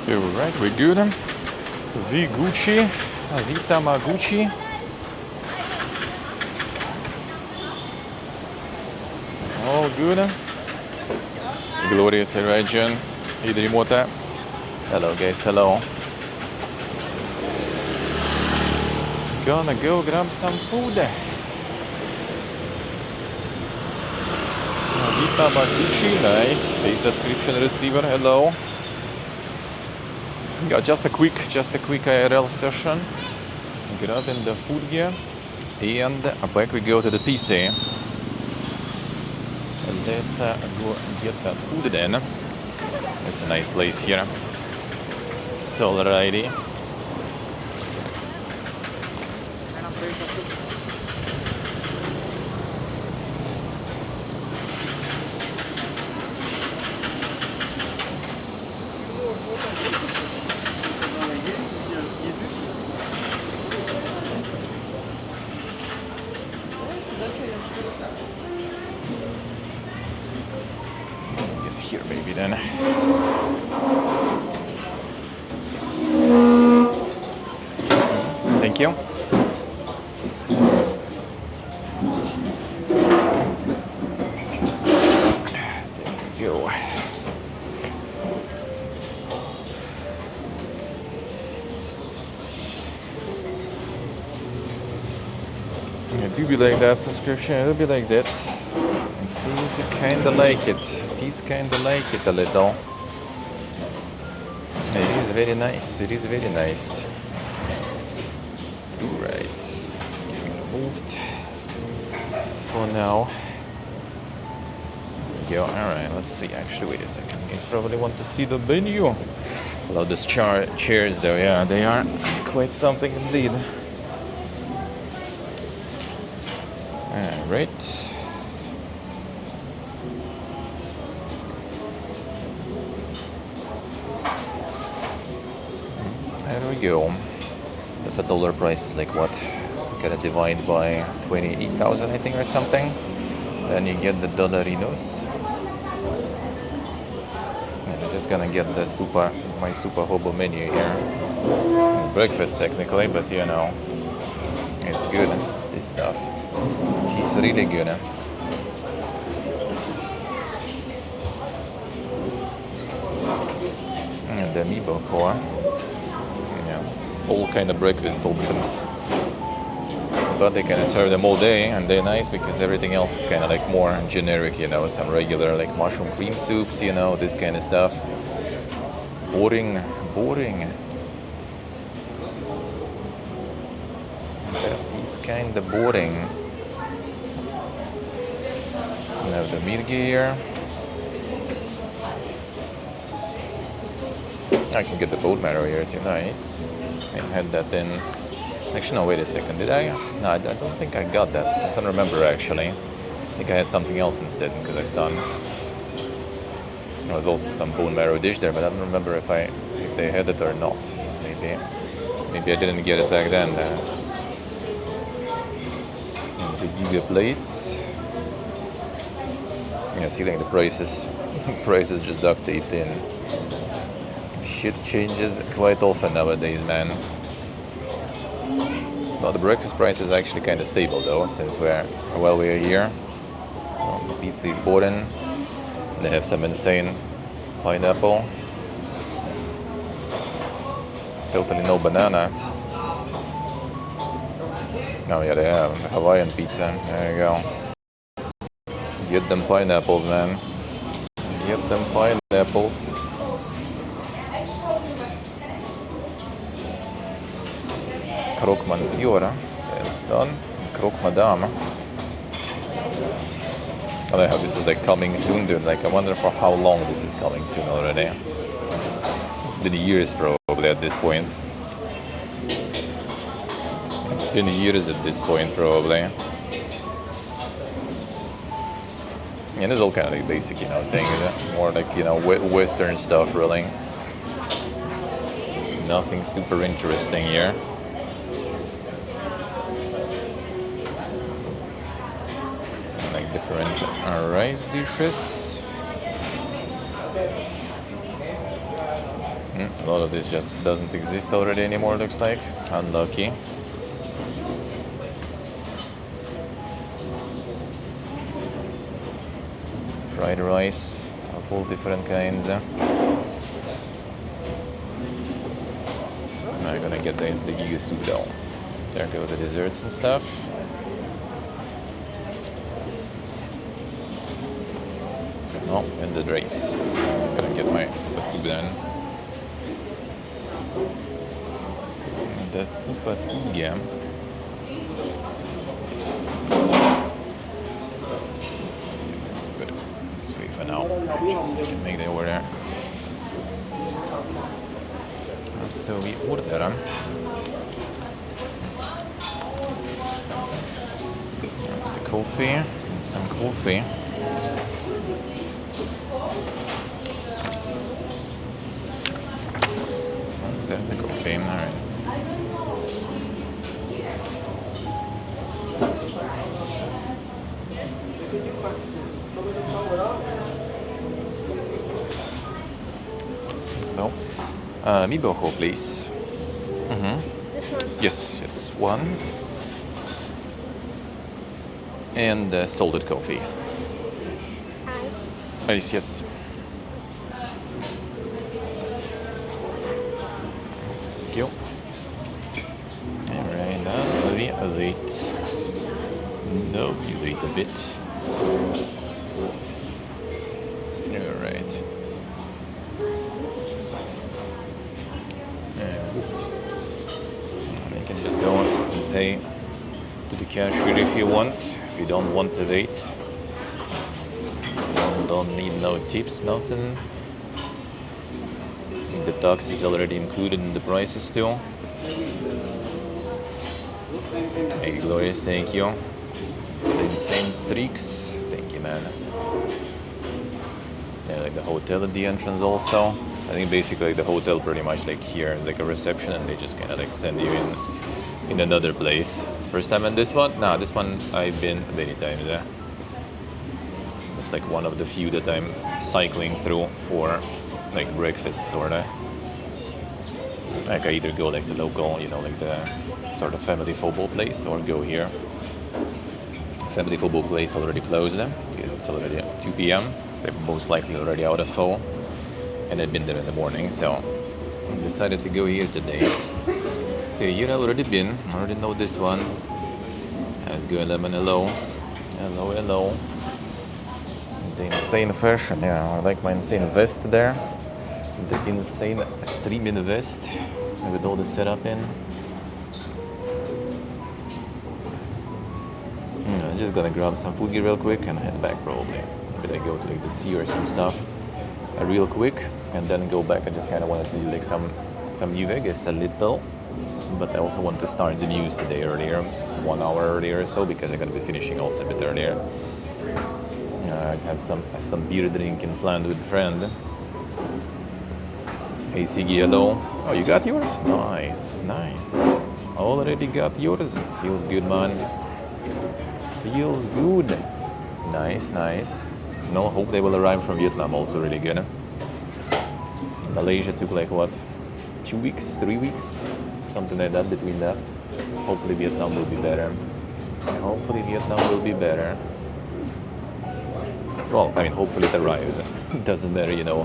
Alright, we're good. The Gucci, the Tamaguchi. All good. Glorious region. Idrimota. Hello guys, hello. Gonna go grab some food. Vita Baguchi, nice. A subscription receiver, hello. Got just a quick IRL session. Grabbing the food gear. And back we go to the PC. And let's go get that food then. It's a nice place here. So alrighty. Get here maybe then. Thank you. There we go. I do be like that subscription, I do be like that. It is kinda like it. It is kinda like it a little. It is very nice. It is very nice. Right. Getting moved for now. There we go. Alright, let's see. Actually, wait a second. You guys probably want to see the menu. Love these chairs though, yeah, they are quite something indeed. Alright. There we go. The dollar price is like what? You gotta divide by 28,000 I think or something. Then you get the dollarinos. And I'm just gonna get the my super hobo menu here. Breakfast technically, but you know, it's good, this stuff. It's really good. And the amiibo core. Yeah, it's all kind of breakfast options. But they can serve them all day, and they're nice because everything else is kind of like more generic, you know, some regular like mushroom cream soups, you know, this kind of stuff. Boring. That is kind of boring. We have the meat gear. I can get the bone marrow here too, nice. I had that in. Actually, no, wait a second. Did I? No, I don't think I got that. I don't remember actually. I think I had something else instead in Kazakhstan. There was also some bone marrow dish there, but I don't remember if they had it or not. Maybe I didn't get it back then. The giga plates. Yeah, see like the prices. Prices just duct taped in. Shit changes quite often nowadays, man. Well, the breakfast price is actually kind of stable though, since we're here. The pizza is bought in. They have some insane pineapple. Totally no banana. Oh yeah, they have Hawaiian pizza. There you go. Get them pineapples, man. Get them pineapples. Croque Monsieur, son. Croque Madame. I don't know how this is like coming soon, dude. Like, I wonder for how long this is coming soon already. It's been years probably at this point. It's been years at this point probably. And it's all kind of like basic, you know, thing. More like, you know, Western stuff really. Nothing super interesting here. Different rice dishes. A lot of this just doesn't exist already anymore, looks like. Unlucky. Fried rice of all different kinds. I'm gonna get the giga soup though. There go the desserts and stuff. Oh, and the drinks. I'm gonna get my super soup then. The super soup, yeah. Let's see, put it this way for now. Just so I can make the order. So we order. There's the coffee. And some coffee. There's the coffee. Alright. No. Mi boho, please. This one. Yes, one. And salted coffee. Ice. Yes. Thank you. Alright, now we wait. No, you wait a bit. Alright. You can just go and pay to the cashier if you want. If you don't want to wait. Don't need no tips, nothing. The tax is already included in the prices still. Hey, Glorious, thank you. The insane streaks, thank you, man. Yeah, like the hotel at the entrance also. I think basically the hotel pretty much like here, like a reception, and they just kind of like send you in another place. First time in this one? Nah, this one I've been many times there. It's like one of the few that I'm cycling through for like breakfast sorta. Like I either go like the local, you know, like the sort of family football place, or go here. Family football place already closed. It's already 2 p.m. They're most likely already out of full, and I've been there in the morning, so I decided to go here today. So here I already been. I already know this one. Let's go 11. Hello. Hello. The insane fashion, yeah, I like my insane vest there. The insane streaming vest with all the setup in. I'm just gonna grab some food real quick and head back probably. Maybe I go to like the sea or some stuff real quick, and then go back. I just kind of wanted to do like some New Vegas a little, but I also want to start the news today earlier, 1 hour earlier or so, because I'm gonna be finishing also a bit earlier. I have some beer drinking planned with a friend. Hey Siggy, hello. Oh, you got yours? Nice. Already got yours. Feels good, man. Feels good. Nice. No, hope they will arrive from Vietnam also really good. Malaysia took like what? 2 weeks, 3 weeks? Something like that between that. Hopefully Vietnam will be better. Well, I mean, hopefully it arrives. It doesn't matter, you know,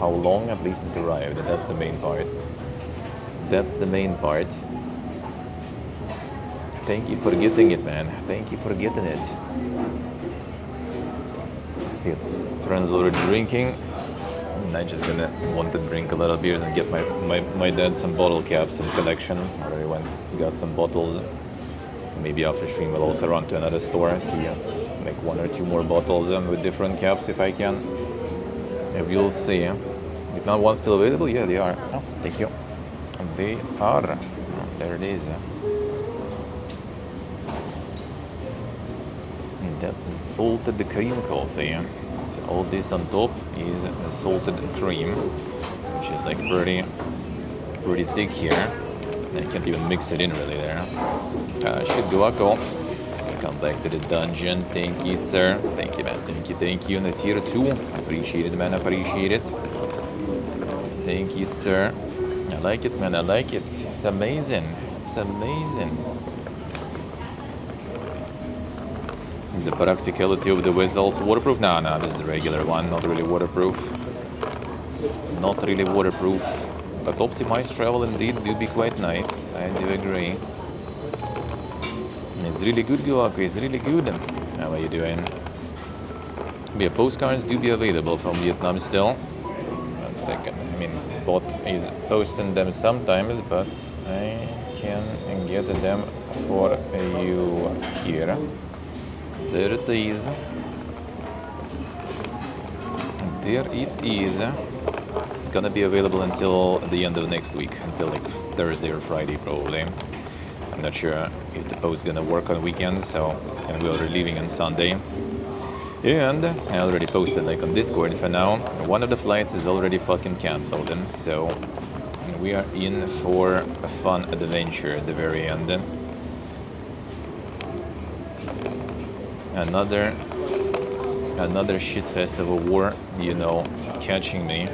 how long, at least it arrived. And that's the main part. Thank you for getting it, man. Thank you for getting it. See it. Friends already drinking. I'm just gonna want to drink a lot of beers and get my dad some bottle caps in collection. Already got some bottles. Maybe after stream we'll also run to another store, see like 1 or 2 more bottles with different caps if I can. Yeah, we'll see. If not one still available, yeah, they are. Oh, thank you. They are. Oh, there it is. And that's the salted cream coffee. So all this on top is the salted cream, which is like pretty thick here. I can't even mix it in really there. Should go Akko. Come back to the dungeon. Thank you, sir. Thank you, man. Thank you. And the tier 2. Appreciate it, man. Appreciate it. Thank you, sir. I like it, man. I like it. It's amazing. It's amazing. The practicality of the vessels. Waterproof? No, this is the regular one. Not really waterproof. Not really waterproof. But optimized travel indeed do be quite nice. I do agree. It's really good, Guaku. It's really good. How are you doing? Yeah, postcards do be available from Vietnam still. 1 second. I mean, bot is posting them sometimes, but I can get them for you here. There it is. There it is. Gonna be available until the end of next week, until like Thursday or Friday probably. I'm not sure if the post gonna work on weekends, so and we're leaving on Sunday. And I already posted like on Discord for now. One of the flights is already fucking cancelled, so we are in for a fun adventure at the very end. Another shit festival war, you know, catching me,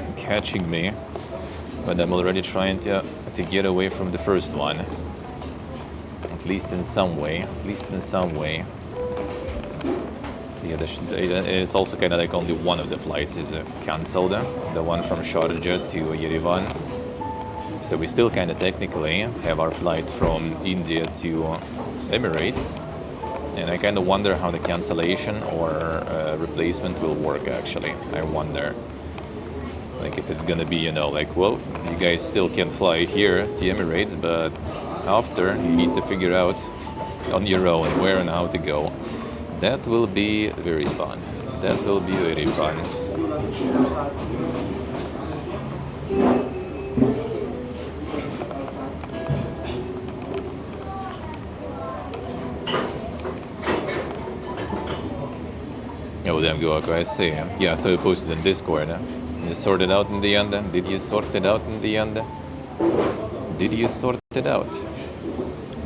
but I'm already trying to get away from the first one. At least in some way. See, it's also kind of like only one of the flights is cancelled, the one from Sharjah to Yerevan. So we still kind of technically have our flight from India to Emirates. And I kind of wonder how the cancellation or replacement will work, actually. I wonder. Like, if it's going to be, you know, like, well, you guys still can fly here to Emirates, but after, you need to figure out on your own where and how to go. That will be very fun. That will be very fun. Oh, damn, Guaku, I see. Yeah, so you posted in Discord. You sorted out in the end? Did you sort it out in the end? Did you sort it out?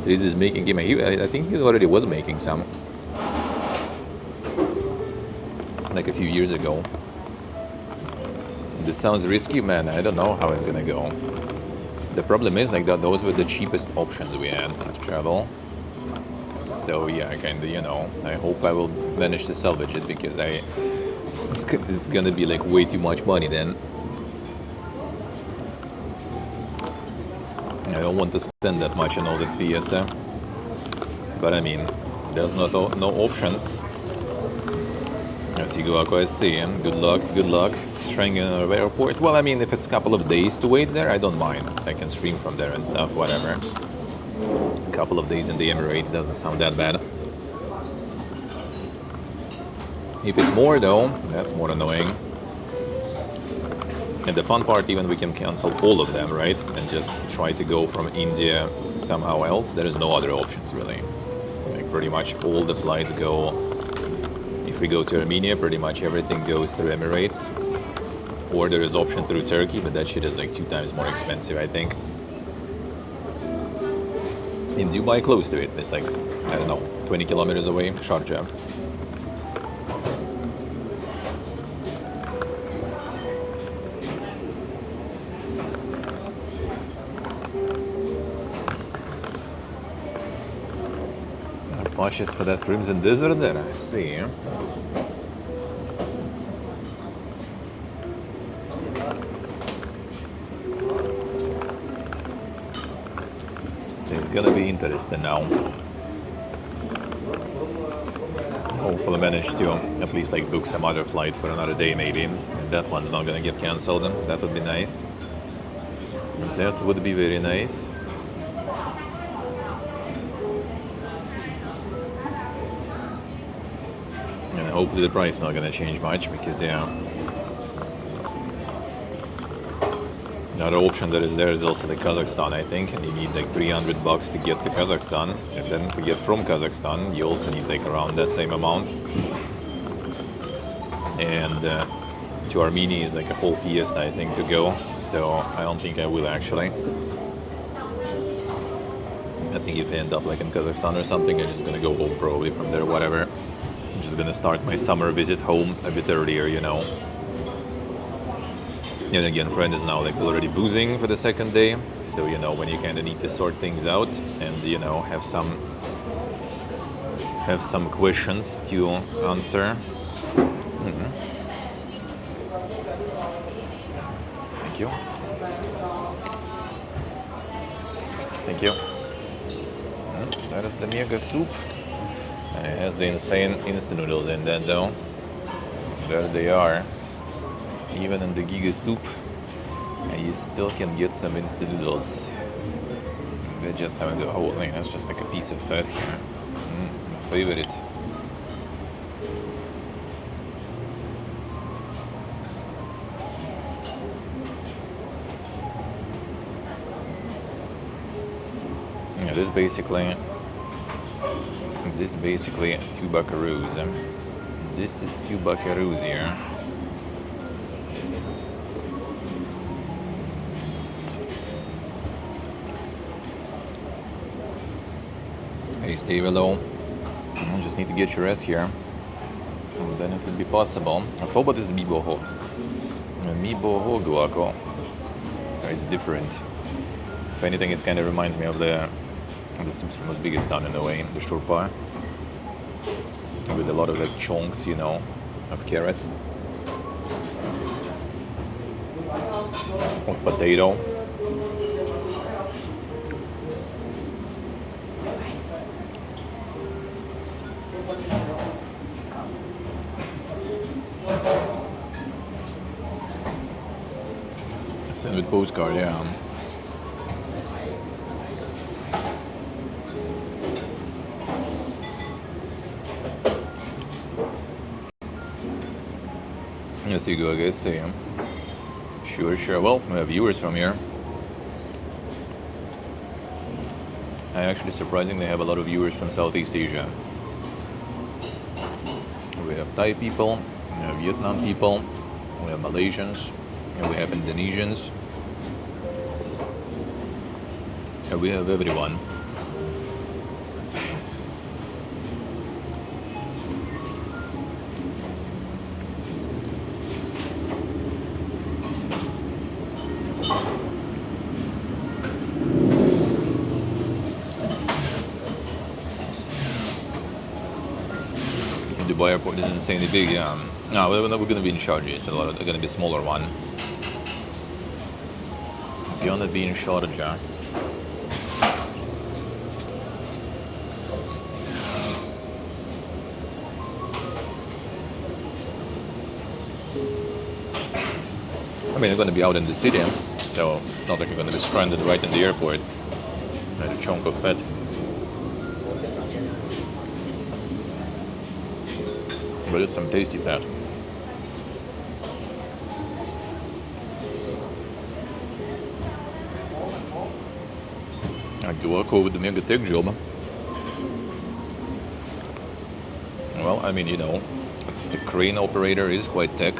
This is making game. I think he already was making some. Like a few years ago. This sounds risky, man. I don't know how it's gonna go. The problem is like that those were the cheapest options we had to travel. So yeah, kinda, you know, I hope I will manage to salvage it because it's gonna be like way too much money then. I don't want to spend that much on all this Fiesta. But I mean, there's no options. As you go, I see. Good luck. Staying in an airport. Well, I mean, if it's a couple of days to wait there, I don't mind. I can stream from there and stuff, whatever. A couple of days in the Emirates doesn't sound that bad. If it's more though, that's more annoying. And the fun part, even we can cancel all of them, right? And just try to go from India somehow else. There is no other options really. Like pretty much all the flights go. If we go to Armenia, pretty much everything goes through Emirates. Or there is option through Turkey, but that shit is like 2 times more expensive, I think. In Dubai, close to it. It's like, I don't know, 20 kilometers away, Sharjah. Patches for that Crimson Desert there, I see. So it's gonna be interesting now. Hopefully manage to at least like book some other flight for another day maybe. And that one's not gonna get cancelled. That would be nice. That would be very nice. And hopefully the price is not gonna change much because yeah. Another option that is there is also the Kazakhstan, I think, and you need like $300 to get to Kazakhstan, and then to get from Kazakhstan, you also need like around the same amount. And to Armenia is like a whole fiesta, I think, to go. So I don't think I will actually. I think if I end up like in Kazakhstan or something, I'm just gonna go home probably from there, whatever. I'm just gonna start my summer visit home a bit earlier, you know. And again, friend is now like already boozing for the second day. So, you know, when you kind of need to sort things out and, you know, have some questions to answer. Thank you. Thank you. That is the mega soup. And it has the insane instant noodles in that though. There they are. Even in the giga soup, and you still can get some instant noodles. They're just having the whole thing. That's just like a piece of fat here. My favorite. Yeah, this basically 2 buckaroos. This is 2 buckaroos here. Hey, stay below. You just need to get your rest here. And then it would be possible. What is miboho? Miboho guaco. So it's different. If anything, it kind of reminds me of the soups from Uzbekistan in a way, the shurpa, with a lot of like chunks, you know, of carrot, of potato. Send with postcard, yeah. Yes, you go, I guess. Sure. Well, we have viewers from here. I actually surprisingly have a lot of viewers from Southeast Asia. We have Thai people, we have Vietnam people, we have Malaysians, and we have Indonesians. And we have everyone. Dubai airport is insanely big, yeah. No, we're going to be in Sharjah, so they're going to be a smaller one. If you want to be in Sharjah, I mean, you're going to be out in the city, so it's not like you're going to be stranded right in the airport. Like a chunk of fat. But it's some tasty fat. I do work with the mega tech job. Well, I mean, you know, the crane operator is quite tech.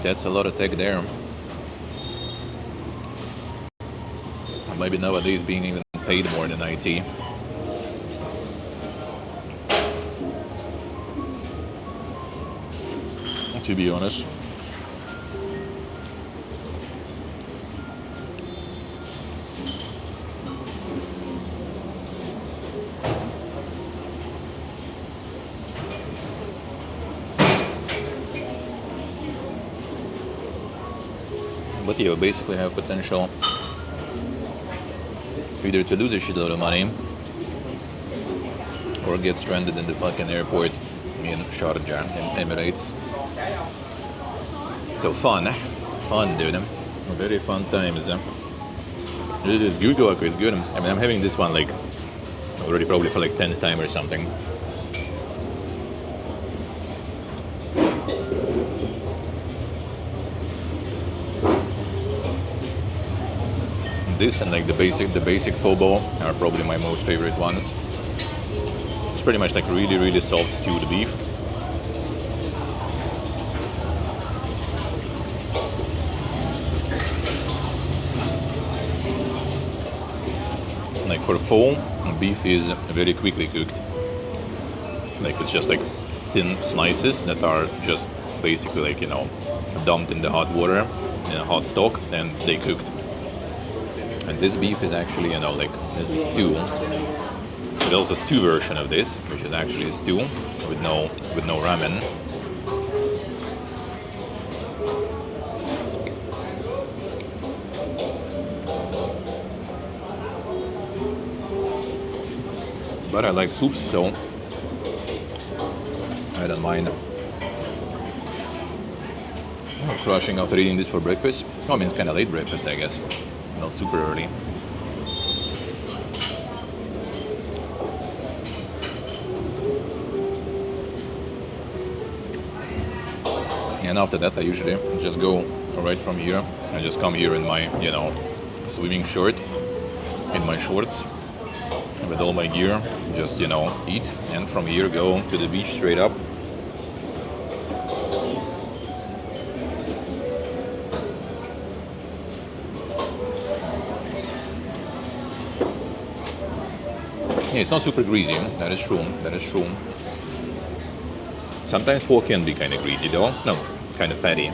That's a lot of tech there. Maybe nowadays being even paid more than IT. To be honest. But yeah, we basically have potential either to lose a shitload of money or get stranded in the fucking airport in Sharjah, in Emirates. So fun, dude. Very fun times. It is good, Goku, it's good. I mean, I'm having this one like already probably for like 10th time or something. This and like the basic phobo are probably my most favorite ones. It's pretty much like really soft stewed beef. Like for pho, beef is very quickly cooked. Like it's just like thin slices that are just basically like, you know, dumped in the hot water in a hot stock, and they cooked. And this beef is actually, you know, like this is stew. But also a stew version of this, which is actually a stew with no ramen. But I like soups, so I don't mind crushing after eating this for breakfast. I mean, it's kind of late breakfast, I guess. Not super early. And after that, I usually just go right from here. I just come here in my, you know, swimming shirt, in my shorts, with all my gear, just, you know, eat, and from here go to the beach straight up. Yeah, it's not super greasy, that is true, that is true. Sometimes pork can be kind of greasy though, no, kind of fatty.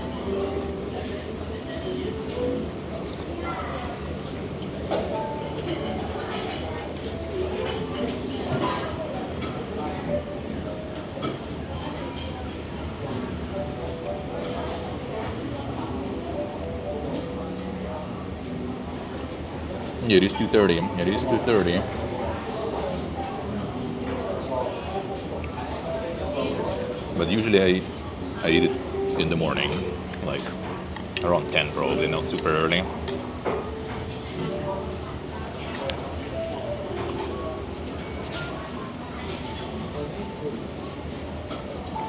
Yeah, it is 2:30. It is 2:30. But usually I eat it in the morning, like around 10 probably, not super early.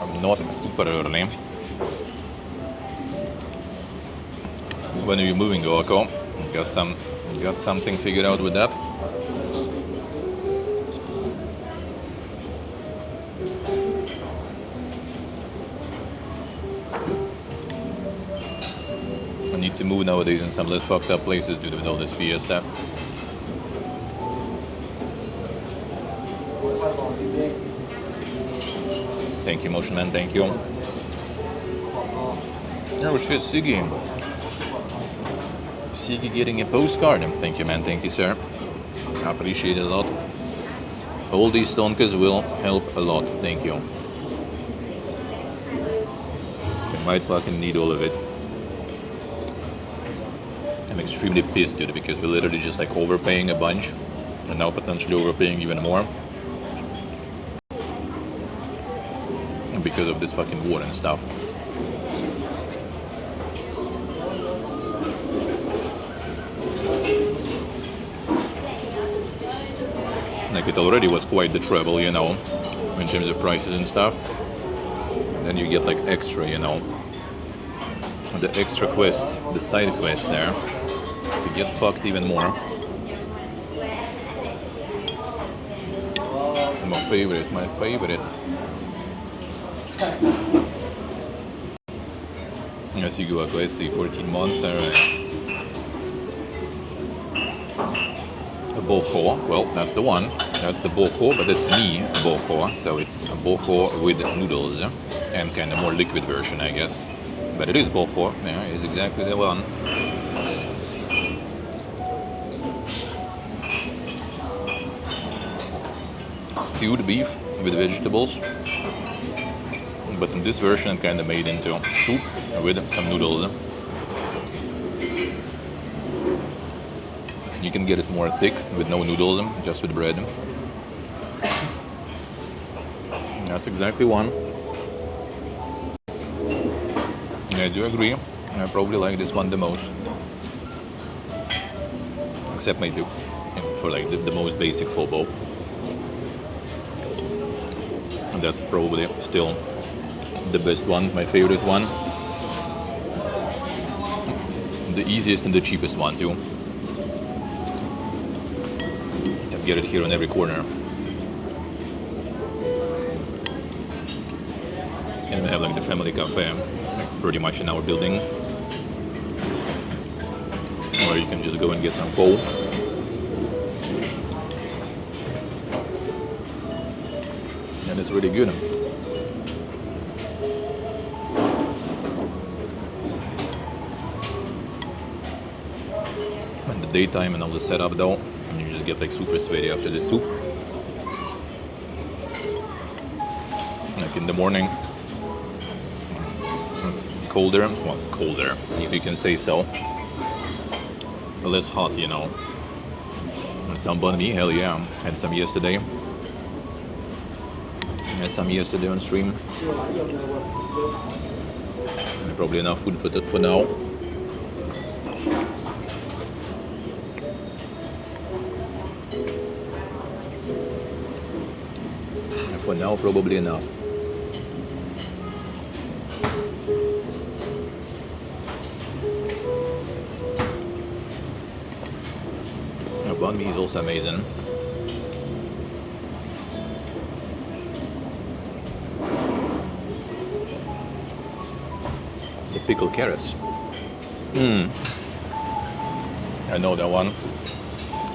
I'm not super early. When are you moving, Oako? Got something figured out with that? I need to move nowadays in some less fucked up places due to all this fiesta. Thank you, Motion Man, thank you. Oh shit, Siggy. Siggy getting a postcard. Thank you, man, thank you, sir. I appreciate it a lot. All these tonkas will help a lot, thank you. I might fucking need all of it. I'm extremely pissed, dude, because we're literally just like overpaying a bunch and now potentially overpaying even more because of this fucking war and stuff. Like, it already was quite the trouble, you know, in terms of prices and stuff. And then you get like extra, you know, the extra quest, the side quest there, to get fucked even more. My favorite, my favorite. As you go up, let's see, 14 months, alright. A boko, well, that's the one. That's the boko, but it's me boko, so it's a boko with noodles and kind of more liquid version, I guess. But it is boko, yeah, it's exactly the one. Stewed beef with vegetables, but in this version, it kind of made into soup with some noodles. You can get it more thick with no noodles, just with bread. That's exactly one. I do agree. I probably like this one the most. Except maybe for like the most basic full bowl. And that's probably still the best one, my favorite one. The easiest and the cheapest one too. You can get it here on every corner. And we have like the family cafe, like pretty much in our building. Or you can just go and get some pho. And it's really good. daytime and all the setup though, and you just get like super sweaty after the soup. Like in the morning, it's colder, well, colder, if you can say so. Less hot, you know. And some banh mi, hell yeah. Had some yesterday. Had some yesterday on stream. Probably enough food for now. For now, probably enough. The banh mi is also amazing. The pickled carrots. I know that one.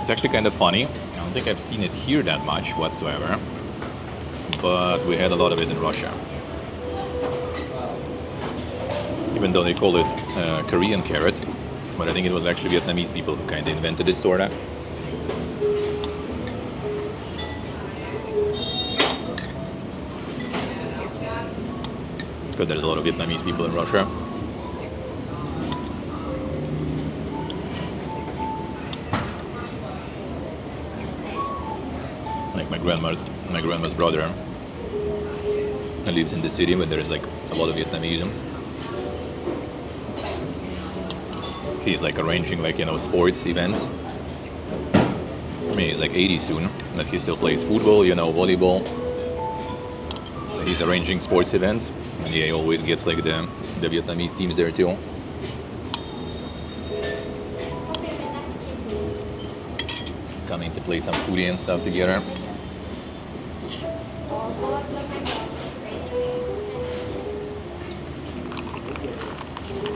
It's actually kind of funny. I don't think I've seen it here that much whatsoever. But we had a lot of it in Russia. Even though they call it Korean carrot. But I think it was actually Vietnamese people who kind of invented it, sorta. Because there's a lot of Vietnamese people in Russia. Like my grandma's brother lives in the city, but there's like a lot of Vietnamese. He's like arranging like, you know, sports events. I mean, he's like 80 soon, but he still plays football, you know, volleyball. So he's arranging sports events, and he always gets like the Vietnamese teams there too. Coming to play some footy and stuff together.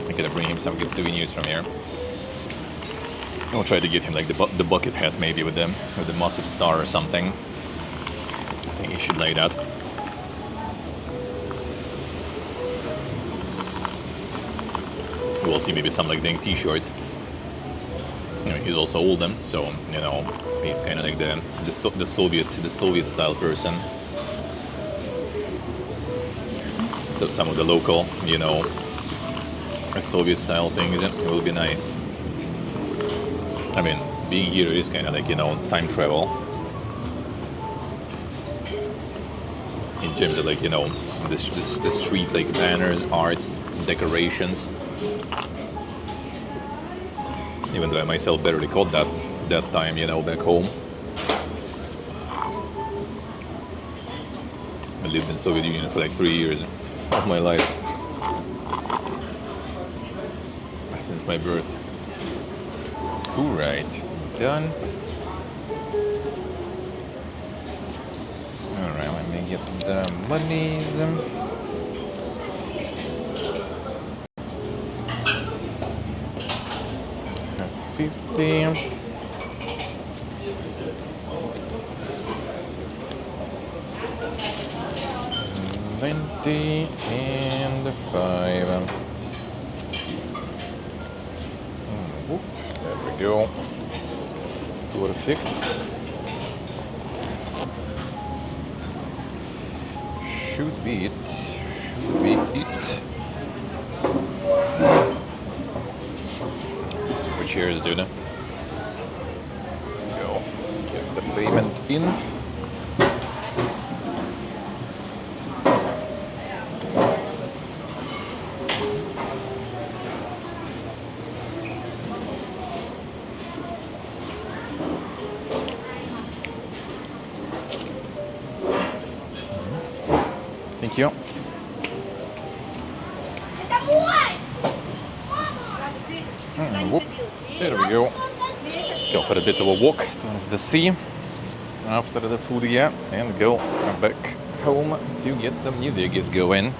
I gotta bring him some good souvenirs from here. I'll try to get him like the bucket hat maybe with the massive star or something. I think he should like that. We'll see, maybe some like dang t-shirts. You know, he's also old, so you know he's kind of like the Soviet style person. So some of the local, you know, Soviet style things, it will be nice. I mean, being here is kind of like, you know, time travel. In terms of like, you know, the street like banners, arts, decorations. Even though I myself barely caught that time, you know, back home. I lived in Soviet Union for like 3 years of my life. Since my birth. Alright, done. Alright, let me get the monies. $50. $20 and $5. There we go. Perfect. Should be it. Switch here, dude. Let's go. Get the payment in. Thank you. Whoop. There we go. Go for a bit of a walk towards the sea after the food, yeah, and go back home to get some New Vegas going.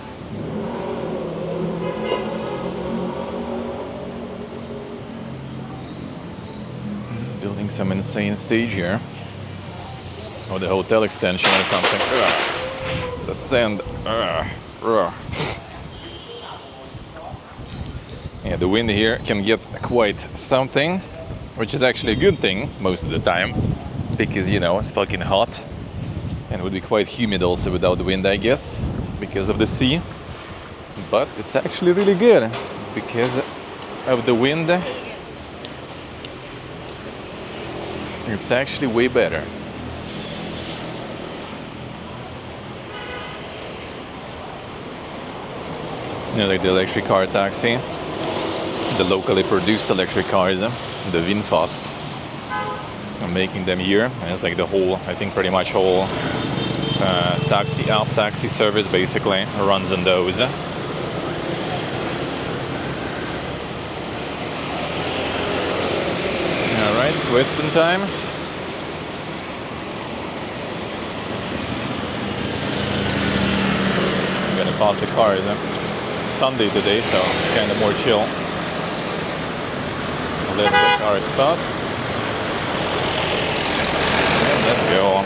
Building some insane stage here. Or the hotel extension or something. The sand. Yeah, the wind here can get quite something. which is actually a good thing most of the time, because you know it's fucking hot, and it would be quite humid also without the wind, I guess, because of the sea. But it's actually really good because of the wind. It's actually way better. You know, like the electric car taxi, the locally produced electric cars, the VinFast. I'm making them here, and it's like the whole, I think pretty much whole taxi app, taxi service basically runs on those. Alright, question time. I'm gonna pass the cars. Sunday today, so it's kind of more chill. Let the cars pass. And let's go.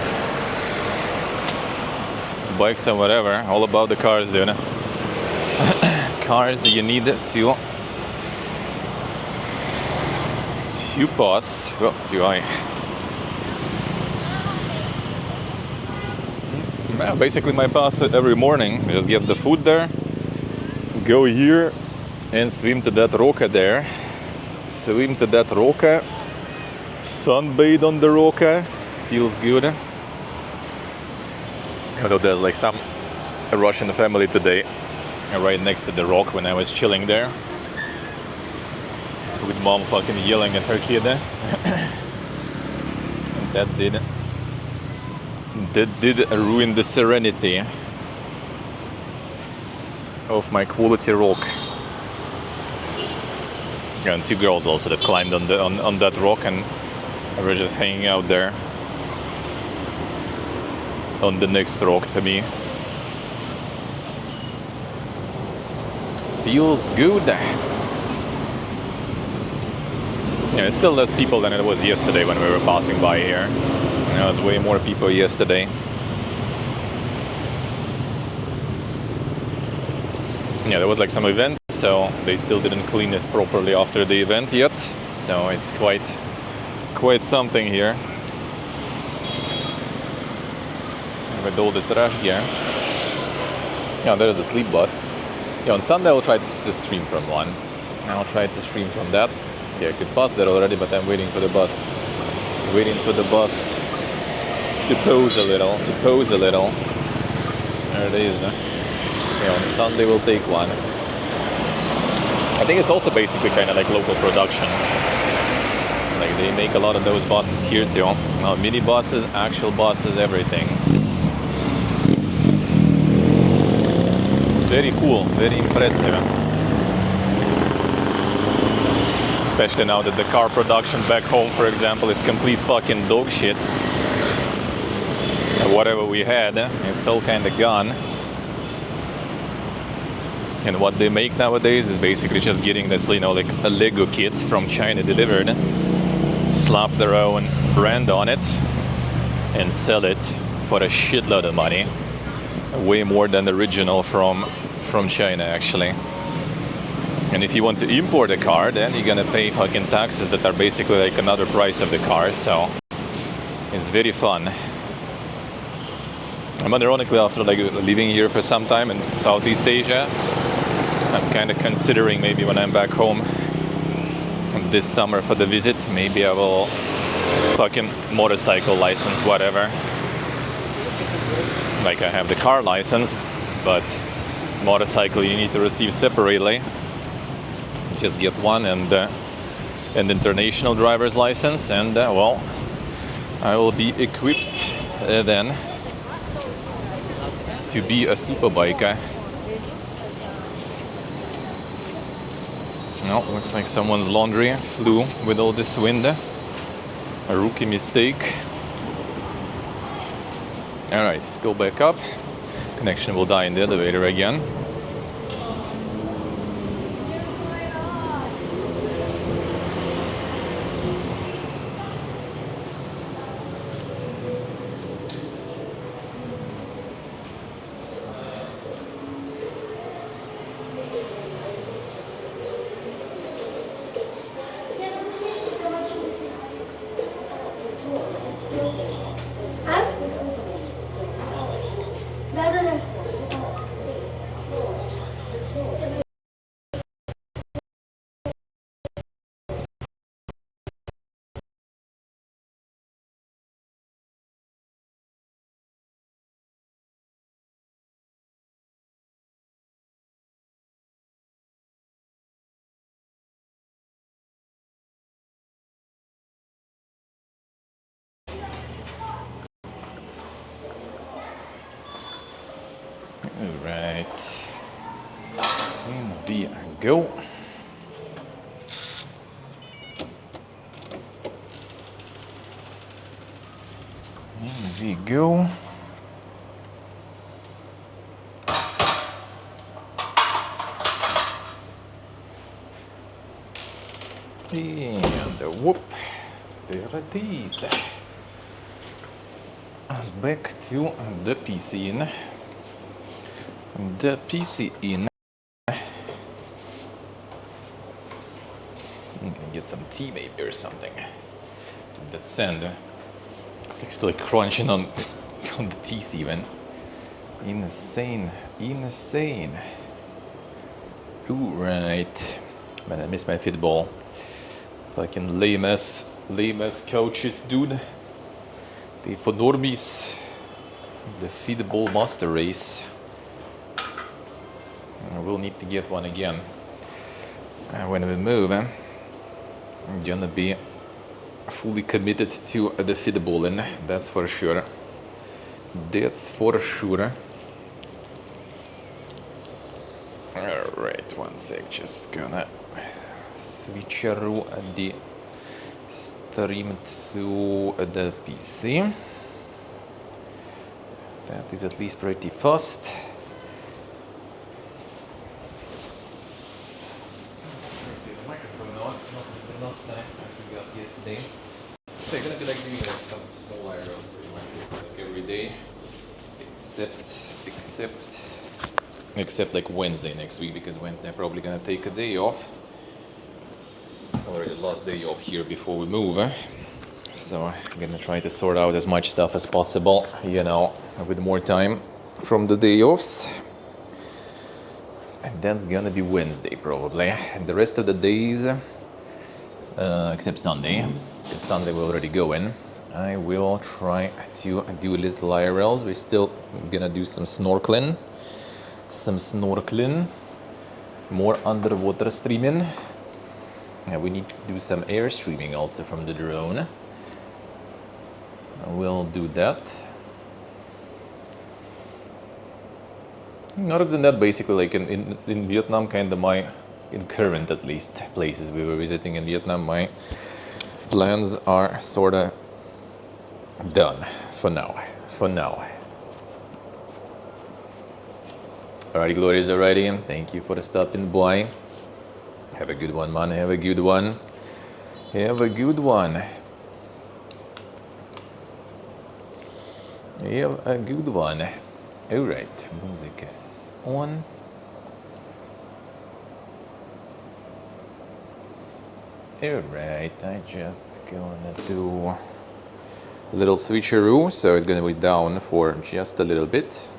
Bikes and whatever, all about the cars, dude. Cars you need to pass. Well, do I? Yeah, basically my path every morning. Just get the food there, go here, and swim to that roca there. Swim to that roca, sunbathe on the roca, feels good. Although there's like some Russian family today, right next to the rock when I was chilling there, with mom fucking yelling at her kid. That did ruin the serenity of my quality rock. And two girls also that climbed on that rock, and were just hanging out there on the next rock to me. Feels good. Yeah, it's still less people than it was yesterday when we were passing by here. There was way more people yesterday. Yeah, there was like some event, so they still didn't clean it properly after the event yet. So it's quite something here. With all the trash gear. Yeah, there's the sleep bus. Yeah, on Sunday I'll try to stream from one. I'll try to stream from that. Yeah, I could pass that already, but I'm waiting for the bus. Waiting for the bus to pose a little. There it is. Yeah, on Sunday we'll take one. I think it's also basically kind of like local production. Like they make a lot of those buses here too. Mini buses, actual buses, everything. It's very cool, very impressive. Especially now that the car production back home, for example, is complete fucking dog shit. Whatever we had, it's all kind of gone. And what they make nowadays is basically just getting this, you know, like a Lego kit from China delivered, slap their own brand on it, and sell it for a shitload of money. Way more than the original from China, actually. And if you want to import a car, then you're gonna pay fucking taxes that are basically like another price of the car, so it's very fun. And ironically, after like living here for some time in Southeast Asia, I'm kind of considering maybe when I'm back home this summer for the visit, maybe I will fucking motorcycle license, whatever. Like I have the car license, but motorcycle you need to receive separately. Just get one and an international driver's license, and well, I will be equipped then to be a superbiker. No, looks like someone's laundry flew with all this wind. A rookie mistake. Alright, let's go back up. Connection will die in the elevator again. Alright. In we go. In we go. And whoop, there it is. Back to the PC in. The PC in. Get some tea maybe or something. The sand. It's like still like crunching on, on the teeth even. Insane. Insane. Ooh, right. Man, I miss my football. Fucking lame ass coaches, dude. The for normies. The feedball master race. We'll need to get one again. When we move, I'm gonna be fully committed to the feedballing, that's for sure. That's for sure. Alright, one sec, just gonna switch the stream to the PC. That is at least pretty fast. The microphone on, not like the last time I forgot yesterday. So I'm gonna be like doing like some small aerials pretty much like every day, except like Wednesday next week, because Wednesday I'm probably gonna take a day off. Already last day off here before we move. So I'm gonna try to sort out as much stuff as possible, you know, with more time from the day offs. And that's gonna be Wednesday probably. And the rest of the days, except Sunday, because Sunday we're already going, I will try to do little IRLs. We're still gonna do some snorkeling, more underwater streaming. And we need to do some air streaming also from the drone. We'll do that. Other than that, basically, like in Vietnam, kind of in current at least, places we were visiting in Vietnam, my plans are sort of done for now. Alright, Gloria's already. Thank you for stopping by. Have a good one, man. Have a good one. Have a good one. Have a good one. Alright, music is on. Alright, I just gonna do a little switcheroo, so it's gonna be down for just a little bit.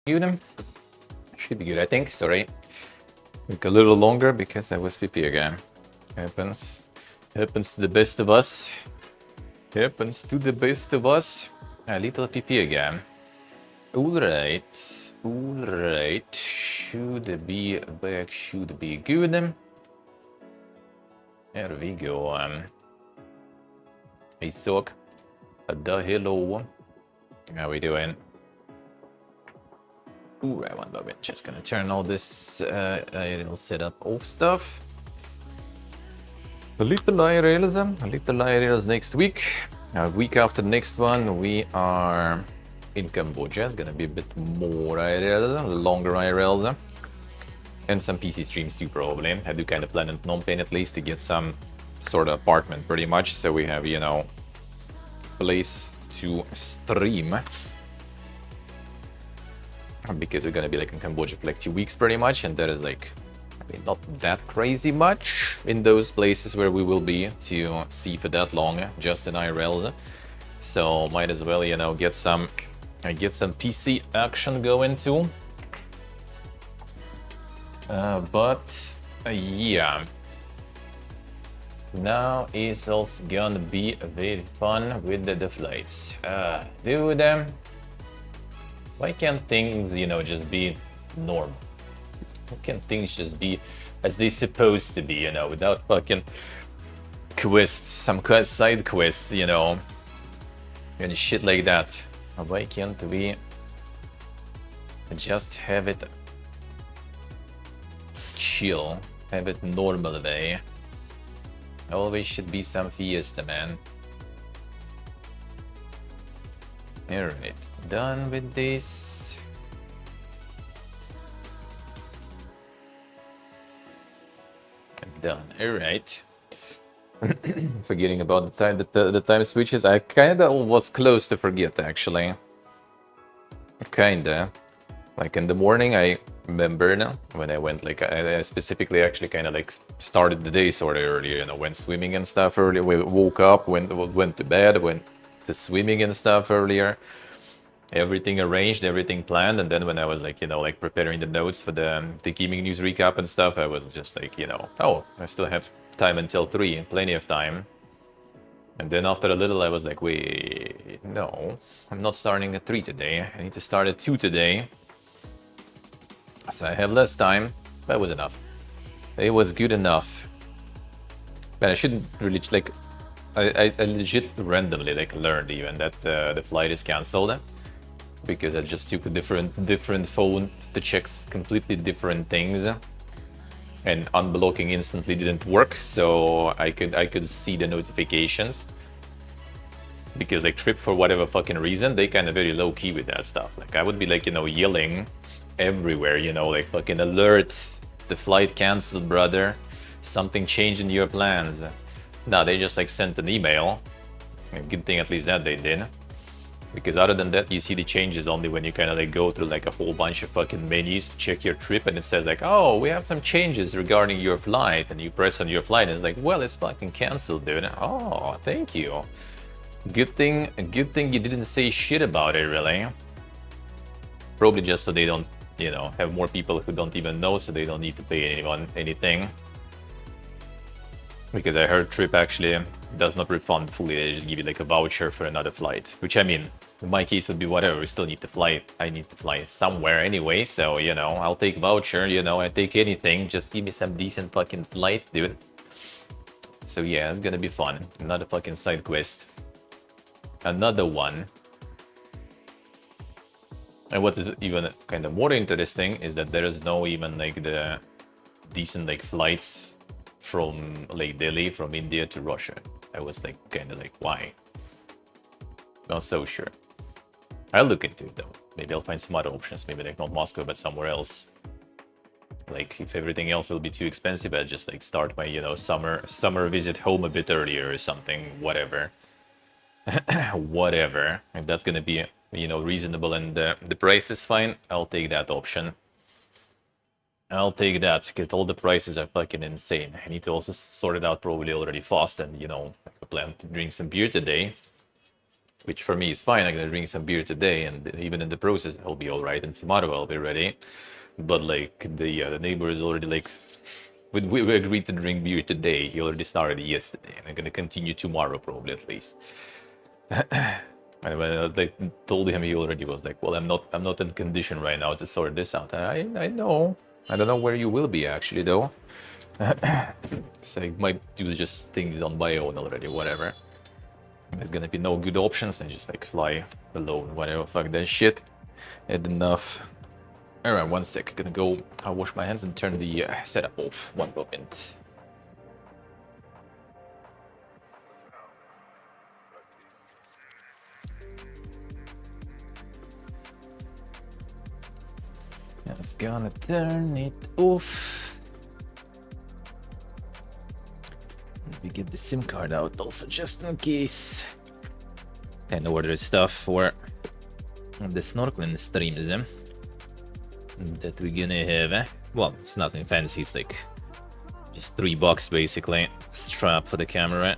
Good. Should be good, I think. Sorry. Took a little longer because I was PP again. Happens. Happens to the best of us. Happens to the best of us. A little PP again. Alright. Alright. Should be back. Should be good. There we go. Hey, Sock. The hello. How we doing? Ooh, right, one moment. Just gonna turn all this little setup off stuff. A little IRLs next week. A week after the next one, we are in Cambodia. It's gonna be a bit more IRLs, longer IRLs, and some PC streams too, probably. I do kind of plan in Phnom Penh at least to get some sort of apartment, pretty much, so we have, you know, place to stream. Because we're gonna be like in Cambodia for like 2 weeks pretty much, and that is like, I mean, not that crazy much in those places where we will be to see for that long, just in IRLs. So might as well, you know, get some PC action going too. Yeah. Now is also gonna be very fun with the flights. Dude, why can't things, you know, just be normal? Why can't things just be as they supposed to be, you know, without fucking quests, some side quests, you know, and shit like that? Why can't we just have it chill, have it normal way? Always should be some fiesta, man. Alright, done with this. Done. Alright. Forgetting about the time the time switches. I kinda was close to forget, actually. Kinda. Like in the morning, I remember now when I went, like I specifically actually kind of like started the day sort of earlier, you know, went swimming and stuff earlier. We woke up, went to bed, went to swimming and stuff earlier. Everything arranged, everything planned, and then when I was like, you know, like preparing the notes for the gaming news recap and stuff, I was just like, you know, oh, I still have time until 3, plenty of time. And then after a little, I was like, wait, no, I'm not starting at 3 today. I need to start at 2 today. So I have less time. That was enough. It was good enough. But I shouldn't really, like, I legit randomly, like, learned even that the flight is cancelled. Because I just took a different phone to check completely different things. And unblocking instantly didn't work, so I could see the notifications. Because like Trip, for whatever fucking reason, they kind of very low key with that stuff. Like I would be like, you know, yelling everywhere, you know, like fucking alert, the flight canceled, brother. Something changed in your plans. No, they just like sent an email. Good thing at least that they did. Because other than that, you see the changes only when you kind of like go through like a whole bunch of fucking menus to check your trip, and it says like, oh, we have some changes regarding your flight, and you press on your flight and it's like, well, it's fucking canceled, dude. Oh, thank you. Good thing you didn't say shit about it, really. Probably just so they don't, you know, have more people who don't even know, so they don't need to pay anyone anything. Because I heard Trip actually does not refund fully, they just give you like a voucher for another flight. Which, I mean, in my case would be whatever, we still need to fly. I need to fly somewhere anyway, so, you know, I'll take voucher, you know, I take anything. Just give me some decent fucking flight, dude. So yeah, it's gonna be fun. Another fucking side quest. Another one. And what is even kind of more interesting is that there is no even like the decent like flights from like Delhi, from India to Russia. I was like kind of like, why? Not so sure. I'll look into it though. Maybe I'll find some other options. Maybe like not Moscow, but somewhere else. Like if everything else will be too expensive, I'll just like start my, you know, summer visit home a bit earlier or something. Whatever. Whatever. If that's gonna be, you know, reasonable and the price is fine, I'll take that option. I'll take that, because all the prices are fucking insane. I need to also sort it out probably already fast, and, you know, I plan to drink some beer today. which for me is fine. I'm gonna drink some beer today, and even in the process, I'll be all right, and tomorrow I'll be ready. But like the neighbor is already like, we agreed to drink beer today. He already started yesterday, and I'm gonna continue tomorrow probably at least. And when I told him, he already was like, "Well, I'm not in condition right now to sort this out." I know. I don't know where you will be actually though. So I might do just things on my own already, whatever. There's gonna be no good options and just like fly alone, whatever, fuck that shit. Had enough. Alright, 1 sec, gonna go wash my hands and turn the setup off. 1 moment. Just gonna turn it off. We get the SIM card out also just in case. And order stuff for the snorkeling streams that we're gonna have. Well, it's nothing fancy, it's like just $3 basically. Strap for the camera.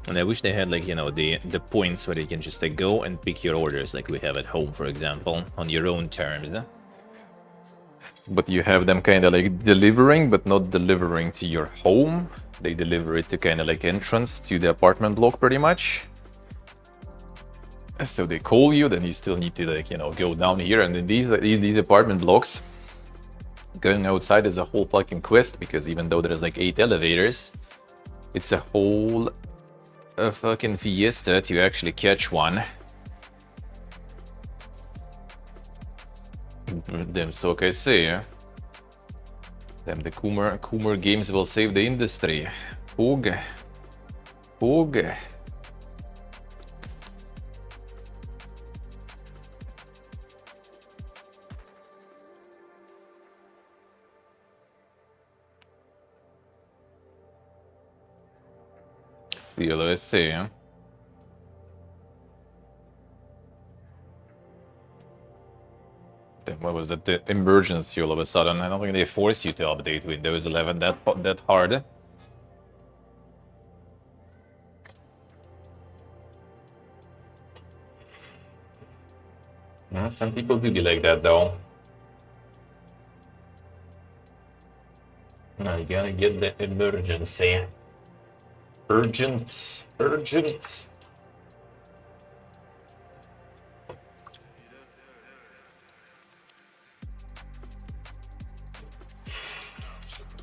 And I wish they had like, you know, the points where you can just like go and pick your orders like we have at home, for example, on your own terms. But you have them kind of like delivering, but not delivering to your home. They deliver it to kind of like entrance to the apartment block pretty much. So they call you, then you still need to like, you know, go down here. And in these apartment blocks, going outside is a whole fucking quest, because even though there's like 8 elevators, it's a whole fucking fiesta to actually catch one. Damn, so I say, damn, the Coomer games will save the industry. Pug. See, let's see. What was that? The emergency all of a sudden? I don't think they force you to update Windows 11 that hard. Yeah, some people do be like that though. Now you gotta get the emergency. Urgent.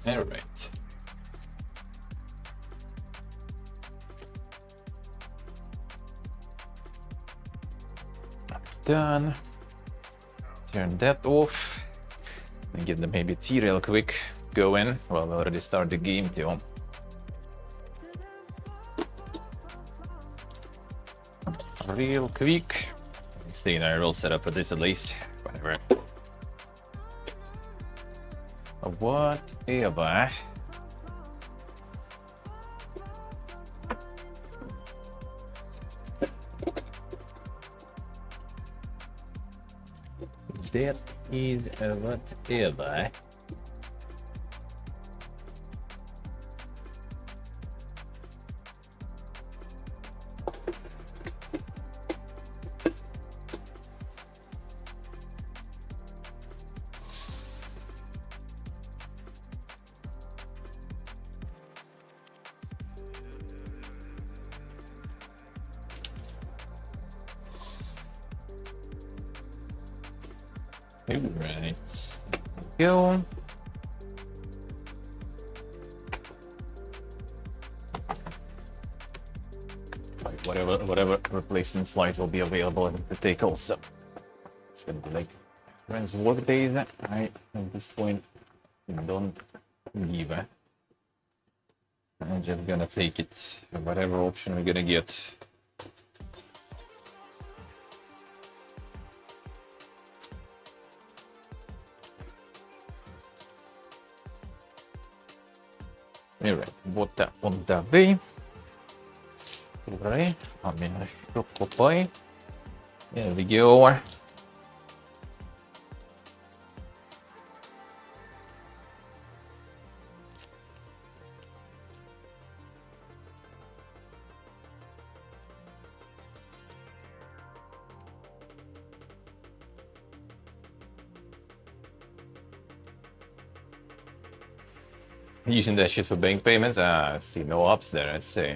All right. Done. Turn that off. And get the maybe tea real quick going. Well, we already started the game too. Real quick. Stay in our real setup for this at least. Whatever. Whatever. That is whatever. Alright. Go. Whatever replacement flight will be available to take also. It's gonna be like friends' work days. I at this point don't give a. I'm just gonna take it, whatever option we're gonna get. Alright, what that on that way. Alright, I'm in a shop pie. There we go. Using that shit for bank payments? Ah, I see, no ups there, I see.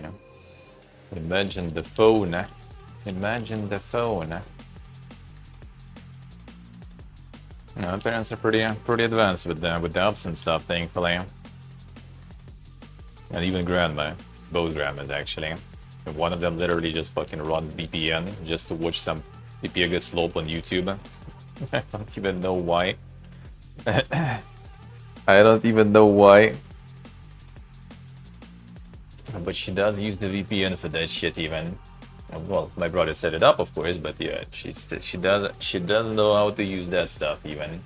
Imagine the phone. Imagine the phone. My parents are pretty advanced with the ups and stuff, thankfully. And even grandma. Both grandmas, actually. And one of them literally just fucking runs VPN just to watch some VPN slope on YouTube. I don't even know why. I don't even know why. But she does use the VPN for that shit even. Well, my brother set it up, of course, but yeah, she does know how to use that stuff even.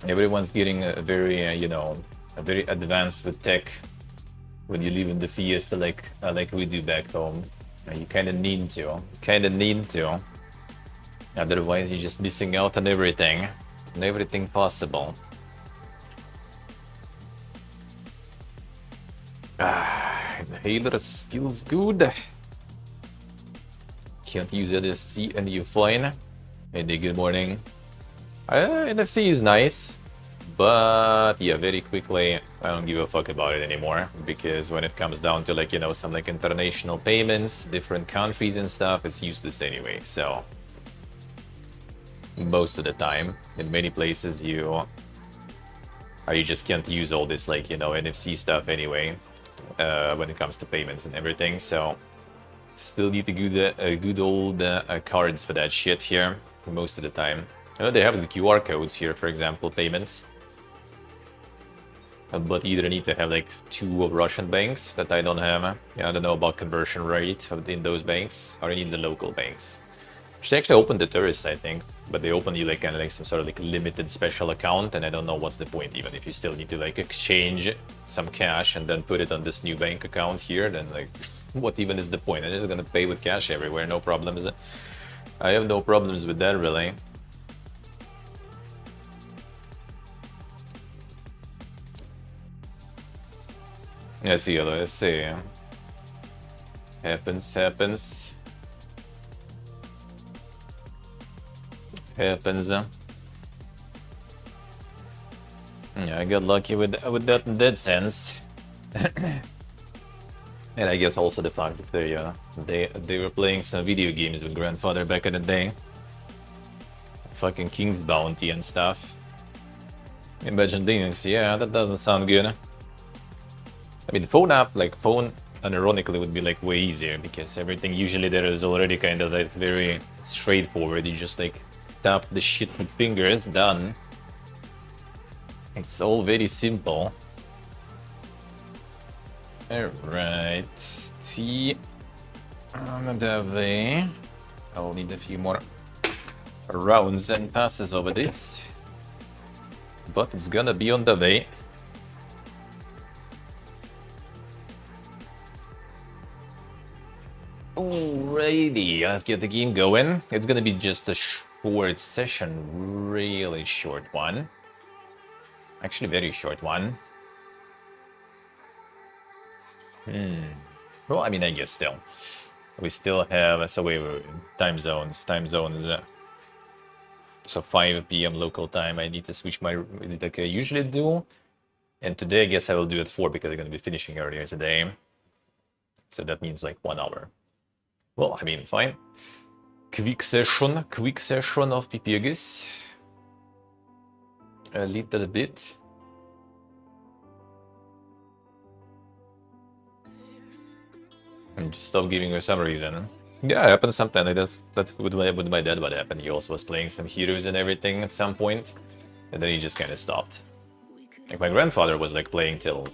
Everyone's getting a very a very advanced with tech when you live in the Fiesta like we do back home. You kind of need to. Otherwise, you're just missing out on everything possible. Inhaler feels good. Can't use NFC and you're fine. Hey, good morning. NFC is nice, but yeah, very quickly, I don't give a fuck about it anymore, because when it comes down to some international payments, different countries and stuff, it's useless anyway. So most of the time, in many places, you just can't use all this NFC stuff anyway. When it comes to payments and everything, so still need to do the good old cards for that shit here most of the time. I know they have the QR codes here, for example, payments, but either need to have like 2 of Russian banks that I don't have. Yeah, I don't know about conversion rate in those banks, or I need the local banks. Which they actually opened the tourists, I think, but they open you kind of some sort of limited special account, and I don't know what's the point even if you still need to exchange some cash and then put it on this new bank account here. Then what even is the point? I'm just gonna pay with cash everywhere, no problems. I have no problems with that really. Let's see. Happens. Yeah, I got lucky with that in that sense. And I guess also the fact that they were playing some video games with grandfather back in the day. Fucking King's Bounty and stuff. Imagine things, yeah, that doesn't sound good. I mean, phone app, phone, unironically, would be way easier, because everything usually there is already kind of very straightforward. You just tap the shit with fingers, done. It's all very simple. Alright, tea on the way. I'll need a few more rounds and passes over this, but it's gonna be on the way. Alrighty, let's get the game going. It's gonna be just a short session, really short one. Actually, very short one. Well, I mean, I guess still. We still have, so we were time zones. So 5 p.m. local time, I need to switch my, like I usually do. And today, I guess I will do it 4 because I'm gonna be finishing earlier today. So that means 1 hour. Well, I mean, fine. Quick session of PPGs. A little bit. And just stop giving her some reason. Yeah, it happens sometimes. That's with my dad what happened. He also was playing some heroes and everything at some point, and then he just kind of stopped. My grandfather was playing till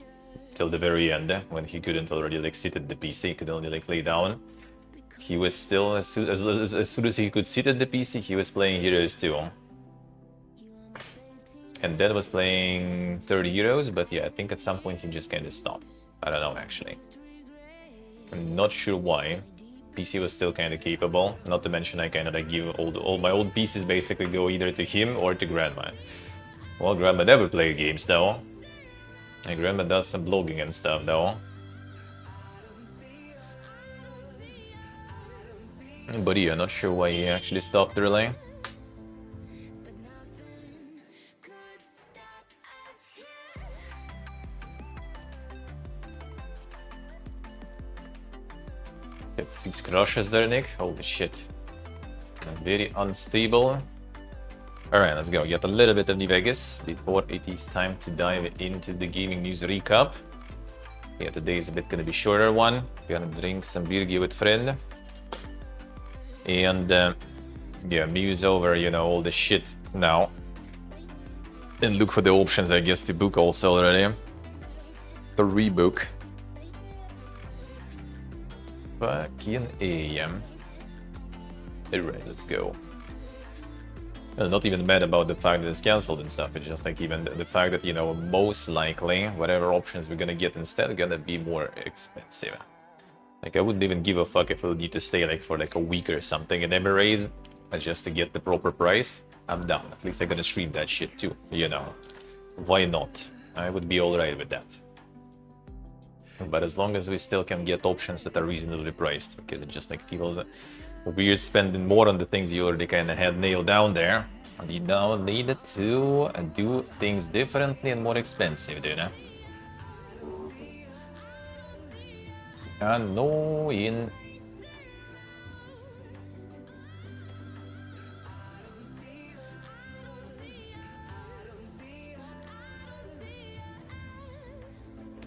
the very end, when he couldn't already sit at the PC, he could only lay down. He was still, as soon as he could sit at the PC, he was playing heroes too. And Dad was playing 30 heroes, but yeah, I think at some point he just kind of stopped. I don't know actually. I'm not sure why. PC was still kind of capable. Not to mention I kind of give all my old pieces basically go either to him or to Grandma. Well, Grandma never plays games though. And Grandma does some blogging and stuff though. But yeah, not sure why he actually stopped really. Get 6 crushes there, Nick. Holy shit. Very unstable. Alright, let's go. Get a little bit of the Vegas before it is time to dive into the gaming news recap. Yeah, today is a bit gonna be shorter one. We're gonna drink some beer with friend. And yeah, muse over, you know, all the shit now. And look for the options, I guess, to book also already. To rebook. Fucking A. Alright, let's go. I'm not even mad about the fact that it's cancelled and stuff. It's just like even the fact that, you know, most likely whatever options we're gonna get instead are gonna be more expensive. Like I wouldn't even give a fuck if I would need to stay like for like a week or something in Emirates just to get the proper price. I'm down. At least I'm gonna stream that shit too, you know. Why not? I would be alright with that. But as long as we still can get options that are reasonably priced, because it just like feels weird spending more on the things you already kind of had nailed down there. And you now need to do things differently and more expensive, dude. Annoying.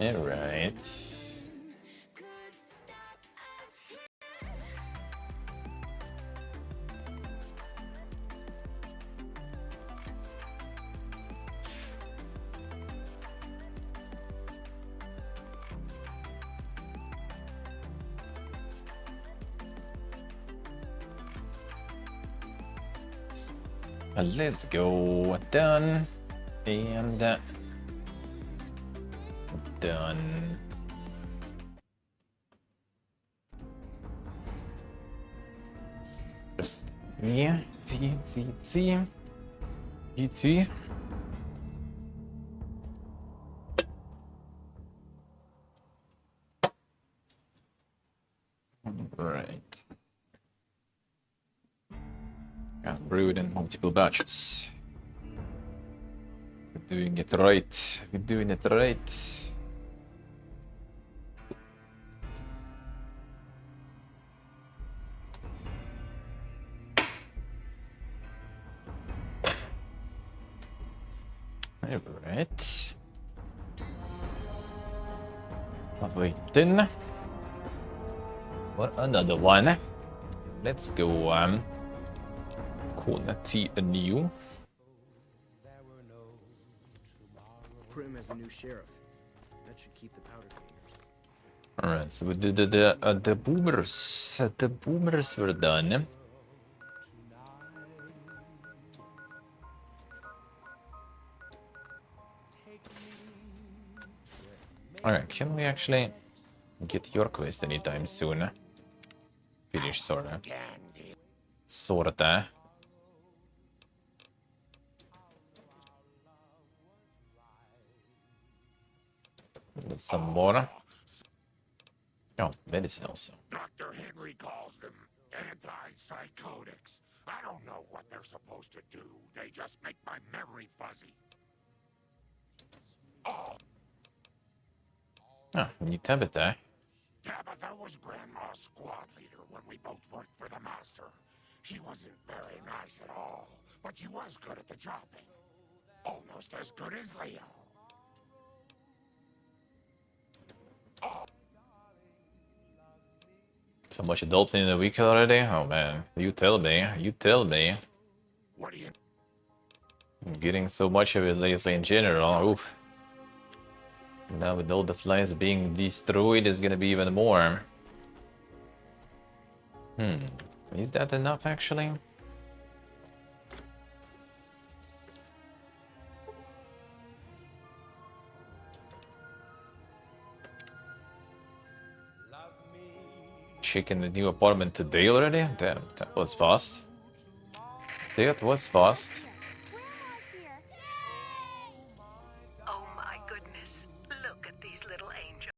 Alright. Let's go. Done. And done. Yeah, T. Right. Brewed in multiple batches. We're doing it right. We're doing it right. Alright. Waiting for another one. Let's go quality anew. Prim has a new sheriff. That should keep the powder kegers. Alright, so we did the boomers. The boomers were done. Alright, can we actually get your quest anytime soon? Finish sorta. Sorta. Some more. Oh, medicine also. Dr. Henry calls them antipsychotics. I don't know what they're supposed to do. They just make my memory fuzzy. Oh, Ah, new Tabitha. Tabitha was Grandma's squad leader when we both worked for the Master. She wasn't very nice at all, but she was good at the chopping. Almost as good as Leo. Oh. So much adulting in a week already? Oh man, you tell me. You tell me. What do you... I'm getting so much of it lately in general. Oof. Now with all the flies being destroyed, it's gonna be even more. Is that enough actually? Checking the new apartment today already? Damn, that was fast. That was fast. Oh my goodness, look at these little angels.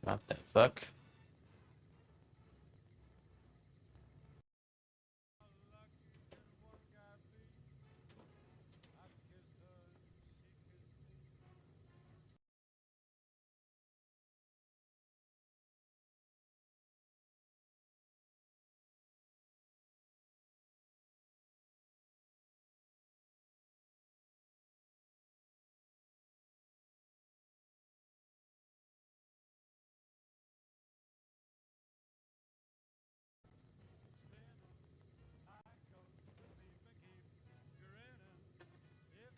What the fuck?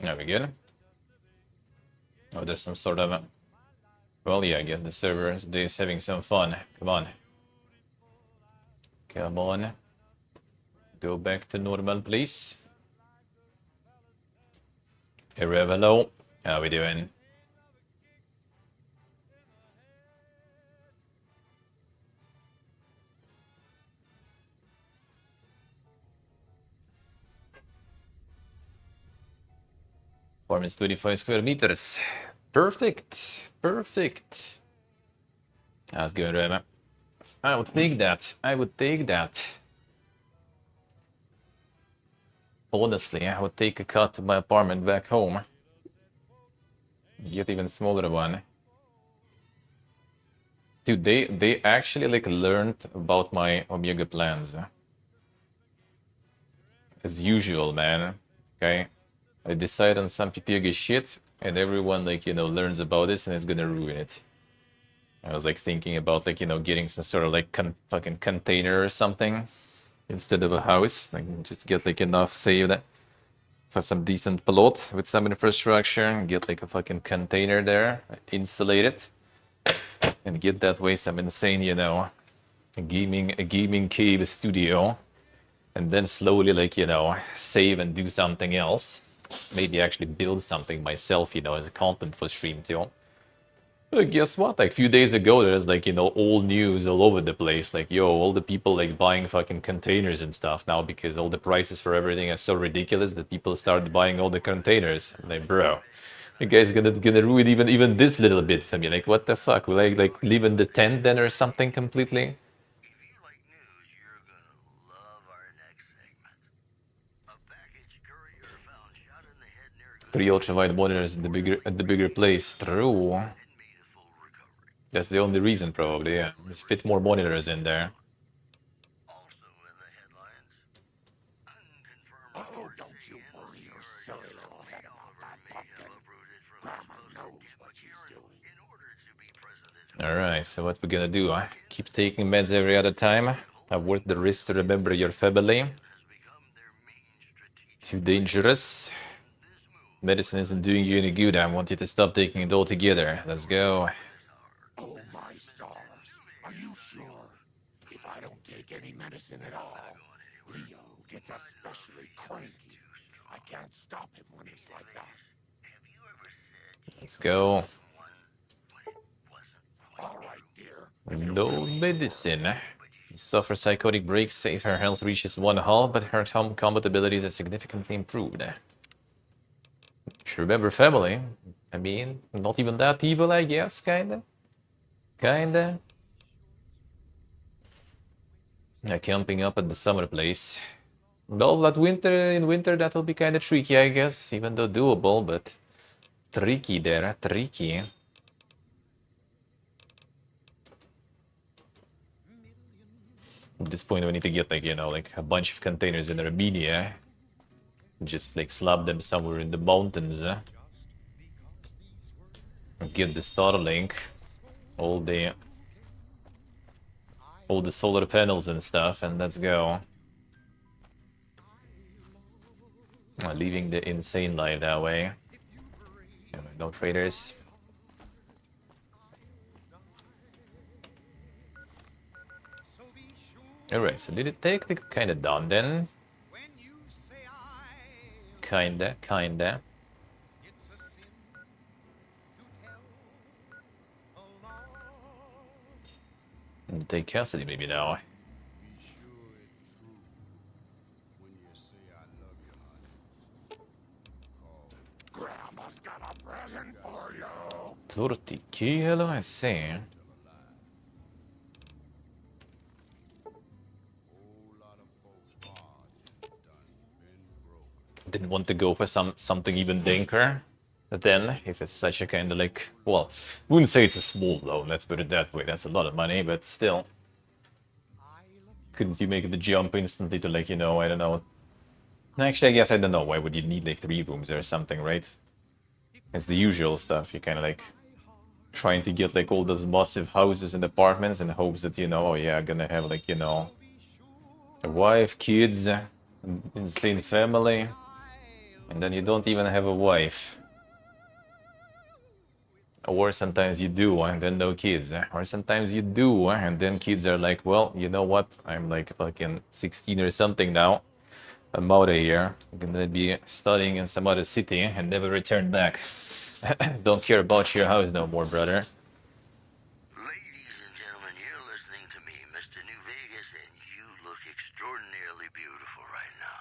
There we go. Oh, there's some sort of a... Well, yeah, I guess the server is having some fun. Come on. Come on. Go back to normal, please. Hey, hello. How we doing? Farm is 25 square meters. Perfect. Perfect. That's good, Rema. I would take that. I would take that. Honestly, I would take a cut to my apartment back home. Get even smaller one. Dude, they actually like learned about my Omega plans. As usual, man. Okay? I decide on some PPG shit, and everyone like, learns about this and it's gonna ruin it. I was like thinking about like, getting some sort of like fucking container or something instead of a house. Like just get like enough saved for some decent plot with some infrastructure and get like a fucking container there, insulate it, and get that way some insane, a gaming cave studio, and then slowly like, save and do something else. Maybe actually build something myself, as a content for stream too. But guess what? Like a few days ago, there's like, old news all over the place. Like, yo, all the people like buying fucking containers and stuff now because all the prices for everything are so ridiculous that people started buying all the containers. I'm like, bro, you guys gonna ruin even this little bit for me. Like, what the fuck? Will I like live in the tent then or something completely? If you like news, you're gonna love our next segment. A package courier found shot in the head near Three ultrawide monitors at the bigger place. True. and made a full recovery. That's the only reason, probably. Yeah, just fit more monitors in there. Also in the headlines, unconfirmed Oh, reports don't say you an worry your unsure silly little Yellowstone head about developer that may have pumpkin. uprooted from his Grandma posted knows what she's backyard doing. in order to be present at All right, so what we're gonna do? Keep taking meds every other time. Worth the risk to remember your family. has become their main strategic Too dangerous. this move Medicine isn't doing you any good. I want you to stop taking it altogether. Let's go. Oh, my stars. Are you sure? If I don't take any medicine at all, Leo gets especially cranky. I can't stop him when he's like that. have you ever said Let's go. All right, dear. If you're No really medicine. You suffer psychotic breaks if her health reaches one halt, but her combat abilities are significantly improved. Should remember family. I mean, not even that evil, I guess, kinda. Kinda. Camping up at the summer place. Well, in winter, that'll be kinda tricky, I guess, even though doable, but tricky there, tricky. At this point, we need to get like, like a bunch of containers in Armenia. Just like slap them somewhere in the mountains. Get the Starlink, all the solar panels and stuff, and let's go. Leaving the insane life that way. No traders. Alright, so did it take the kinda done then? Kinda. And take custody maybe now. Be sure it's true when you say I love you, honey. Call Grandma's got a present for you. 30 kilo, I see. till alive. didn't want to go for something even dinker. But then, if it's such a kind of like, well, wouldn't say it's a small loan, let's put it that way. That's a lot of money, but still. Couldn't you make the jump instantly to like, I don't know. Actually, I guess I don't know. Why would you need like 3 rooms or something, right? It's the usual stuff. You kind of like trying to get like all those massive houses and apartments in hopes that, oh yeah, I'm gonna have like, a wife, kids, insane family, and then you don't even have a wife. Or sometimes you do, and then no kids. Or sometimes you do, and then kids are like, well, you know what? I'm like fucking 16 or something now. I'm out of here. I'm gonna be studying in some other city and never return back. Don't care about your house no more, brother. Ladies and gentlemen, you're listening to me, Mr. New Vegas, and you look extraordinarily beautiful right now.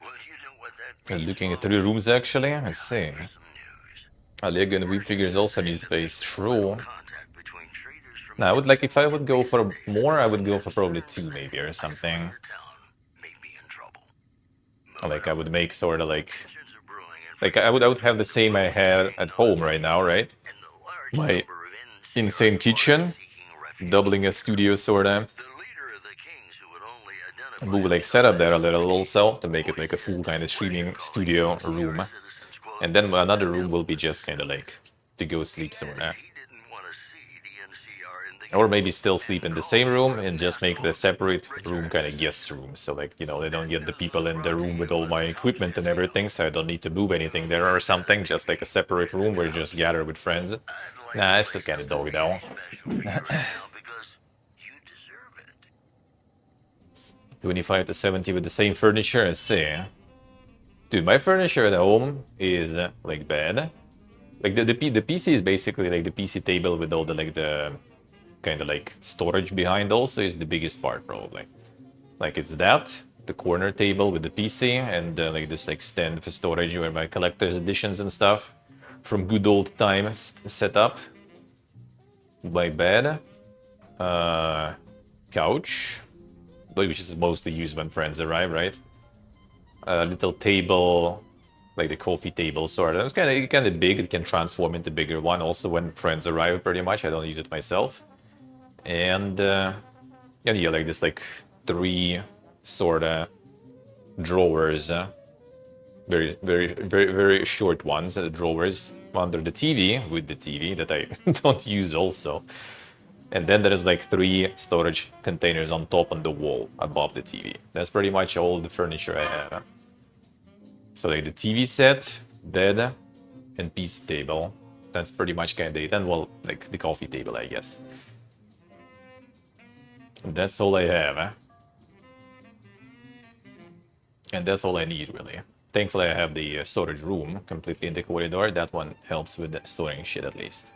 Well, you know what that means. Looking at 3 rooms actually, I see. For some news. Lego and Weeb figures also need space. True. Contact between traders from Now, I would like if I would go for more, I would go for probably 2 maybe or something. town may be in trouble. Like I would make sort of like Tensions are brewing and like I would have the same I had at home right now, right? and the large My number of insane kitchen, seeking refuge. doubling a studio sorta. The leader of the kings who would only identify And we would like set up there a little also to make it like a full kind of streaming studio room. And then another room will be just kind of like to go sleep somewhere. he didn't want to see the NCR in the Or maybe still sleep in the same room and just make the separate room kind of guest room. So like, they don't get the people in the room with all my equipment and everything, so I don't need to move anything there or something. Just like a separate room where you just gather with friends. Nah, I still kind of dog though. because you deserve it. 25 to 70 with the same furniture, I see. Dude, my furniture at home is like bad. Like the PC is basically like the PC table with all the like the kind of like storage behind also is the biggest part probably. Like it's that, the corner table with the PC and like this like stand for storage where my collector's editions and stuff from good old time set up. My bed, couch, which is mostly used when friends arrive, right? A little table, like the coffee table sort of. It's kind of big. It can transform into bigger one. Also, when friends arrive, pretty much, I don't use it myself. And yeah, like this, like 3 sort of drawers, very, very, very, very short ones. Drawers under the TV with the TV that I don't use also. And then there's like 3 storage containers on top on the wall above the TV. That's pretty much all the furniture I have. So like the TV set, bed, and PC table. That's pretty much kind of it. And well, like the coffee table, I guess. And that's all I have. And that's all I need, really. Thankfully, I have the storage room completely in the corridor. That one helps with storing shit at least.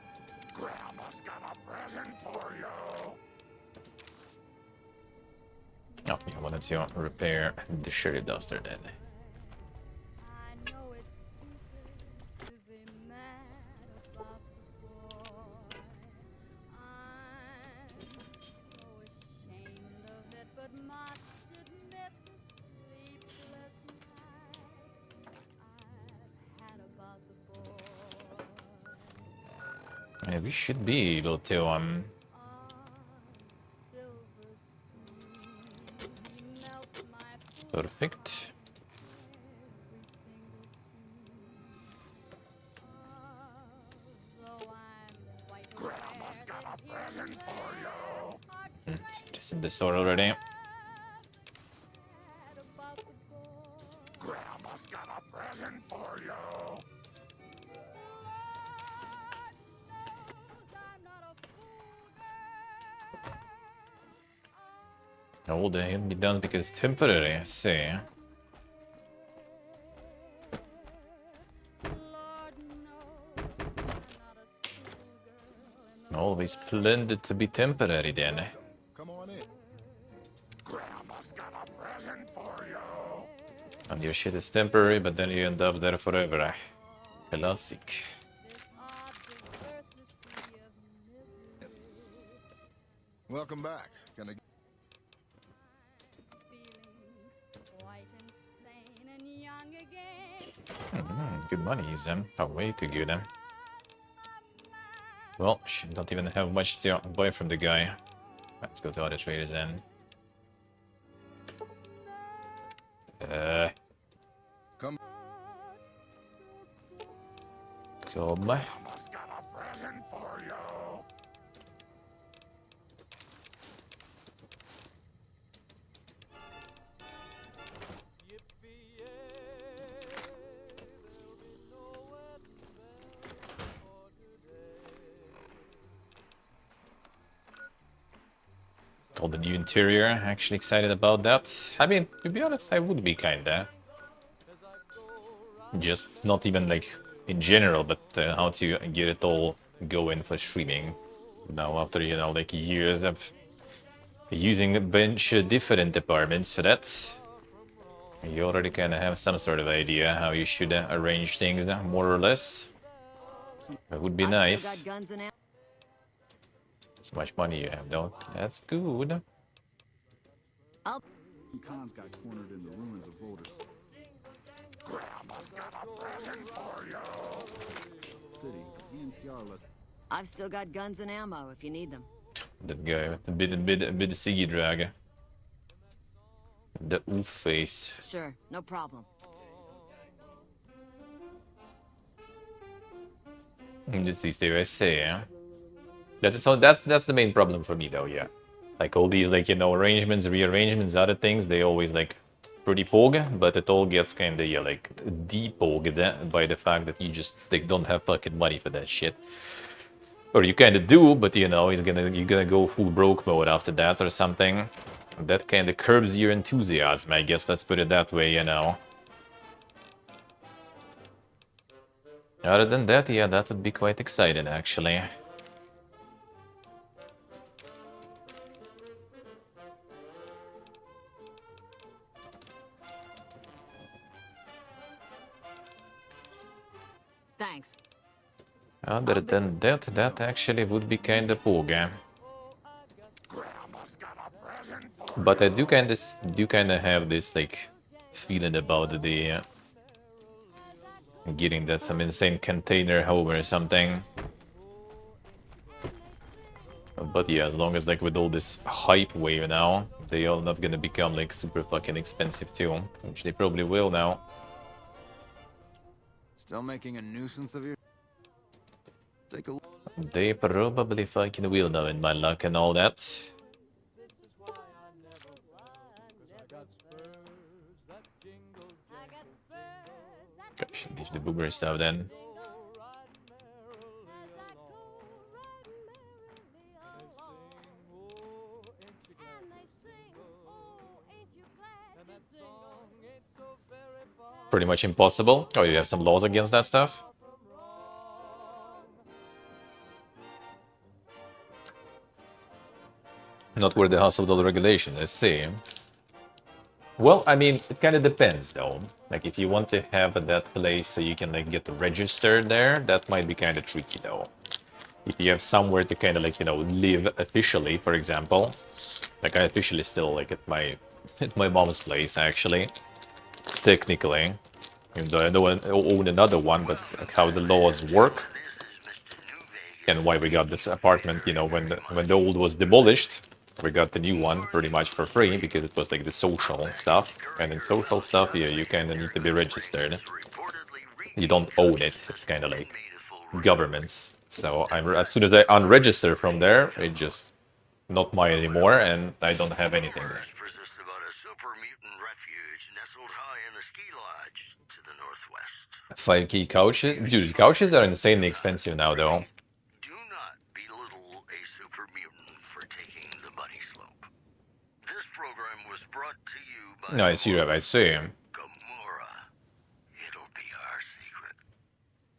Grandma's got a present for you. Oh, yeah, I wanted to repair the shitty duster then. I know it's stupid to be mad about the boy. I'm so ashamed of it, but must admit the sleepless nights I've had about the boy. Yeah, we should be able to On silver screen, he melts my food perfect. every single scene. Though I'm quite Grandma's aware got that a present for you. Just in the store already. about the boy. Grandma's got a present for you. I'm not a fool, Oh, they can be done because it's temporary, I see. Lord knows I'm not a schoolgirl in the Always splendid to be temporary then. Come on in. Grandma's got a present for you. And your shit is temporary, but then you end up there forever. Classic. this odd diversity of misery. Welcome back. Gonna Feeling quite insane and young again. Good money, oh, way too good. Well, don't even have much to buy from the guy. Let's go to other traders then. Come. Come. Mama's got a present for you. All the new interior, actually excited about that. I mean, to be honest, I would be kinda. Just not even like in general, but how to get it all going for streaming. Now after, you know, like years of using a bunch of different departments for that, you already kind of have some sort of idea how you should arrange things, more or less. That would be I've still got nice. guns and ammo. How much money you have, though? That's good. Khan's got cornered in the ruins of Boulder Grandma's got a present for you. City. DNCR let I've still got guns and ammo if you need them. That guy with the bit Siggy drag. The oof face. Sure, no problem. This is the USA, eh? That's the main problem for me though, yeah. Like all these, like, you know, arrangements, rearrangements, other things, they always like pretty pog, but it all gets kinda, yeah, like depogged by the fact that you just don't have fucking money for that shit. Or you kinda do, but you know, you're gonna go full broke mode after that or something. That kinda curbs your enthusiasm, I guess, let's put it that way, you know. Other than that, yeah, that would be quite exciting, actually. Thanks. Other than that, that actually would be kinda pog. Grandma's got a present for But I do kinda have this like feeling about the getting that some insane container home or something. But yeah, as long as like with all this hype wave now, they all not gonna become like super fucking expensive too, which they probably will now. Still making a nuisance of your... Take a look. They probably fucking will now in my luck and all that. Gosh, ditch the boomer stuff then. Pretty much impossible. Oh, you have some laws against that stuff? Not worth the hassle of the regulation, I see. Well, I mean, it kind of depends, though. Like, if you want to have that place so you can, like, get registered there, that might be kind of tricky, though. If you have somewhere to kind of, like, you know, live officially, for example. Like, I officially still, like, at my mom's place, actually. Technically. Even though I don't own another one, but like, how the laws work. And why we got this apartment, you know, when the old was demolished. We got the new one pretty much for free because it was like the social stuff. And in social stuff, yeah, you kind of need to be registered. You don't own it. It's kind of like government's. So as soon as I unregister from there, it just not mine anymore, and I don't have anything there. Persist about a super mutant refuge nestled high in the ski lodge to the northwest. 5K couches? Dude, couches are insanely expensive now, though. Do not belittle a super mutant for taking the bunny slope. This program was brought to you by Nice, you have, I see. Gamora. It'll be our secret.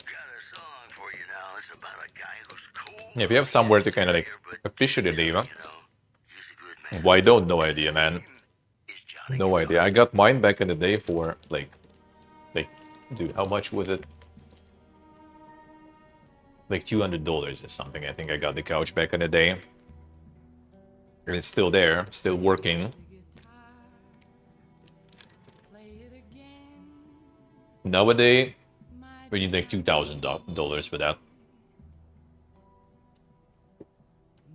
Got a song for you now. It's about a guy who's cool. Yeah, if you have somewhere to kind of like officially live, He's a good man. why don't? No idea, man. No idea. I got mine back in the day for like, dude, how much was it? Like $200 or something. I think I got the couch back in the day. And it's still there, still working. Nowadays, we need like $2,000 for that.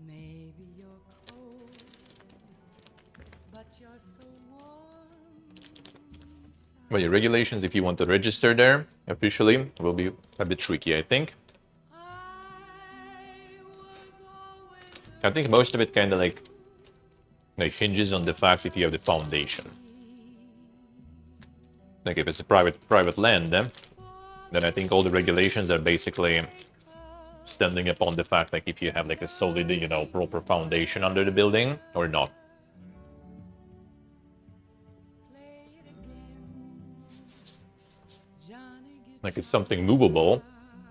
Maybe you're cold, but you're so warm. But your regulations, if you want to register there officially, will be a bit tricky, I think. I think most of it kind of like hinges on the fact if you have the foundation. Like if it's a private land, then I think all the regulations are basically standing upon the fact like if you have like a solid, proper foundation under the building or not. Like it's something movable,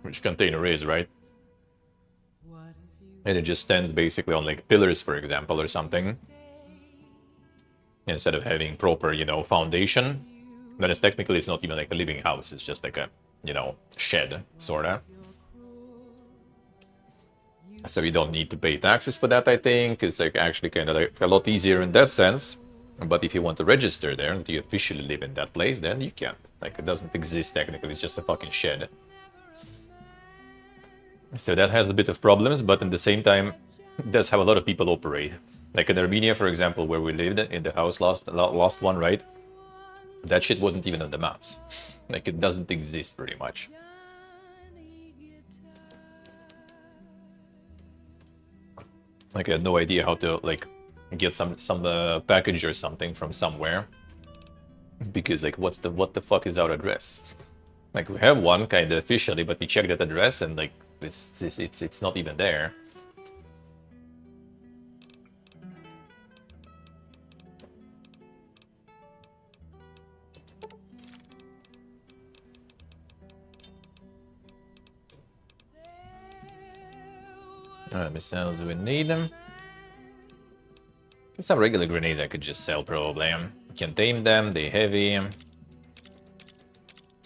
which container is, right? And it just stands basically on like pillars, for example, or something. Instead of having proper, foundation, then it's technically it's not even like a living house. It's just like a, shed, sorta. So you don't need to pay taxes for that, I think. It's like actually kind of like a lot easier in that sense. But if you want to register there and you officially live in that place, then you can't. Like it doesn't exist technically. It's just a fucking shed. So that has a bit of problems, but at the same time, that's how a lot of people operate. Like in Armenia, for example, where we lived in the house last one, right? That shit wasn't even on the maps. Like it doesn't exist pretty much. Like I had no idea how to like get some package or something from somewhere because like what the fuck is our address? Like we have one kind of officially, but we check that address and like it's not even there. Missiles, we need them. Some regular grenades I could just sell probably. Contain them, they heavy.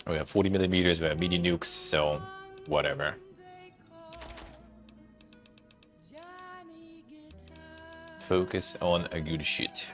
We have 40 millimeters, we have mini nukes, so whatever. Focus on a good shit.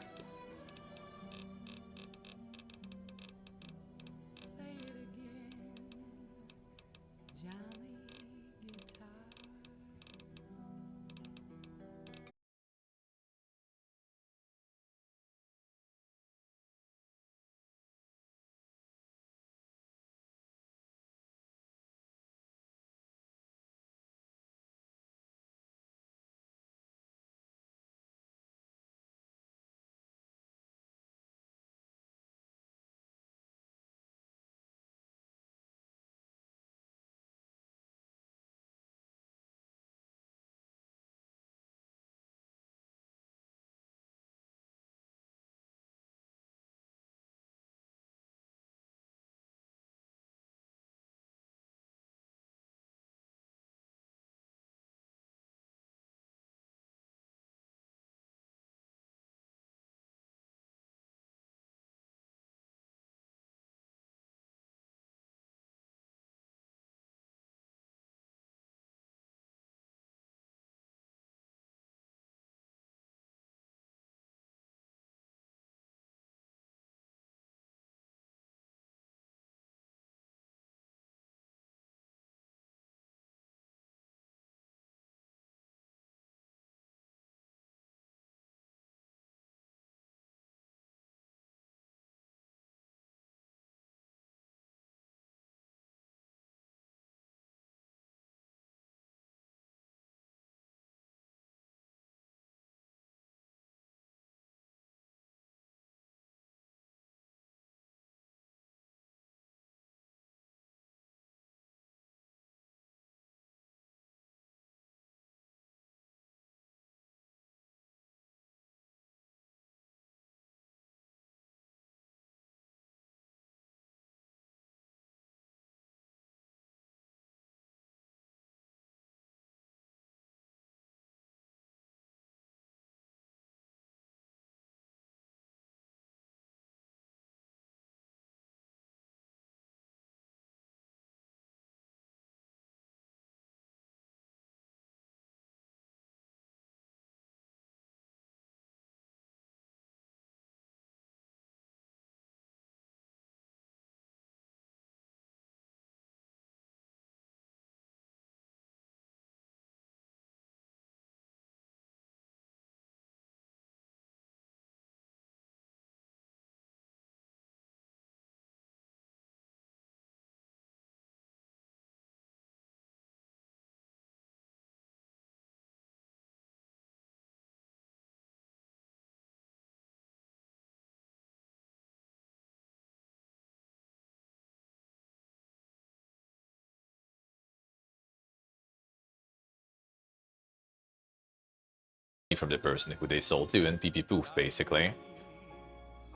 from the person who they sold to and pee poof basically.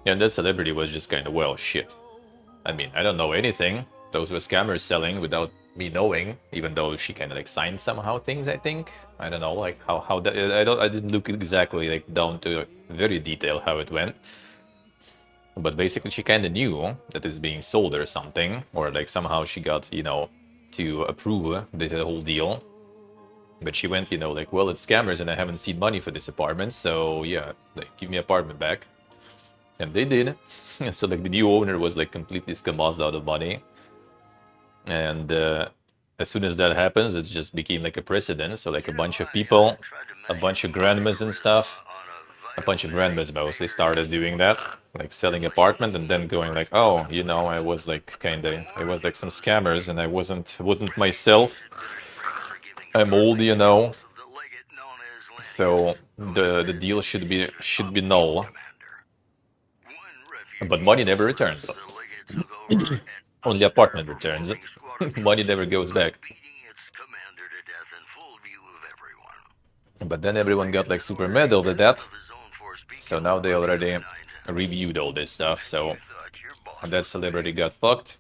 And that celebrity was just kind of, well, shit. I mean, I don't know anything. Those were scammers selling without me knowing, even though she kind of like signed somehow things, I think. I don't know, like how that, I didn't look exactly like down to very detail how it went. But basically she kind of knew that it's being sold or something, or like somehow she got, you know, to approve the whole deal. But she went, you know, like, well, it's scammers and I haven't seen money for this apartment, so yeah, like, give me apartment back. And they did. So like the new owner was like completely scamozzed out of money. And as soon as that happens, it just became like a precedent. So like a bunch of people, a bunch of grandmas and stuff, a bunch of grandmas mostly started doing that, like selling apartment and then going like, oh, you know, I was like kind of, it was like some scammers and I wasn't myself. I'm old, you know. So the deal should be null. But money never returns. Only apartment returns. Money never goes back. But then everyone got like super mad over that. So now they already reviewed all this stuff. So that celebrity got fucked.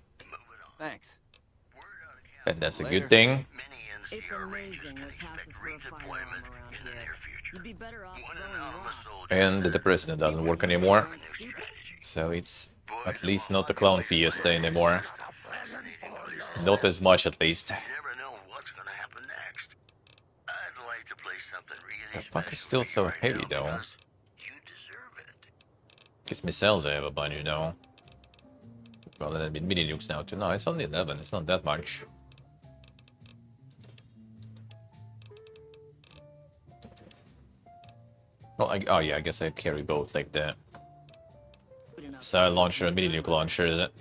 Thanks. And that's a good Later. thing. It's amazing what passes for a firearm around here. You'd be better off throwing rocks. And the president doesn't work anymore. So it's at least not the clown fiesta anymore. Not as much, at least. The fuck is still so heavy, though? Guess missiles I have a bunch, you know. Well, then it'd be mini nukes now too. No, it's only 11. It's not that much. Well, oh yeah, I guess I carry both, like the missile launcher and mini nuke launcher, is it?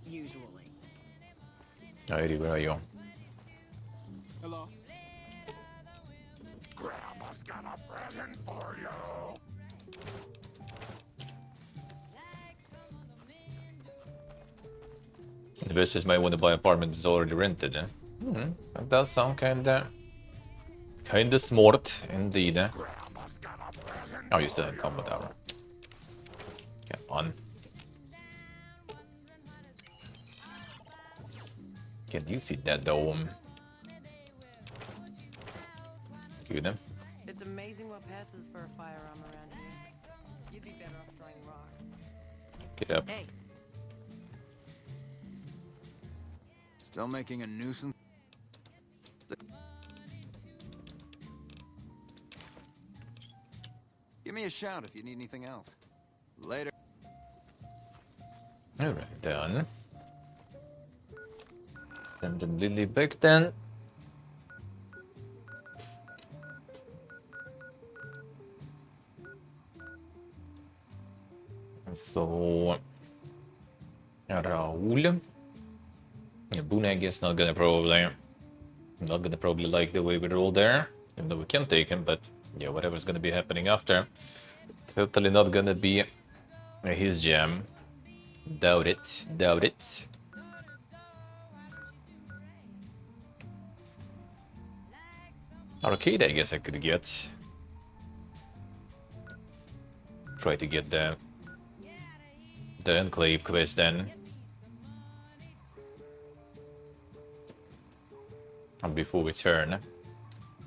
Usually. Oh, Eddie, where are you? Hello. Grandma's got a present for you. Investors might want to buy apartment that's already rented. Eh? That does sound kinda smart, indeed. Eh? Grandma's got a present. Oh, you still have combat armor. Come on. Can you feed that dome? Good. Eh? It's amazing what passes for a firearm around here. You'd be better off throwing rocks. Get up. Hey, Still making a nuisance? Give me a shout if you need anything else. Later. Alright, done. Send them Lily back then. So Raul. Yeah, Boone, I guess, not gonna probably like the way we roll there. Even though we can take him, but yeah, whatever's gonna be happening after. Totally not gonna be his jam. Doubt it. Doubt it. Arcade, I guess I could get. Try to get the Enclave quest then. And before we turn.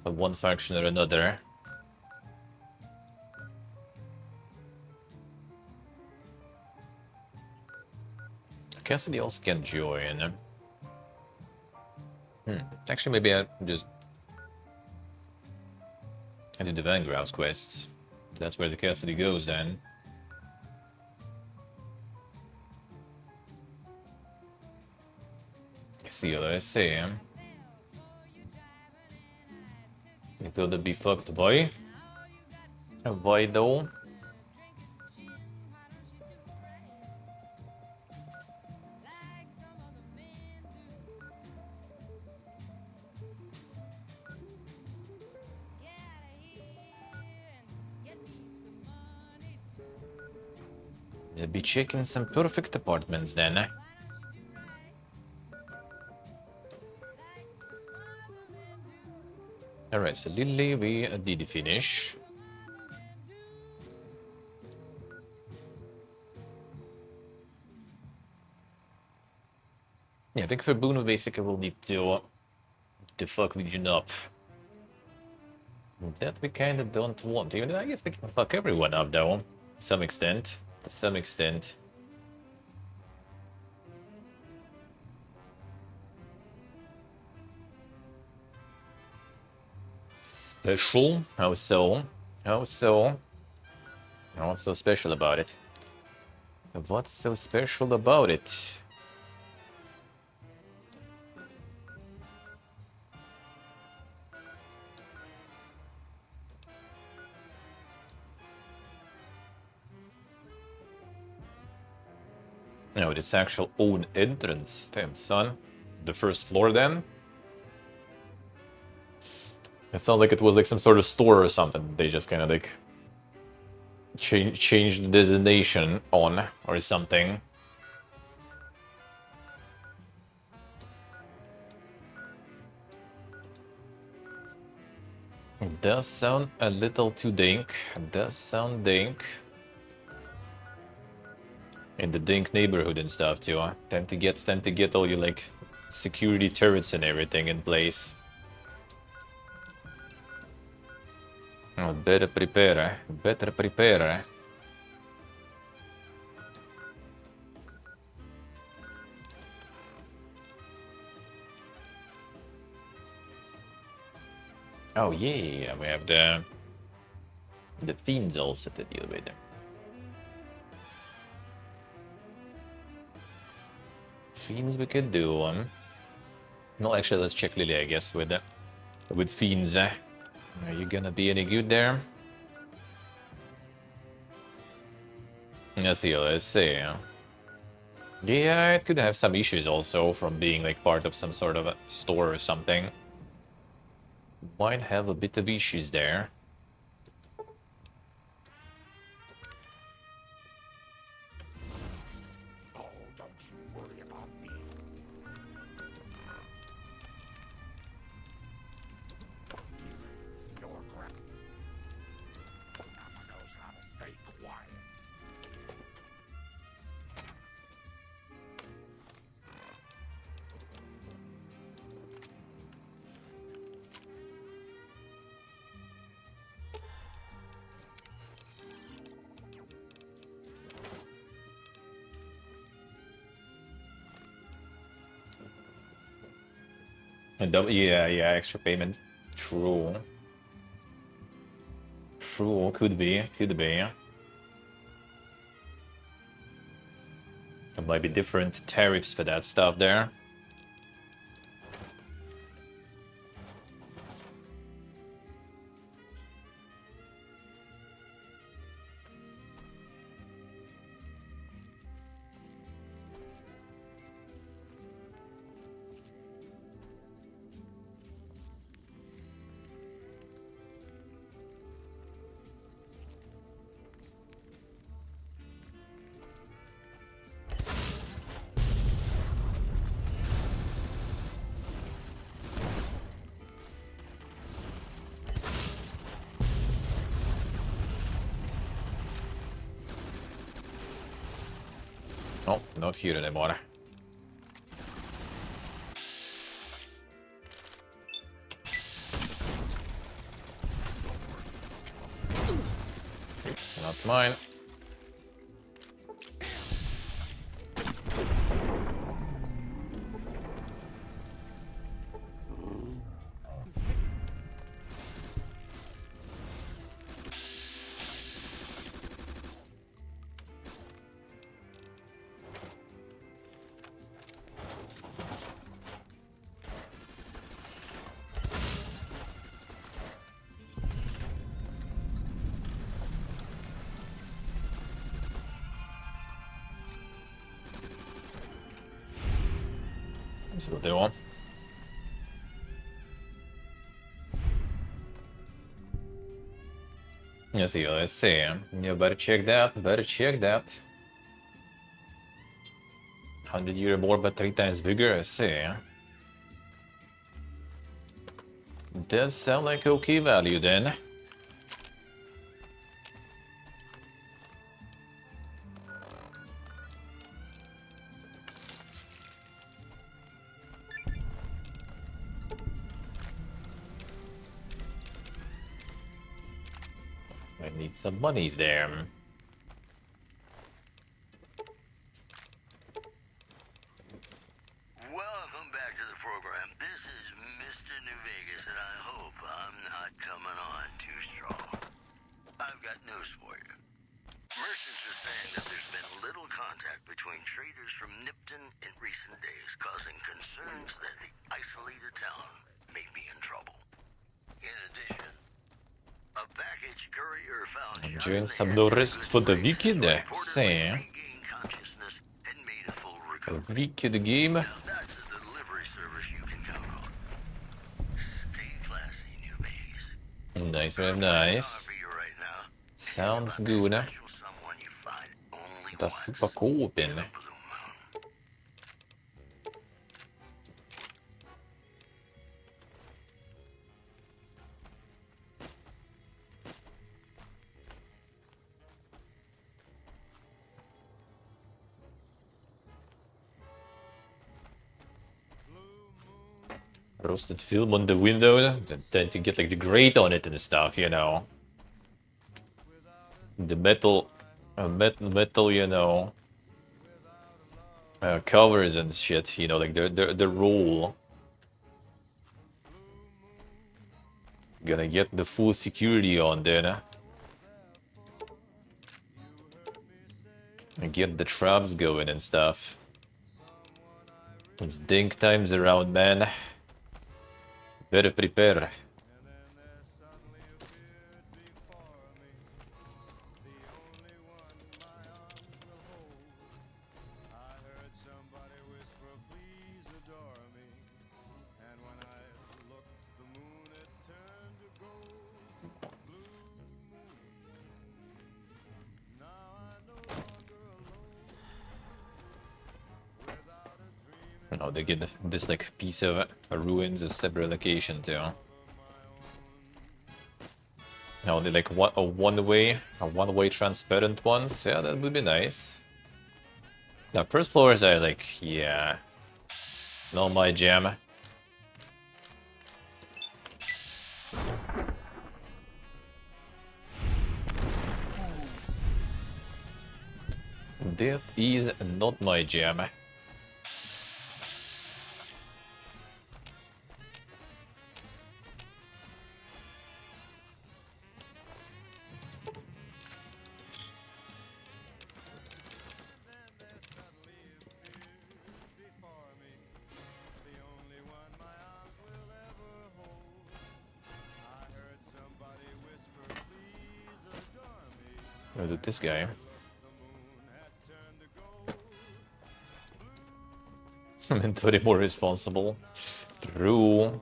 Of one faction or another. Cassidy also can join. Actually, maybe I just do the Vanguard's quests. That's where the Cassidy goes then. See what I say. It will be fucked, boy. Why though? They'll be checking some perfect apartments then. Eh? Alright, so Lily, we did finish. Yeah, I think for Boone we basically will need to fuck Legion up. That we kinda don't want. Even though I guess we can fuck everyone up though. To some extent. To some extent. Special? How so? How so? What's so special about it? What's so special about it? No, it's actual own entrance. Damn, son. The first floor then? It sounds like it was like some sort of store or something. They just kind of like changed the designation on or something. It does sound a little too dank. It does sound dank. In the dank neighborhood and stuff too, huh? Tend to get all your like security turrets and everything in place. Oh, better prepare, eh? Better prepare, eh? Oh yeah, we have the fiends also to deal with. Fiends we could do one. No, actually, let's check Lily, I guess, with fiends. Are you gonna be any good there? Let's see. Let's see. Yeah, it could have some issues also from being like part of some sort of a store or something. Might have a bit of issues there. Oh, don't you worry about me. Your grandmama knows how to stay quiet. And yeah, yeah, extra payment. True. True, could be, could be. There might be different tariffs for that stuff there. Oh, not here anymore. Not mine. Let's see what they want. Let's see, let's see. You better check that, better check that. 100-year more, but 3 times bigger, I see. Does sound like okay value then. need some monies there. Welcome back to the program. This is Mr. New Vegas, and I hope I'm not coming on too strong. I've got news for you. Merchants are saying that there's been little contact between traders from Nipton in recent days, causing concerns that the isolated town may be in trouble. In addition, a package courier found I'm shot doing in the some head no in a rest goods for the freight wicked. reportedly See, regained consciousness and made a full a recovery. wicked game. Now that's a delivery service you can count on. Stay classy, New Vegas. Nice, very Got a plan nice. for you right now. Sounds It's about good. that special someone you find only The once super in kåpen. a blue moon. Roasted film on the window. Then to get like the grate on it and stuff, you know. The metal, metal, you know, covers and shit. You know, like the roll. Gonna get the full security on there. And get the traps going and stuff. It's dink times around, man. Better prepare. Oh, they get this like piece of ruins a separate location too. No, they like a one-way transparent ones. Yeah, that would be nice. Now, first floors are like, yeah, not my jam. That is not my jam. What did this guy? Inventory more responsible. True.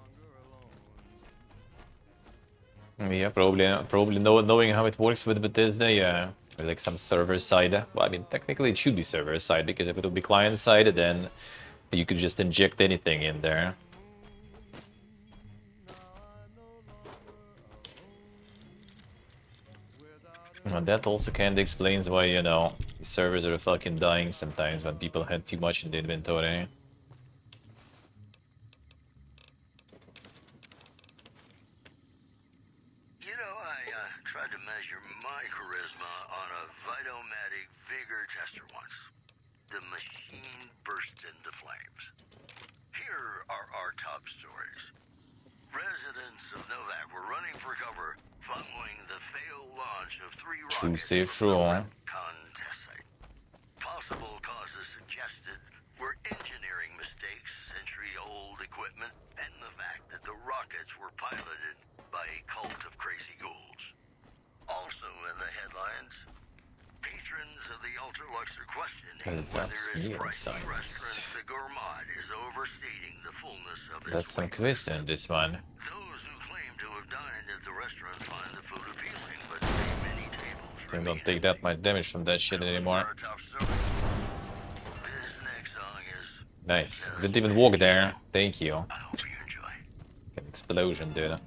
Yeah, probably knowing how it works with Bethesda, yeah. With like some server side. Well, I mean, technically it should be server side, because if it would be client side, then you could just inject anything in there. And that also kind of explains why, you know, the servers are fucking dying sometimes when people had too much in the inventory. You know, I tried to measure my charisma on a Vitomatic Vigor tester once. The machine burst into flames. Here are our top stories. Residents of Novak were running for cover following the failed launch of 3 True, rockets safe, from the true. Retcon test site. Possible causes suggested were engineering mistakes, century-old equipment, and the fact that the rockets were piloted by a cult of crazy ghouls. Also in the headlines, patrons of the Ultralux are questioning whether its pricey restaurant, the Gourmand, is overstating the fullness of its That's some weight. twist in this one. Those who claim to have dined at the restaurant find the food appealing, but many tables They remain don't take that much damage from that shit anymore. our top story. This next song is Nice. Didn't even walk there. Thank you. I hope you enjoy. An explosion, dude.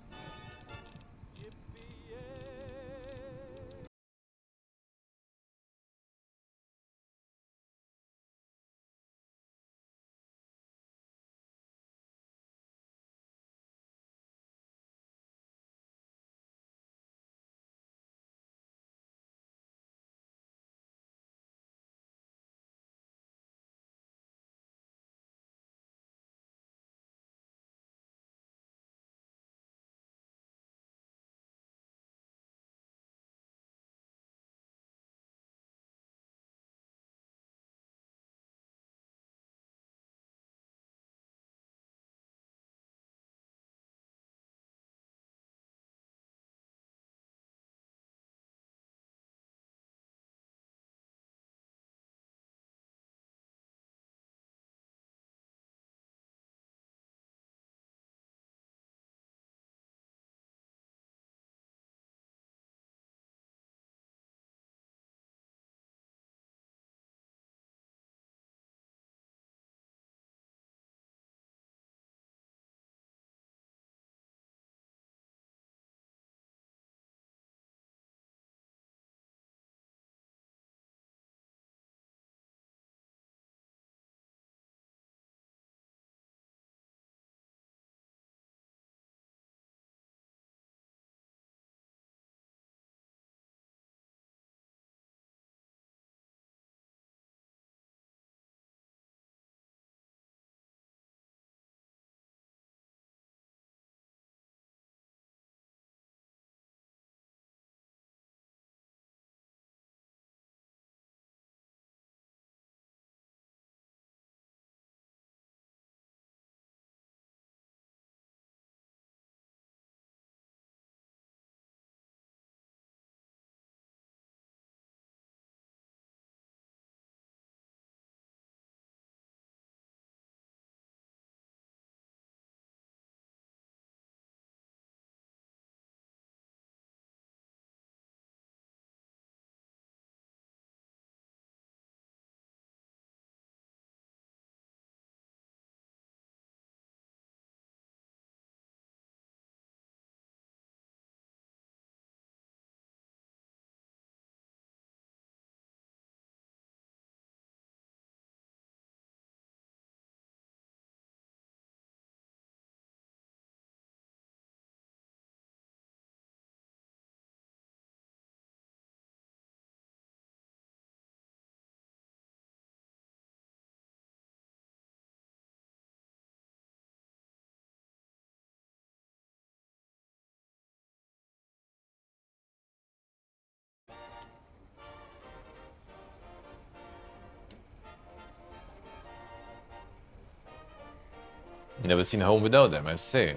Never seen Home Without Them, I see.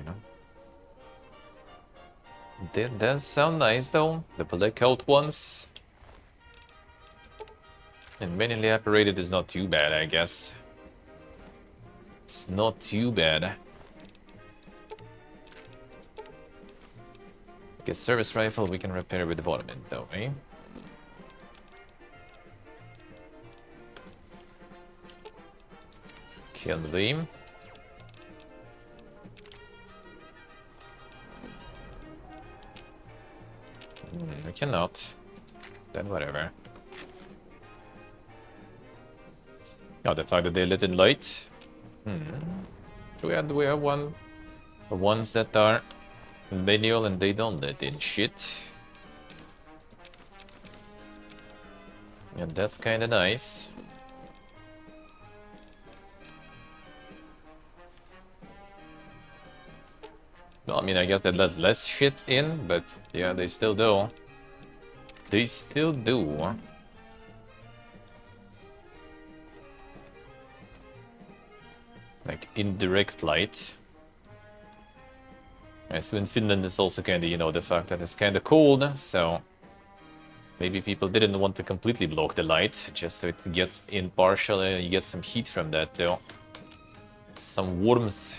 That does sound nice though, the blackout ones. And manually operated is not too bad, I guess. It's not too bad. Get service rifle we can repair with development though, eh? Kill the beam. I cannot. Then whatever. Oh, the fact that they let in light. We have one. The ones that are manual and they don't let in shit. And that's kinda nice. Well, I mean, I guess they let less shit in, but yeah, they still do. They still do. Like, indirect light. Yeah, so in Finland it's also kinda, you know, the fact that it's kinda cold, so... Maybe people didn't want to completely block the light, just so it gets in partially and you get some heat from that too. Some warmth.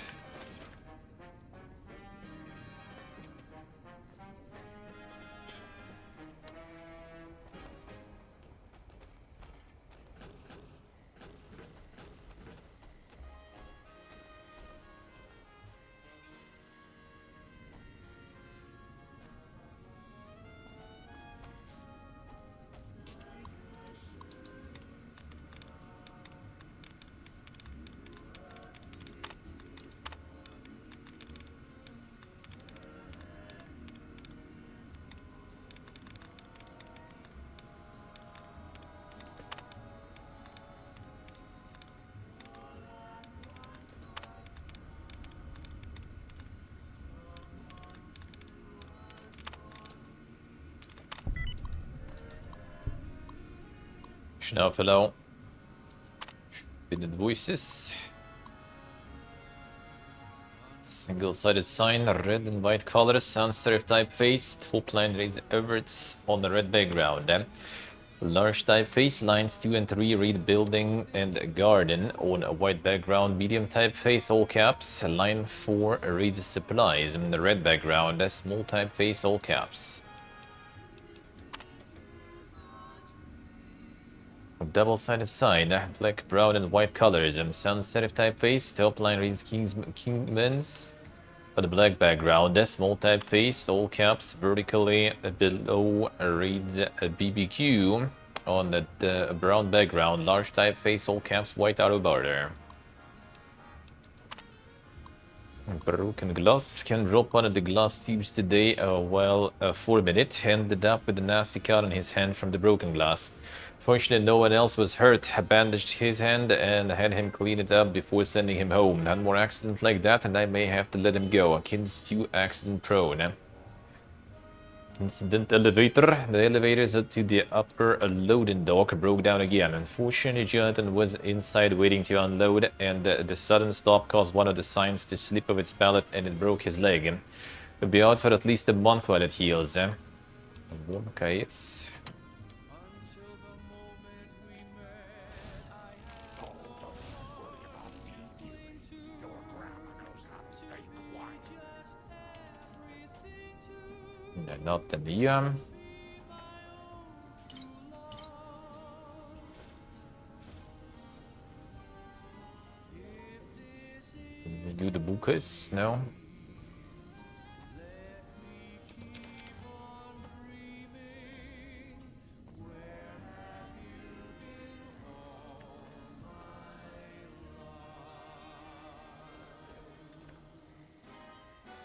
Schnaufelo. Hidden voices. Single-sided sign, red and white colors, sans serif typeface, top line reads Everts on the red background. Large typeface, lines 2 and 3 read building and garden on a white background, medium typeface, all caps, line 4 reads supplies in the red background, small typeface, all caps. Double-sided sign, black, brown, and white colors, and sans serif typeface, top line reads Kingman's on the black background, small typeface, all caps, vertically below reads BBQ on the brown background, large typeface, all caps, white arrow border. Broken glass can drop one of the glass tubes today while 4 minutes, ended up with a nasty cut on his hand from the broken glass. Fortunately, no one else was hurt. I bandaged his hand and had him clean it up before sending him home. One more accident like that and I may have to let him go. A kid's too accident prone. Incident elevator. The elevators to the upper loading dock broke down again. Unfortunately, Jonathan was inside waiting to unload, and the sudden stop caused one of the signs to slip off its pallet and it broke his leg. He'll be out for at least a month while it heals. Okay, yes. Not the Neon. We do the Bukas now.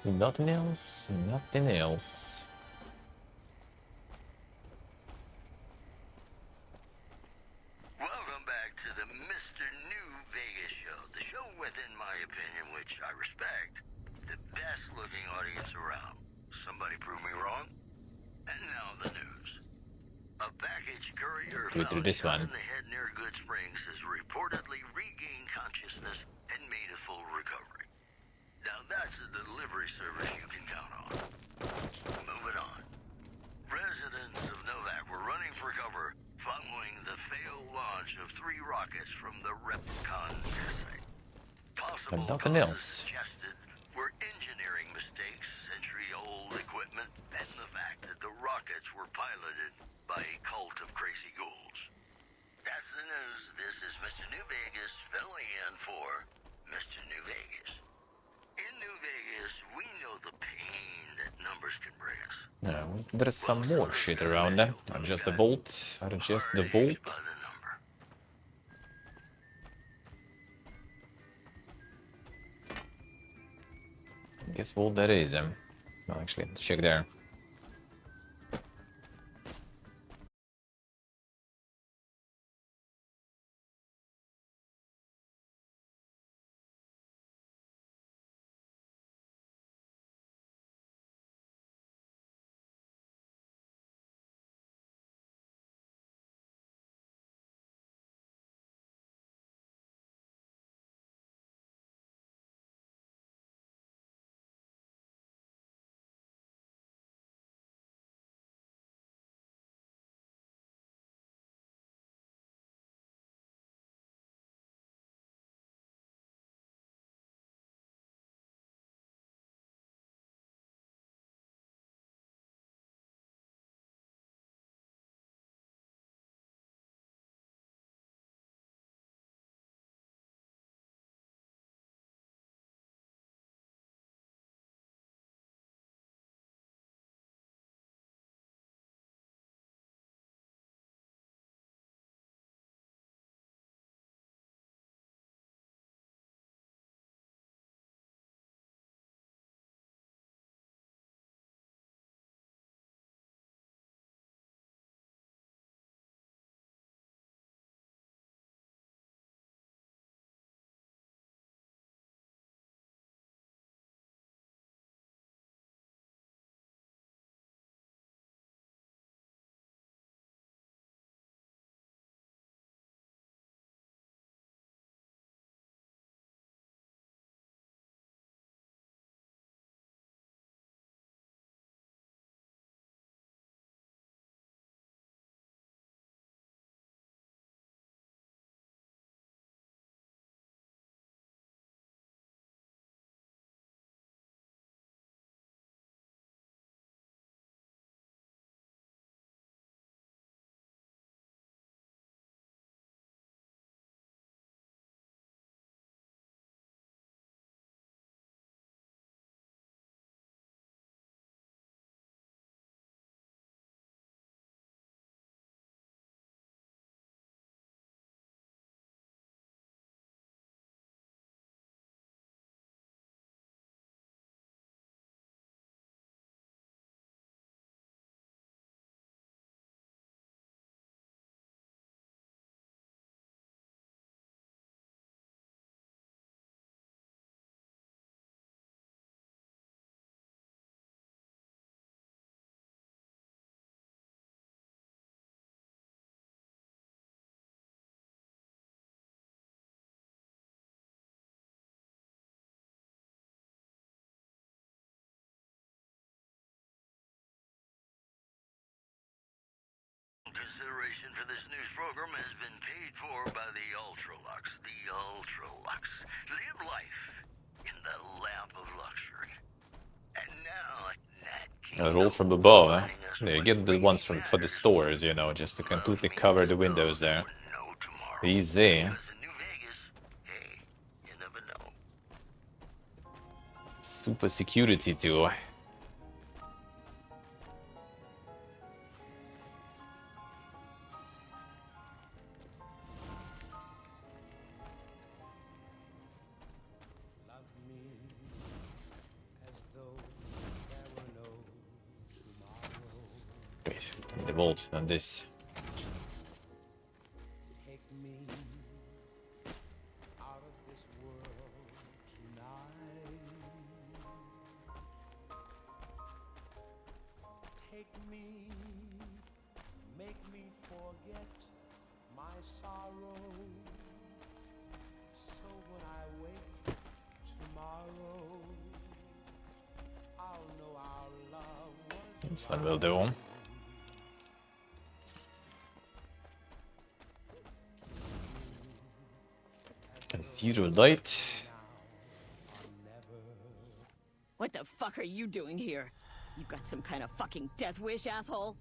Nothing else, nothing else. Welcome back to the Mr. New Vegas show. The show with, in my opinion, which I respect, the best looking audience around. Somebody prove me wrong? And now the news. A package courier found shot in the head near Good Springs has reportedly regained consciousness and made a full recovery. that's a delivery service you can count on. Moving on. Residents of Novak were running for cover following the failed launch of 3 rockets from the Replicon test site. Possible nothing causes else. suggested were engineering mistakes, century-old equipment, and the fact that the rockets were piloted by a cult of crazy ghouls. That's the news. This is Mr. New Vegas filling in for Mr. New Vegas. In New Vegas, we know the pain that numbers can bring us. Yeah, there's some more shit around there. Adjust the volt. Adjust the volt. By the number. Guess what that is. Well, actually, let's check there. Consideration for this news program has been paid for by the Ultralux. The Ultralux. Live life in the lap of luxury. And now, Nat Roll from above. They get the ones from for the stores, you know, just to completely cover the windows there. Easy. In New Vegas, hey, you never know. Super security too. Love me as though there were no tomorrow. Wait, the volt on this. Take me out of this world tonight. Take me, make me forget my sorrow. So when I wake tomorrow, This one will do. Zero light. What the fuck are you doing here? You got some kind of fucking death wish, asshole?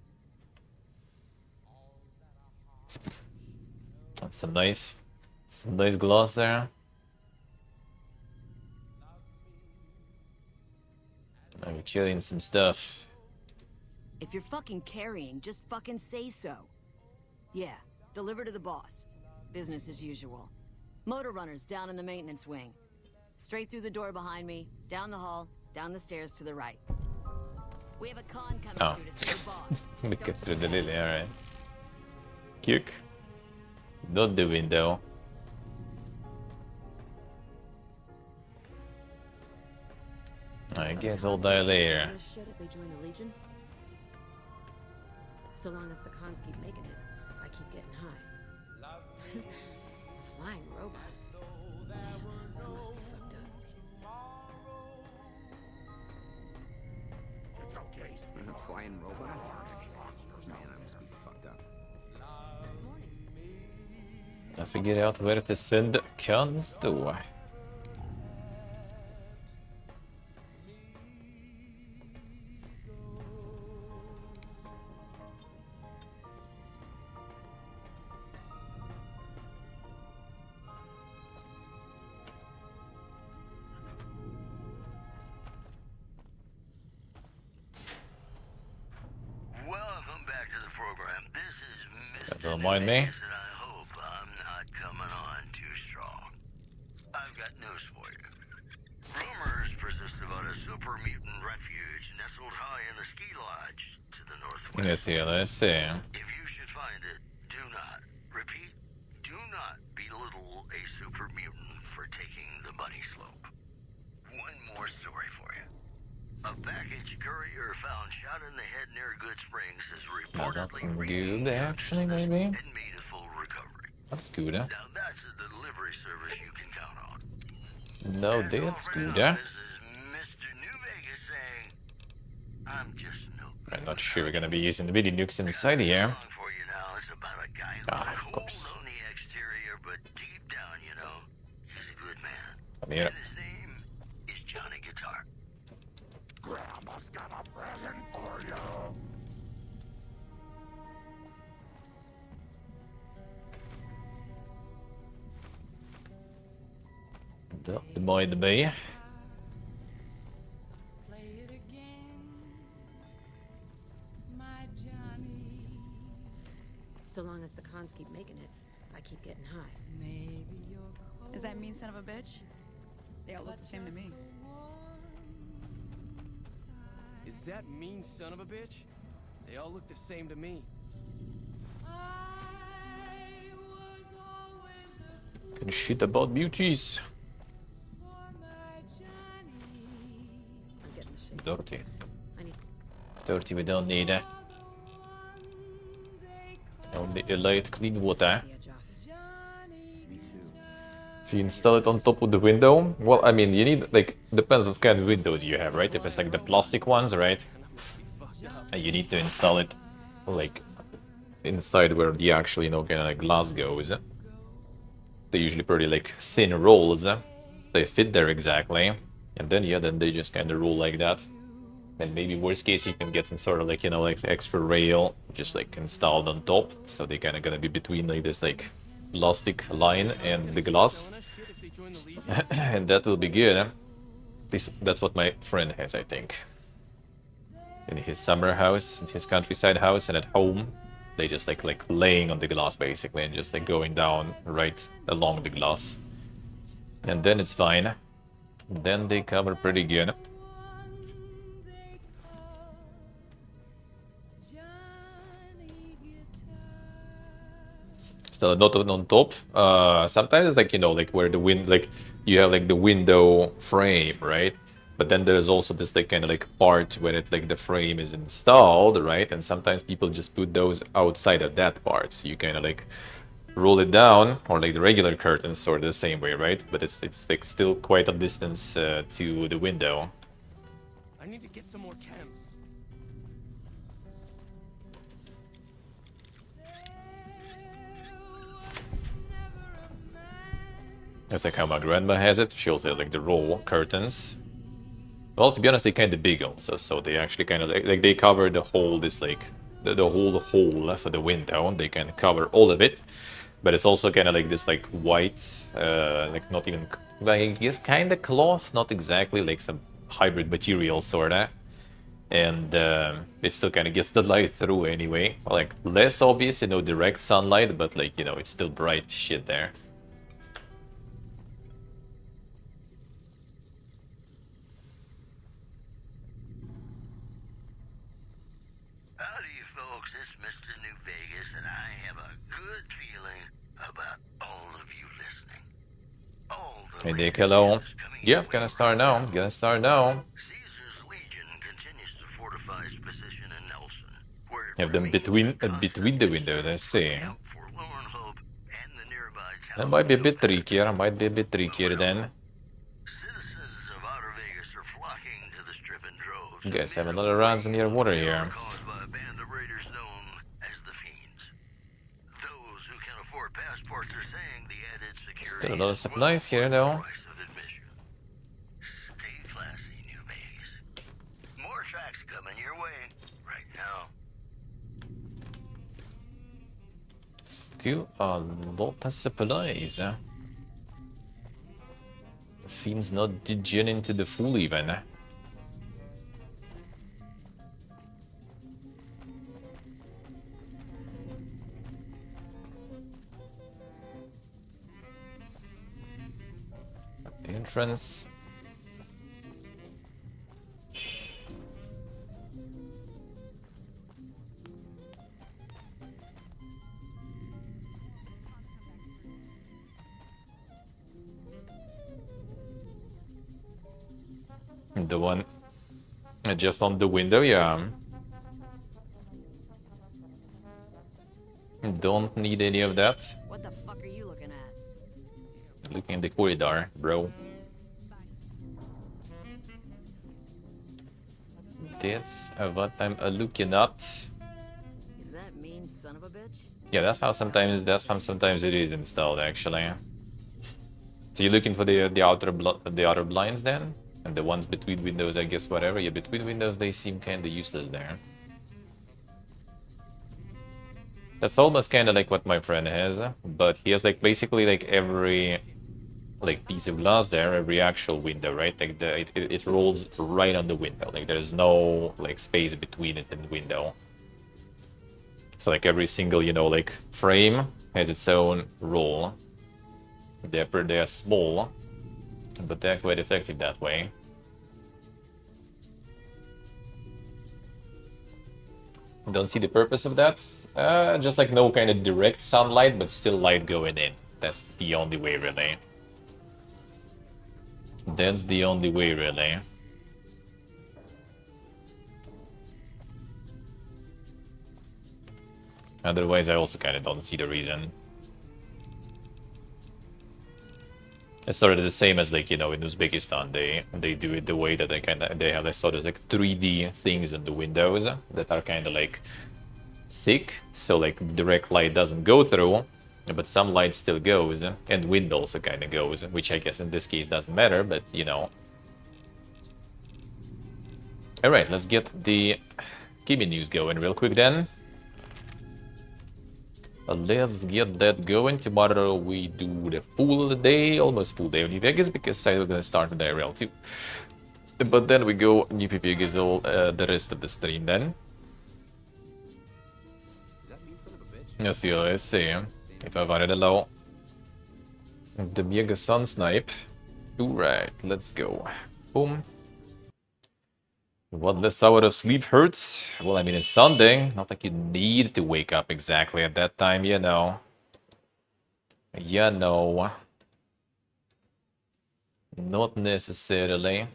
That's some nice glass there. I'm killing some stuff. If you're fucking carrying, just fucking say so. Yeah, deliver to the boss. Business as usual. Motor runners down in the maintenance wing. Straight through the door behind me, down the hall, down the stairs to the right. We have a con coming through to see the boss. We get through the lily, alright. Kick. Not the window. I guess I'll die later. Shit if they join the Legion? So long as the cons keep making it, I keep getting high. A flying robot. Man, that must be fucked up. It's okay, A flying robot? Man, I must be fucked up. I figured out where to send cons to. Welcome back to the program. This is Mr. Don't mind me. Vegas, and I hope I'm not coming on too strong. I've got news for you. Rumors persist about a super mutant refuge nestled high in the ski lodge to the northwest. Let's see. If you should find it, do not, repeat, do not belittle a super mutant for taking the bunny slope. One more story for you. A package courier found shot in the head near Good Springs is reportedly Good, actually, maybe. and made a full recovery. That's good. Now that's a delivery service you can count on. No, And that's over good. now, This is Mr. New Vegas saying, I'm just no good. I'm not sure we're gonna be using the video nukes inside here. Song for you now. It's about a guy who's Ah, of cold course. on the exterior, but deep down, you know, he's a good man. Come here. And his name is Johnny Guitar. Grandma's got a present for you. The boy, the bee. Play it again, my Johnny. So long as the cons keep making it, I keep getting high. Maybe you're cold. Does that mean son of a bitch? They all look the same to me. Is that mean son of a bitch? They all look the same to me. I was always a Can shit about beauties. for my Johnny. I'm getting the shakes. Dirty. I need Dirty, we don't need it. They Only a light clean water. the edge off. Me too. If you install it on top of the window, well, I mean, you need, like, depends what kind of windows you have, right? If it's like the plastic ones, right? And I must be fucked up. And you need to install it, like, inside where the actual, you know, kind of like glass goes. They're usually pretty, like, thin rolls. They fit there exactly. And then, yeah, then they just kind of roll like that. And maybe worst case, you can get some sort of, like, you know, like extra rail just, like, installed on top. So they kind of gonna be between, like, this, like, plastic line and the glass. Selling us shit if they join the Legion? And that will be good. At least that's what my friend has, I think. In his summer house, in his countryside house, and at home, they just like laying on the glass basically, and just like going down right along the glass. And then it's fine. Then they cover pretty good. So not on top. Sometimes like, you know, like where the wind, like you have like the window frame, right? But then there's also this like kind of like part where it like the frame is installed, right? And sometimes people just put those outside of that part. So you kind of like roll it down, or like the regular curtains sort of the same way, right? But it's like still quite a distance to the window. I need to get some more chems. That's like how my grandma has it. She also has like the roll curtains. Well, to be honest, they're kind of big also, so they actually kind of like they cover the whole this like the whole hole for the window. They kind of cover all of it, but it's also kind of like this like white, like not even like I guess kind of cloth, not exactly like some hybrid material sorta, and it still kind of gets the light through anyway. Like less obvious, you know, direct sunlight, but like you know, it's still bright shit there. Howdy, folks. It's Mr. New Vegas, and I have a good feeling about all of you listening. All the Hey, Dick, latest hello. news coming your Yep, way gonna start right now. Gonna start now. Caesar's Legion continues to fortify its position in Nelson, where it Have them remains between a constant between the windows. I concern for see. Camp Forlorn Hope and the nearby That town might be a of bit trickier. Attica. Might be a bit But trickier whatever. then. Citizens of Outer Vegas are flocking to the strip in droves You guys have amid a another rounds in wave your of water terror here. caused by a band of raiders known as the Fiends. Those who can afford passports are saying the added security Still a lot of is well supplies here worth the though. price of admission. Stay classy, New Vegas. More tracks coming your way right now. Still a lot of supplies. Fiends not degening to the full even. At the entrance. The one just on the window, yeah. Don't need any of that. What the fuck are you looking at? Looking at the corridor, bro. That's what I'm looking at. Is that mean son of a bitch? Yeah, that's how sometimes it is installed actually. So you're looking for the outer blinds then? And the ones between windows, I guess whatever. Yeah, between windows they seem kinda useless there. That's almost kinda like what my friend has, but he has like basically like every like piece of glass there, every actual window, right? Like it rolls right on the window. Like there's no like space between it and the window. So like every single, you know, like frame has its own roll. They're small, but they're quite effective that way. Don't see the purpose of that. Just like no kind of direct sunlight, but still light going in. That's the only way, really. That's the only way, really. Otherwise, I also kind of don't see the reason. It's sort of the same as like, you know, in Uzbekistan, they do it the way that they have like sort of like 3D things in the windows that are kind of like thick, so like direct light doesn't go through, but some light still goes, and wind also kind of goes, which I guess in this case doesn't matter, but you know. Alright, let's get the Kimi news going real quick then. Let's get that going. Tomorrow we do the full day, almost full day of New Vegas, because I'm gonna start the IRL too. But then we go New Vegas all the rest of the stream then. Let's see if I find it allow. The Mega Sun Snipe. Alright, let's go. Boom. What less hour of sleep hurts? Well, I mean, it's Sunday. Not like you need to wake up exactly at that time, you know. You know. Not necessarily.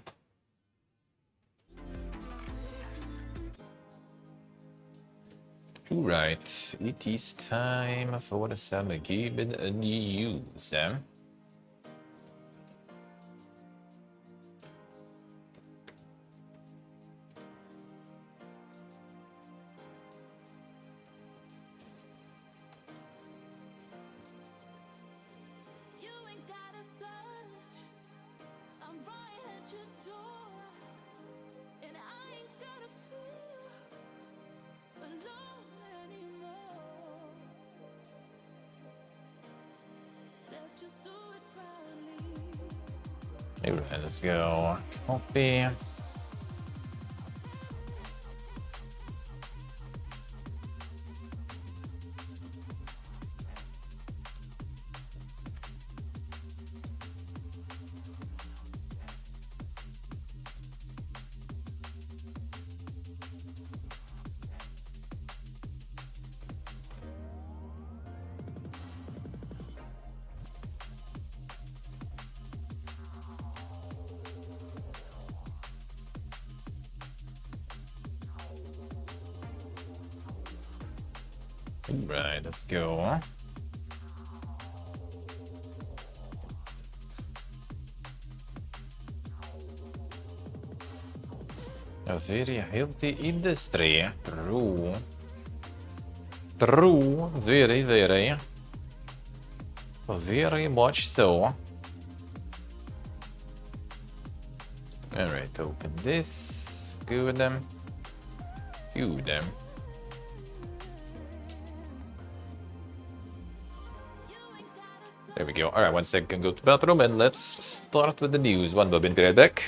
Alright, it is time for some given news. Alright, let's go. Copy. Alright, let's go. A very healthy industry. True. True. Very, very. Very much so. Alright, open this. Good. Good. There we go. Alright, 1 second, go to bathroom and let's start with the news. One moment, be right back.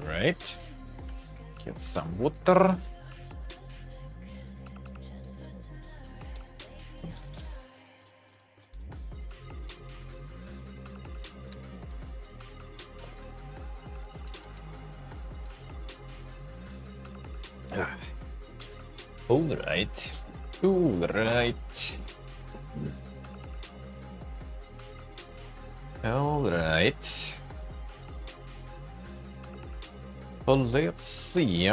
Right. Get some water. All right. All right. All right. Well, let's see.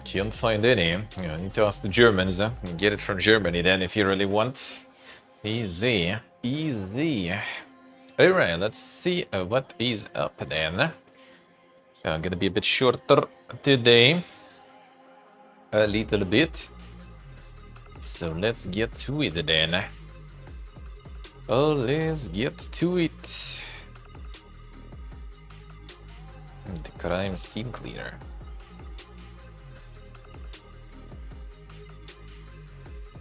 Can't find any. I need to ask the Germans. Get it from Germany then if you really want. Easy. Easy. Alright, let's see what is up then. I'm gonna be a bit shorter today. A little bit. So let's get to it then. Oh, let's get to it. The crime scene cleaner.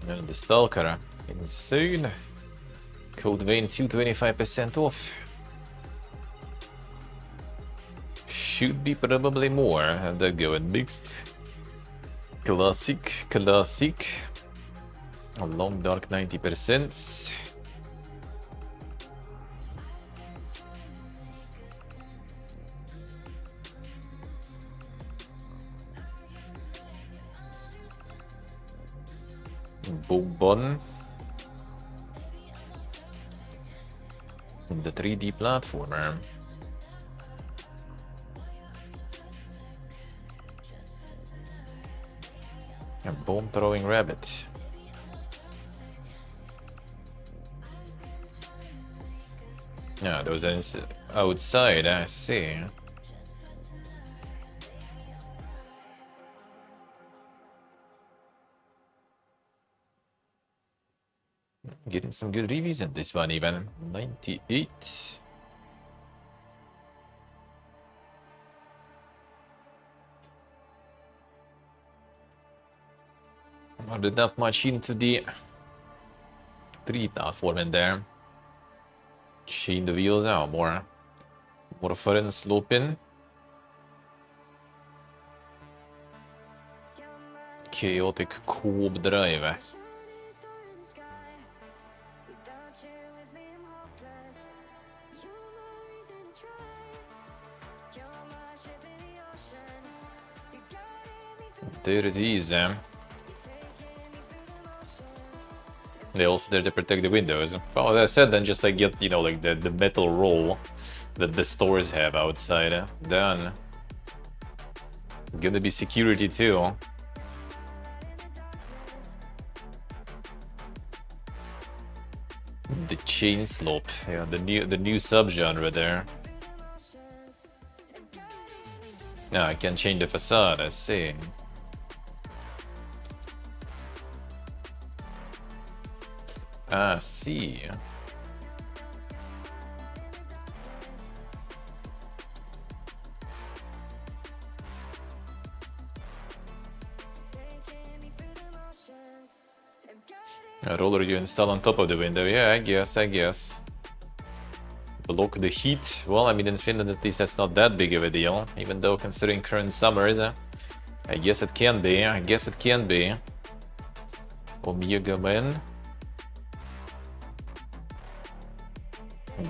And the stalker. Insane. Code vein 225% off. Should be probably more. Have that going mixed. Classic, classic. A long dark 90%. Bonbon. The 3D platformer. A bomb throwing rabbit. Yeah, there was an outside, I see. Getting some good reviews in this one even. 98. Not much into the 3 platform in there. Chain the wheels out more. More fun sloping. Chaotic cob drive. There it is. They also there to protect the windows. Well, as I said, then just like get, you know, like the metal roll that the stores have outside. Done. Gonna be security too. The chain slope, yeah, the new subgenre there. Now I can change the facade, I see. I see. A roller you install on top of the window, yeah, I guess. Block the heat. Well, I mean, in Finland at least that's not that big of a deal, even though considering current summers, I guess it can be, Omega Man.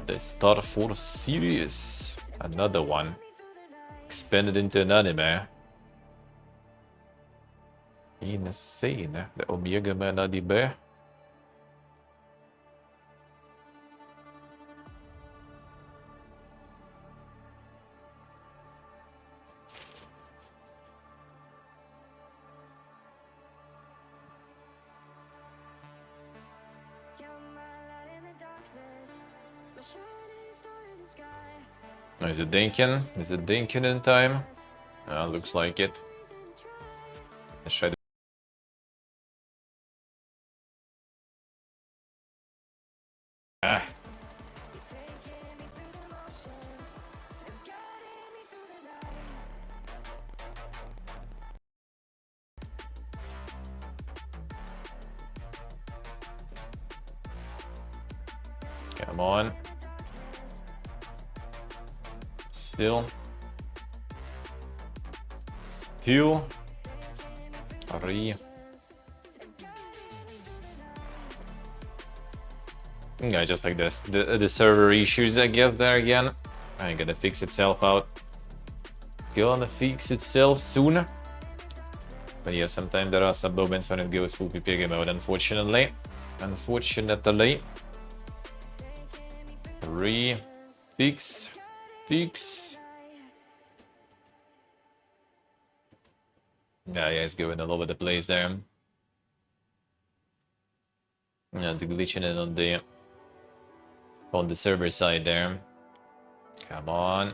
The Star Force series. Another one. Expanded into an anime. Insane. The Omega Man ADB. Oh, is it Dinkin? Is it Dinkin in time? Looks like it. Let's try to... Come on. Still. Hurry. Yeah, just like this. The server issues, I guess, there again. I'm gonna fix itself out. Gonna fix itself soon. But yeah, sometimes there are some moments when it goes full PPG mode, unfortunately. Fix. Yeah, it's going all over the place there. Yeah, the glitching it on the server side there. Come on.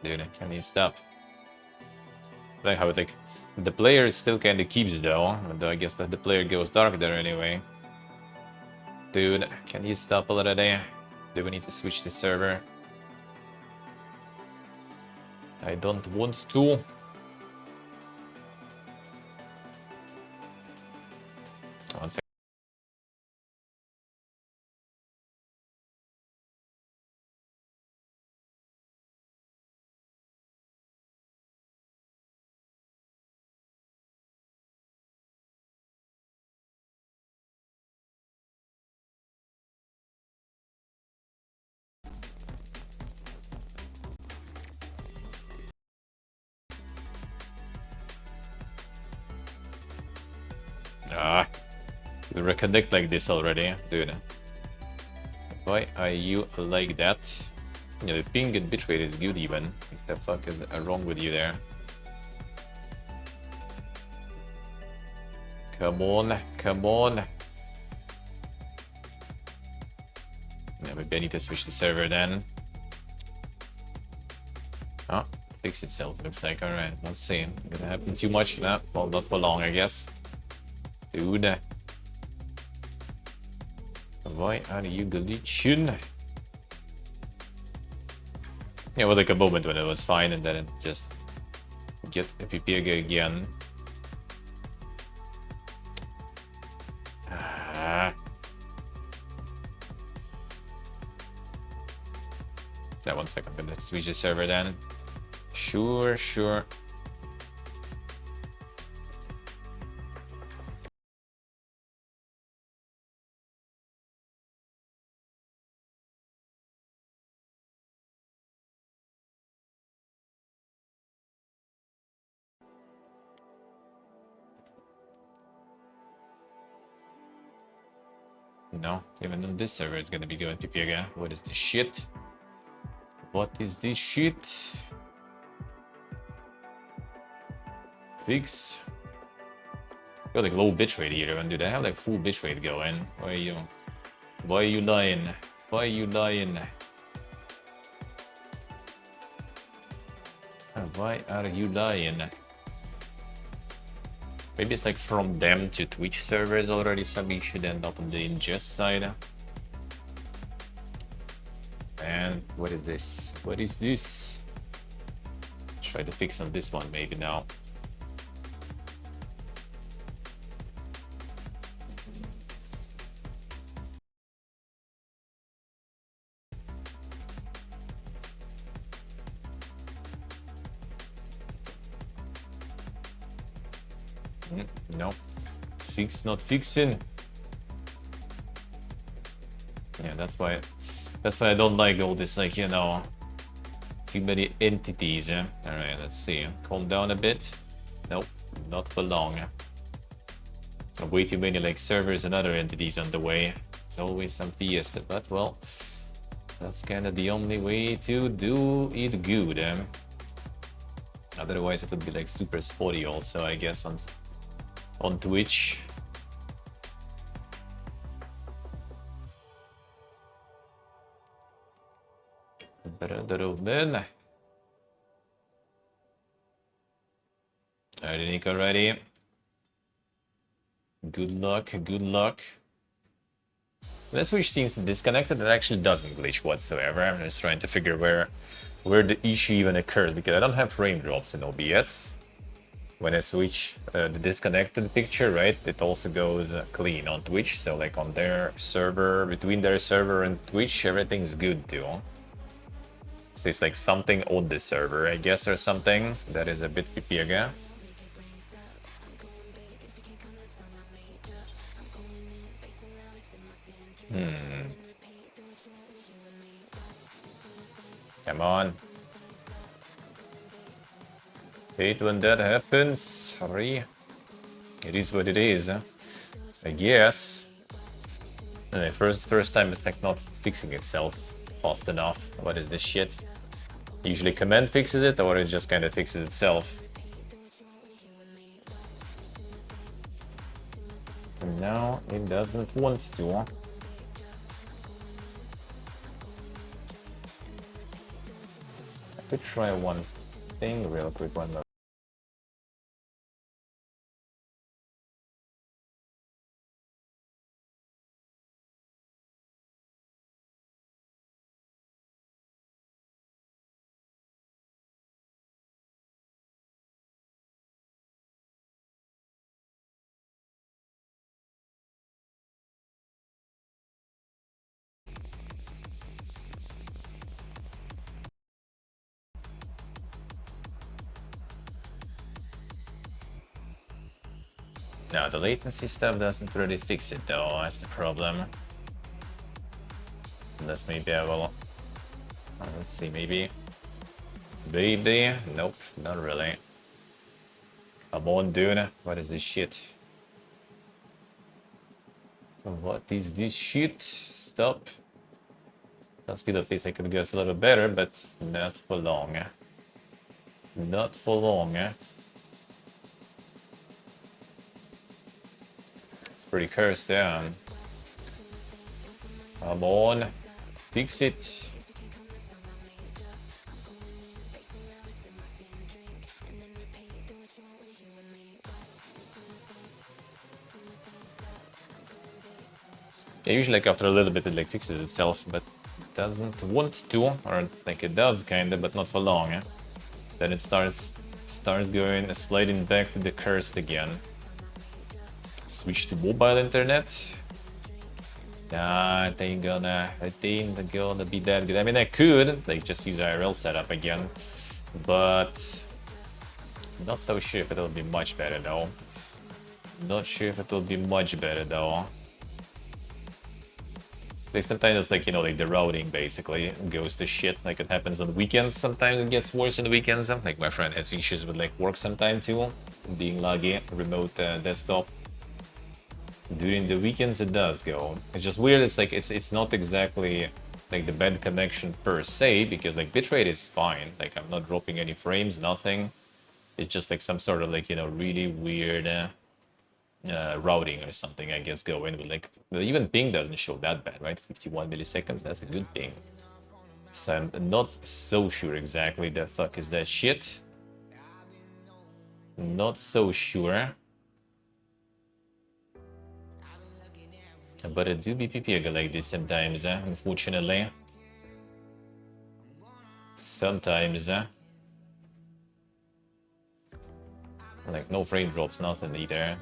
Dude, can you stop? Like how it, like the player still kind of keeps though, but I guess that the player goes dark there anyway. Dude, can you stop already? Do we need to switch the server? I don't want to. One second. Ah, we reconnect like this already, dude. Why are you like that? Yeah, the ping and bitrate is good even. What the fuck is wrong with you there? Come on, come on. Yeah, maybe I need to switch the server then. Oh, fix itself, looks like. Alright, let's see. Gonna happen too much? Nah, well, not for long, I guess. Dude. Why are you glitching? Yeah, well, like a moment when it was fine and then it just get a PPG again. Yeah, 1 second, I'm gonna switch the server then. Sure, sure. No, even on this server is gonna be going PPG. What is this shit? What is this shit? Fix. Got like low bitrate here, and dude, I have like full bitrate going. Why are you? Why are you lying? Why are you lying? Why are you lying? Maybe it's like from them to Twitch servers already. Some should end up on the ingest side. And what is this? What is this? Try to fix on this one maybe now. No. Fix not fixing. Yeah, that's why I don't like all this, like, you know, too many entities. Alright, let's see. Calm down a bit. Nope, not for long. Way too many like servers and other entities on the way. It's always some fiesta, but well, that's kind of the only way to do it good. Otherwise it would be like super spotty also, I guess, on Twitch. Then alright, Nico, ready? Good luck, good luck. This switch seems to disconnect it. It actually doesn't glitch whatsoever. I'm just trying to figure where the issue even occurs, because I don't have frame drops in OBS. When I switch the disconnected picture, right, it also goes clean on Twitch. So like on their server, between their server and Twitch, everything's good too. So it's like something on the server, I guess, or something that is a bit pipiega. Come on. Hate when that happens. Sorry. It is what it is. I guess. First time it's like not fixing itself fast enough. What is this shit? Usually command fixes it, or it just kind of fixes itself. And now it doesn't want to. could try one thing real quick, one more. No, the latency stuff doesn't really fix it though, that's the problem. Unless maybe I will... let's see, maybe... Baby? Nope, not really. Come on, dude. What is this shit? What is this shit? Stop. The speed of this I could guess a little better, but not for long. Not for long. It's pretty cursed down. Come on. Fix it. Yeah, usually like after a little bit it like fixes itself, but it doesn't want to, or like it does kinda, but not for long. Then it starts going sliding back to the cursed again. Switch to mobile internet. That ain't gonna be that good. I mean, I could like just use IRL setup again, but not so sure if it'll be much better though. Not sure if it'll be much better though. Like sometimes it's like, you know, like the routing basically goes to shit. Like it happens on weekends. Sometimes it gets worse on the weekends. Like my friend has issues with like work sometime too, being laggy, remote desktop. During the weekends it does go. It's just weird. It's like it's not exactly like the bad connection per se, because like bitrate is fine. Like I'm not dropping any frames, nothing. It's just like some sort of like, you know, really weird routing or something, I guess, going with like even ping doesn't show that bad, right? 51 milliseconds, that's a good ping. So I'm not so sure exactly the fuck is that shit. Not so sure. But it do be PPG like this sometimes, unfortunately. Sometimes. Like no frame drops, nothing either.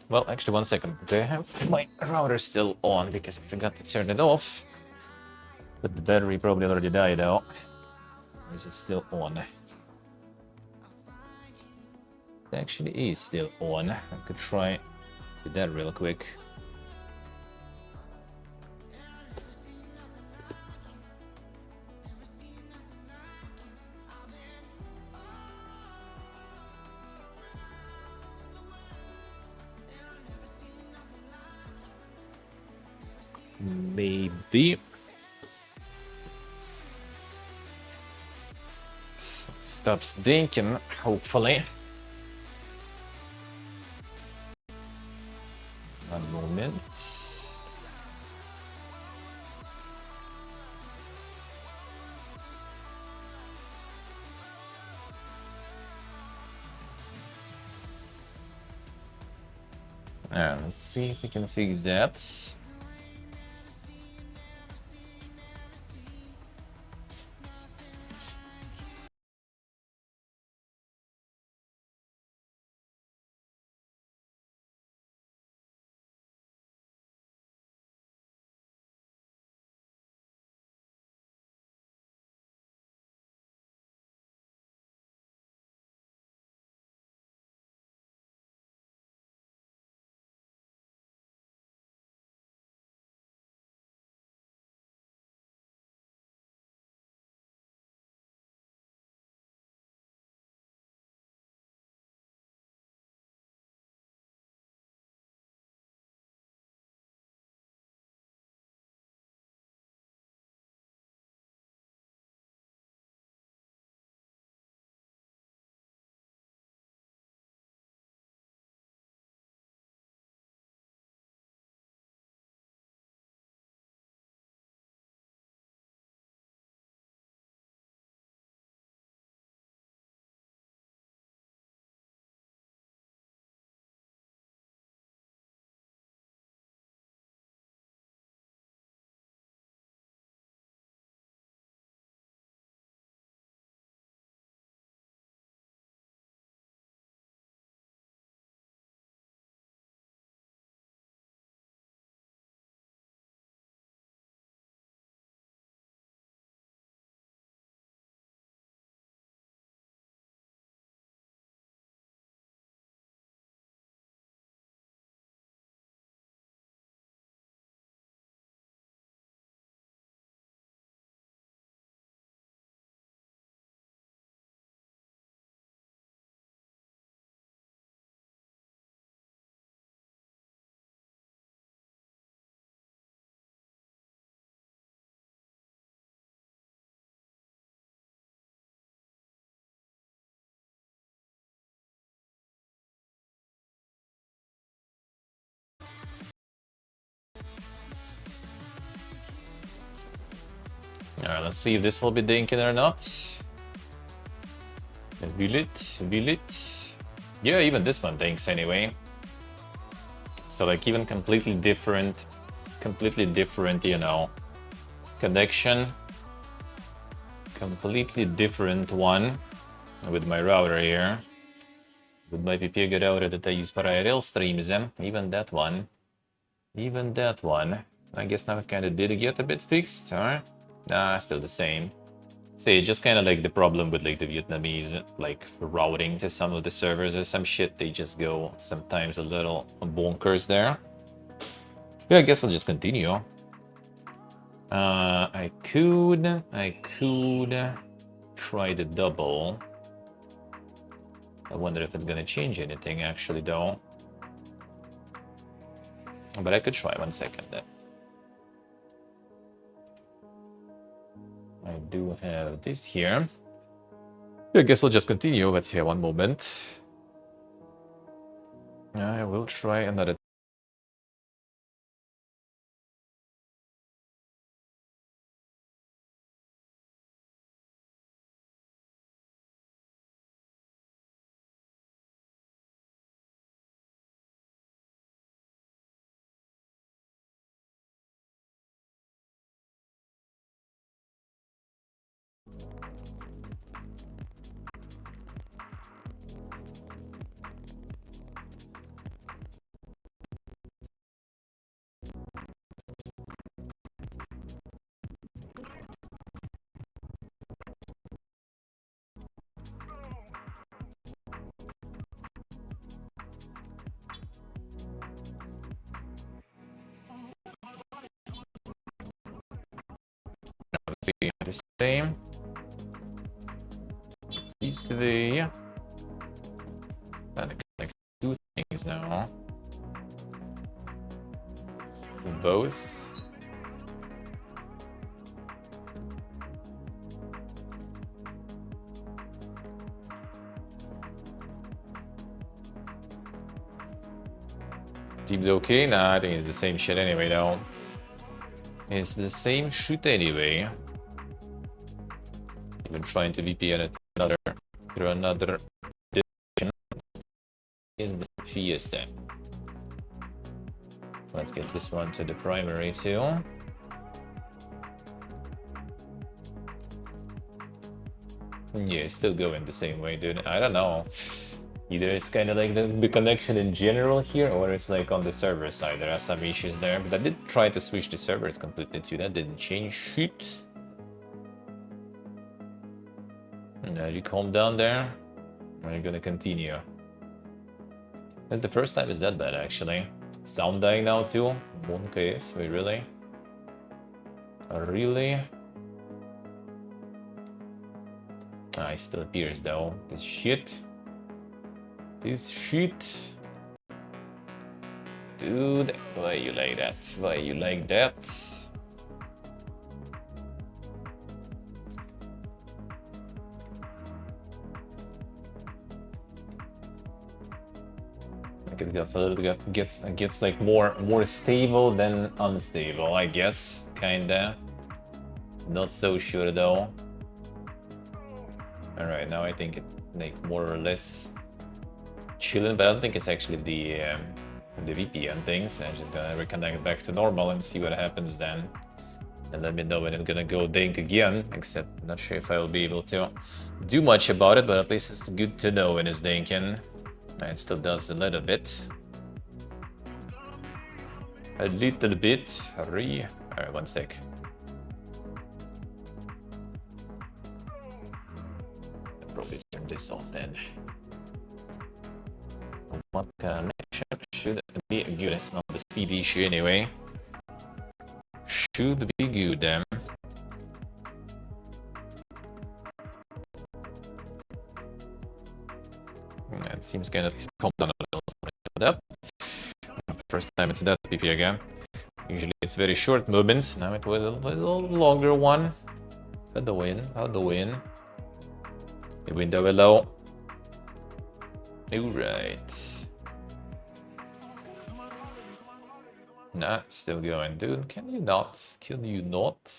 Well, actually, one second. Do I have my router still on? Because I forgot to turn it off. But the battery probably already died out. Is it still on? It actually is still on. I could try do that real quick. Maybe. Stop stinking, hopefully. One moment. Let's see if we can fix that. Alright, let's see if this will be dinking or not. Will it? Will it? Yeah, even this one dinks anyway. So like even completely different, you know, connection. Completely different one with my router here. With my PPG router that I use for IRL streams, even that one. Even that one. I guess now it kind of did get a bit fixed, huh? Nah, still the same. See, it's just kind of like the problem with like the Vietnamese like routing to some of the servers or some shit. They just go sometimes a little bonkers there. Yeah, I guess I'll just continue. I could try the double. I wonder if it's gonna change anything actually though. But I could try 1 second then. I do have this here. I guess we'll just continue, but here, 1 moment. I will try another. See the same. This way. And I can like 2 things now. Both. Seems okay? Nah, I think it's the same shit anyway though. It's the same shit anyway. Even trying to VPN it through another edition in the Fiesta. Let's get this one to the primary too. Yeah, it's still going the same way, dude. I don't know. Either it's kind of like the connection in general here, or it's like on the server side. There are some issues there, but I did try to switch the servers completely too. That didn't change shit. Now you calm down there. We're gonna continue. That's the first time it's that bad, actually. Sound dying now too? One case, wait, really? Really? Ah, it still appears though. This shit. This shit. Dude, why you like that? Why you like that? It gets a little bit gets like more stable than unstable, I guess. Kinda. Not so sure though. Alright, now I think it like more or less chilling, but I don't think it's actually the VPN things. I'm just gonna reconnect back to normal and see what happens then. And let me know when it's gonna go dink again, except not sure if I will be able to do much about it, but at least it's good to know when it's dinking. It still does a little bit. A little bit. Alright, 1 sec. I'll probably turn this off then. What connection should be good? It's not the speed issue anyway. Should be good then. It seems kind of calm down a little. First time it's that PP again. Usually it's very short movements. Now it was a little longer one. Had the win. Had the win. The window below. Alright. Nah, still going. Dude, can you not? Can you not?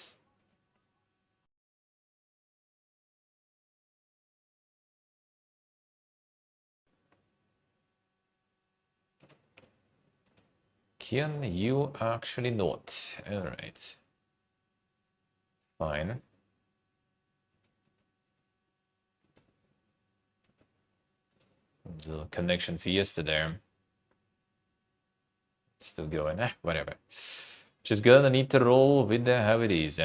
Can you actually not? Alright. Fine. Little connection fiesta there. Still going. Whatever. Just gonna need to roll with how it is.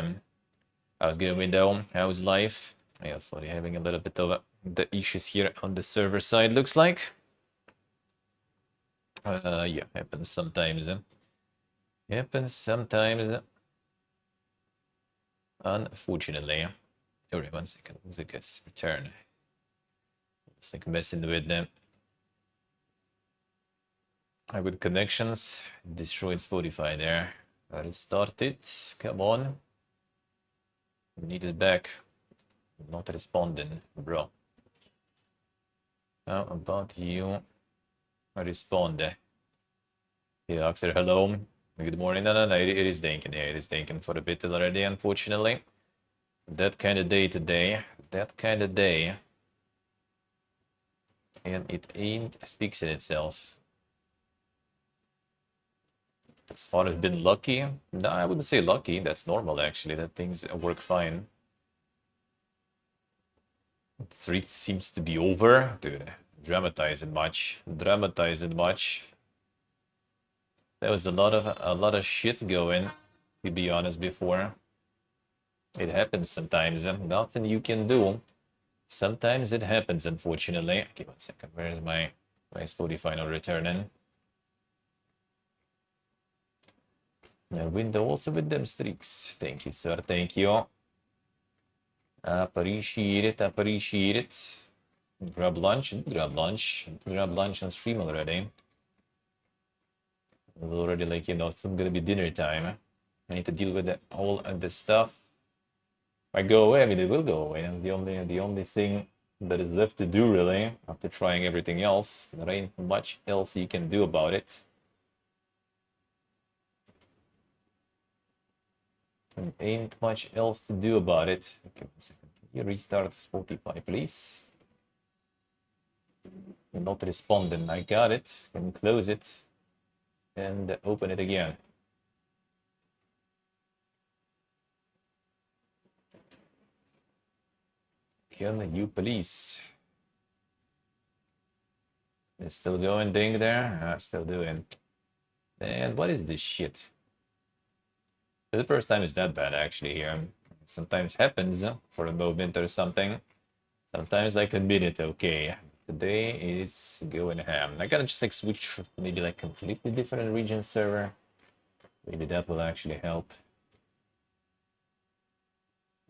How's going window? How's life? Yeah, sorry, having a little bit of the issues here on the server side, looks like. Yeah, happens sometimes. Happens sometimes. Unfortunately. Alright, 1 second. Music has returned. It's like messing with them. With connections. Destroyed Spotify there. Restart it. Come on. Need it back. Not responding, bro. How about you respond? Yeah, Axel, hello. Good morning. No, it is thinking. Yeah, it is thinking for a bit already, unfortunately. That kind of day today. That kind of day. And it ain't fixing itself. As far as been lucky? No, I wouldn't say lucky. That's normal, actually. That things work fine. 3 seems to be over. Dude, dramatizing much. Dramatizing much. There was a lot of shit going, to be honest, before. It happens sometimes, and nothing you can do. Sometimes it happens, unfortunately. Okay, 1 second. Where is my Spotify not returning? Window also with them streaks. Thank you, sir. Thank you. Appreciate it. Appreciate it. Grab lunch. Grab lunch. Grab lunch on stream already. It's already like, you know, it's gonna be dinner time. I need to deal with all of this stuff. If I go away, I mean, it will go away. That's the only thing that is left to do, really, after trying everything else. There ain't much else you can do about it. There ain't much else to do about it. Okay, 1 second. Can you restart Spotify, please? You're not responding. I got it. Can close it and open it again. Can you please? It's still going ding there? Still doing. And what is this shit? The first time is that bad, actually, here. It sometimes happens for a moment or something. Sometimes like a minute, okay. Today is going ham. I gotta just like switch maybe like completely different region server. Maybe that will actually help.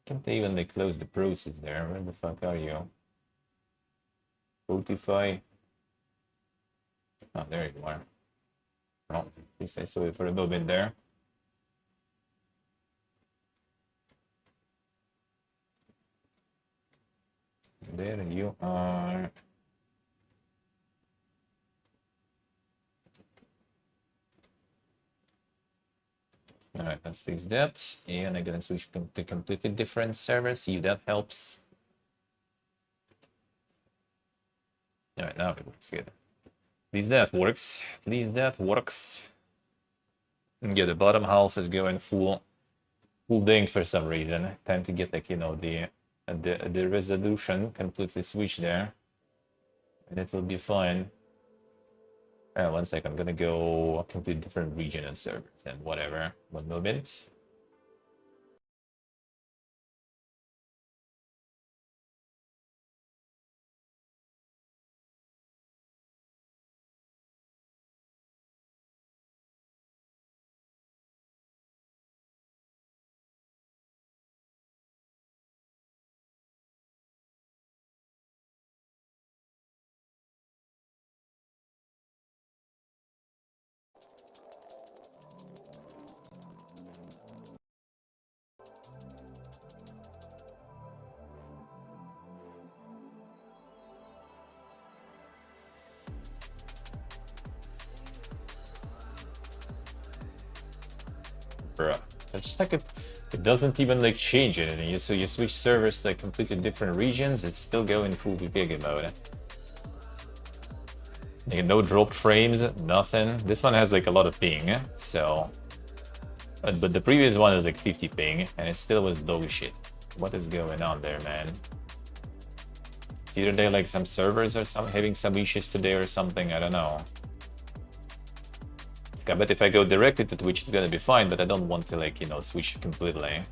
Can't they even like close the process there? Where the fuck are you? Spotify. Oh, there you are. Oh, at least I saw it for a moment there. There you are. All right, let's fix that. And I'm gonna switch to completely different server, see if that helps. All right, now it works good. At least that works. At least that works. Yeah, the bottom half is going full ding for some reason. Time to get like, you know, the resolution completely switched there. And it will be fine. 1 second, I'm gonna go up to a different region and servers and whatever. 1 moment. Bruh. It's just like it doesn't even like change anything. So you switch servers to like completely different regions, it's still going full VPG mode. Like, no dropped frames, nothing. This one has like a lot of ping, so... But the previous one was like 50 ping, and it still was dog shit. What is going on there, man? Either they like some servers or some having some issues today or something, I don't know. I bet if I go directly to Twitch it's gonna be fine, but I don't want to like, you know, switch completely.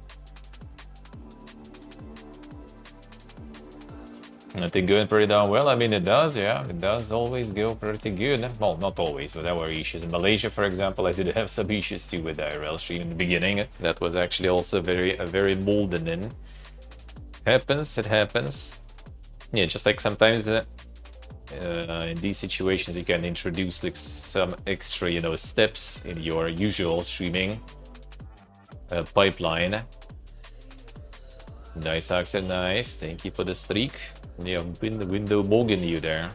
I think going pretty damn well. I mean, it does, yeah. It does always go pretty good. Well, not always, but there were issues. In Malaysia, for example, I did have some issues too with the IRL stream in the beginning. That was actually also very molten in. Happens, it happens. Yeah, just like sometimes in these situations you can introduce like some extra, you know, steps in your usual streaming pipeline. Nice, Axel, nice. Thank you for the streak. Yeah, window mogen you there.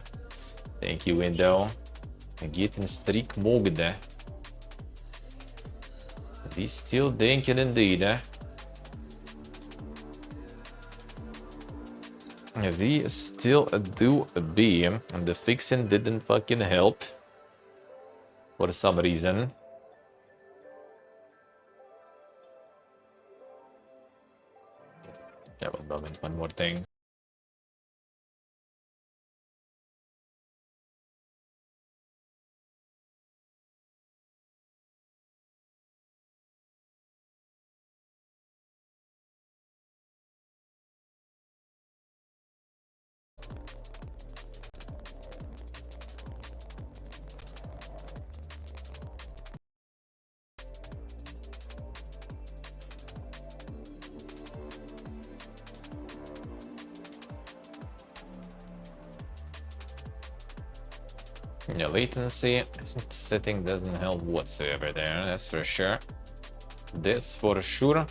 Thank you, window. Getting streak mogen. Die still denken indeed, eh? We still do a B, and the fixing didn't fucking help. For some reason. Yeah, one more thing. Yeah, latency setting doesn't help whatsoever there, that's for sure. That's for sure.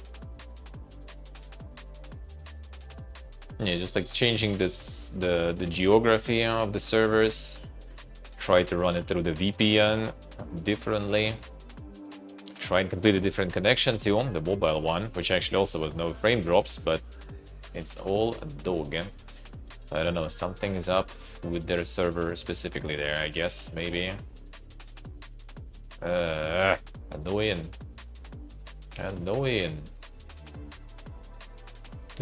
Yeah, just like changing the geography of the servers. Try to run it through the VPN differently. Try completely different connection to the mobile one, which actually also was no frame drops, but it's all a dog. I don't know, something is up with their server specifically there, I guess, maybe. Annoying. Annoying.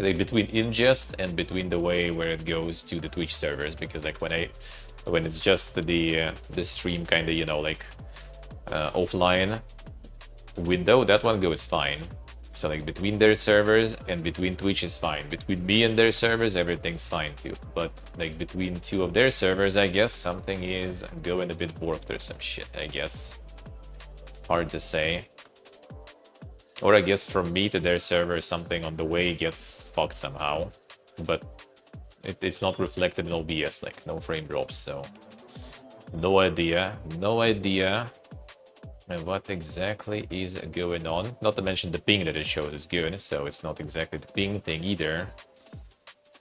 Like between ingest and between the way where it goes to the Twitch servers, because like when it's just the stream kind of, you know, like offline window, that one goes fine. So like between their servers and between Twitch is fine. Between me and their servers, everything's fine too. But like between two of their servers, I guess something is going a bit warped or some shit, I guess. Hard to say. Or I guess from me to their server, something on the way gets fucked somehow. But it's not reflected in OBS, like no frame drops, so no idea. No idea. And what exactly is going on? Not to mention the ping that it shows is good, so it's not exactly the ping thing either.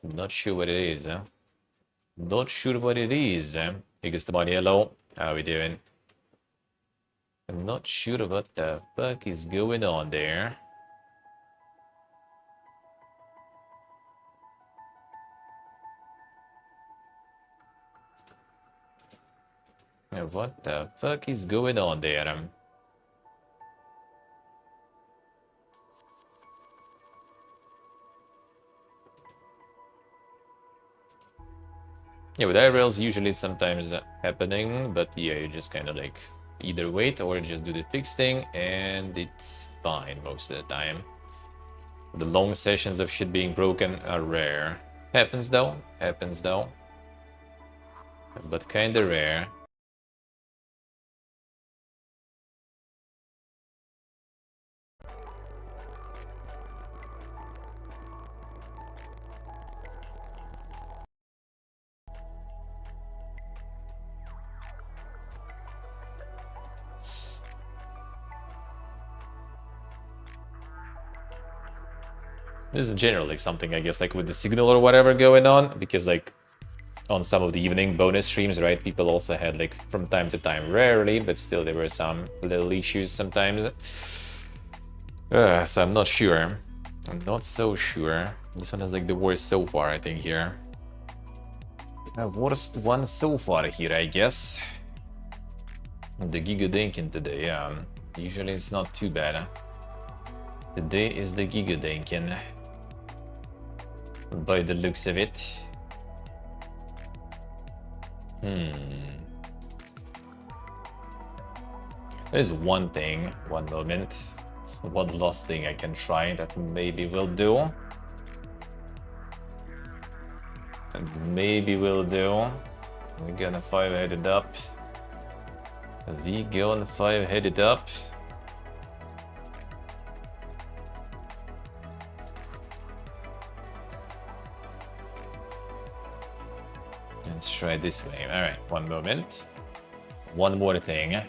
Not sure what it is, huh? Not sure what it is, huh? Biggest one yellow, how we doing? I'm not sure what the fuck is going on there. What the fuck is going on there? Yeah, with IRLs usually it's sometimes happening, but yeah, you just kind of like either wait or just do the fixed thing and it's fine most of the time. The long sessions of shit being broken are rare. Happens though, but kinda rare. This is generally something, I guess, like with the signal or whatever going on, because like on some of the evening bonus streams, right, people also had like from time to time, rarely, but still there were some little issues sometimes. So I'm not sure. I'm not so sure. This one is like the worst so far, I think, here. The worst one so far here, I guess. The Giga Dinkin today, yeah. Usually it's not too bad. Today is the Giga Dinkin. By the looks of it. There's one thing, one moment, one last thing I can try that maybe will do. And maybe will do. We're gonna 5-headed up. We going 5-headed up. Let's try this way. Alright, one moment. One more thing.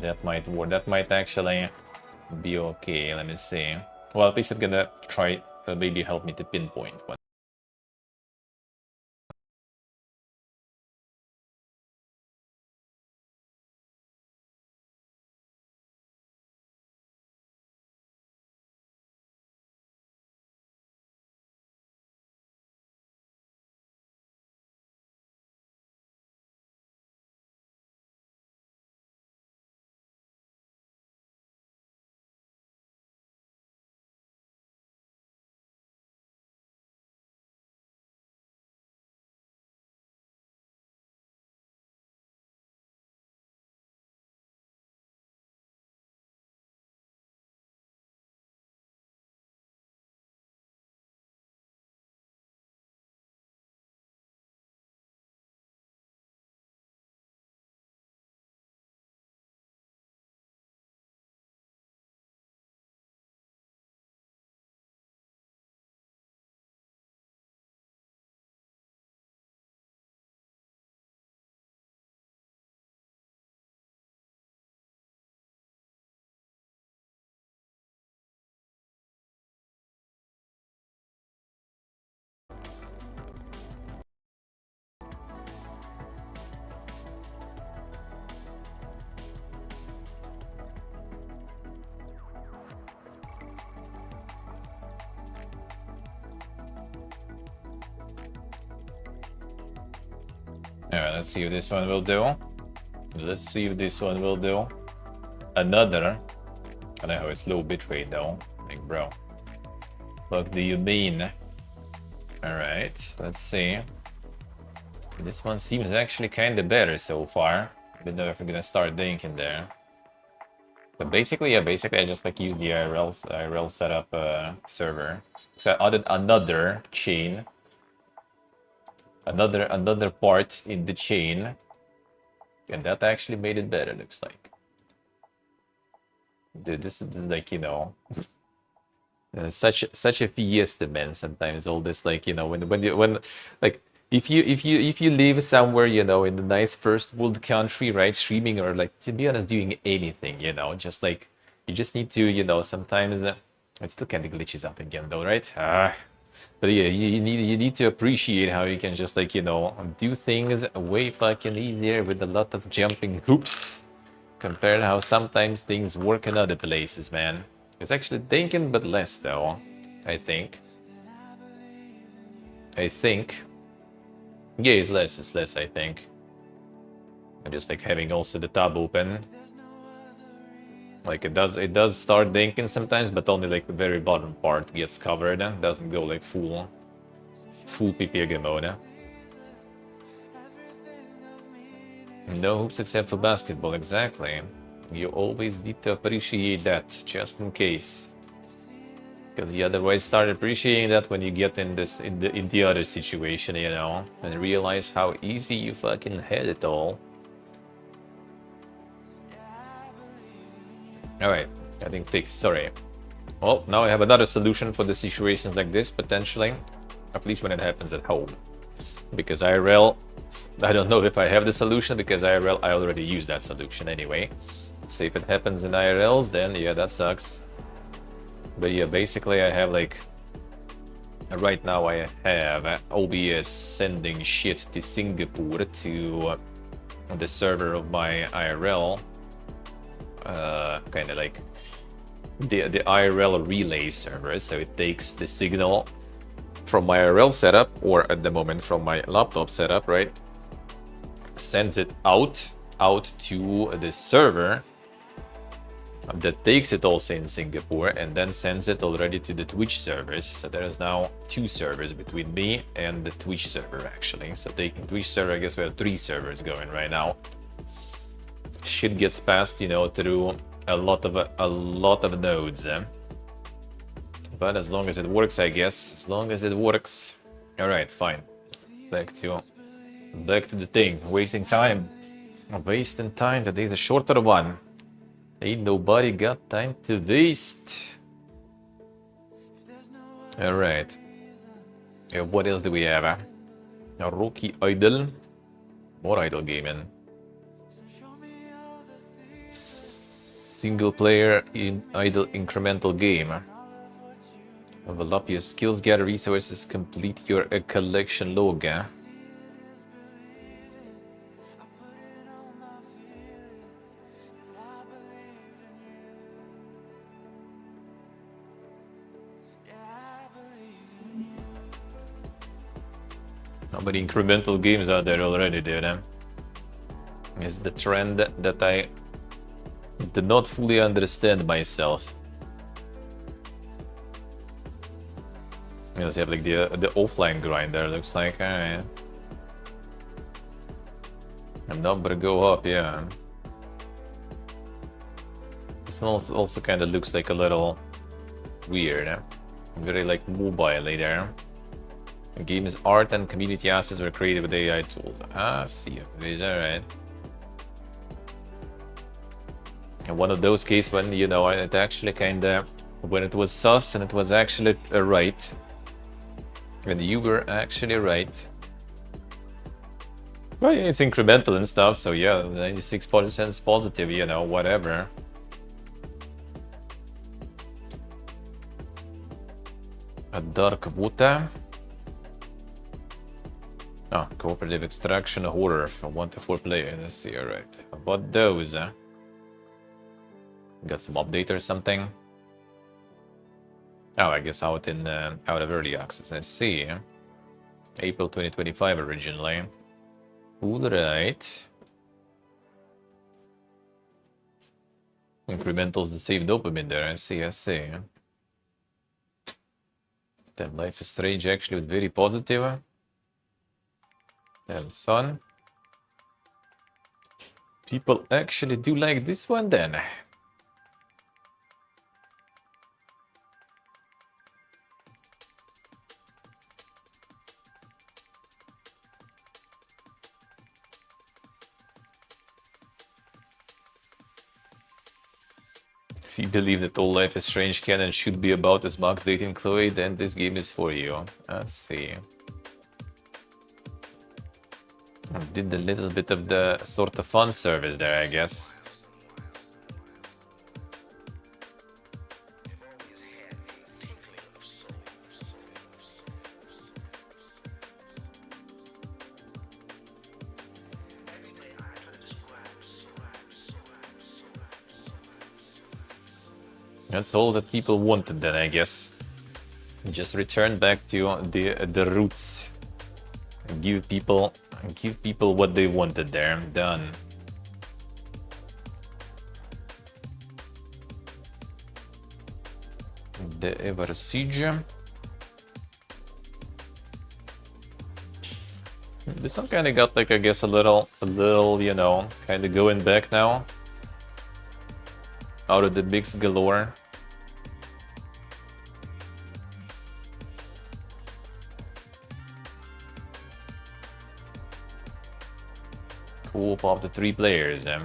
That might work. That might actually be okay. Let me see. Well, at least it's gonna try maybe help me to pinpoint one. Alright, let's see if this one will do. Let's see if this one will do. Another. I know it's low bitrate though. Like, bro. What do you mean? Alright, let's see. This one seems actually kind of better so far. I don't know if we're gonna start thinking there. But basically, yeah, basically I just like use the IRL setup server. So I added another chain. Another part in the chain. And that actually made it better, looks like. Dude, this is like, you know, such a fiesta, man. Sometimes all this, like, you know, when like if you live somewhere, you know, in a nice first world country, right, streaming or like to be honest, doing anything, you know, just like you just need to, you know, sometimes it still kind of glitches out again, though, right? But yeah, you need to appreciate how you can just like, you know, do things way fucking easier with a lot of jumping hoops compared to how sometimes things work in other places, man. It's actually thinking, but less though, I think. Yeah, it's less, I think. And just like having also the tab open. Like it does start thinking sometimes, but only like the very bottom part gets covered. It doesn't go like full PPG mode. No hoops except for basketball, exactly. You always need to appreciate that, just in case. Because you otherwise start appreciating that when you get in the other situation, you know, and realize how easy you fucking had it all. Alright, I think fixed, sorry. Well, now I have another solution for the situations like this, potentially. At least when it happens at home. Because IRL, I don't know if I have the solution, because IRL, I already used that solution anyway. So if it happens in IRLs, then yeah, that sucks. But yeah, basically I have like... Right now I have OBS sending shit to Singapore to the server of my IRL. Kind of like the IRL relay server, so it takes the signal from my IRL setup, or at the moment from my laptop setup, right? Sends it out out to the server that takes it also in Singapore and then sends it already to the Twitch servers. So there is now 2 servers between me and the Twitch server actually. So taking Twitch server, I guess we have 3 servers going right now. Shit gets passed, you know, through a lot of nodes. But as long as it works, I guess. As long as it works. All right, fine. Back to the thing. Wasting time. Wasting time. Today's a shorter one. Ain't nobody got time to waste. Alright. What else do we have? A Rocky Idol. More idle gaming. Single player in idle incremental game. Develop your skills, gather resources, complete your collection log. How many incremental games are there already, dude? It's the trend that I did not fully understand myself. Let's have like the offline grinder. Looks like a number go up, yeah. This also kind of looks like a little weird, very like mobile there. The game's art and community assets were created with AI tools. Ah, see, these are right. And one of those cases when, you know, it actually kind of, when it was sus and it was actually right. When you were actually right. Well, yeah, it's incremental and stuff, so yeah, 96% is positive, you know, whatever. A dark water. Ah, cooperative extraction horror from 1 to 4 players. Let's see, alright. How about those? Got some update or something? Oh, I guess out of early access. I see. April 2025 originally. Alright. Incrementals the save dopamine there. I see, I see. Damn, Life is Strange actually with very positive. Damn, son. People actually do like this one then. If you believe that all Life is Strange can and should be about as Max dating Chloe, then this game is for you. Let's see. I did a little bit of the sort of fun service there, I guess. That's all that people wanted then, I guess. Just return back to the roots. And give people what they wanted there. Done. The Ever Siege. This one kind of got like, I guess, a little, you know, kind of going back now. Out of the bigs galore. Co-op of the 3 players, Yeah,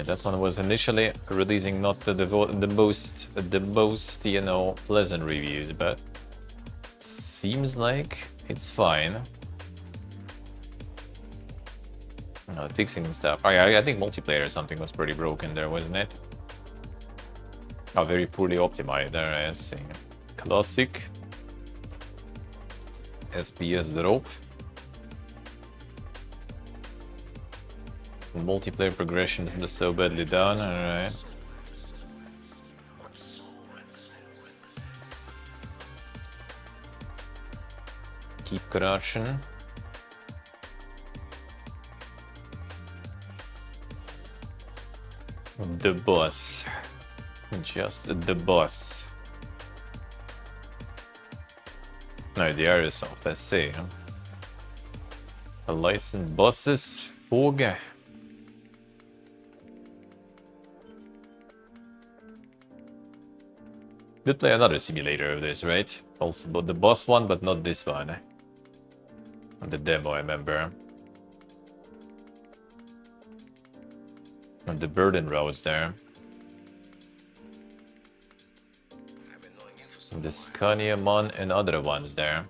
that one was initially releasing not the most, you know, pleasant reviews, but seems like it's fine. Fixing stuff. Oh yeah, I think multiplayer or something was pretty broken there, wasn't it? Oh, very poorly optimized there, I see. Classic. FPS drop. Multiplayer progression is so badly done, alright. Keep crouching. The boss. Just the boss. No, the Airsoft, I see. A licensed bosses. Fåge. Did play another simulator of this, right? Also but the boss one, but not this one. On the demo, I remember. And the burden rows there. And the Scania Mon and other ones there.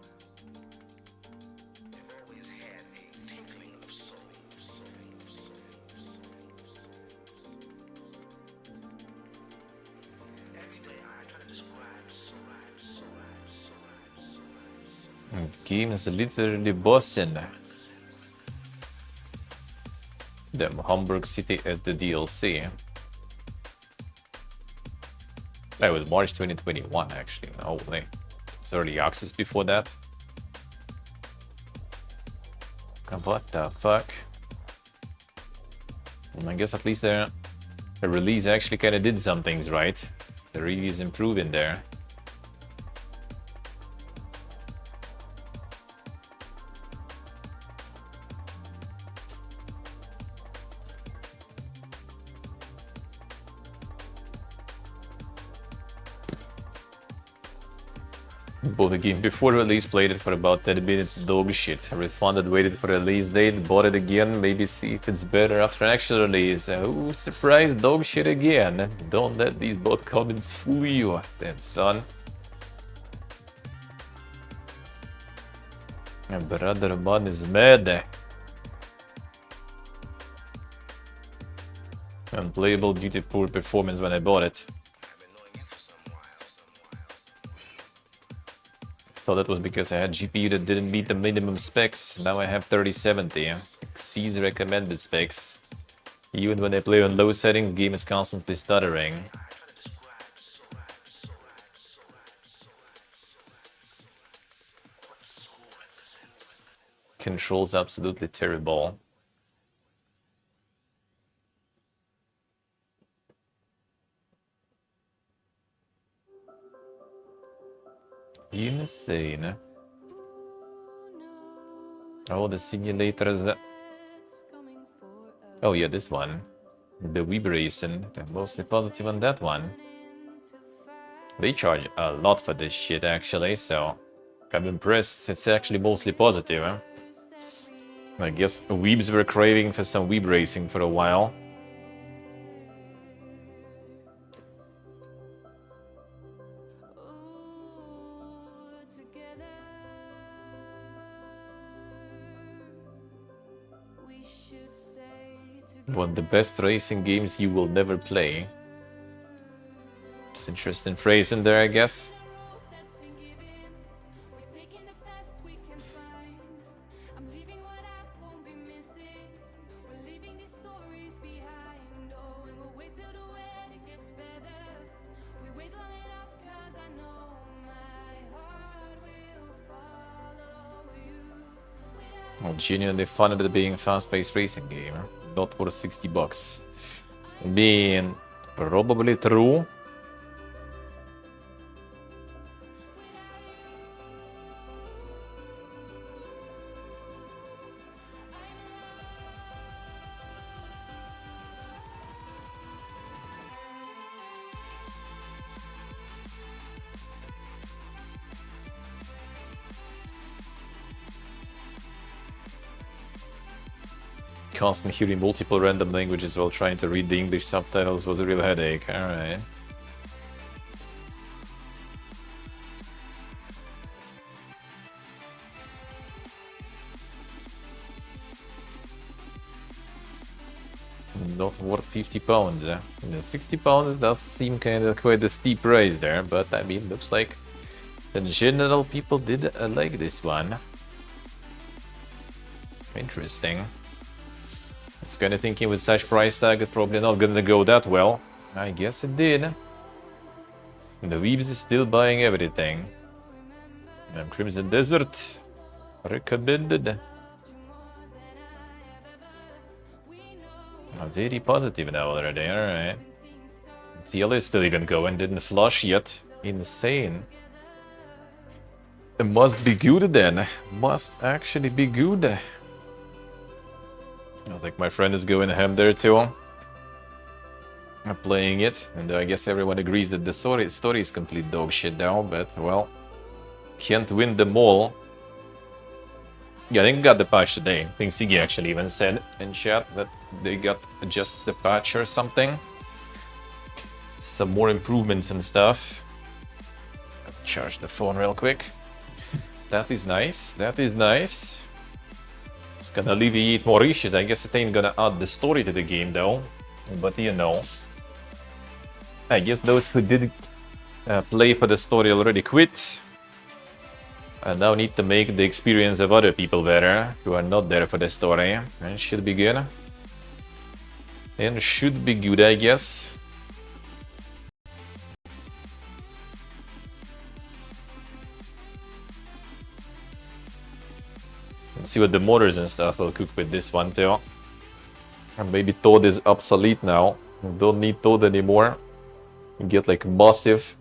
And the game is literally bossing them Hamburg City as the DLC. That was March 2021 actually. No way. It's early access before that. What the fuck? I guess at least the release actually kind of did some things right. The reviews improving there. Bought the game before release, played it for about 10 minutes, dog shit. Refunded, waited for release date, bought it again, maybe see if it's better after actual release. Oh, surprise, dog shit again. Don't let these bot comments fool you, then son. My brother man is mad. Unplayable due to poor performance when I bought it. Thought that was because I had GPU that didn't meet the minimum specs. Now I have 3070, exceeds recommended specs. Even when I play on low settings, the game is constantly stuttering. Controls absolutely terrible. Insane. Oh, the simulators. Oh yeah, this one. The Weeb Racing. I'm mostly positive on that one. They charge a lot for this shit actually, so I'm impressed. It's actually mostly positive. Huh? I guess Weebs were craving for some Weeb Racing for a while. One of the best racing games you will never play. It's interesting phrase in there, I guess. Well, genuinely fun at it being a fast-paced racing game, not worth $60. Being probably true. Constantly hearing multiple random languages while trying to read the English subtitles was a real headache. Alright. Not worth £50. Yeah, £60 does seem kind of quite a steep price there, but I mean, looks like in general people did like this one. Interesting. was kind of thinking with such price tag, it's probably not gonna go that well. I guess it did. The Weebs is still buying everything. And Crimson Desert, recommended. Very positive now already, alright. TL is still even going, didn't flush yet. Insane. It must be good then. Must actually be good. I was like, my friend is going ham there too. I'm playing it, and I guess everyone agrees that the story is complete dog shit now, but well, can't win them all. Yeah, they got the patch today. I think Siggy actually even said in chat that they got just the patch or something. Some more improvements and stuff. Charge the phone real quick. That is nice. That is nice. It's gonna alleviate more issues. I guess it ain't gonna add the story to the game though. But you know. I guess those who did play for the story already quit. I now need to make the experience of other people better who are not there for the story. And should be good. And should be good, I guess. Let's see what the motors and stuff will cook with this one too. And maybe Toad is obsolete now. Don't need Toad anymore. You get like massive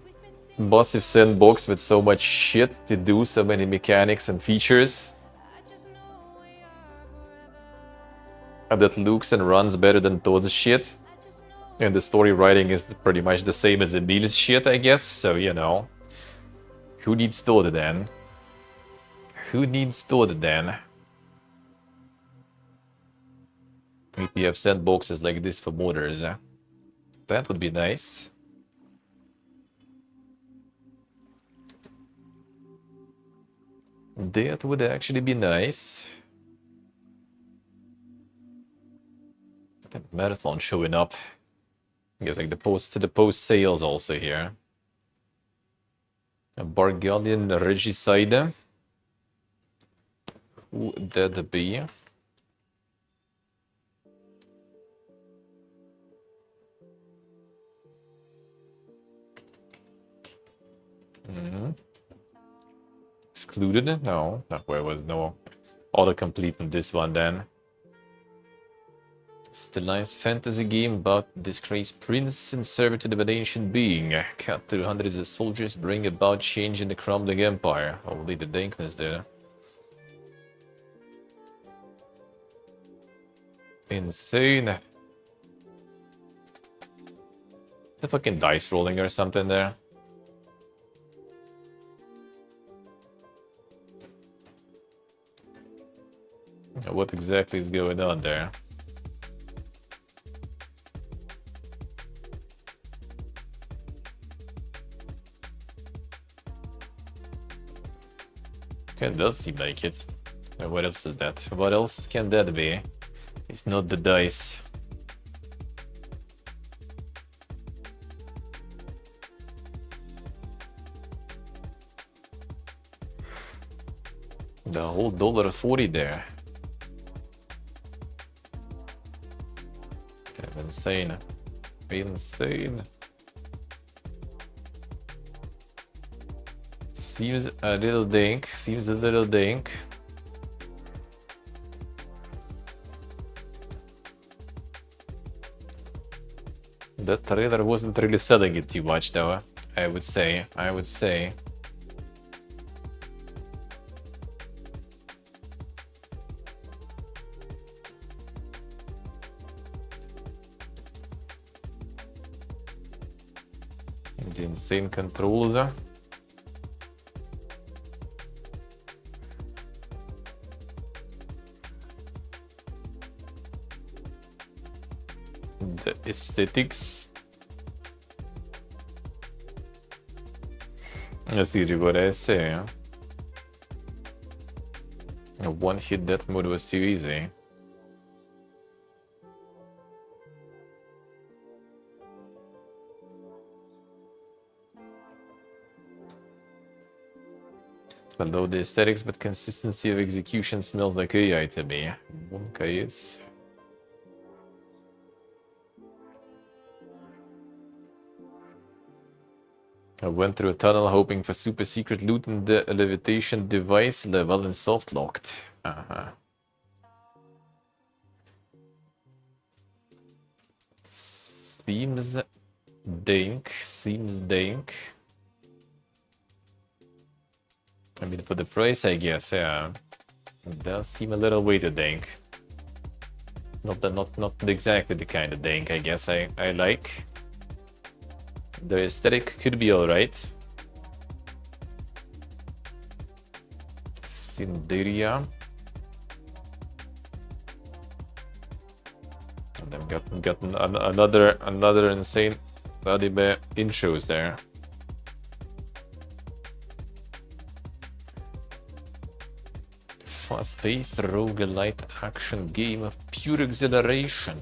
sandbox with so much shit to do, so many mechanics and features. And that looks and runs better than Toad's shit. And the story writing is pretty much the same as Emil's shit, I guess. So, you know. Who needs Toad then? Who needs Toad then? If you have sandboxes like this for motors, that would be nice. That would actually be nice. That marathon showing up. I guess like the post sales also here. A Bargonian Regicide. Who would that be? Excluded? No, not where was no autocomplete on this one then. Still nice fantasy game about disgraced prince and servitude of an ancient being. Cut through hundreds of soldiers, bring about change in the crumbling empire. Only the dankness there. Insane. The fucking dice rolling or something there. What exactly is going on there? Okay, it does seem like it. What else is that? What else can that be? It's not the dice. The whole $1.40 there. Kind of insane. Insane. Seems a little dink. Seems a little dink. That trailer wasn't really selling it too much though, I would say. The insane controls. The aesthetics. Let's see what I say. A one-hit death mode was too easy. Although the aesthetics but consistency of execution smells like AI to me. Wonka is. I went through a tunnel hoping for super secret loot in the levitation device level and soft locked. Seems dank. I mean, for the price, I guess, yeah. It does seem a little way too dank. Not exactly the kind of dank, I guess, I like. The aesthetic could be alright. Cinderia. And then got another insane anime intros there. Fast-paced roguelite action game of pure exhilaration.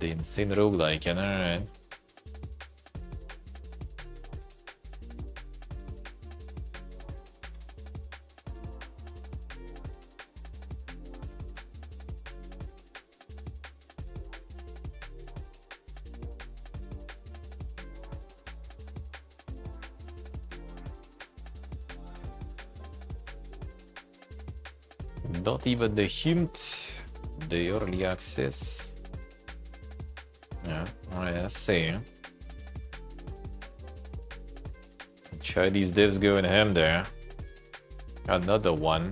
The insane roguelike, and alright. Not even the hint. The early access. Yeah, I see. Chinese devs going ham there. Another one.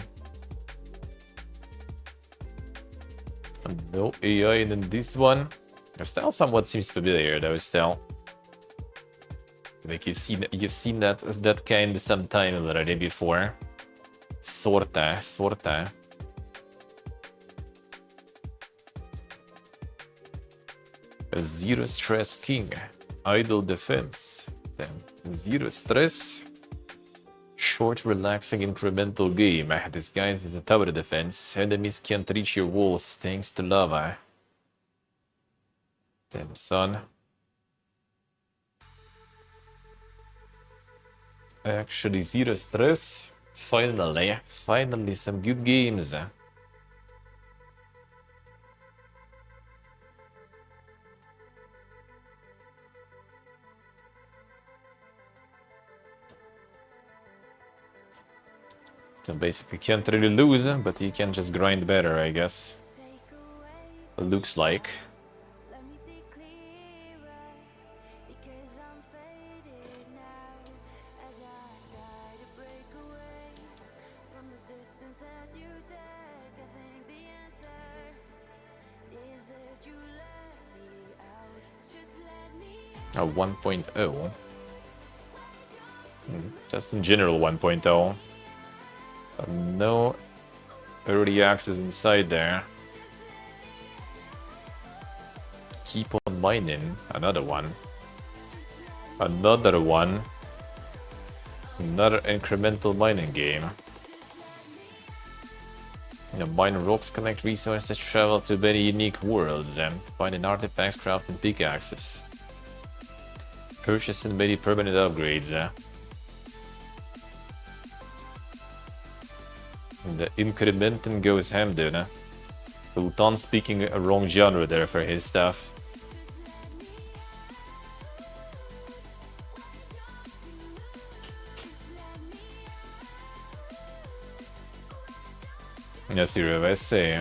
No AI in this one. The style somewhat seems familiar though still. Like you've seen that kind sometime already before. Sorta. A zero stress king. Idle defense. Then zero stress. Short, relaxing, incremental game. Disguised as a tower defense. Enemies can't reach your walls thanks to lava. Damn, son. Actually, zero stress. Finally some good games. So basically can't really lose, but you can just grind better, I guess. It looks like. A 1.0. Just in general 1.0. No early access inside there. Keep on mining. Another one. Another incremental mining game. Mine rocks, collect resources, travel to many unique worlds, and finding artifacts, crafting pickaxes. Purchasing many permanent upgrades. The incrementing goes ham, dude. Sultan speaking a wrong genre there for his stuff. Yes, I see.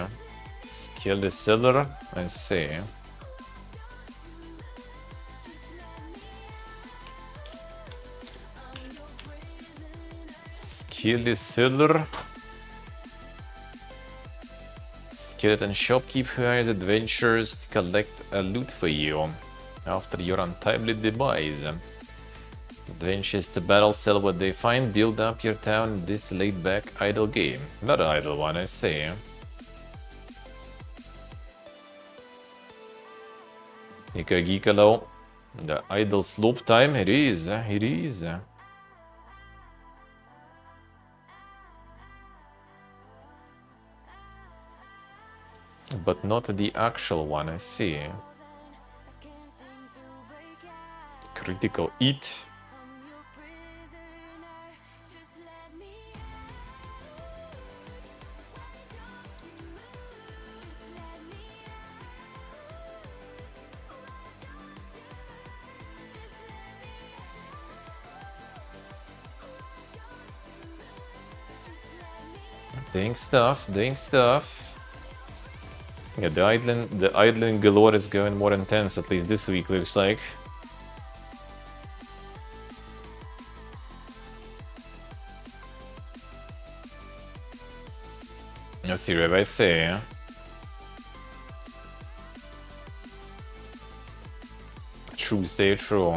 Skill the seller, I see. Skill the seller. Skeleton shopkeep who hires adventurers to collect a loot for you after your untimely demise. Adventures to battle, sell what they find, build up your town in this laid-back idle game. Not an idle one, I say. Ikagikalo. The idle slope time, it is. But not the actual one, I see. Critical eat. Doing stuff, doing stuff. Yeah, the idling galore is going more intense, at least this week looks like. Let's see what I say. True, stay true.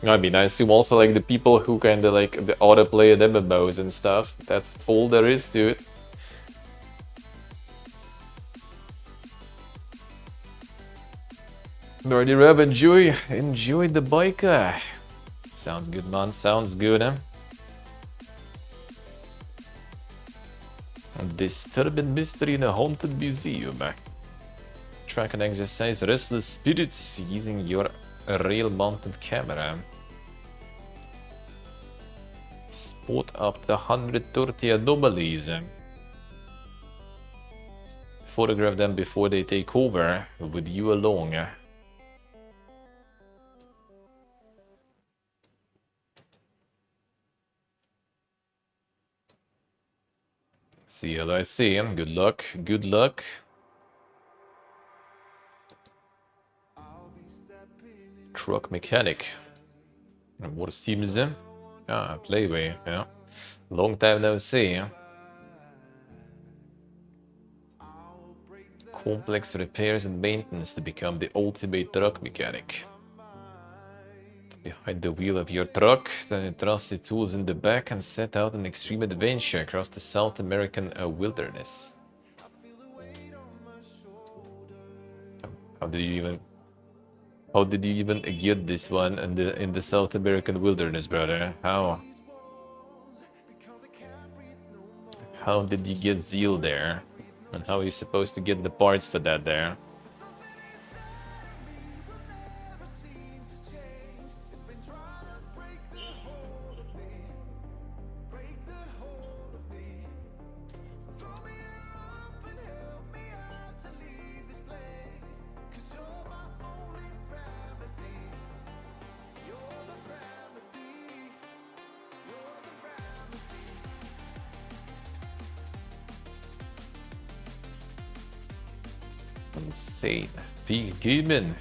I mean, I assume also like the people who kind of like the autoplay and MMOs and stuff. That's all there is to it. Nordy Rev, enjoy the biker. Sounds good, man. Sounds good, huh? Disturbing mystery in a haunted museum. Track and exercise restless spirits using your rail-mounted camera. Spot up the 130 anomalies. Photograph them before they take over, with you along. CLIC, good luck, good luck. Truck mechanic. And what seems it? Ah, Playway, yeah. Long time no see. Complex repairs and maintenance to become the ultimate truck mechanic. Behind the wheel of your truck, then entrust the tools in the back and set out an extreme adventure across the South American wilderness. How did you even get this one in the South American wilderness, brother? How did you get Zeal there? And how are you supposed to get the parts for that there? Insane. Big Demon.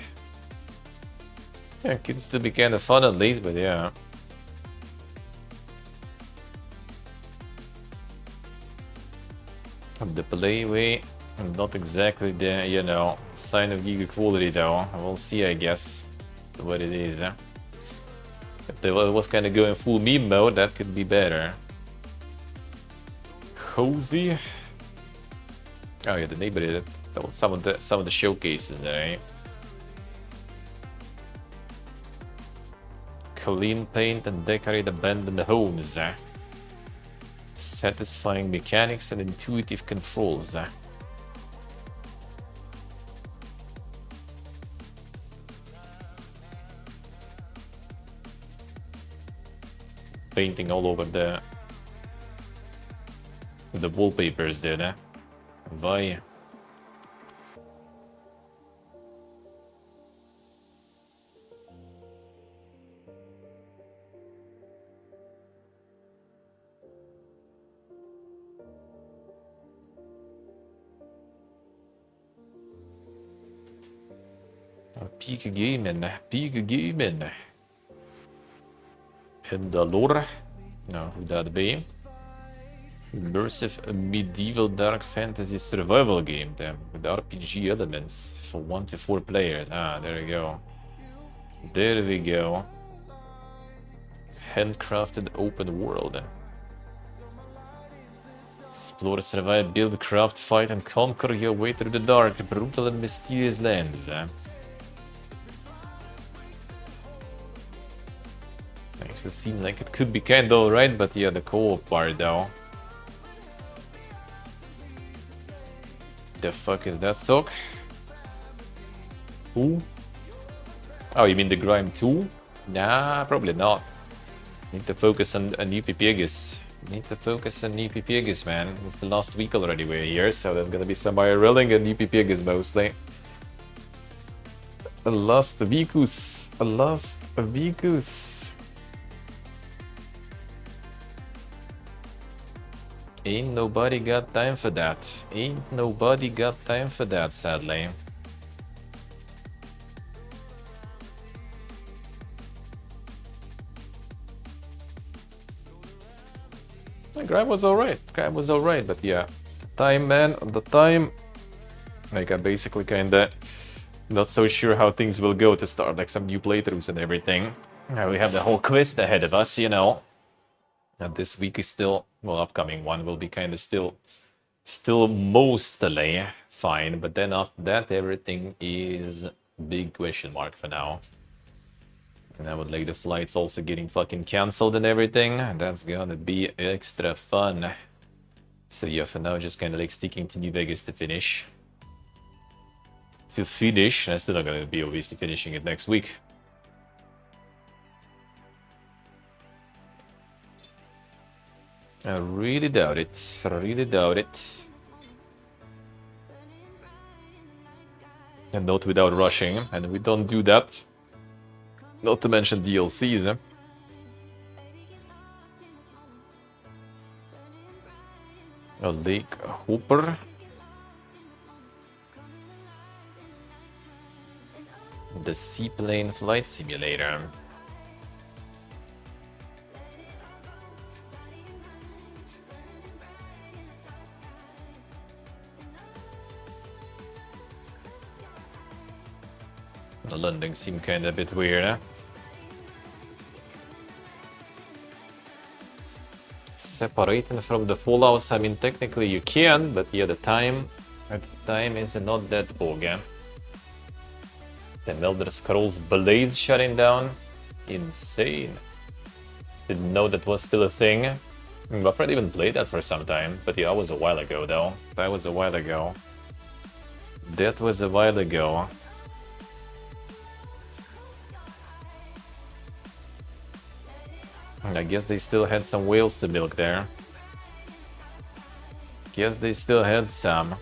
Yeah, it can still be kind of fun at least, but yeah. The Playway, not exactly the, you know, sign of giga quality though. We'll see, I guess, what it is. If they was kind of going full meme mode, that could be better. Cozy. Oh yeah, the neighborhood. That was some of the showcases there. Eh? Clean paint and decorate abandoned homes. Satisfying mechanics and intuitive controls. Painting all over the wallpapers there. Why? Peak gaming. Pendalore. Nou, hoe dat be? Immersive medieval dark fantasy survival game then, with RPG elements for 1 to 4 players. Ah, there we go. There we go. Handcrafted open world. Explore, survive, build, craft, fight, and conquer your way through the dark, brutal, and mysterious lands. Actually, seems like it could be kind of alright, but yeah, the co-op part though. The fuck is that sock? Who? Oh, you mean the Grime 2? Nah, probably not. Need to focus on new PPGs. Need to focus on new PPGs, man. It's the last week already we're here, so there's gonna be some IRLing and new PPGs mostly. A last Vicus. A last Vicus. Ain't nobody got time for that. Ain't nobody got time for that, sadly. The grab was alright. Grab was alright, but yeah. The time, man, the time. Like, I basically kinda not so sure how things will go to start, like some new playthroughs and everything. We have the whole quest ahead of us, you know. And this week is still, well, upcoming one will be kinda still mostly fine, but then after that everything is big question mark for now. And I would like the flights also getting fucking cancelled and everything. That's gonna be extra fun. So yeah, for now just kinda like sticking to New Vegas to finish. I'm still not gonna be obviously finishing it next week. I really doubt it. I really doubt it. And not without rushing, and we don't do that. Not to mention DLCs, eh? A Lake Hooper. The Seaplane Flight Simulator. The landing seemed kinda a bit weird, eh? Separating from the fallouts, I mean technically you can, but yeah, the time is not that bog, eh? The Elder Scrolls Blaze shutting down? Insane. Didn't know that was still a thing. I've already even played that for some time, but yeah, that was a while ago though. That was a while ago. That was a while ago. I guess they still had some whales to milk there. Guess they still had some.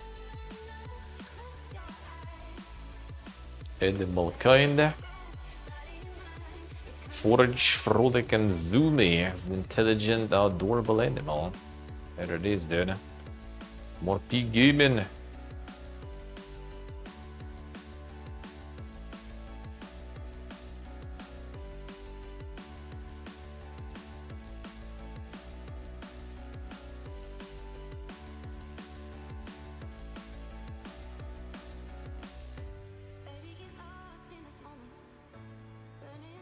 Animal kind. Forage, frolic, and zoomy. An intelligent, adorable animal. There it is, dude. More pig gaming.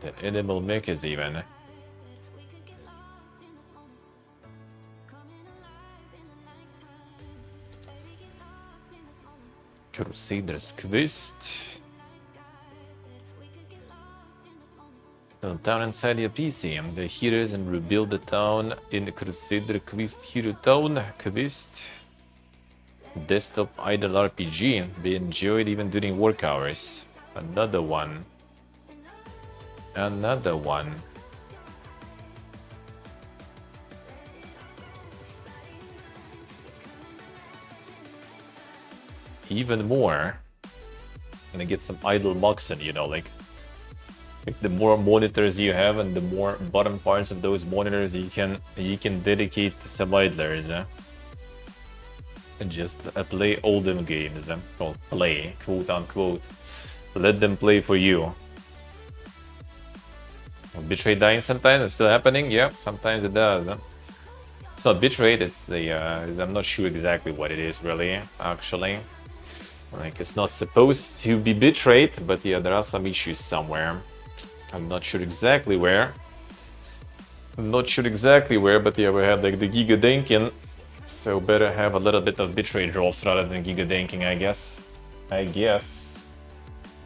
The animal makers even. Crusader's Quest. The town inside your PC. The heroes and rebuild the town in Crusader Quest Hero Town Quest. Desktop idle RPG. Be enjoyed even during work hours. Another one. Another one. Even more. Gonna get some idle moxen, you know, like the more monitors you have and the more bottom parts of those monitors you can dedicate to some idlers, and just play all them games, well, play, quote unquote. Let them play for you. Bitrate dying sometimes, it's still happening, yeah, sometimes it does. It's not bitrate, it's the, I'm not sure exactly what it is really, actually. Like, it's not supposed to be bitrate, but yeah, there are some issues somewhere. I'm not sure exactly where. But yeah, we had like the Giga Denkin, so better have a little bit of bitrate drops rather than Giga Denking, I guess.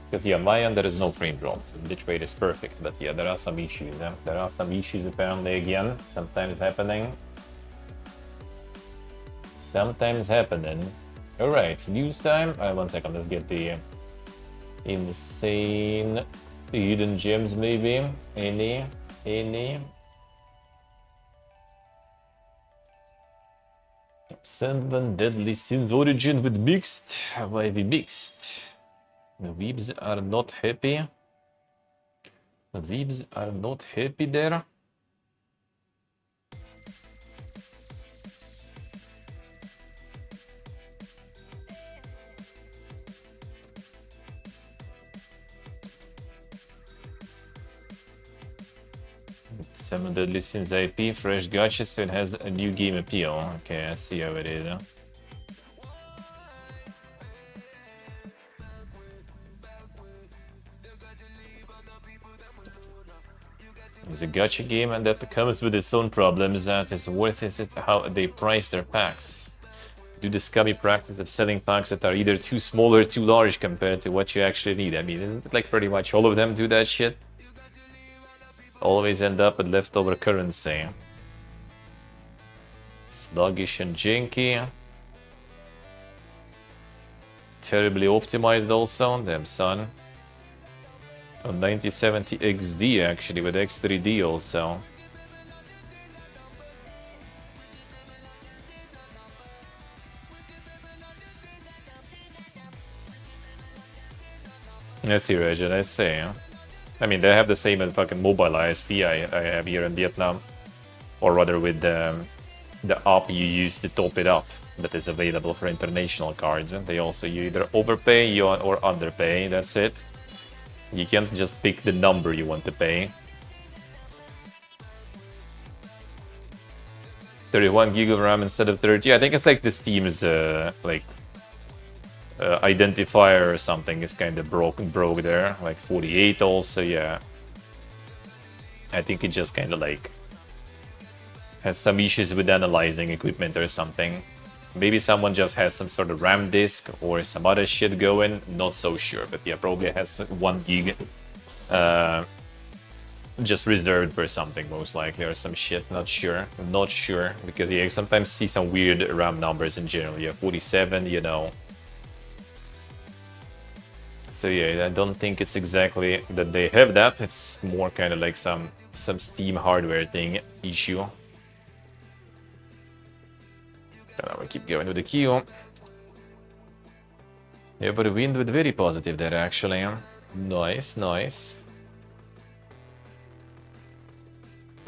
Because yeah, my end there is no frame drops. Bitrate is perfect, but yeah, there are some issues. There are some issues apparently again. Sometimes happening. Alright, news time. 1 second, let's get the insane hidden gems maybe. Any. 7 deadly sins origin with mixed. Why we mixed? The weebs are not happy. Seven Deadly Sins IP, fresh gacha, so it has a new game appeal. Okay, I see how it is. It's a gacha game and that comes with its own problems. That is worth it how they price their packs. Do the scummy practice of selling packs that are either too small or too large compared to what you actually need. I mean, isn't it like pretty much all of them do that shit? Always end up with leftover currency. Sluggish and janky. Terribly optimized also. Damn son. On 9070 XD actually with X3D also. I see, Regin, I see. I mean, they have the same fucking mobile ISP I have here in Vietnam. Or rather with the app you use to top it up that is available for international cards. And they also, you either overpay or underpay, that's it. You can't just pick the number you want to pay. 31 gig of RAM instead of 30. I think it's like the Steam's identifier or something is kind of broke there. Like 48 also, yeah. I think it just kind of like has some issues with analyzing equipment or something. Maybe someone just has some sort of RAM disk or some other shit going. Not so sure, but yeah, probably has 1 gig just reserved for something most likely or some shit. Not sure. Not sure because yeah, you sometimes see some weird RAM numbers in general. Yeah, 47, you know. So yeah, I don't think it's exactly that they have that. It's more kind of like some Steam hardware thing issue. And I will keep going with the queue. Yeah, but the wind was very positive there actually. Nice, nice.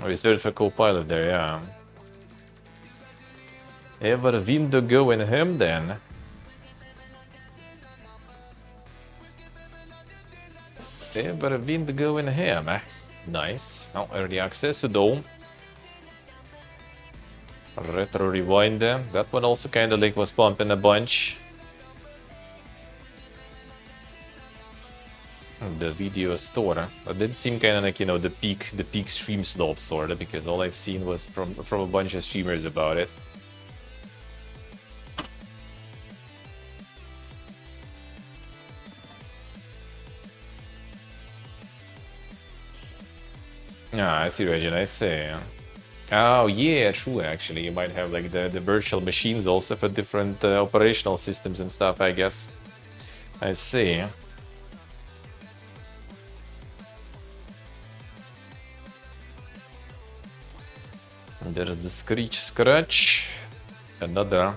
Reserved for co-pilot there, yeah. Yeah, but the wind to go in him then. Yeah, but the wind to go in him. Nice. Now early access though. Retro rewind. That one also kind of like was pumping a bunch. The video store. It did seem kind of like, you know, the peak stream slope sort of, because all I've seen was from a bunch of streamers about it. Ah, I see, Regin, I see. Oh yeah, true. Actually, you might have like the virtual machines also for different operational systems and stuff, I guess. I see. There's the Scratch. Another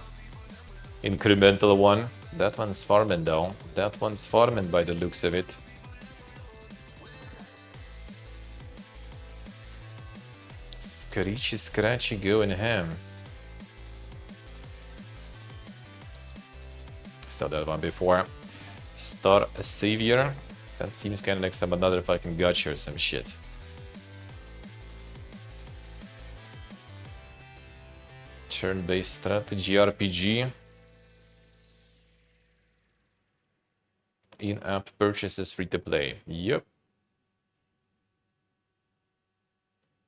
incremental one. That one's farming though. That one's farming by the looks of it. Scratchy going ham. Saw that one before. Star Savior. That seems kind of like some another fucking gacha or some shit. Turn-based strategy RPG. In-app purchases free to play. Yep.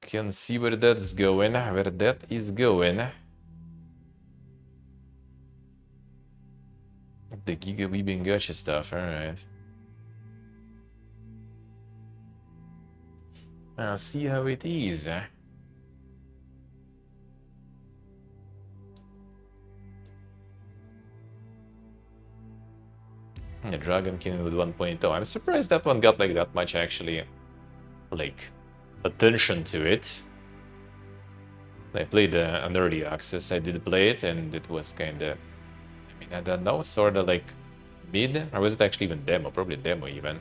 Can see where that's going. Where that is going. The Giga Weebing gacha stuff. Alright. I'll see how it is. Yeah, Dragon King with 1.0. I'm surprised that one got like that much actually, like, attention to it. I played an early access. I did play it, and it was kind of, I mean, I don't know, sort of like mid, or was it actually even demo? Probably demo even.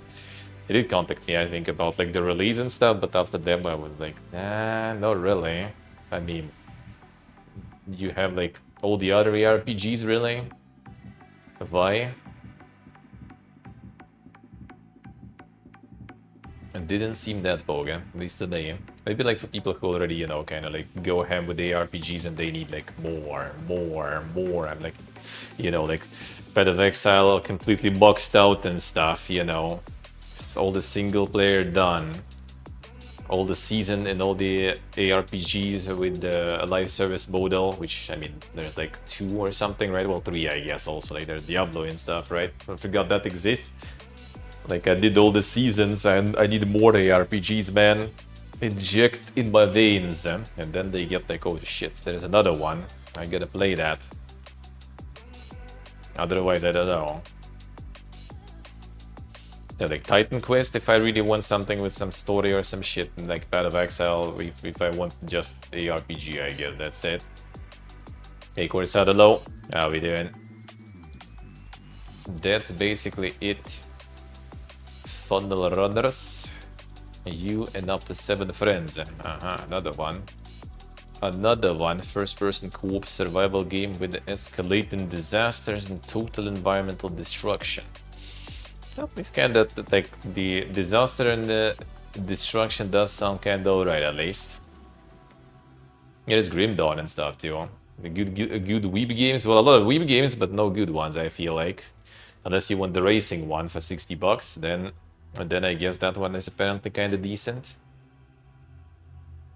He did contact me, I think, about like the release and stuff, but after demo, I was like, nah, not really. I mean, you have like all the other ARPGs, really? Why? Didn't seem that boga, at least today. Maybe like for people who already, you know, kind of like go ham with the RPGs and they need like more. I'm like, you know, like Path of Exile completely boxed out and stuff, you know. It's all the single player done. All the season and all the ARPGs with the live service model, which, I mean, there's like 2 or something, right? Well, 3, I guess, also, like there's Diablo and stuff, right? I forgot that exists. Like, I did all the seasons and I need more ARPGs, man. Inject in my veins. And then they get like, oh shit, there's another one. I gotta play that. Otherwise, I don't know. Yeah, like Titan Quest, if I really want something with some story or some shit, and like Path of Exile, if I want just ARPG, I guess that's it. Hey, Corsada Low, how we doing? That's basically it. Funnel Runners. You and up to 7 friends. Another one. Another one. First-person co-op survival game with escalating disasters and total environmental destruction. Well, it's kind of like the disaster and the destruction does sound kind of alright, at least. It is Grim Dawn and stuff too. The good weeb games. Well, a lot of weeb games, but no good ones, I feel like. Unless you want the racing one for $60, then I guess that one is apparently kind of decent.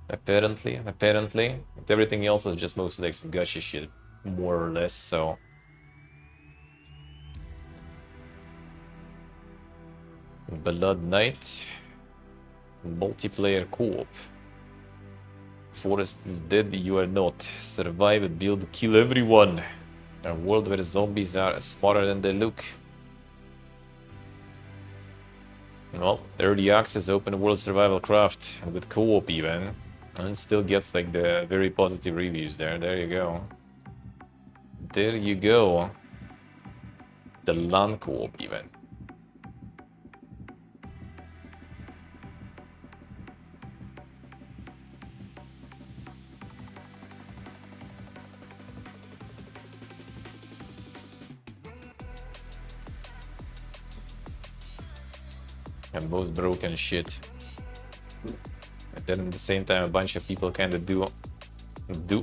Apparently. But everything else was just mostly like some gushy shit, more or less, so. Blood Knight. Multiplayer co-op. Forest is dead, you are not. Survive, build, kill everyone. A world where zombies are smarter than they look. Well, early access open world survival craft with co-op even. And still gets like the very positive reviews there. There you go. There you go. The LAN co-op even. And most broken shit. And then at the same time a bunch of people kind of do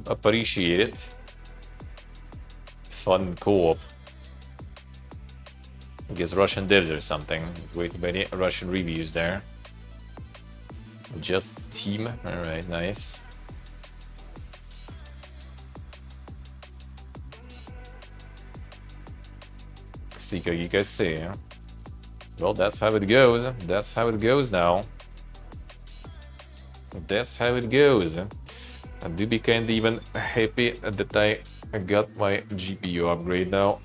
appreciate it. Fun co-op. I guess Russian devs or something. Way too many Russian reviews there. Just team. Alright, nice. See, you guys see. Well, that's how it goes. That's how it goes now. That's how it goes. I do be kind of even happy that I got my GPU upgrade now.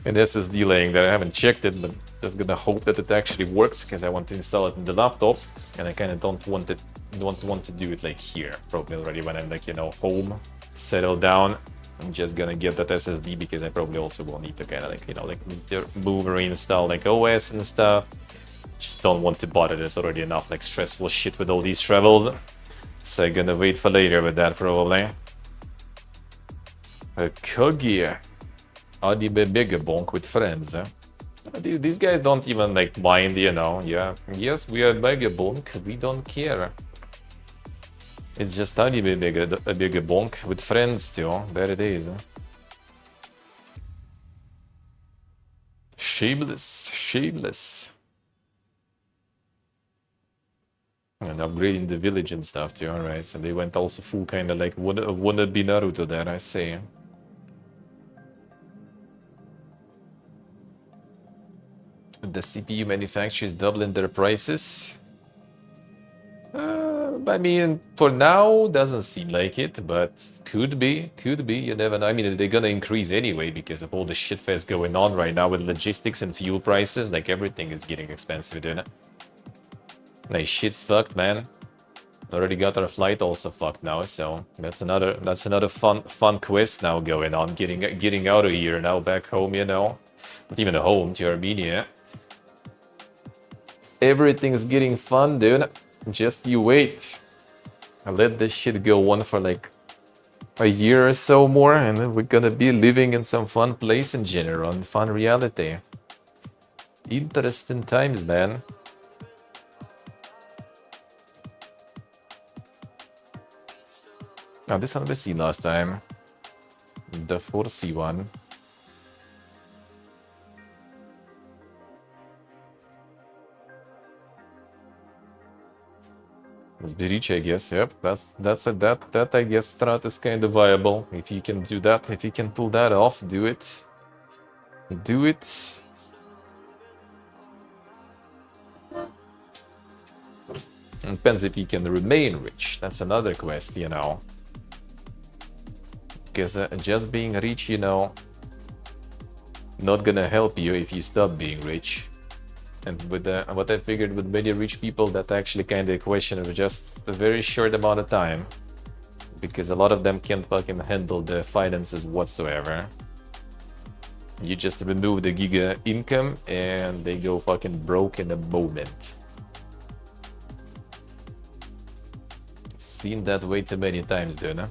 And SSD laying there. I haven't checked it, but just gonna hope that it actually works because I want to install it in the laptop, and I kind of don't want to do it like here. Probably already when I'm like, you know, home, settle down. I'm just gonna get that SSD because I probably also will need to kind of like, you know, like move or reinstall like OS and stuff. Just don't want to bother. There's already enough like stressful shit with all these travels. So I'm gonna wait for later with that probably. A Kogi. Adi bigger bonk with friends. These guys don't even like mind, you know. Yeah, yes, we are bigger bonk. We don't care. It's just a bigger bonk with friends too. There it is. Shameless. And upgrading the village and stuff too. Alright, so they went also full kind of like wannabe Naruto there, I see. The CPU manufacturers doubling their prices. I mean, for now, doesn't seem like it, but could be, you never know. I mean, they're gonna increase anyway because of all the shitfest going on right now with logistics and fuel prices. Like, everything is getting expensive, dude. Like, shit's fucked, man. Already got our flight also fucked now, so that's another fun quest now going on. Getting out of here now, back home, you know. Not even home, to Armenia. Everything's getting fun, dude. Just you wait. I let this shit go on for like a year or so more, and then we're gonna be living in some fun place in general, and fun reality. Interesting times, man. Oh, this one we seen last time. The 4C one. Let's be rich, I guess. Yep, that's a that I guess strat is kind of viable. If you can do that, if you can pull that off, do it. Do it. Depends if you can remain rich. That's another quest, you know. Because just being rich, you know, not gonna help you if you stop being rich. And with what I figured with many rich people, that's actually kind of a question of just a very short amount of time. Because a lot of them can't fucking handle the finances whatsoever. You just remove the giga income and they go fucking broke in a moment. Seen that way too many times, dude. Huh?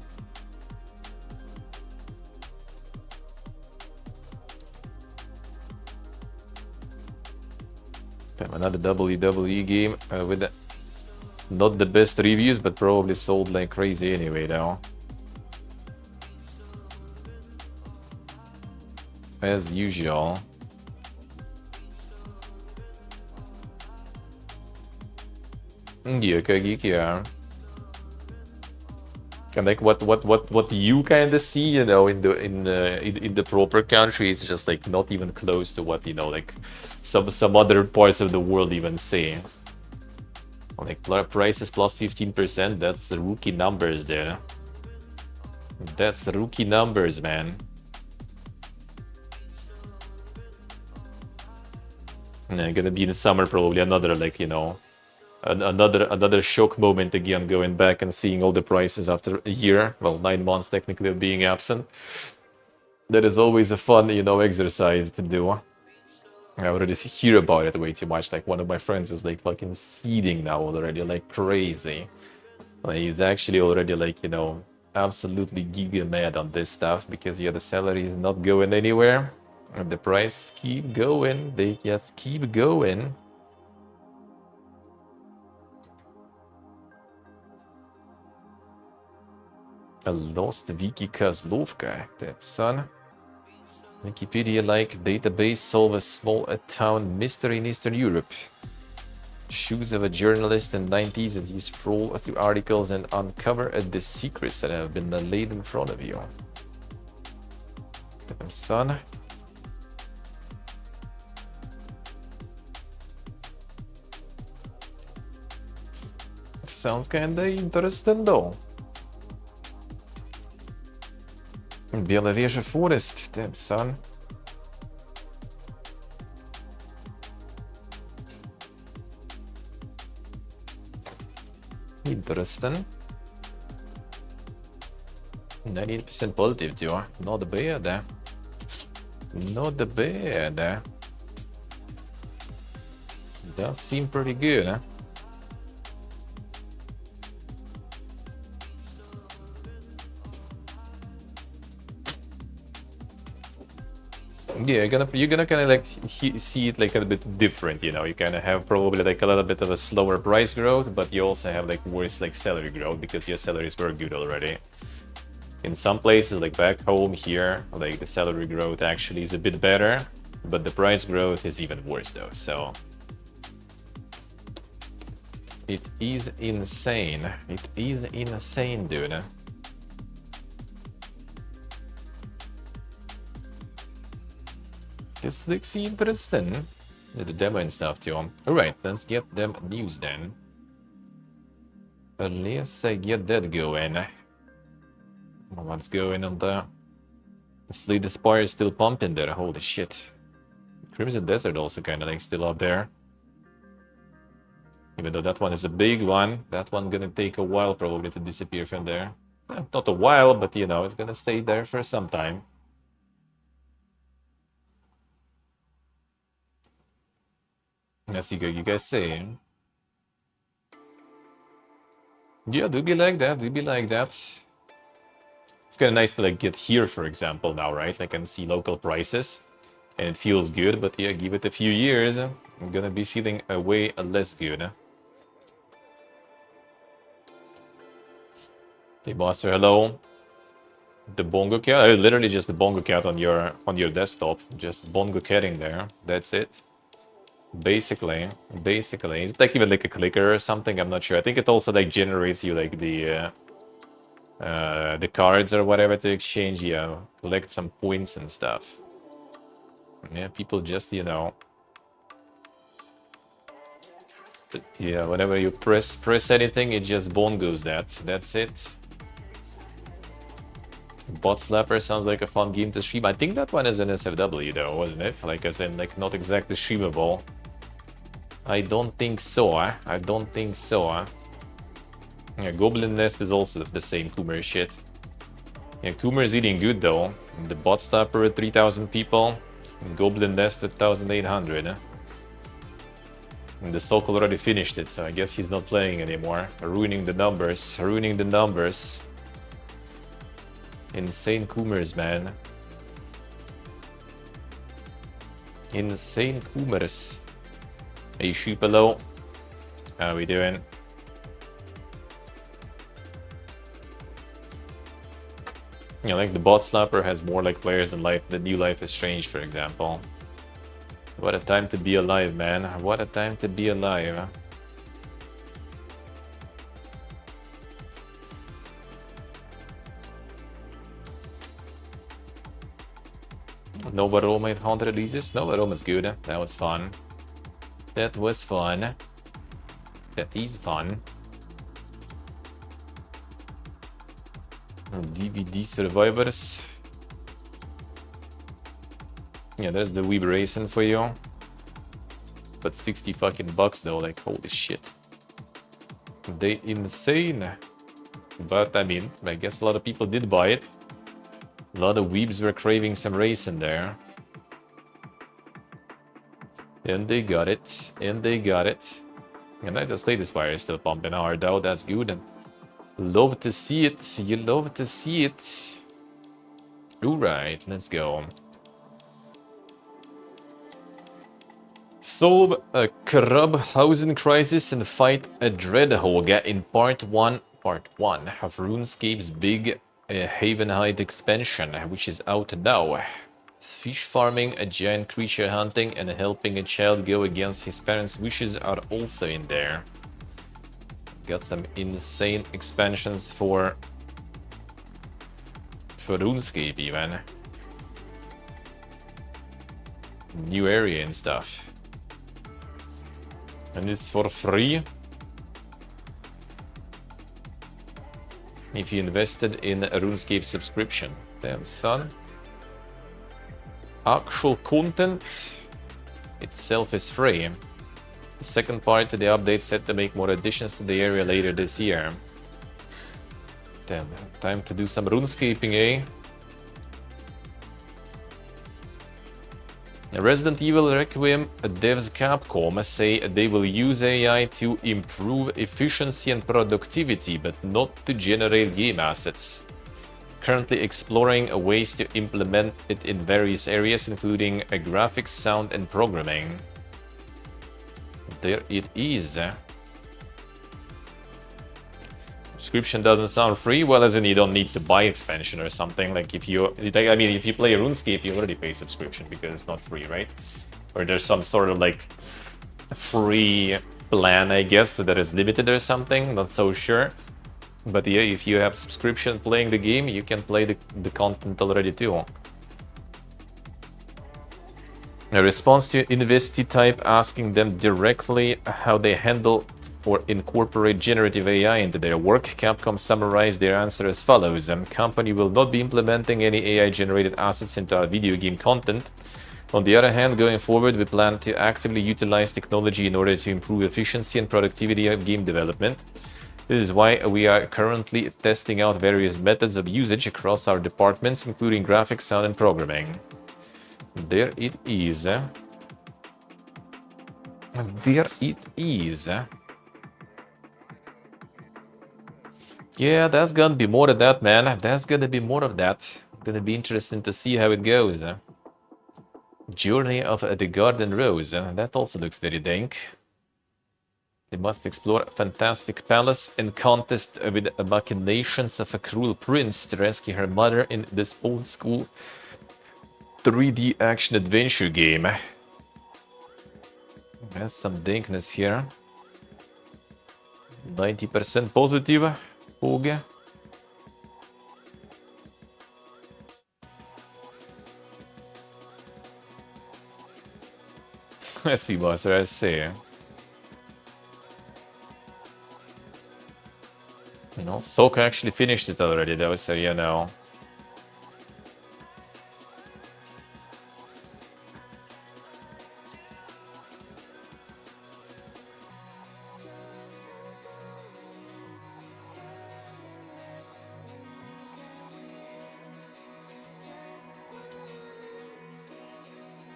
Another WWE game with not the best reviews, but probably sold like crazy anyway, though. As usual. Yeah. And like what you kind of see, you know, in the proper country is just like not even close to what, you know, like some other parts of the world even see. Like prices plus 15%, that's the rookie numbers there. That's the rookie numbers, man. And gonna be in the summer probably another, like, you know, another shock moment again, going back and seeing all the prices after a year, well, 9 months technically of being absent. That is always a fun, you know, exercise to do. I already hear about it way too much. Like one of my friends is like fucking seeding now already, like crazy. Like, he's actually already like, you know, absolutely giga mad on this stuff because yeah, the salary is not going anywhere and the price keep going. They just keep going. A lost Wiki Kozlovka, damn son. Wikipedia-like database solve a small town mystery in Eastern Europe. Shoes of a journalist in the 90s as you scroll through articles and uncover the secrets that have been laid in front of you. Damn son. Sounds kinda interesting though. Bielavieja Forest, damn son. Interesting. 98% positive too. Not bad. Not bad. Does seem pretty good, huh? Yeah, you're gonna kind of like see it like a bit different, you know. You kind of have probably like a little bit of a slower price growth, but you also have like worse like salary growth because your salaries were good already. In some places, like back home here, like the salary growth actually is a bit better, but the price growth is even worse though. So it is insane. It is insane, dude. This looks interesting. The demo and stuff too. Alright, let's get them news then. Let's get that going. What's going on there? Sleet Spire is still pumping there. Holy shit. Crimson Desert also kind of like still up there. Even though that one is a big one, that one gonna take a while probably to disappear from there. Not a while, but you know, it's gonna stay there for some time. Let's see what you guys say. Yeah, do be like that, do be like that. It's kind of nice to like get here, for example, now, right? I can see local prices and it feels good, but yeah, give it a few years, I'm gonna be feeling way less good. Hey, Master, hello. The bongo cat? Literally just the bongo cat on your desktop. Just bongo catting there. That's it. Basically. Is it like even like a clicker or something? I'm not sure. I think it also like generates you like the cards or whatever to exchange, yeah. Collect some points and stuff. Yeah, people just, you know. Yeah, whenever you press anything, it just bongos that. That's it. Bot Slapper sounds like a fun game to stream. I think that one is an SFW though, wasn't it? Like as in like not exactly streamable. I don't think so, I don't think so, Yeah, Goblin Nest is also the same Coomer shit. Yeah, Coomer is eating good though. The Bot Slapper at 3,000 people. And Goblin Nest at 1,800. And the Sokol already finished it, so I guess he's not playing anymore. Ruining the numbers. Ruining the numbers. Insane Coomers, man. Insane Coomers. Hey, Sheepalo. How we doing? Yeah, like the Bot Slapper has more like players than the new Life is Strange, for example. What a time to be alive, man. What a time to be alive. Nova Roma at 100 releases? Nova Roma is good. That was fun. That was fun. That is fun. DVD Survivors. Yeah, there's the Weeb Racing for you. But 60 fucking bucks though, like holy shit. They insane. But I mean, I guess a lot of people did buy it. A lot of weebs were craving some racing there. And they got it. And they got it. And the latest fire is still pumping hard though, that's good. Love to see it. You love to see it. Alright, let's go. Solve a Krub housing crisis and fight a Dreadhog in part 1 of RuneScape's big Havenhide expansion, which is out now. Fish farming, a giant creature hunting, and helping a child go against his parents' wishes are also in there. Got some insane expansions for RuneScape even. New area and stuff. And it's for free. If you invested in a RuneScape subscription. Damn, son. Actual content itself is free. The second part of the update set to make more additions to the area later this year. Damn, time to do some RuneScaping, eh? Resident Evil Requiem devs Capcom say they will use AI to improve efficiency and productivity, but not to generate game assets. Currently exploring ways to implement it in various areas, including graphics, sound, and programming. There it is. Subscription doesn't sound free, well, as in you don't need to buy expansion or something. Like if you, I mean, if you play RuneScape, you already pay subscription because it's not free, right? Or there's some sort of like free plan, I guess, so that is limited or something. Not so sure. But yeah, if you have subscription playing the game, you can play the content already too. A response to Investi Type asking them directly how they handle or incorporate generative AI into their work, Capcom summarized their answer as follows. Company will not be implementing any AI-generated assets into our video game content. On the other hand, going forward, we plan to actively utilize technology in order to improve efficiency and productivity of game development. This is why we are currently testing out various methods of usage across our departments, including graphics, sound, and programming. There it is. There it is. Yeah, that's gonna be more of that, man. That's gonna be more of that. Gonna be interesting to see how it goes. Journey of the Garden Rose. That also looks very dank. They must explore a fantastic palace and contest with the machinations of a cruel prince to rescue her mother in this old school 3D action adventure game. Has some dankness here. 90% positive. Pog. I see what I say. You know, Soka actually finished it already though, so you know.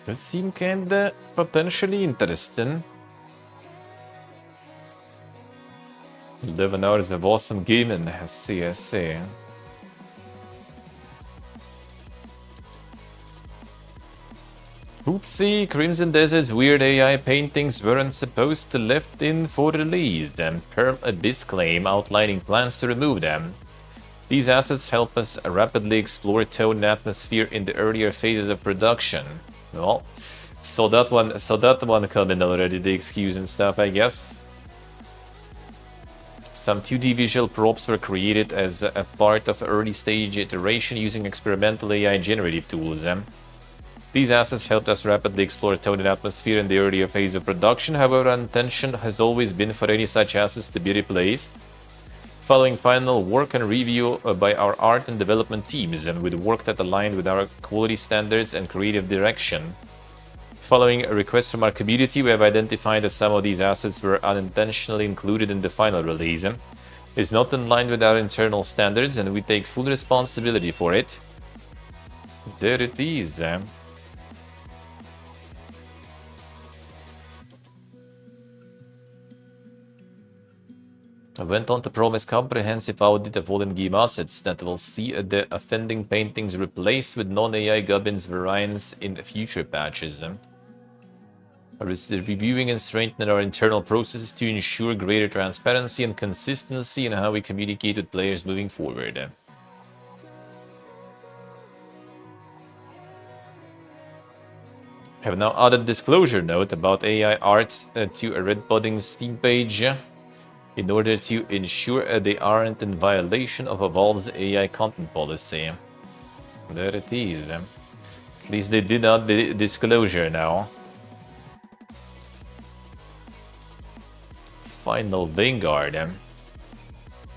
Does seem kinda potentially interesting. 11 hours of awesome gaming, I see. Oopsie, Crimson Desert's weird AI paintings weren't supposed to left in for release, and Pearl Abyss claim outlining plans to remove them. These assets help us rapidly explore tone and atmosphere in the earlier phases of production. Well, so that one coming already, the excuse and stuff, I guess. Some 2D visual props were created as a part of early stage iteration using experimental AI generative tools. These assets helped us rapidly explore tone and atmosphere in the earlier phase of production, however, our intention has always been for any such assets to be replaced. Following final work and review by our art and development teams, and with work that aligned with our quality standards and creative direction. Following a request from our community, we have identified that some of these assets were unintentionally included in the final release. It's not in line with our internal standards, and we take full responsibility for it. There it is. I went on to promise comprehensive audit of all in-game assets that will see the offending paintings replaced with non-AI gubbins variants in future patches. Reviewing and strengthening our internal processes to ensure greater transparency and consistency in how we communicate with players moving forward. I have now added disclosure note about AI art to a Red Pudding Steam page in order to ensure they aren't in violation of Evolve's AI content policy. There it is. At least they did add the disclosure now. Final Vanguard.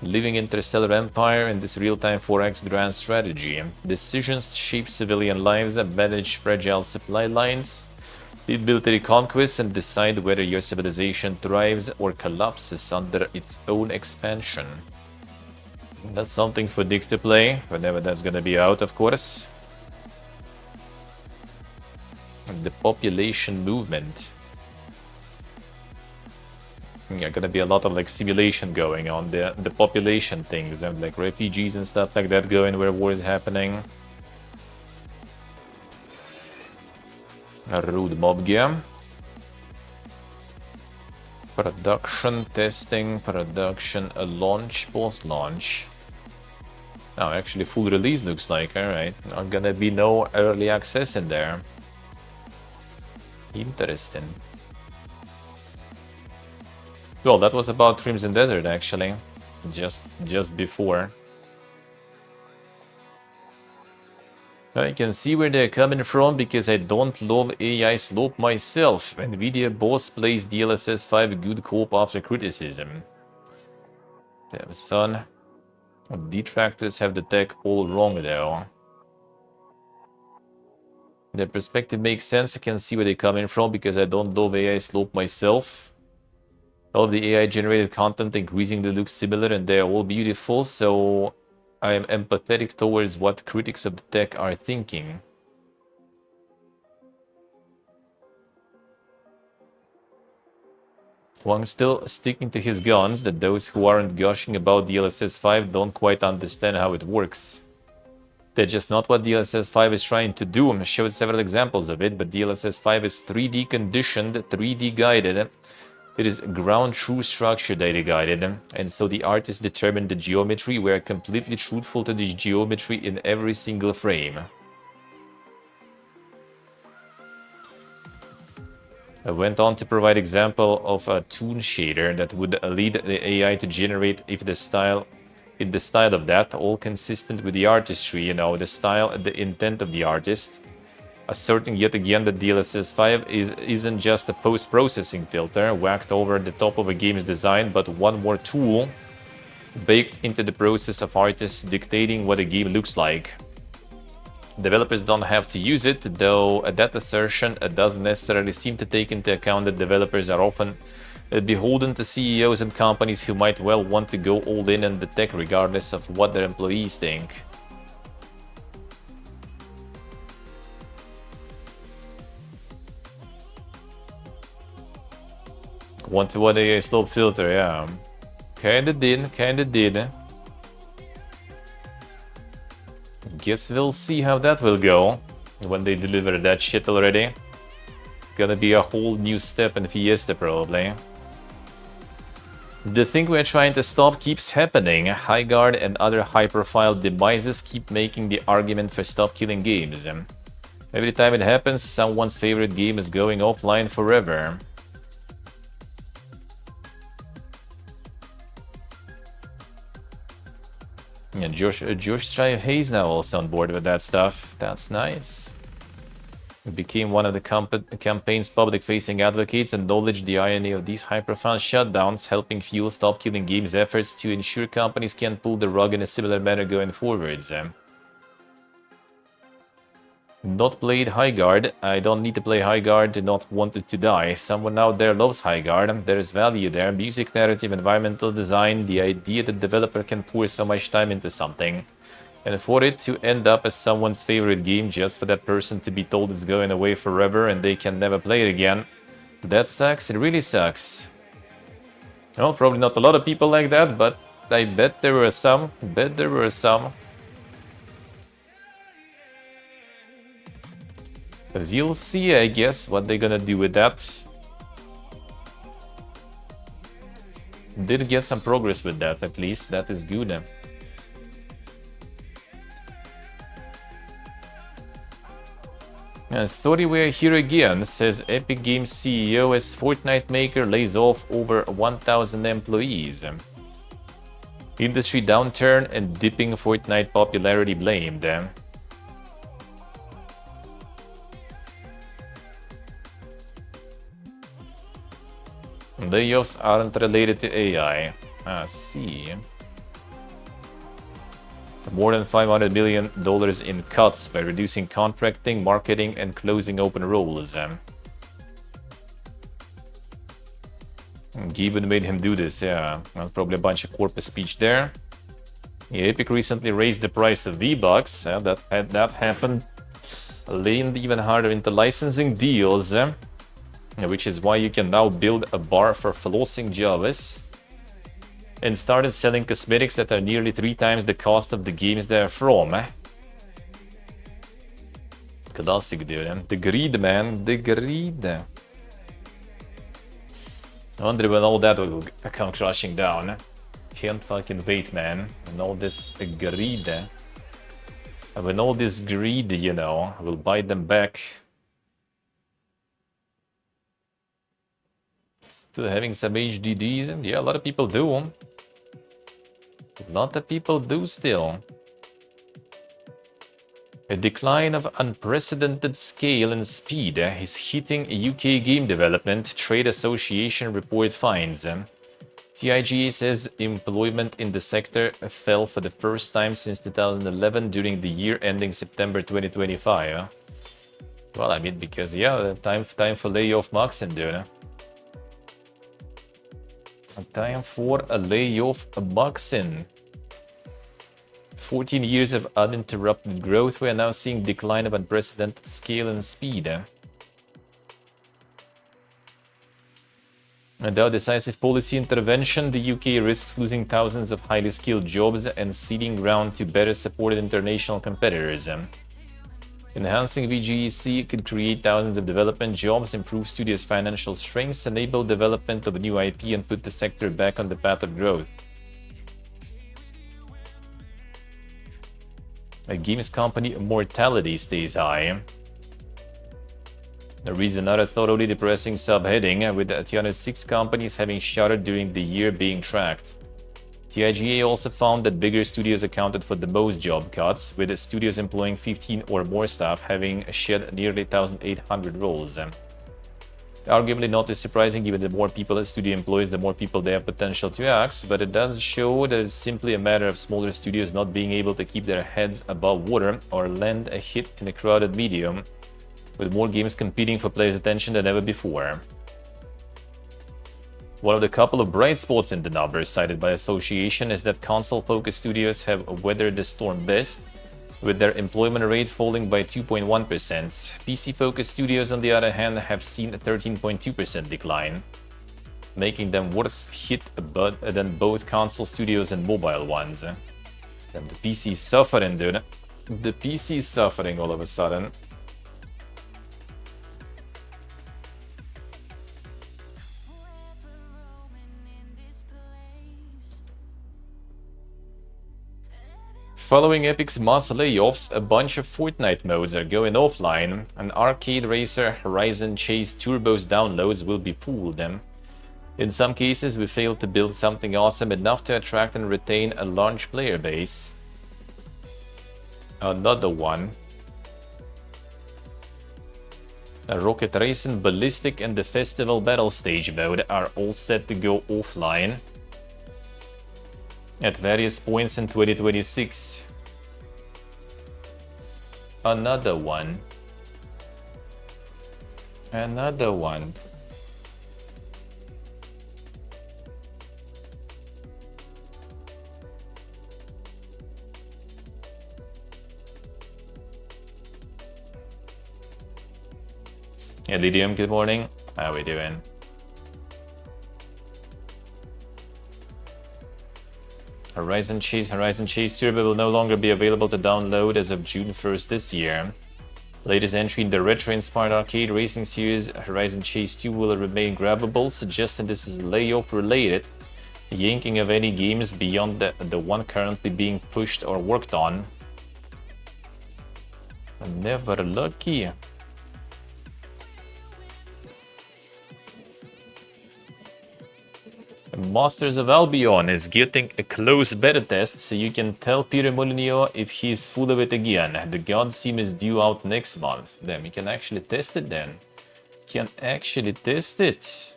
Living interstellar empire in this real-time 4x grand strategy. Decisions shape civilian lives and manage fragile supply lines. Lead military conquests and decide whether your civilization thrives or collapses under its own expansion. That's something for Dick to play, whenever that's gonna be out, of course. And the population movement. Yeah, gonna be a lot of like simulation going on, the population things, and like refugees and stuff like that going where war is happening. A rude mob game. Production, testing, production, a launch, post-launch. Oh, actually full release looks like, alright. Not gonna be no early access in there. Interesting. Well, that was about Crimson Desert actually. Just before. I can see where they're coming from because I don't love AI slope myself. Nvidia boss plays DLSS 5 good co-op after criticism. Damn son. Detractors have the tech all wrong though. Their perspective makes sense. I can see where they're coming from because I don't love AI slope myself. All of the AI generated content increasingly looks similar and they're all beautiful, so I am empathetic towards what critics of the tech are thinking. Wang still sticking to his guns that those who aren't gushing about DLSS 5 don't quite understand how it works. That's just not what DLSS 5 is trying to do. I showed several examples of it, but DLSS 5 is 3D conditioned, 3D guided. It is ground true structure data guided, and so the artist determined the geometry were completely truthful to the geometry in every single frame. I went on to provide example of a toon shader that would lead the AI to generate if the style of that, all consistent with the artistry, you know, the style, the intent of the artist. Asserting yet again that DLSS5 isn't just a post-processing filter whacked over the top of a game's design, but one more tool baked into the process of artists dictating what a game looks like. Developers don't have to use it, though that assertion doesn't necessarily seem to take into account that developers are often beholden to CEOs and companies who might well want to go all in on the tech regardless of what their employees think. One-to-one AI slope filter, yeah. Kinda did. Guess we'll see how that will go when they deliver that shit already. Gonna be a whole new step in Fiesta, probably. The thing we're trying to stop keeps happening. Highguard and other high-profile demises keep making the argument for stop killing games. Every time it happens, someone's favorite game is going offline forever. Yeah, Josh Strive Hayes now also on board with that stuff. That's nice. He became one of the campaign's public-facing advocates and acknowledged the irony of these high-profile shutdowns, helping fuel Stop Killing Games' efforts to ensure companies can pull the rug in a similar manner going forwards. Not played Highguard. I don't need to play Highguard to not want it to die. Someone out there loves Highguard. There is value there. Music, narrative, environmental design, the idea that the developer can pour so much time into something. And for it to end up as someone's favorite game just for that person to be told it's going away forever and they can never play it again. That sucks. It really sucks. Well, probably not a lot of people like that, but I bet there were some. We'll see, I guess, what they're gonna do with that. Did get some progress with that, at least. That is good. Sorry we're here again, says Epic Games CEO as Fortnite maker lays off over 1,000 employees. Industry downturn and dipping Fortnite popularity blamed. Layoffs aren't related to AI. I see. More than $500 million in cuts by reducing contracting, marketing, and closing open roles. Gibbon made him do this, yeah. That's probably a bunch of corpus speech there. Yeah, Epic recently raised the price of V-Bucks. That happened. Leaned even harder into licensing deals. Which is why you can now build a bar for flossing Jawas. And started selling cosmetics that are nearly 3 times the cost of the games they're from. Classic, dude. The greed, man. The greed. I wonder when all that will come crashing down. Can't fucking wait, man. And all this greed. And when all this greed, you know, will bite them back. Still having some HDDs? Yeah, a lot of people do. A lot of people do still. A decline of unprecedented scale and speed is hitting UK game development, Trade Association report finds. TIGA says employment in the sector fell for the first time since 2011 during the year ending September 2025. Well, I mean, because, yeah, time for layoff Maxen, dude. Time for a layoff Maxen. 14 years of uninterrupted growth, we are now seeing decline of unprecedented scale and speed. Without decisive policy intervention, the UK risks losing thousands of highly skilled jobs and ceding ground to better supported international competitors. Enhancing VGEC could create thousands of development jobs, improve studios' financial strengths, enable development of new IP, and put the sector back on the path of growth. A games company mortality stays high. There is another thoroughly depressing subheading, with 206 companies having shuttered during the year being tracked. TIGA also found that bigger studios accounted for the most job cuts, with studios employing 15 or more staff having shed nearly 1,800 roles. Arguably not as surprising, given the more people a studio employs, the more people they have potential to axe, but it does show that it's simply a matter of smaller studios not being able to keep their heads above water or lend a hit in a crowded medium, with more games competing for players' attention than ever before. One of the couple of bright spots in the numbers cited by association is that console-focused studios have weathered the storm best, with their employment rate falling by 2.1%. PC-focused studios, on the other hand, have seen a 13.2% decline, making them worse hit than both console studios and mobile ones. And the PC is suffering, dude. The PC is suffering all of a sudden. Following Epic's mass layoffs, a bunch of Fortnite modes are going offline, and Arcade Racer Horizon Chase Turbo's downloads will be pooled. In some cases, we failed to build something awesome enough to attract and retain a large player base. Another one. Rocket Racing Ballistic and the Festival Battle Stage mode are all set to go offline at various points in 2026. Another one. Another one. Hey Lydium, good morning. How we doing? Horizon Chase Turbo will no longer be available to download as of June 1st this year. Latest entry in the retro-inspired arcade racing series, Horizon Chase 2, will remain grabbable, suggesting this is layoff related. Yanking of any games beyond the one currently being pushed or worked on. Never lucky. Masters of Albion is getting a close beta test, so you can tell Peter Molyneux if he's full of it again. The God Sim is due out next month. Then we can actually test it then. Can actually test it.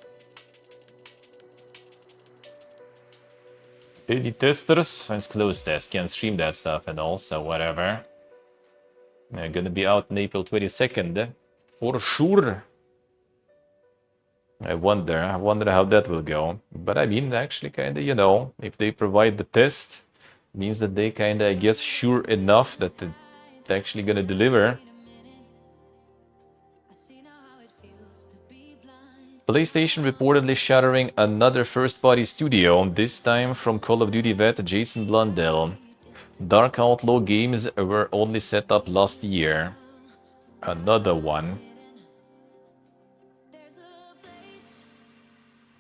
Any testers? Let's close test. Can't stream that stuff and all, so whatever. They're gonna be out on April 22nd. For sure. I wonder how that will go. But I mean, actually, kinda, you know, if they provide the test, means that they kinda, I guess, sure enough that it's actually gonna deliver. PlayStation reportedly shuttering another first-party studio, this time from Call of Duty vet Jason Blundell. Dark Outlaw games were only set up last year. Another one.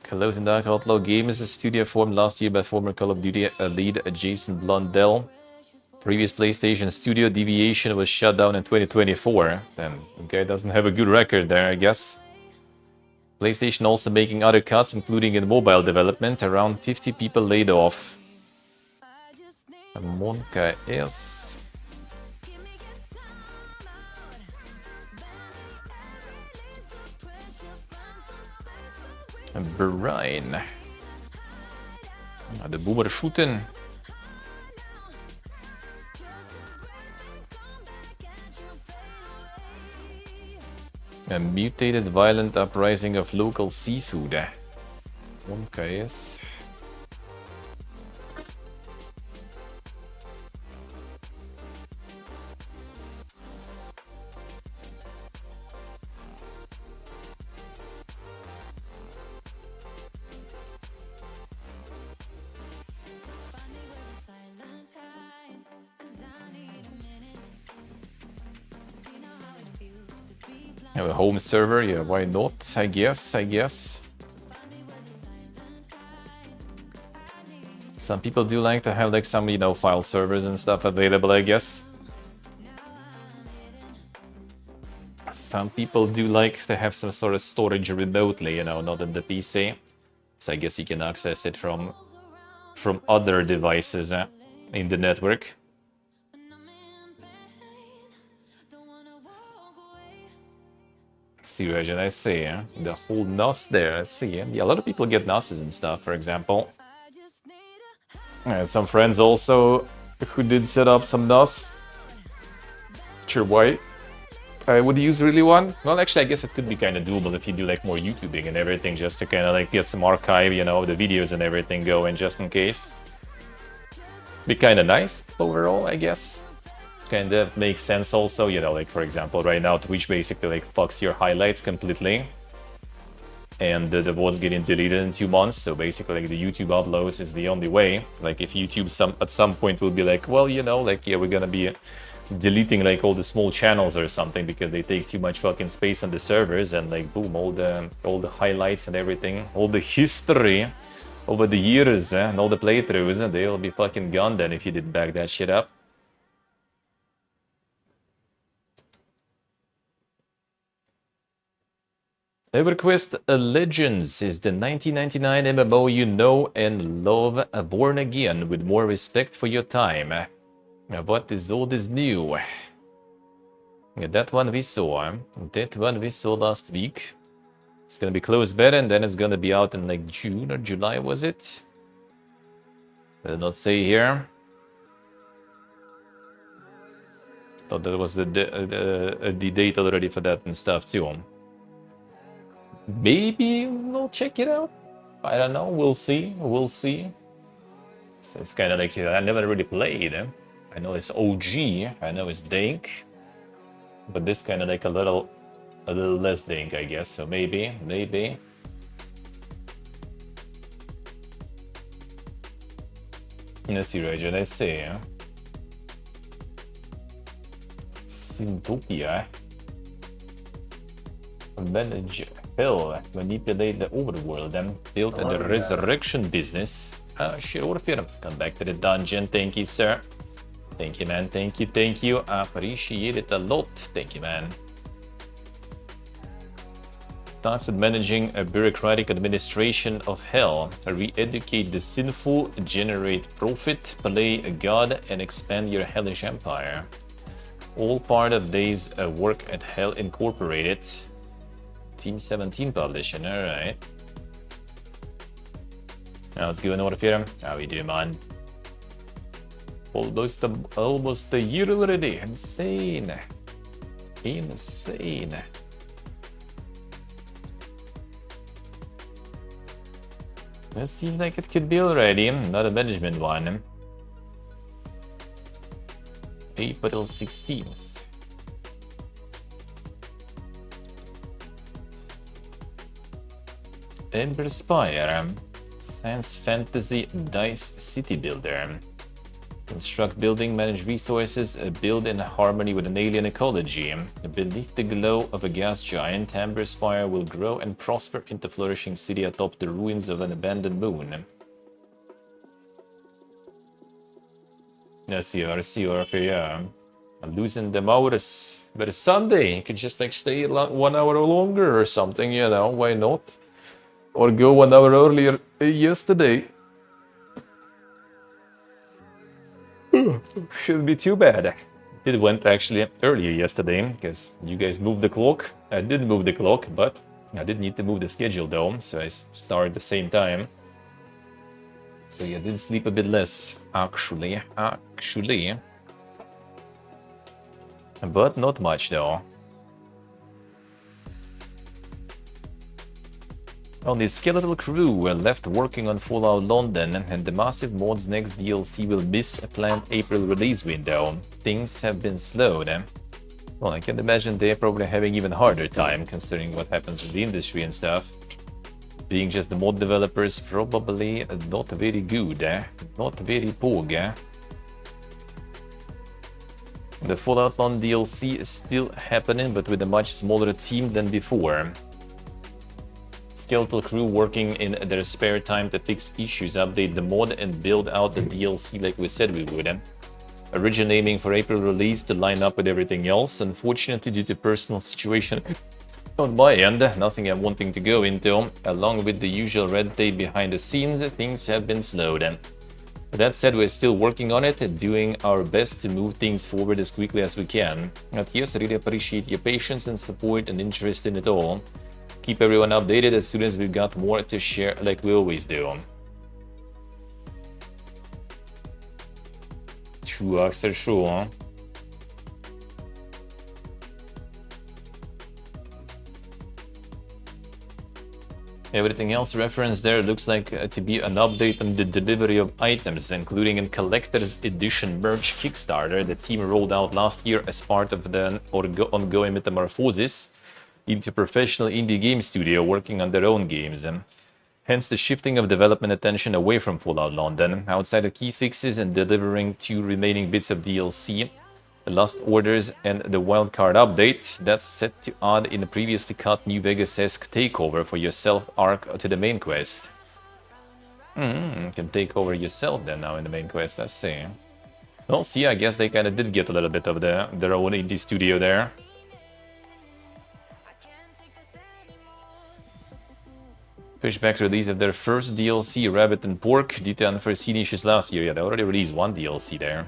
Closing Dark Outlaw Games, a studio formed last year by former Call of Duty lead Jason Blundell. Previous PlayStation studio Deviation was shut down in 2024. Then the guy doesn't have a good record there, I guess. PlayStation also making other cuts, including in mobile development. Around 50 people laid off. Monka S. Brian. The boomer shooting. A mutated violent uprising of local seafood. Okay, yes. Have a home server, yeah, why not? I guess. Some people do like to have like some, you know, file servers and stuff available, I guess. Some people do like to have some sort of storage remotely, you know, not in the PC. So I guess you can access it from other devices in the network. See, Regin, I see the whole NOS there. I see. Yeah, a lot of people get NOSes and stuff, for example. Some friends also who did set up some NOS. Sure, why I would use really one? Well, actually, I guess it could be kind of doable if you do like more YouTubing and everything, just to kind of like get some archive, you know, the videos and everything going, just in case. Be kind of nice overall, I guess. Kind of makes sense also, you know, like for example, right now Twitch basically like fucks your highlights completely. And the VODs getting deleted in 2 months, so basically like the YouTube uploads is the only way. Like if YouTube at some point will be like, well, you know, like yeah, we're gonna be deleting like all the small channels or something because they take too much fucking space on the servers, and like boom, all the highlights and everything, all the history over the years and all the playthroughs, they'll be fucking gone then if you didn't back that shit up. EverQuest Legends is the 1999 MMO you know and love, born again with more respect for your time. What is old is new. That one we saw. That one we saw last week. It's gonna be closed beta, and then it's gonna be out in like June or July, was it? Did not say here. Thought that was the date already for that and stuff too. Maybe we'll check it out. I don't know. We'll see. We'll see. So it's kind of like I never really played. I know it's OG. I know it's dank, but this kind of like a little less dank, I guess. So maybe. Let's see, Rajan. Let's see. Syntopia. Manage hell, manipulate the overworld, and build the resurrection business. Sure, come back to the dungeon. Thank you, sir. Thank you, man. Thank you. Appreciate it a lot. Thank you, man. Starts with managing a bureaucratic administration of hell. Re-educate the sinful, generate profit, play a god, and expand your hellish empire. All part of Day's work at Hell Incorporated. Team 17 publishing, alright. Now let's go north here. How we doing, man? Almost a year already. Insane. That seems like it could be already. Not a management one. April 16th. Ember Spire. Science Fantasy Dice City Builder. Construct building, manage resources, build in harmony with an alien ecology. Beneath the glow of a gas giant, Amber Spire will grow and prosper into a flourishing city atop the ruins of an abandoned moon. Let's see, yeah. I'm losing them hours. But it's Sunday, you could just like stay 1 hour longer or something, you know, why not? Or go 1 hour earlier yesterday. Shouldn't be too bad. It went actually earlier yesterday because you guys moved the clock. I did move the clock, but I did need to move the schedule though, so I started at the same time. So yeah, I did sleep a bit less, actually. But not much though. Only skeletal crew were left working on Fallout London, and the massive mod's next DLC will miss a planned April release window. Things have been slowed. Well, I can imagine they're probably having even harder time, considering what happens in the industry and stuff. Being just the mod developers, probably not very good, not very pog. The Fallout Long DLC is still happening, but with a much smaller team than before. Skeletal crew working in their spare time to fix issues, update the mod, and build out the DLC like we said we would. Originally aiming for April release to line up with everything else. Unfortunately, due to personal situation on my end, nothing I'm wanting to go into, along with the usual red tape behind the scenes, things have been slowed. That said, we're still working on it, doing our best to move things forward as quickly as we can. But yes, I really appreciate your patience and support and interest in it all. Keep everyone updated as soon as we've got more to share like we always do. True, Axel, true, huh? Everything else referenced there looks like to be an update on the delivery of items, including a collector's edition merch Kickstarter the team rolled out last year as part of the ongoing metamorphosis into professional indie game studio working on their own games. Hence the shifting of development attention away from Fallout London, outside of key fixes and delivering 2 remaining bits of DLC, the Lost Orders and the Wildcard update that's set to add in a previously cut New Vegas-esque takeover for yourself arc to the main quest. You can take over yourself then now in the main quest, I see. Well, see, I guess they kind of did get a little bit of their own indie studio there. Pushback release of their first DLC, Rabbit and Pork, due to unforeseen issues last year. Yeah, they already released one DLC there.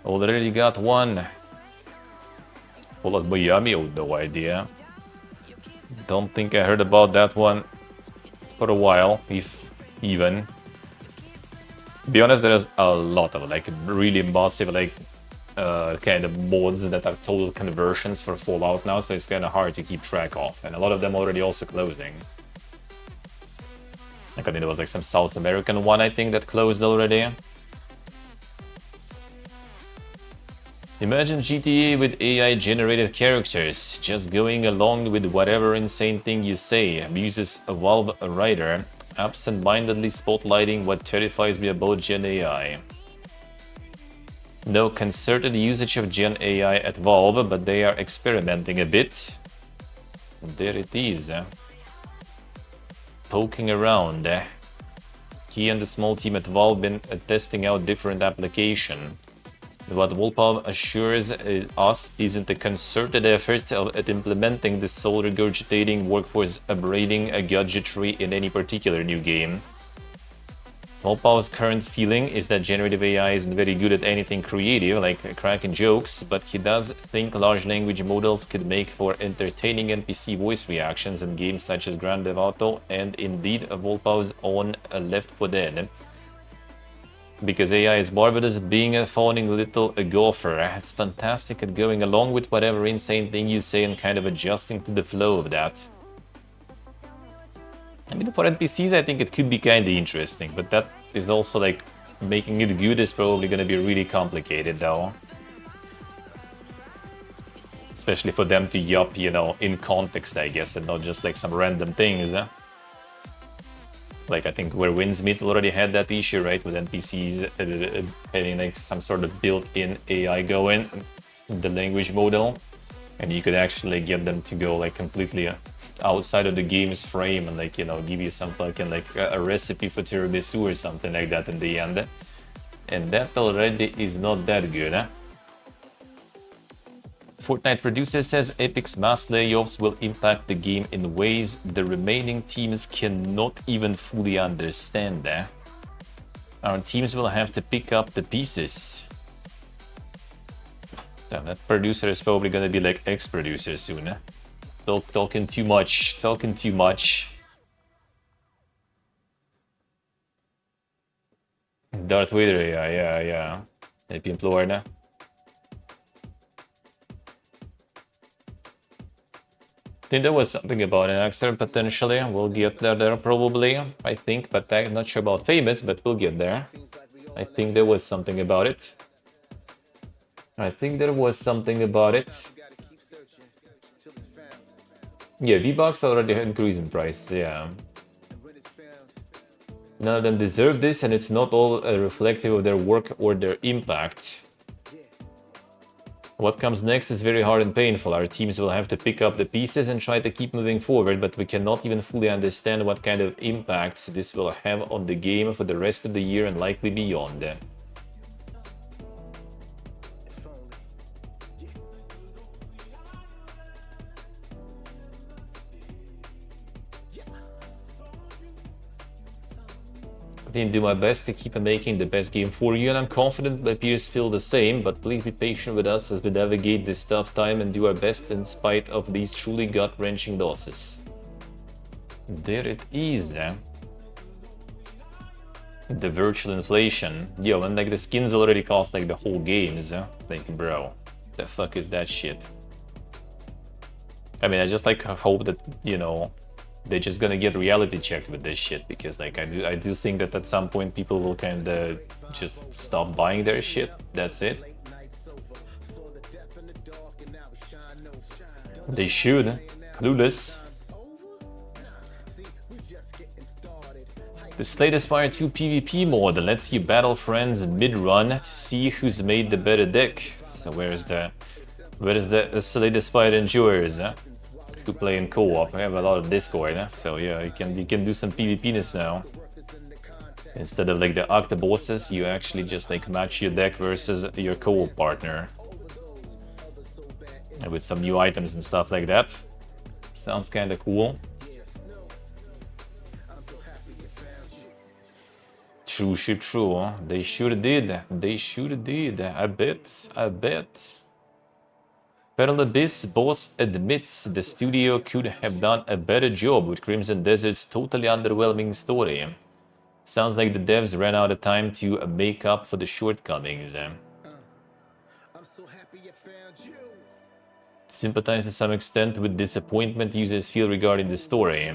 Already got one. Fallout Miami, oh, no idea. Don't think I heard about that one for a while, if even. To be honest, there's a lot of like really massive like kind of mods that are total conversions for Fallout now, so it's kind of hard to keep track of, and a lot of them already also closing. Like I think there was like some South American one I think that closed already. Imagine GTA with AI-generated characters, just going along with whatever insane thing you say, abuses a Valve writer, absent-mindedly spotlighting what terrifies me about Gen AI. No concerted usage of Gen AI at Valve, but they are experimenting a bit. There it is. Poking around. He and the small team at Valve been testing out different applications. What Volpov assures us isn't a concerted effort at implementing the soul-regurgitating workforce upgrading gadgetry in any particular new game. Volpov's current feeling is that generative AI isn't very good at anything creative, like cracking jokes, but he does think large language models could make for entertaining NPC voice reactions in games such as Grand Theft Auto and indeed Volpov's own Left 4 Dead. Because AI is marvelous at being a fawning little gopher. It's fantastic at going along with whatever insane thing you say and kind of adjusting to the flow of that. I mean, for NPCs I think it could be kind of interesting, but that is also like making it good is probably going to be really complicated though. Especially for them to yup, you know, in context I guess, and not just like some random things. Like I think where Windsmith already had that issue, right, with NPCs having like some sort of built-in AI going, the language model, and you could actually get them to go like completely outside of the game's frame and like, you know, give you some fucking like a recipe for tiramisu or something like that in the end. And that already is not that good, huh? Fortnite producer says Epic's mass layoffs will impact the game in ways the remaining teams cannot even fully understand. Our teams will have to pick up the pieces. Damn, that producer is probably gonna be like ex-producer soon. Talking too much, talking too much. Darth Vader, yeah. Maybe Florida. I think there was something about an accident potentially. We'll get there probably, I think, but I'm not sure about famous, but we'll get there. I think there was something about it. Yeah, V-Bucks already increased in price, yeah. None of them deserve this, and it's not all reflective of their work or their impact. What comes next is very hard and painful. Our teams will have to pick up the pieces and try to keep moving forward, but we cannot even fully understand what kind of impacts this will have on the game for the rest of the year and likely beyond. I didn't do my best to keep making the best game for you, and I'm confident my peers feel the same, but please be patient with us as we navigate this tough time and do our best in spite of these truly gut-wrenching losses. There it is. The virtual inflation. Yo, and like the skins already cost like the whole games. Like, bro, the fuck is that shit? I mean, I just like hope that, you know, they're just gonna get reality checked with this shit, because like I do think that at some point people will kind of just stop buying their shit. That's it. They should. Clueless. The Slate Aspire 2 PvP mod lets you battle friends mid-run to see who's made the better deck. So where is the Slate Aspire Endurers? Who play in co-op. I have a lot of Discord, so yeah, you can do some PvP-ness now. Instead of like the octa bosses, you actually just like match your deck versus your co-op partner. And with some new items and stuff like that. Sounds kinda cool. True. They sure did. I bet. Pearl Abyss boss admits the studio could have done a better job with Crimson Desert's totally underwhelming story. Sounds like the devs ran out of time to make up for the shortcomings. Sympathize to some extent with disappointment users feel regarding the story.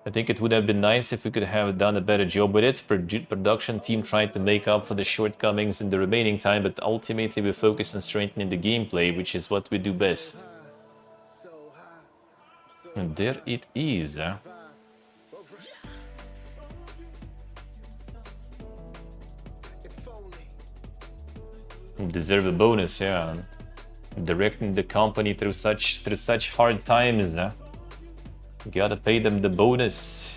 I think it would have been nice if we could have done a better job with it. Production team tried to make up for the shortcomings in the remaining time, but ultimately we focused on strengthening the gameplay, which is what we do best. And there it is. Deserve a bonus, yeah. Directing the company through such hard times. Gotta pay them the bonus.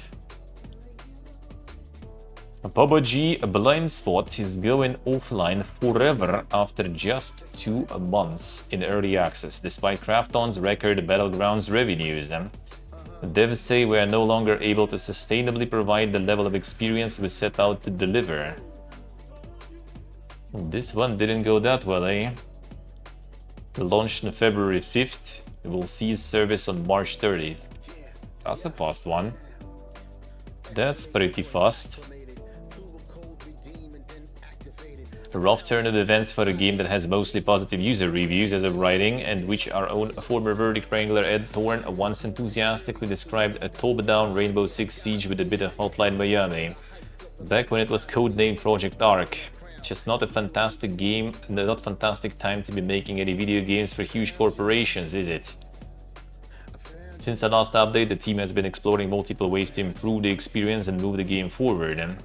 PUBG Blind Spot is going offline forever after just 2 months in early access, despite Krafton's record Battlegrounds revenues. Devs say we are no longer able to sustainably provide the level of experience we set out to deliver. This one didn't go that well, eh? Launched on February 5th, it will cease service on March 30th. That's a fast one. That's pretty fast. A rough turn of events for a game that has mostly positive user reviews as of writing, and which our own former Verdict Wrangler Ed Thorne once enthusiastically described a top-down Rainbow Six Siege with a bit of Hotline Miami. Back when it was codenamed Project Arc. Just not a fantastic game, not fantastic time to be making any video games for huge corporations, is it? Since the last update, the team has been exploring multiple ways to improve the experience and move the game forward.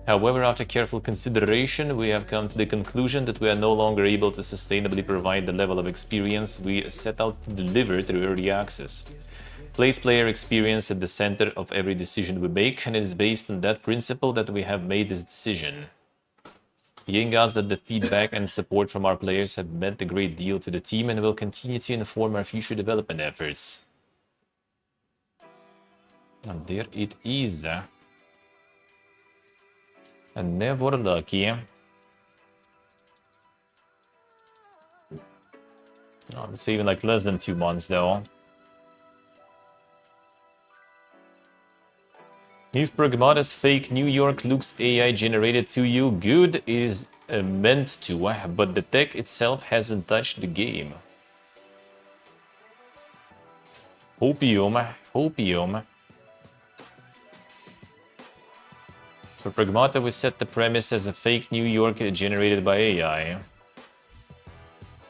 However, after careful consideration, we have come to the conclusion that we are no longer able to sustainably provide the level of experience we set out to deliver through early access. Place player experience at the center of every decision we make, and it is based on that principle that we have made this decision. Being us that the feedback and support from our players have meant a great deal to the team and will continue to inform our future development efforts. And there it is. And never lucky. It's even like less than 2 months though. If Pragmata's fake New York looks AI generated to you, good is meant to, but the tech itself hasn't touched the game. Hopium. For Pragmata, we set the premise as a fake New York generated by AI.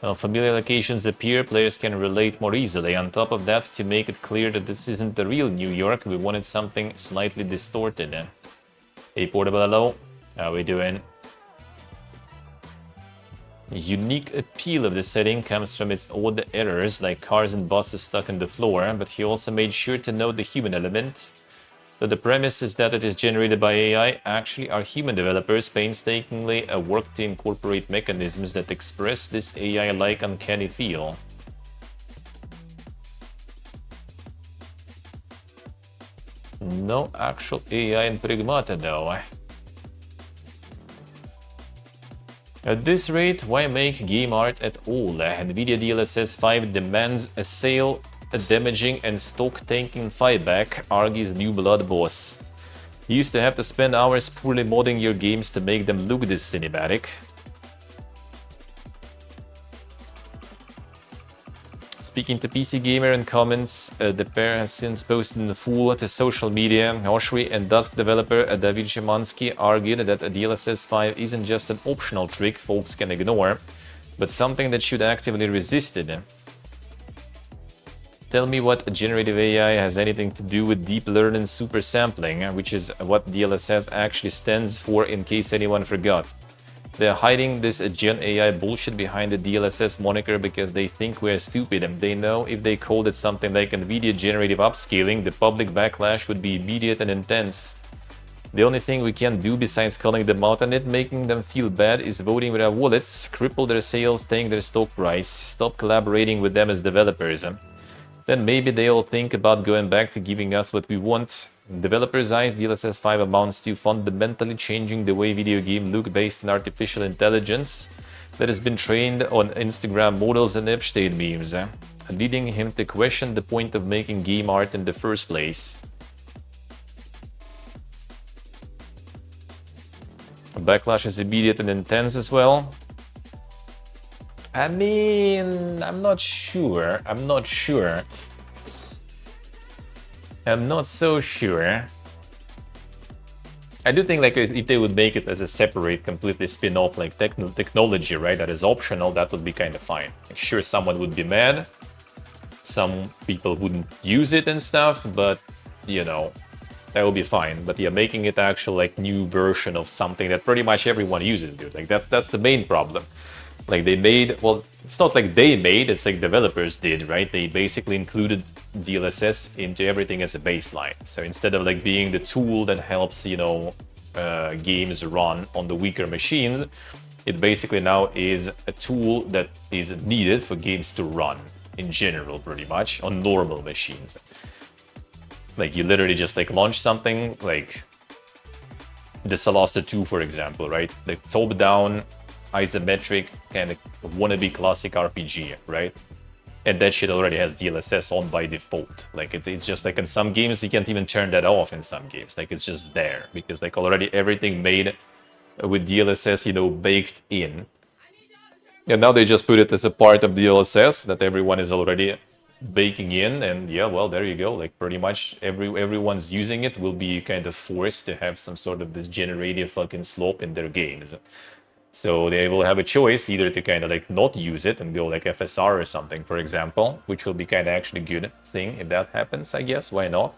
When familiar locations appear, players can relate more easily. On top of that, to make it clear that this isn't the real New York, we wanted something slightly distorted. Hey Portable, hello. How we doing? Unique appeal of the setting comes from its odd errors, like cars and buses stuck on the floor, but he also made sure to note the human element. So the premise is that it is generated by AI. Actually, our human developers painstakingly worked to incorporate mechanisms that express this AI-like uncanny feel. No actual AI in Pragmata though. At this rate, why make game art at all? Nvidia DLSS 5 demands a sale, a damaging and stock tanking fightback, argues new blood boss. You used to have to spend hours poorly modding your games to make them look this cinematic. Speaking to PC Gamer in comments, the pair has since posted in full to social media. Oshri and Dusk developer David Szymanski argued that a DLSS 5 isn't just an optional trick folks can ignore, but something that should actively resist it. Tell me what generative AI has anything to do with deep learning super sampling, which is what DLSS actually stands for in case anyone forgot. They're hiding this Gen AI bullshit behind the DLSS moniker because they think we're stupid, and they know if they called it something like NVIDIA Generative Upscaling, the public backlash would be immediate and intense. The only thing we can do besides calling them out on it, making them feel bad, is voting with our wallets, cripple their sales, tank their stock price, stop collaborating with them as developers. Then maybe they'll think about going back to giving us what we want. In developers' eyes, DLSS 5 amounts to fundamentally changing the way video games look based on artificial intelligence that has been trained on Instagram models and Epstein memes, leading him to question the point of making game art in the first place. Backlash is immediate and intense as well. I mean, I'm not so sure. I do think like if they would make it as a separate, completely spin-off like technology, right, that is optional, that would be kind of fine. Like, sure, someone would be mad, some people wouldn't use it and stuff, but you know, that would be fine. But yeah, making it actual like new version of something that pretty much everyone uses, dude. Like that's the main problem. Like they made, well, it's not like they made, it's like developers did, right? They basically included DLSS into everything as a baseline. So instead of like being the tool that helps, you know, games run on the weaker machines, it basically now is a tool that is needed for games to run in general, pretty much, on normal machines. Like you literally just like launch something like the Celeste 2, for example, right? The top-down isometric kind of wannabe classic RPG, right? And that shit already has DLSS on by default. Like it's just like in some games you can't even turn that off in some games. Like it's just there because like already everything made with DLSS, you know, baked in. And now they just put it as a part of DLSS that everyone is already baking in, and yeah, well, there you go. Like pretty much everyone's using it will be kind of forced to have some sort of this generative fucking slope in their games. So they will have a choice either to kind of like not use it and go like FSR or something, for example, which will be kind of actually good thing if that happens, I guess. Why not?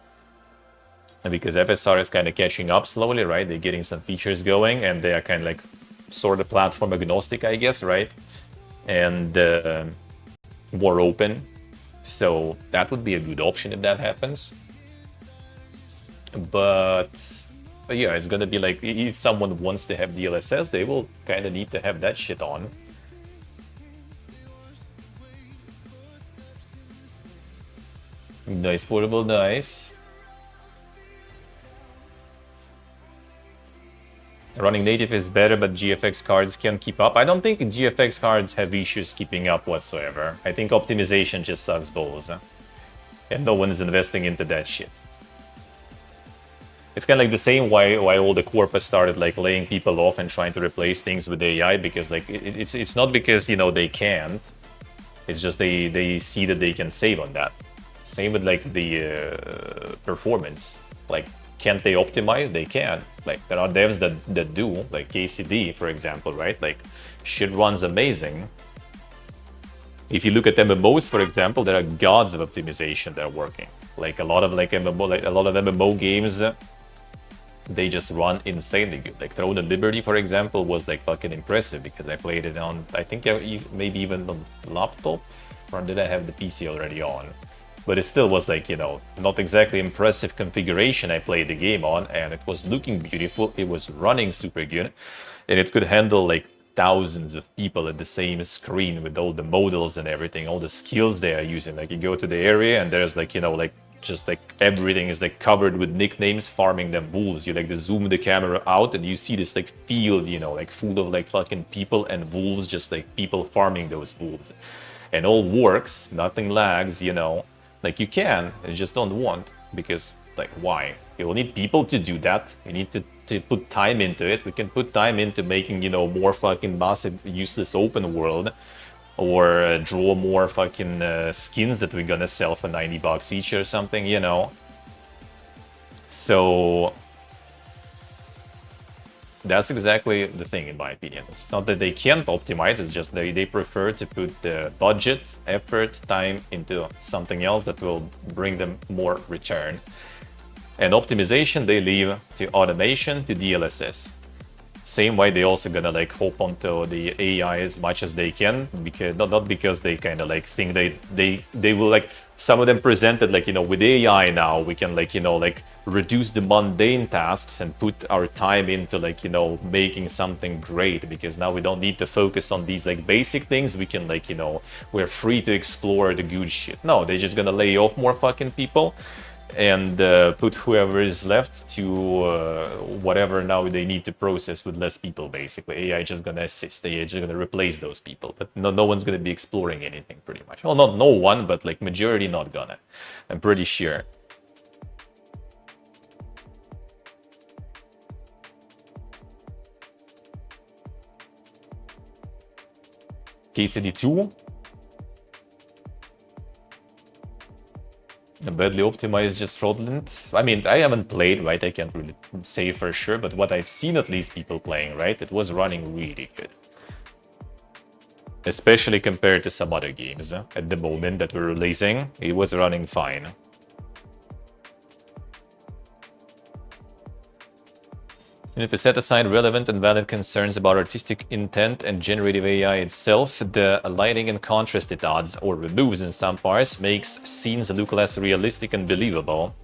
And because FSR is kind of catching up slowly, right? They're getting some features going and they are kind of like sort of platform agnostic, I guess, right? And more open. So that would be a good option if that happens. But yeah, it's gonna be like if someone wants to have DLSS, they will kind of need to have that shit on. Nice portable, nice. Running native is better, but GFX cards can't keep up. I don't think GFX cards have issues keeping up whatsoever. I think optimization just sucks balls. And no one's investing into that shit. It's kind of like the same why all the corpus started like laying people off and trying to replace things with AI, because like it's not because, you know, they can't. It's just they see that they can save on that. Same with like the performance. Like, can't they optimize? They can. Like there are devs that do, like KCD, for example, right? Like shit runs amazing. If you look at MMOs, for example, there are gods of optimization that are working. Like a lot of like MMO games they just run insanely good. Like Throne of Liberty, for example, was like fucking impressive because I played it on, I think maybe even the laptop, or did I have the PC already on? But it still was like, you know, not exactly impressive configuration I played the game on, and it was looking beautiful, it was running super good, and it could handle like thousands of people at the same screen with all the modals and everything, all the skills they are using. Like you go to the area and there's like, you know, like just like everything is like covered with nicknames, farming them wolves. You like zoom the camera out and you see this like field, you know, like full of like fucking people and wolves, just like people farming those wolves. And all works, nothing lags, you know. Like you can, you just don't want, because like why? You will need people to do that. You need to put time into it. We can put time into making, you know, more fucking massive useless open world, or draw more fucking skins that we're gonna sell for 90 bucks each or something, you know. So that's exactly the thing, in my opinion. It's not that they can't optimize, it's just they prefer to put the budget, effort, time into something else that will bring them more return. And optimization they leave to automation, to DLSS. Same way they also gonna like hop onto the AI as much as they can, because not because they kind of like think they will, like some of them presented like, you know, with AI now we can like, you know, like reduce the mundane tasks and put our time into like, you know, making something great, because now we don't need to focus on these like basic things. We can like, you know, we're free to explore the good shit. No, they're just gonna lay off more fucking people and put whoever is left to whatever now they need to process with less people, basically. AI just gonna assist, AI just gonna replace those people, but no one's gonna be exploring anything, pretty much. Well, not no one, but like majority not gonna, I'm pretty sure. KCD2? Badly optimized, just fraudulent. I mean, I haven't played, right? I can't really say for sure, but what I've seen at least people playing, right? It was running really good. Especially compared to some other games at the moment that we're releasing, it was running fine. And if we set aside relevant and valid concerns about artistic intent and generative AI itself, the lighting and contrast it adds, or removes in some parts, makes scenes look less realistic and believable.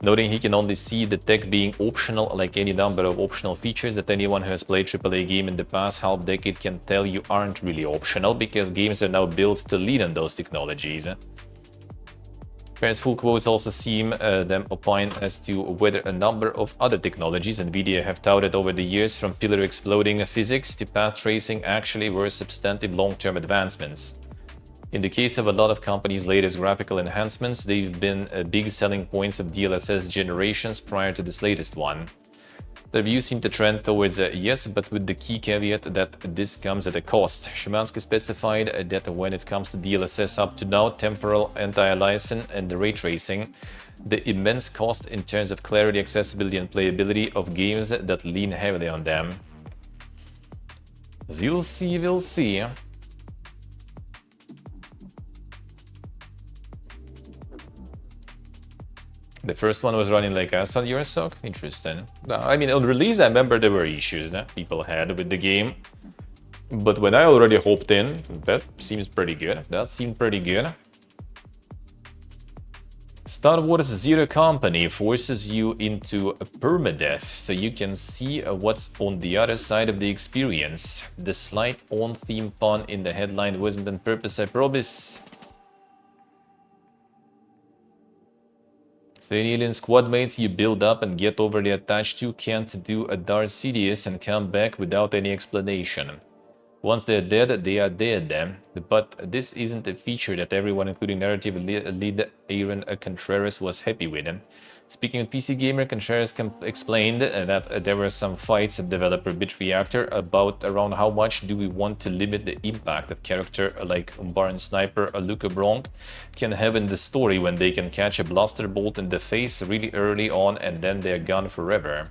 Noting he can only see the tech being optional, like any number of optional features that anyone who has played AAA game in the past half decade can tell you aren't really optional, because games are now built to lean on those technologies. Parents' full quotes also seem them opine as to whether a number of other technologies NVIDIA have touted over the years, from pillar exploding physics to path tracing, actually were substantive long-term advancements. In the case of a lot of companies' latest graphical enhancements, they've been big selling points of DLSS generations prior to this latest one. The views seem to trend towards yes, but with the key caveat that this comes at a cost. Szymanski specified that when it comes to DLSS up to now, temporal, anti-aliasing, and the ray tracing, the immense cost in terms of clarity, accessibility, and playability of games that lean heavily on them. We'll see, we'll see. The first one was running like ass on your sock? Interesting. I mean, on release, I remember there were issues that people had with the game. But when I already hopped in, that seems pretty good. That seemed pretty good. Star Wars Zero Company forces you into a permadeath, so you can see what's on the other side of the experience. The slight on-theme pun in the headline wasn't on purpose, I promise. So any alien squad mates you build up and get overly attached to can't do a Darth Sidious and come back without any explanation. Once they're dead, they are dead. But this isn't a feature that everyone, including narrative lead Aaron Contreras, was happy with. Speaking of PC Gamer, Contreras explained that there were some fights at developer Bitreactor about around how much do we want to limit the impact that character like Umbaran Sniper or Luca Bronk can have in the story when they can catch a blaster bolt in the face really early on and then they're gone forever.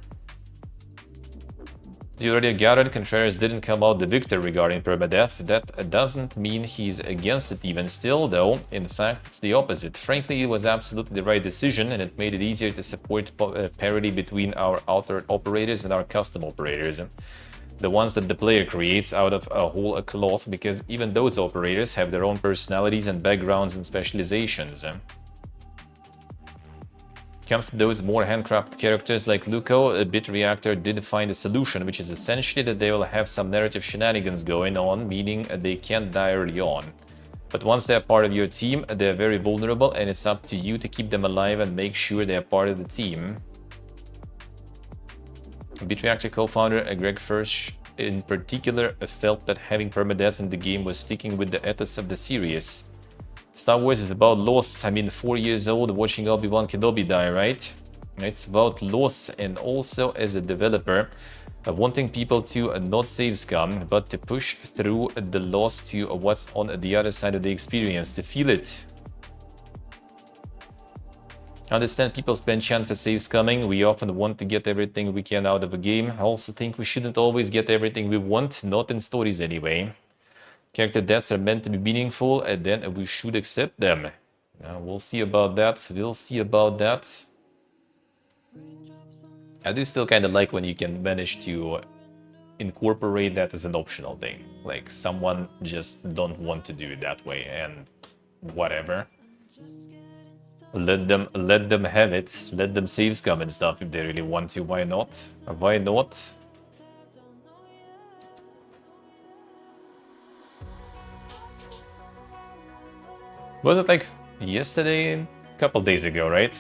You already gathered Contreras didn't come out the victor regarding permadeath. That doesn't mean he's against it even still, though. In fact, it's the opposite. Frankly, it was absolutely the right decision, and it made it easier to support parity between our outer operators and our custom operators. The ones that the player creates out of a whole cloth, because even those operators have their own personalities and backgrounds and specializations. Comes to those more handcrafted characters like Luco, a Bit Reactor did find a solution, which is essentially that they will have some narrative shenanigans going on, meaning they can't die early on. But once they're part of your team, they're very vulnerable, and it's up to you to keep them alive and make sure they're part of the team. Bit Reactor co-founder Greg Firsch in particular felt that having permadeath in the game was sticking with the ethos of the series. Star Wars is about loss. I mean, 4 years old watching Obi-Wan Kenobi die, right? It's about loss, and also as a developer, wanting people to not save scum, but to push through the loss to what's on the other side of the experience, to feel it. I understand people spend chance for save scumming. We often want to get everything we can out of a game. I also think we shouldn't always get everything we want, not in stories anyway. Character deaths are meant to be meaningful, and then we should accept them. We'll see about that. We'll see about that. I do still kind of like when you can manage to incorporate that as an optional thing. Like someone just don't want to do it that way, and whatever. Let them have it. Let them save scum and stuff if they really want to. Why not? Why not? Was it like yesterday? A couple days ago, right?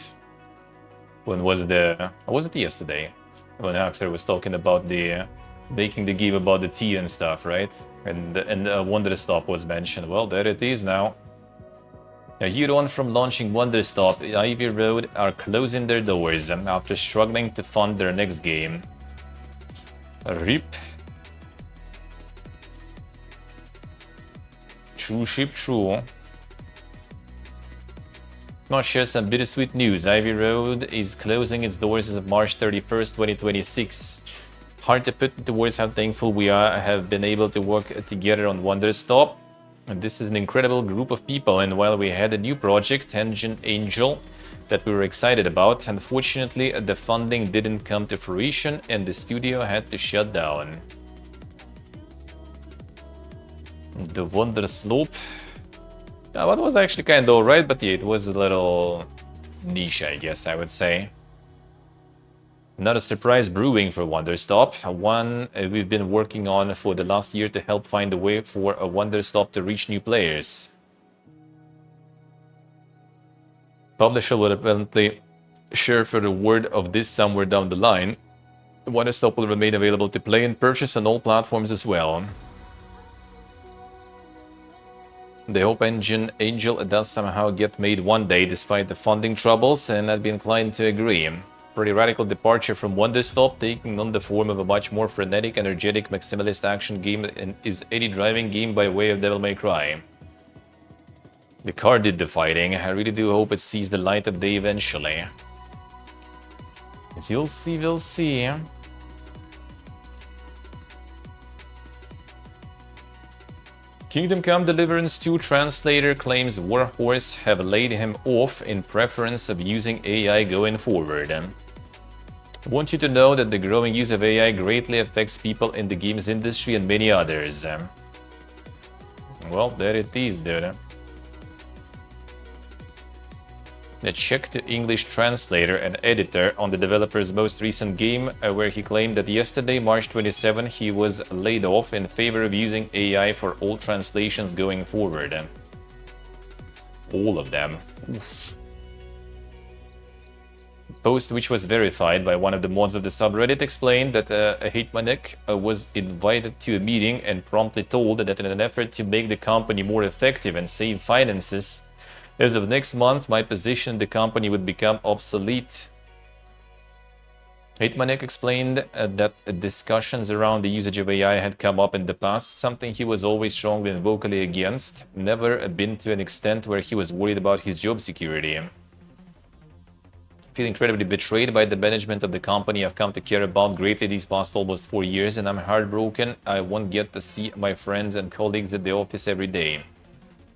When was the... Or was it yesterday? When Axer was talking about the... making the game about the tea and stuff, right? And Wonderstop was mentioned. Well, there it is now. A year on from launching Wonderstop, Ivy Road are closing their doors after struggling to fund their next game. RIP. True ship, true. I'll share some bittersweet news. Ivy Road is closing its doors as of March 31st, 2026. Hard to put into words how thankful we have been able to work together on Wonderstop. And this is an incredible group of people, and while we had a new project, Tangent Angel, that we were excited about, unfortunately the funding didn't come to fruition and the studio had to shut down. The Wonder Slope. That was actually kind of alright, but yeah, it was a little niche, I guess I would say. Not a surprise brewing for Wonderstop, one we've been working on for the last year to help find a way for a Wonderstop to reach new players. Publisher will apparently share further word of this somewhere down the line. Wonderstop will remain available to play and purchase on all platforms as well. The Hope Engine Angel does somehow get made one day despite the funding troubles, and I'd be inclined to agree. Pretty radical departure from Wonderstop, taking on the form of a much more frenetic, energetic, maximalist action game and is any driving game by way of Devil May Cry. The car did the fighting. I really do hope it sees the light of day eventually. We'll see, we'll see. Kingdom Come Deliverance 2 translator claims Warhorse have laid him off in preference of using AI going forward. I want you to know that the growing use of AI greatly affects people in the games industry and many others. Well, there it is, dude. A check to English translator and editor on the developer's most recent game, where he claimed that yesterday, March 27, he was laid off in favor of using AI for all translations going forward. All of them. Oof. Post, which was verified by one of the mods of the subreddit, explained that Hitmanek was invited to a meeting and promptly told that in an effort to make the company more effective and save finances, as of next month, my position in the company would become obsolete. Hitmanek explained that discussions around the usage of AI had come up in the past, something he was always strongly and vocally against, never been to an extent where he was worried about his job security. feel incredibly betrayed by the management of the company I've come to care about greatly these past almost 4 years, and I'm heartbroken I won't get to see my friends and colleagues at the office every day.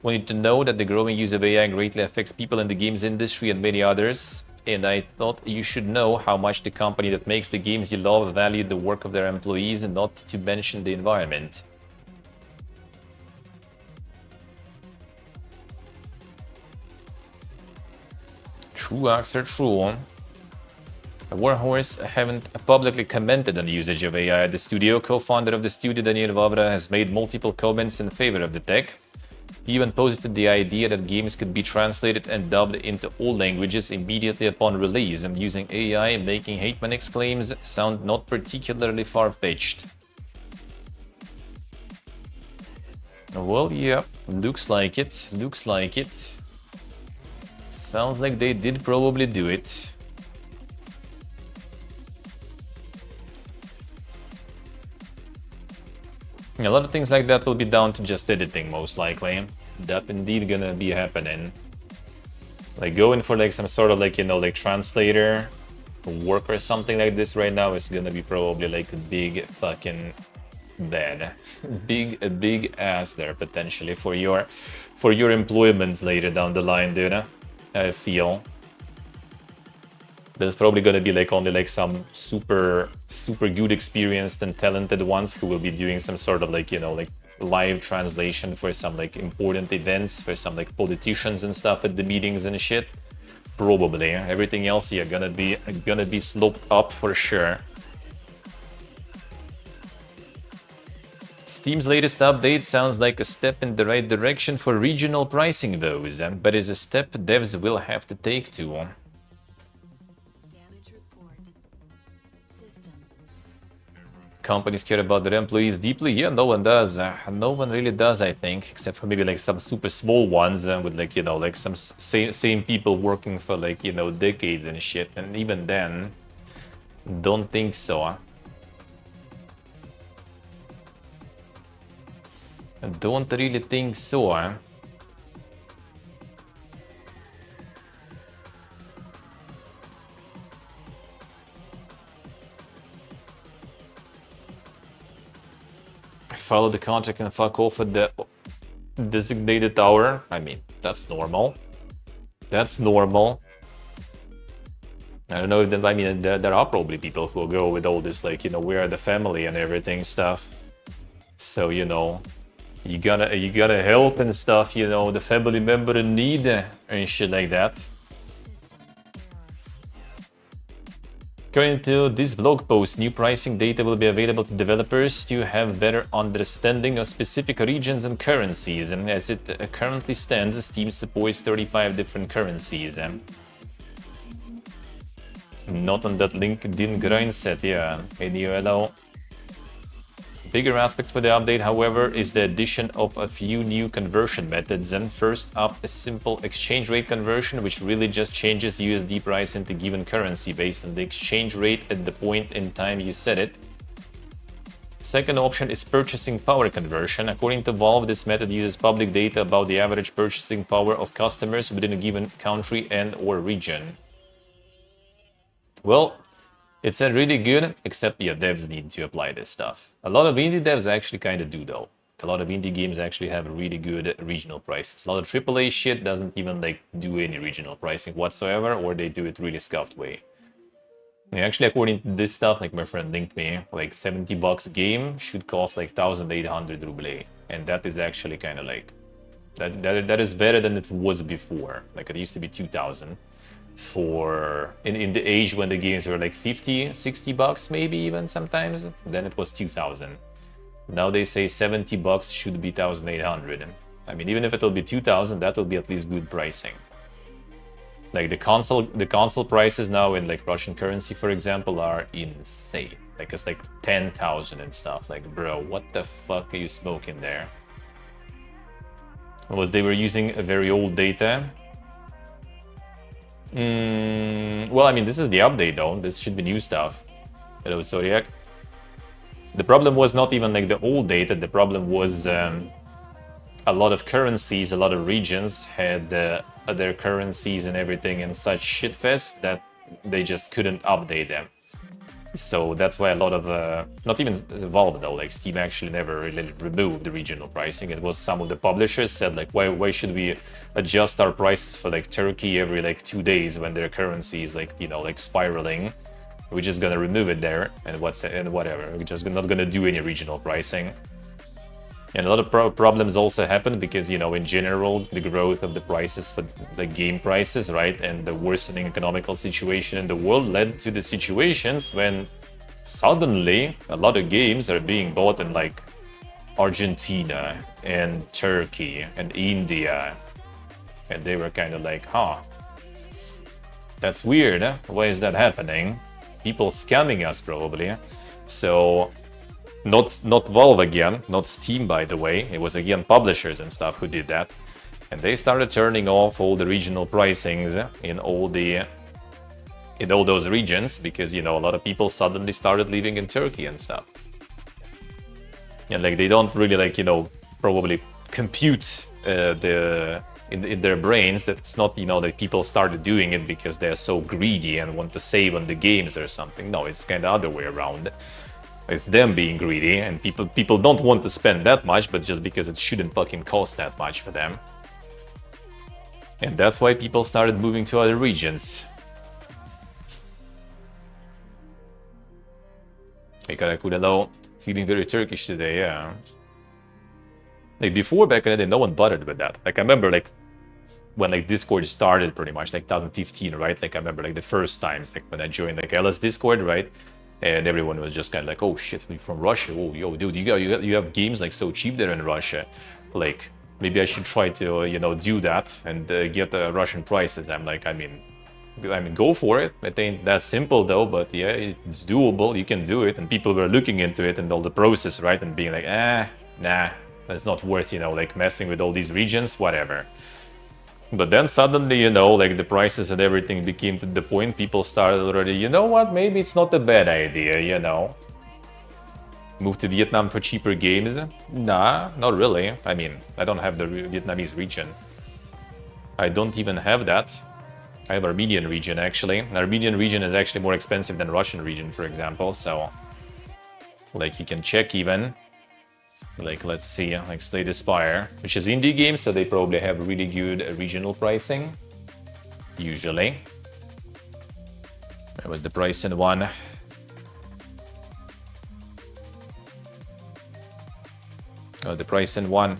Want you to know that the growing use of AI greatly affects people in the games industry and many others, and I thought you should know how much the company that makes the games you love valued the work of their employees, and not to mention the environment. True, Axel, true. Warhorse haven't publicly commented on the usage of AI at the studio. Co-founder of the studio, Daniel Vavra, has made multiple comments in favor of the tech. He even posted the idea that games could be translated and dubbed into all languages immediately upon release, and using AI making Hatemanix claims sound not particularly far-fetched. Well, yeah, looks like it, looks like it. Sounds like they did probably do it. A lot of things like that will be down to just editing, most likely. That indeed gonna be happening. Like going for like some sort of like, you know, like translator work or something like this right now is gonna be probably like a big fucking bad. A big ass there potentially for your employment later down the line, dude. I feel. There's probably gonna be like only like some super good experienced and talented ones who will be doing some sort of like, you know, like live translation for some like important events, for some like politicians and stuff at the meetings and shit. Probably. Everything else, yeah, gonna be sloped up for sure. Steam's latest update sounds like a step in the right direction for regional pricing though, but is a step devs will have to take too. Companies care about their employees deeply. Yeah, no one does. No one really does, I think, except for maybe like some super small ones with like, you know, like some same people working for like, you know, decades and shit. And even then, don't think so. I don't really think so. Follow the contract and fuck off at the designated hour. I mean, that's normal. That's normal. I don't know if I mean, there are probably people who will go with all this, like, you know, we are the family and everything stuff. So, you know, you gotta help and stuff, you know, the family member in need and shit like that. According to this blog post, new pricing data will be available to developers to have better understanding of specific regions and currencies. And as it currently stands, Steam supports 35 different currencies. Not on that LinkedIn grind set, yeah. ADOLO. Bigger aspect for the update, however, is the addition of a few new conversion methods. And first up, a simple exchange rate conversion, which really just changes USD price into given currency based on the exchange rate at the point in time you set it. Second option is purchasing power conversion. According to Valve, this method uses public data about the average purchasing power of customers within a given country and/or region. Well, it's really good, except yeah, devs need to apply this stuff. A lot of indie devs actually kind of do though. A lot of indie games actually have really good regional prices. A lot of AAA shit doesn't even like do any regional pricing whatsoever, or they do it really scuffed way. And actually, according to this stuff, like my friend linked me, like $70 a game should cost like 1,800 ruble, and that is actually kind of like that is better than it was before. Like it used to be 2,000. For in the age when the games were like 50, $60 maybe even sometimes, then it was 2,000. Now they say $70 should be 1,800. I mean, even if it'll be 2,000, that will be at least good pricing. Like the console prices now in like Russian currency, for example, are insane. Like it's like 10,000 and stuff. Like, bro, what the fuck are you smoking there? Was they were using a very old data. Well, I mean, this is the update though. This should be new stuff. Hello, Zodiac. The problem was not even like the old data. The problem was a lot of currencies, a lot of regions had their currencies and everything in such shitfest that they just couldn't update them. So that's why a lot of, not even Valve though, like Steam actually never really removed the regional pricing. It was some of the publishers said like, why should we adjust our prices for like Turkey every like 2 days when their currency is like, you know, like spiraling? We're just gonna remove it there and whatever. We're just not gonna do any regional pricing. And a lot of problems also happen because, you know, in general, the growth of the prices for the game prices, right, and the worsening economical situation in the world led to the situations when suddenly a lot of games are being bought in like Argentina and Turkey and India. And they were kind of like, huh, that's weird. Huh? Why is that happening? People scamming us probably. So not Valve again, not Steam by the way, it was again publishers and stuff who did that. And they started turning off all the regional pricings in all those regions because, you know, a lot of people suddenly started living in Turkey and stuff. And like they don't really like, you know, probably compute in their brains that it's not, you know, that people started doing it because they're so greedy and want to save on the games or something. No, it's kind of other way around. It's them being greedy, and people don't want to spend that much, but just because it shouldn't fucking cost that much for them. And that's why people started moving to other regions. Hey Karakulelo, feeling very Turkish today, yeah. Like before, back in the day, no one bothered with that. Like I remember like when like Discord started pretty much, like 2015, right? Like I remember like the first times, like when I joined like LS Discord, right? And everyone was just kind of like, oh shit, we're from Russia. Oh, yo, dude, you have games like so cheap there in Russia. Like, maybe I should try to, you know, do that and get the Russian prices. I'm like, I mean, go for it. It ain't that simple though, but yeah, it's doable. You can do it. And people were looking into it and all the process, right? And being like, nah, that's not worth, you know, like messing with all these regions, whatever. But then suddenly, you know, like the prices and everything became to the point people started already, you know what, maybe it's not a bad idea, you know. Move to Vietnam for cheaper games? Nah, not really. I mean, I don't have the Vietnamese region. I don't even have that. I have Armenian region, actually. The Armenian region is actually more expensive than Russian region, for example, so... Like, you can check even. Like, let's see, like Slay the Spire, which is indie game, so they probably have really good regional pricing. Usually. That was the price in one. Oh, the price in one.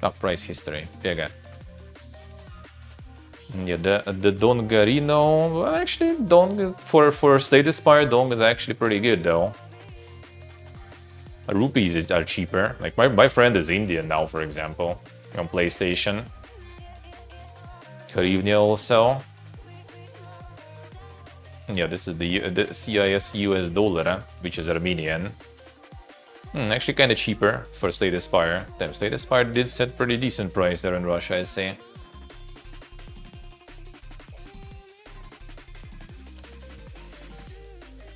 Oh, price history. Pega. Yeah, the Dongarino, well, actually, Dong for Slay the Spire, Dong is actually pretty good though. Rupees are cheaper. Like my friend is Indian now, for example, on PlayStation. Hryvnia also. Yeah, this is the CIS US dollar, which is Armenian. Actually kind of cheaper for Slay the Spire. Damn, Slay the Spire did set pretty decent price there in Russia, I say.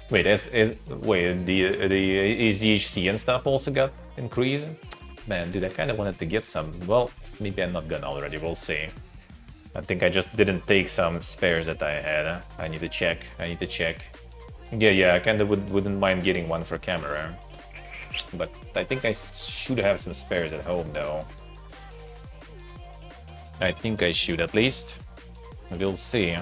Wait, the AZHC and stuff also got increased? Man, dude, I kind of wanted to get some. Well, maybe I'm not gonna already, we'll see. I think I just didn't take some spares that I had. I need to check, Yeah, I kind of wouldn't mind getting one for camera. But I think I should have some spares at home, though. I think I should, at least. We'll see.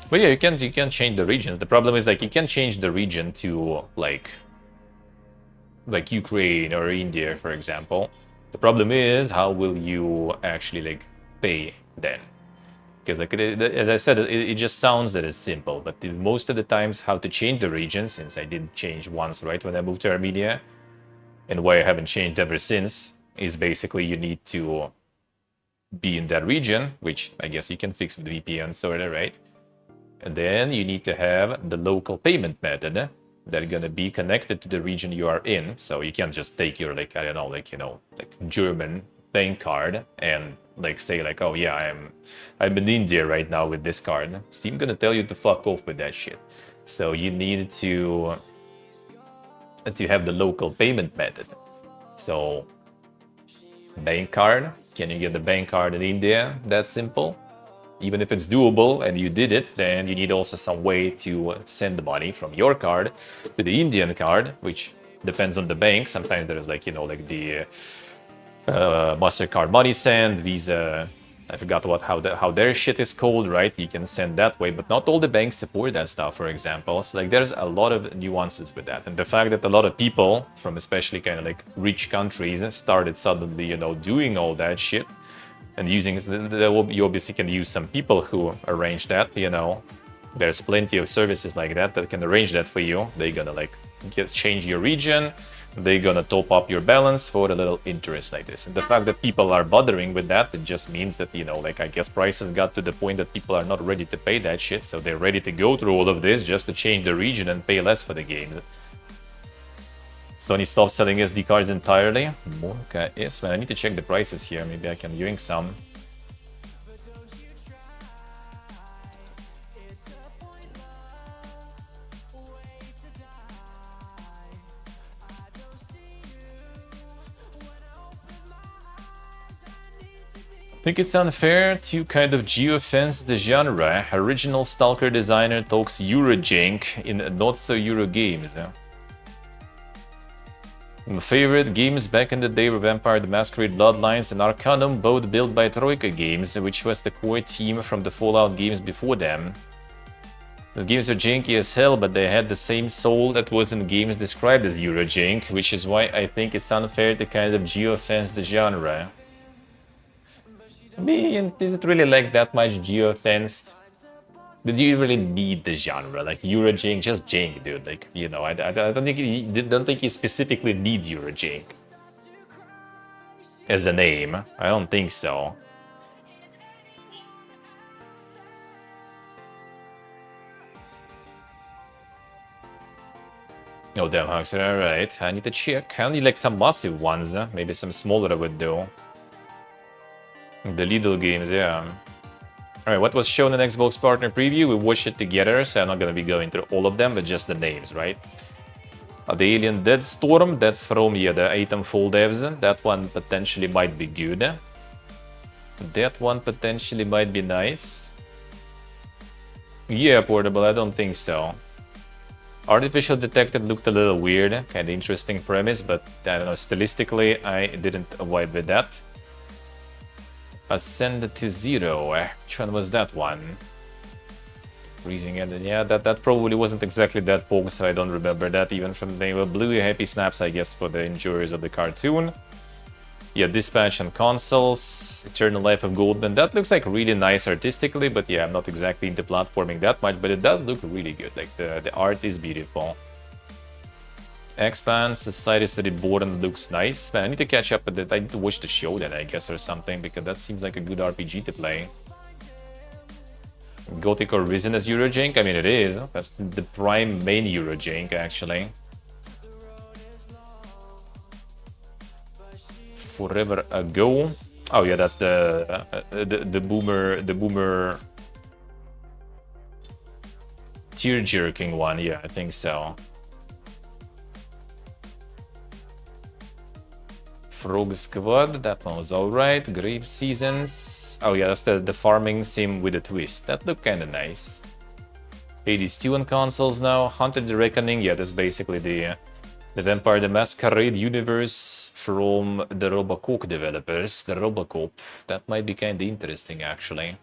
But yeah, you can change the regions. The problem is like you can change the region to like Ukraine or India, for example. The problem is how will you actually like pay then? Because like as I said, it just sounds that it's simple, but most of the times how to change the region, since I did change once, right, when I moved to Armenia, and why I haven't changed ever since, is basically you need to be in that region, which I guess you can fix with VPN sort of, right? And then you need to have the local payment method that's gonna be connected to the region you are in. So you can't just take your like, I don't know, like, you know, like German bank card and like say like, oh yeah, I'm in India right now with this card. Steam gonna tell you to fuck off with that shit. So you need to have the local payment method. So Bank card. Can you get the bank card in India? That simple. Even if it's doable and you did it, then you need also some way to send the money from your card to the Indian card, which depends on the bank. Sometimes there's like, like the MasterCard Money Send, Visa. I forgot how their shit is called, right? You can send that way, but not all the banks support that stuff, for example. So like there's a lot of nuances with that. And the fact that a lot of people from especially kind of like rich countries started suddenly, doing all that shit and using, you obviously can use some people who arrange that, There's plenty of services like that can arrange that for you. They're gonna like change your region. They're gonna top up your balance for a little interest like this. And the fact that people are bothering with that, it just means that, I guess prices got to the point that people are not ready to pay that shit. So they're ready to go through all of this just to change the region and pay less for the game. Sony stopped selling SD cards entirely. Okay, yes, man, I need to check the prices here. Maybe I can drink some. I think it's unfair to kind of geofence the genre. Original Stalker designer talks Eurojank in not-so-Euro games. My favorite games back in the day were Vampire the Masquerade Bloodlines and Arcanum, both built by Troika Games, which was the core team from the Fallout games before them. Those games are janky as hell, but they had the same soul that was in games described as Eurojank, which is why I think it's unfair to kind of geofence the genre. I mean, is it really like that much geofenced? Did you really need the genre? Like Eurojank, just jank, dude. Like, I don't think you specifically need Eurojank as a name. I don't think so. Oh damn, Huxer, alright. I need to check. I need like some massive ones, maybe some smaller would do. The Lidl games, yeah. Alright, what was shown in Xbox Partner Preview? We watched it together, so I'm not gonna be going through all of them, but just the names, right? The Alien Dead Storm, that's from, the Itemfall devs. That one potentially might be good. That one potentially might be nice. Yeah, portable, I don't think so. Artificial Detective looked a little weird, kind of interesting premise, but I don't know, stylistically, I didn't vibe with that. Ascend to Zero. Which one was that one? Freezing Ended. Yeah, that probably wasn't exactly that pog, so I don't remember that even from the name of Blue. Happy snaps, I guess, for the enjoyers of the cartoon. Yeah, Dispatch on consoles. Eternal Life of Goldman. That looks like really nice artistically, but yeah, I'm not exactly into platforming that much, but it does look really good. Like, the art is beautiful. Expanse, Society Study Reborn looks nice. Man, I need to catch up with it. I need to watch the show then, I guess, or something, because that seems like a good RPG to play. Gothic or Risen as Eurojank? I mean, it is. That's the prime main Eurojank, actually. Forever Ago. Oh yeah, that's the boomer tear jerking one. Yeah, I think so. Frog Squad, that one was alright. Grave Seasons. Oh yeah, that's the farming sim with a twist. That looked kinda nice. Hades 2 on consoles now. Hunter the Reckoning, yeah, that's basically the Vampire the Masquerade universe from the Robocop developers. The Robocop, that might be kinda interesting actually.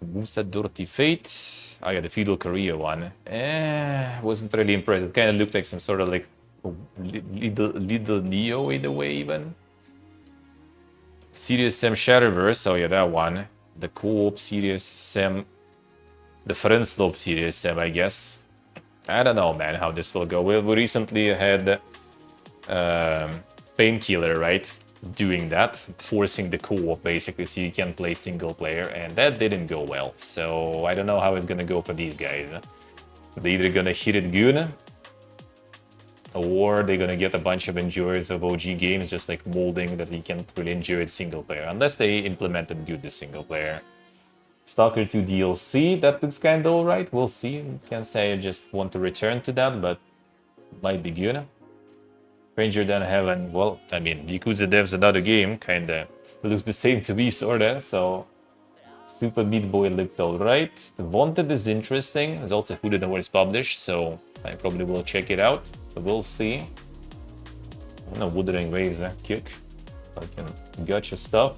Musa Dirty Fate. Oh yeah, the Feudal Korea one. Wasn't really impressed. It kinda looked like some sort of like little Neo in a way even. Serious Sam Shadowverse, oh yeah, that one. The co-op Serious Sam, the Friend Slope Serious Sam, I guess. I don't know, man, how this will go. We recently had Painkiller, right? Doing that, forcing the co-op basically so you can play single player, and that didn't go well. So I don't know how it's gonna go for these guys. They're either gonna hit it good, or they're gonna get a bunch of enjoyers of OG games just like molding that you can't really enjoy it single player, unless they implemented good the single player. Stalker 2 DLC, that looks kinda alright, we'll see. Can't say I just want to return to that, but might be good. Stranger Than Heaven. Well, I mean, Yakuza Dev's another game, kinda looks the same to me, sorta. So, Super Meat Boy looked alright. Wanted is interesting. There's also who didn't know where it's published, so I probably will check it out. But we'll see. No, Wuthering Waves, kick. Fucking gotcha stuff.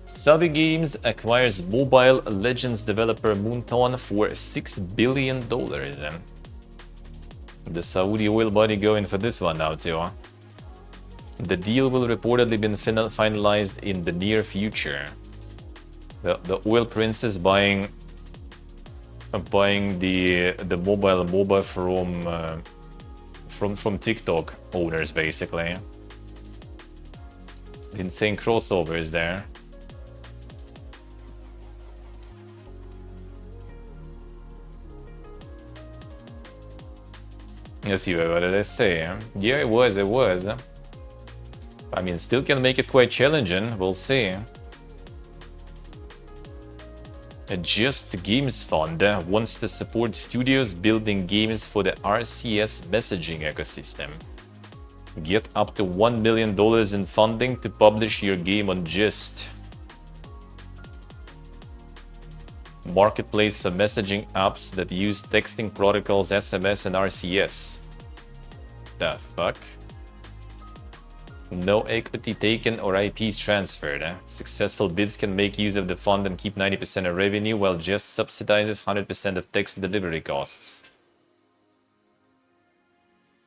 Saudi Games acquires Mobile Legends developer Moonton for $6 billion. The Saudi oil body going for this one now too. The deal will reportedly be finalized in the near future. The oil princess buying the mobile MOBA from TikTok owners, basically. Insane crossovers there. Let's see, what did I say? Yeah, it was. I mean, still can make it quite challenging, we'll see. A Just Games Fund wants to support studios building games for the RCS messaging ecosystem. Get up to $1 million in funding to publish your game on Just. Marketplace for messaging apps that use texting protocols, SMS and RCS. The fuck? No equity taken or IPs transferred. Successful bids can make use of the fund and keep 90% of revenue, while Just subsidizes 100% of text delivery costs.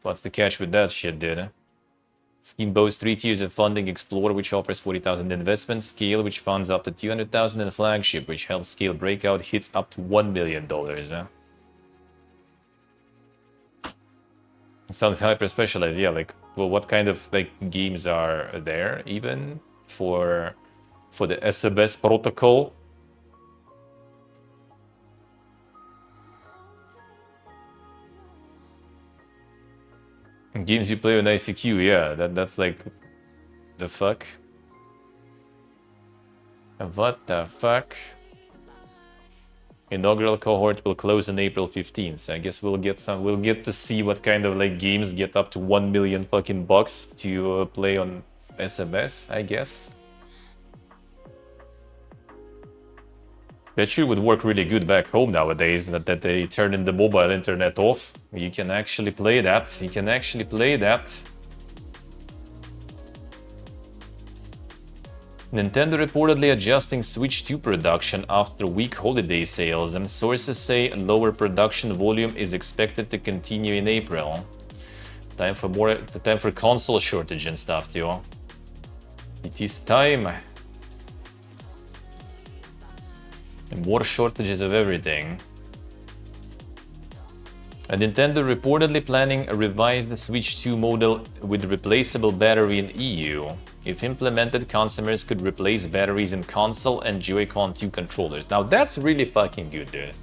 What's the catch with that shit, dude? Scheme boasts 3 tiers of funding: Explore, which offers 40,000 investment; Scale, which funds up to 200,000; and Flagship, which helps scale breakout hits up to $1 million. Sounds hyper specialized. Yeah, like, well, what kind of like games are there even for the SMS protocol? Games you play on ICQ, yeah, that's like the fuck. What the fuck? Inaugural cohort will close on April 15th, so I guess we'll get to see what kind of like games get up to 1 million fucking bucks to play on SMS, I guess. That sure would work really good back home nowadays, that they turn in the mobile internet off. You can actually play that. Nintendo reportedly adjusting Switch 2 production after weak holiday sales, and sources say lower production volume is expected to continue in April. Time for console shortage and stuff too. It is time. And more shortages of everything. And Nintendo reportedly planning a revised Switch 2 model with replaceable battery in EU. If implemented, consumers could replace batteries in console and Joy-Con 2 controllers. Now that's really fucking good, dude.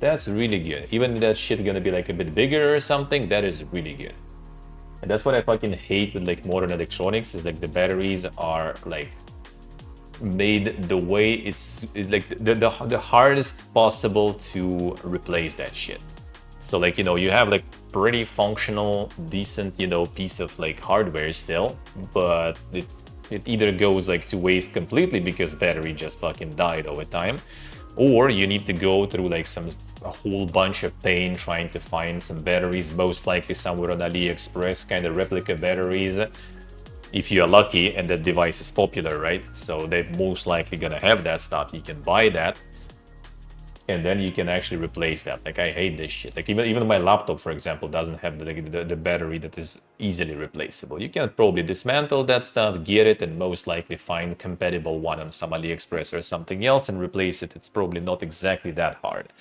That's really good. Even if that shit gonna be like a bit bigger or something, that is really good. And that's what I fucking hate with like modern electronics, is like the batteries are like made the way it's like the hardest possible to replace that shit. So like, you know, you have like pretty functional, decent, you know, piece of like hardware still, but it either goes like to waste completely because battery just fucking died over time, or you need to go through like a whole bunch of pain trying to find some batteries, most likely somewhere on AliExpress, kind of replica batteries, if you're lucky and that device is popular, right? So they're most likely gonna have that stuff. You can buy that, and then you can actually replace that. Like, I hate this shit. Like, even my laptop, for example, doesn't have the battery that is easily replaceable. You can probably dismantle that stuff, get it, and most likely find a compatible one on some AliExpress or something else and replace it. It's probably not exactly that hard.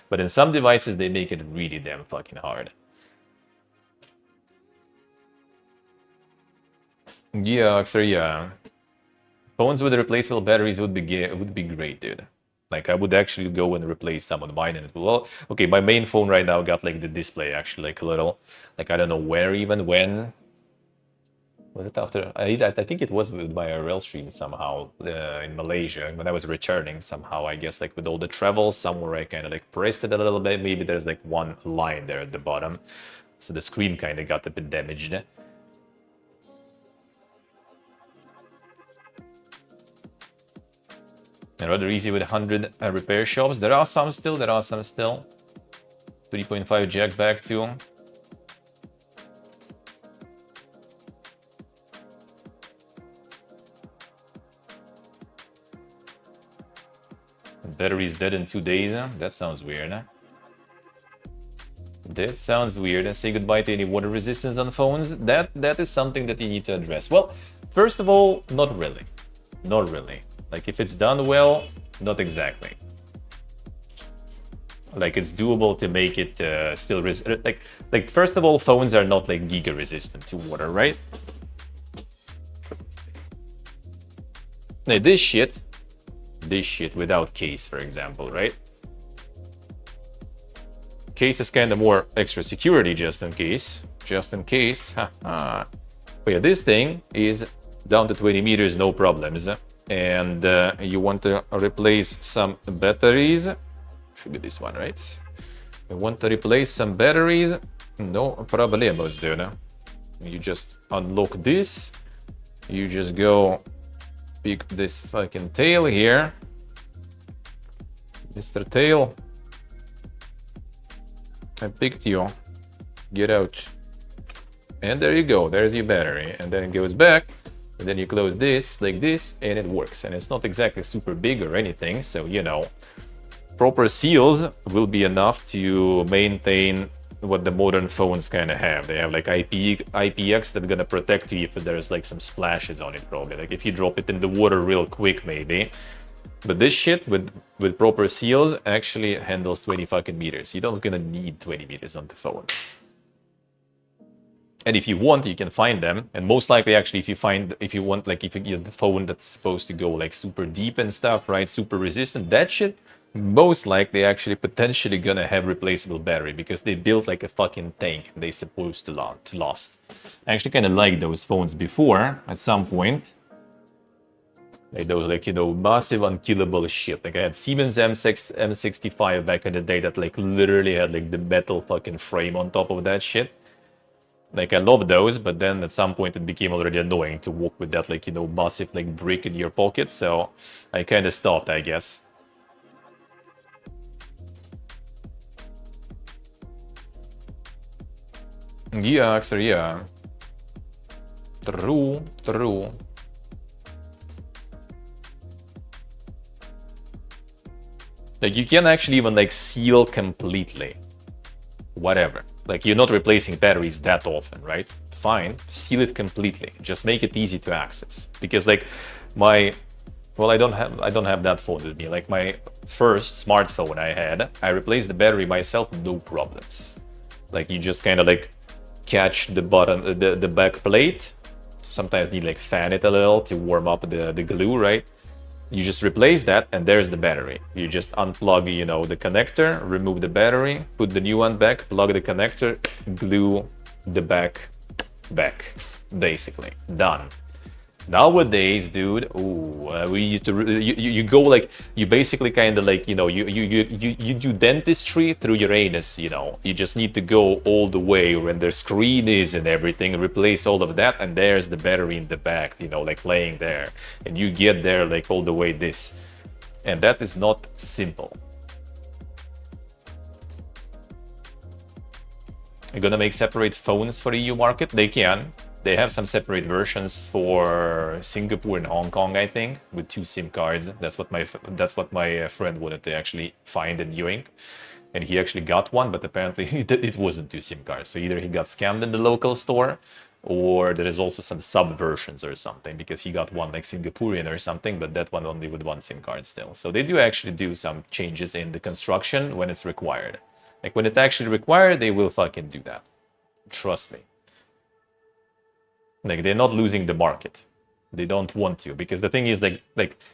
But in some devices, they make it really damn fucking hard. Yeah, Oxer, yeah. Phones with replaceable batteries would be great, dude. Like, I would actually go and replace some on mine, and it will. Well, okay, my main phone right now got like the display actually like a little, like, I don't know where even when Was it after? I think it was with my IRL stream somehow in Malaysia when I was returning somehow. I guess like with all the travel, somewhere I kind of like pressed it a little bit. Maybe there's like one line there at the bottom, so the screen kind of got a bit damaged. And rather easy with 100 repair shops. There are some still. 3.5 jack back too. Battery's dead in 2 days. That sounds weird. That sounds weird. And say goodbye to any water resistance on phones. That is something that you need to address. Well, first of all, not really. Not really. Like if it's done well, not exactly. Like it's doable to make it still like first of all, phones are not like giga resistant to water, right? Now this shit without case, for example, right? Case is kind of more extra security just in case. But yeah, this thing is down to 20 meters, no problems. And you want to replace some batteries. Should be this one, right? You want to replace some batteries. No problemos, dude. You just unlock this. You just go pick this fucking tail here. Mr. Tail. I picked you. Get out. And there you go. There's your battery. And then it goes back. And then you close this like this and it works. And it's not exactly super big or anything. So, you know, proper seals will be enough to maintain what the modern phones kind of have. They have like IPX that's gonna protect you if there's like some splashes on it probably. Like if you drop it in the water real quick maybe. But this shit with proper seals actually handles 20 fucking meters. You don't gonna need 20 meters on the phone. And if you want, you can find them. And most likely, actually, if you want, like, if you get the phone that's supposed to go like super deep and stuff, right? Super resistant, that shit, most likely actually potentially gonna have replaceable battery because they built like a fucking tank and they supposed to last. I actually kind of liked those phones before at some point. Like those, like, you know, massive unkillable shit. Like I had Siemens M65 back in the day that like literally had like the metal fucking frame on top of that shit. Like I love those, but then at some point it became already annoying to walk with that, like, you know, massive like brick in your pocket. So I kind of stopped, I guess. Yeah, Axel, yeah. True. Like you can actually even like seal completely. Whatever. Like you're not replacing batteries that often, right? Fine, seal it completely. Just make it easy to access. Because like I don't have that phone with me. Like my first smartphone I had, I replaced the battery myself, no problems. Like you just kind of like catch the bottom, the back plate. Sometimes need like fan it a little to warm up the glue, right? You just replace that and there's the battery. You just unplug, you know, the connector, remove the battery, put the new one back, plug the connector, glue the back, basically. Done. Nowadays, dude, you go like, you basically kind of like, you know, you do dentistry through your anus, you know. You just need to go all the way when the screen is and everything, replace all of that, and there's the battery in the back, you know, like laying there. And you get there like all the way this. And that is not simple. You're gonna make separate phones for the EU market? They can. They have some separate versions for Singapore and Hong Kong, I think, with 2 SIM cards. That's what my friend wanted to actually find and viewing, and he actually got one, but apparently it wasn't 2 SIM cards. So either he got scammed in the local store, or there is also some sub versions or something, because he got one like Singaporean or something, but that one only with 1 SIM card still. So they do actually do some changes in the construction when it's required. Like when it's actually required, they will fucking do that. Trust me. Like they're not losing the market. They don't want to, because the thing is like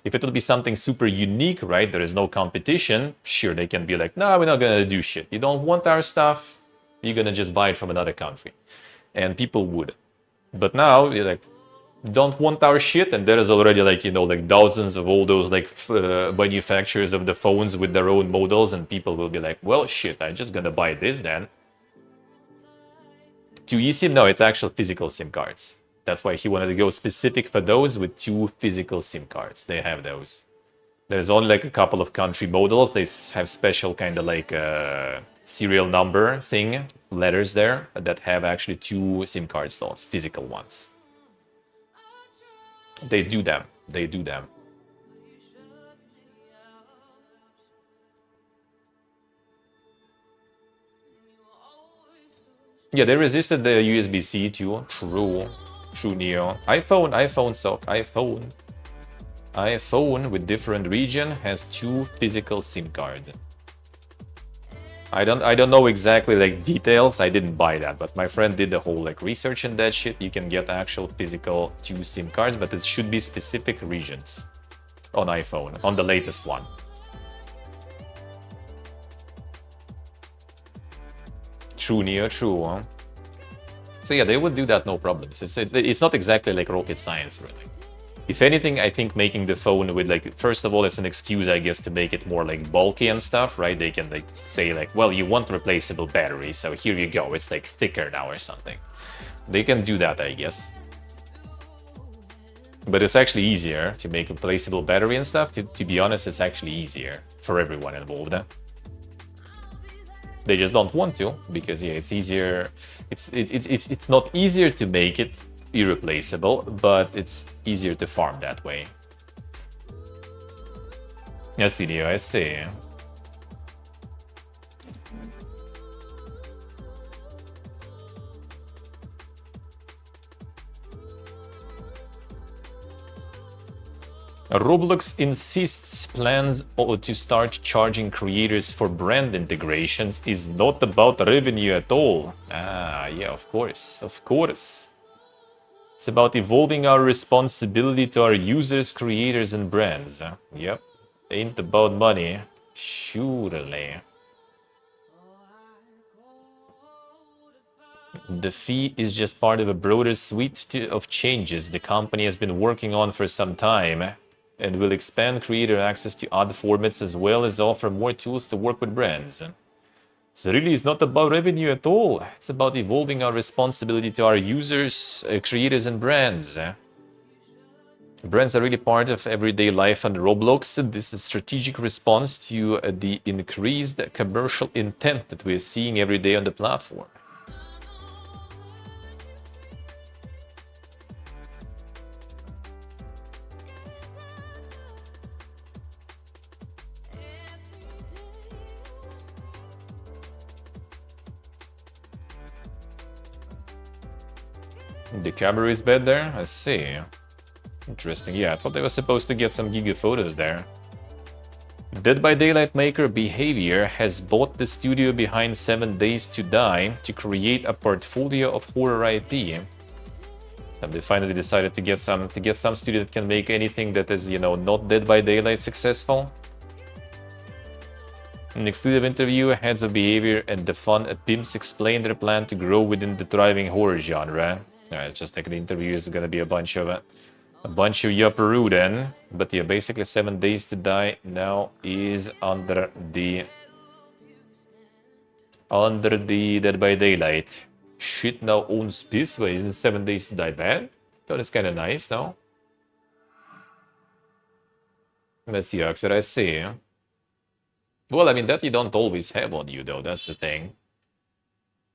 if it will be something super unique, right? There is no competition. Sure, they can be like, no, we're not gonna do shit. You don't want our stuff. You're gonna just buy it from another country, and people would. But now you're like, don't want our shit, and there is already like, you know, like dozens of all those like manufacturers of the phones with their own models, and people will be like, well, shit, I'm just gonna buy this then. 2 eSIM? No, it's actual physical SIM cards. That's why he wanted to go specific for those with 2 physical SIM cards. They have those. There's only like a couple of country models. They have special kind of like serial number thing, letters there, that have actually 2 SIM card slots, physical ones. They do them. They do them. Yeah, they resisted the USB-C too. True. True, Neo. iPhone with different region has 2 physical SIM card. I don't know exactly like details. I didn't buy that, but my friend did the whole like research in that shit. You can get actual physical 2 SIM cards, but it should be specific regions on iPhone, on the latest one. True, Neo, true. Huh? So yeah, they would do that no problems. It's not exactly like rocket science, really. If anything, I think making the phone with like, first of all, it's an excuse, I guess, to make it more like bulky and stuff, right? They can like say like, well, you want replaceable battery, so here you go. It's like thicker now or something. They can do that, I guess. But it's actually easier to make a replaceable battery and stuff. To be honest, it's actually easier for everyone involved. They just don't want to, because yeah, it's easier. It's not easier to make it irreplaceable, but it's easier to farm that way. I see, Neo, I see. Roblox insists plans to start charging creators for brand integrations is not about revenue at all. Ah, yeah, of course, of course. It's about evolving our responsibility to our users, creators, and brands. Yep, ain't about money, surely. The fee is just part of a broader suite of changes the company has been working on for some time, and will expand creator access to other formats as well as offer more tools to work with brands. So really, it's not about revenue at all. It's about evolving our responsibility to our users, creators, and brands. Brands are really part of everyday life on Roblox. This is a strategic response to the increased commercial intent that we're seeing every day on the platform. The camera is bad there? I see. Interesting. Yeah, I thought they were supposed to get some giga photos there. Dead by Daylight maker Behavior has bought the studio behind 7 Days to Die to create a portfolio of horror IP. And they finally decided to get some studio that can make anything that is, you know, not Dead by Daylight successful. In an exclusive interview, heads of Behavior and the Fun at Pimps explained their plan to grow within the thriving horror genre. It's just like the interview is gonna be a bunch of yapperoo then. But yeah, basically 7 Days to Die now is under the Dead by Daylight. Shit now owns this way. Isn't 7 Days to Die bad? Thought it's kind of nice now. Let's see, Oxford, I see. Well, I mean, that you don't always have on you, though. That's the thing.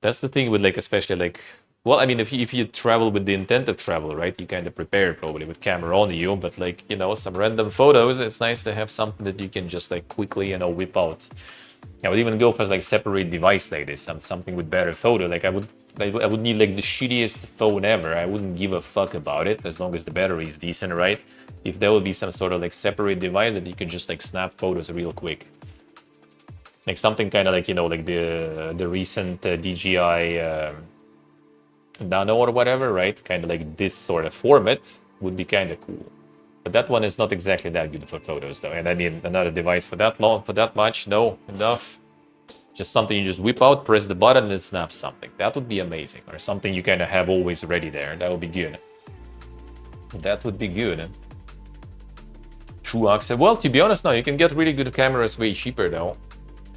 That's the thing with, like, especially, like... Well, I mean, if you travel with the intent of travel, right? You kind of prepare, probably, with camera on you. But, like, you know, some random photos, it's nice to have something that you can just, like, quickly, you know, whip out. I would even go for, like, separate device like this. Something with better photo. Like, I would need, like, the shittiest phone ever. I wouldn't give a fuck about it, as long as the battery is decent, right? If there would be some sort of, like, separate device that you can just, like, snap photos real quick. Like something kind of like, you know, like the recent DJI Nano or whatever, right? Kind of like this sort of format would be kind of cool. But that one is not exactly that good for photos, though. And I mean, another device for that long, for that much, no, enough. Just something you just whip out, press the button, and it snaps something. That would be amazing. Or something you kind of have always ready there. That would be good. That would be good. True Oxide. Well, to be honest, no, you can get really good cameras way cheaper though.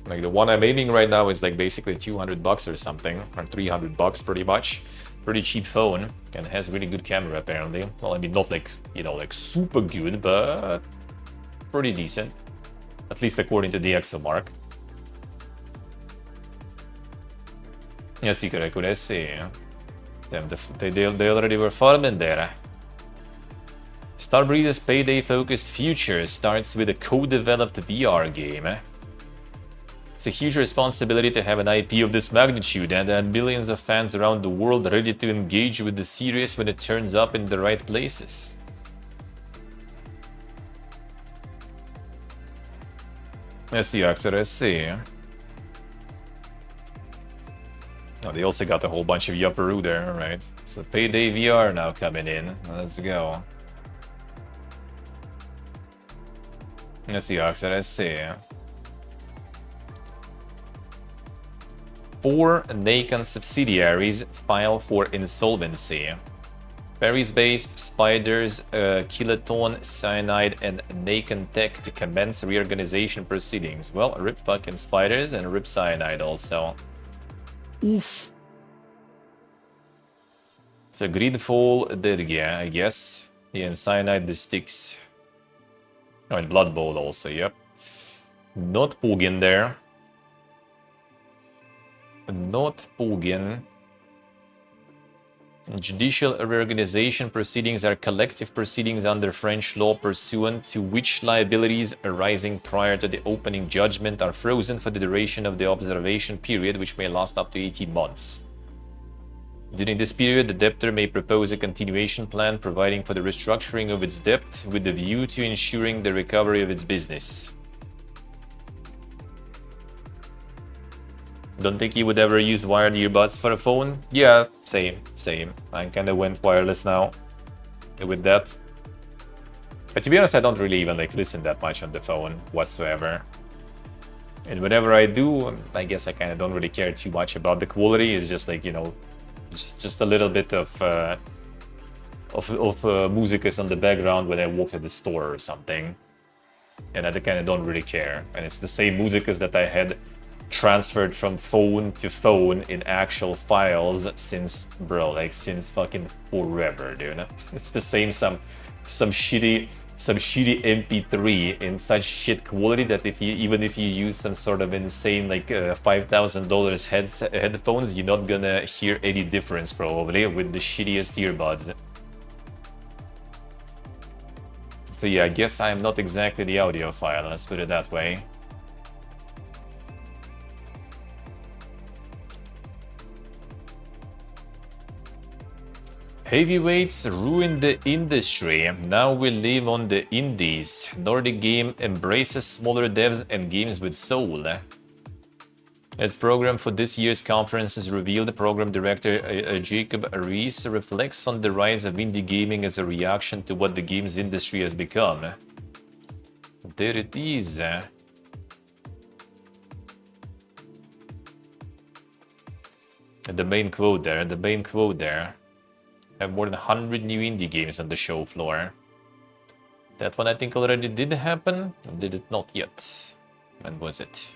Like the one I'm aiming right now is like basically 200 bucks or something, or 300 bucks pretty much. Pretty cheap phone, and has really good camera apparently. Well, I mean, not like, you know, like super good, but pretty decent. At least according to the ExoMark. Yeah, sì, che could see. Damn, they already were farming there. Starbreeze's payday-focused future starts with a co-developed VR game. It's a huge responsibility to have an IP of this magnitude and have millions of fans around the world ready to engage with the series when it turns up in the right places. Let's see, Axel, let's see. Oh, they also got a whole bunch of Yapperu there, right? So Payday VR now coming in. Let's go. Let's see, Axel, let's see. 4 Nakan subsidiaries file for insolvency. Paris-based Spiders, Kiloton, Cyanide, and Nakan Tech to commence reorganization proceedings. Well, rip fucking Spiders and rip Cyanide also. Oof. So Greedfall did, yeah, I guess. Yeah, and Cyanide the sticks. Oh, and Blood Bowl also, yep. Not Pugin there. Not Pugin. Judicial reorganization proceedings are collective proceedings under French law pursuant to which liabilities arising prior to the opening judgment are frozen for the duration of the observation period, which may last up to 18 months. During this period, the debtor may propose a continuation plan providing for the restructuring of its debt with the view to ensuring the recovery of its business. Don't think you would ever use wired earbuds for a phone? Yeah, same. I kind of went wireless now with that. But to be honest, I don't really even like listen that much on the phone whatsoever. And whenever I do, I guess I kind of don't really care too much about the quality. It's just like, you know, just a little bit of musicus on the background when I walk to the store or something. And I kind of don't really care. And it's the same musicus that I had transferred from phone to phone in actual files since, bro, like since fucking forever, dude. It's the same, some shitty MP3 in such shit quality that even if you use some sort of insane like $5,000 headphones, you're not gonna hear any difference probably with the shittiest earbuds. So yeah, I guess I'm not exactly the audiophile, let's put it that way. Heavyweights ruined the industry. Now we live on the indies. Nordic Game embraces smaller devs and games with soul. As program for this year's conference is revealed, program director Jacob Rees reflects on the rise of indie gaming as a reaction to what the games industry has become. There it is. The main quote there. Have more than 100 new indie games on the show floor. That one I think already did happen, or did it not yet? When was it?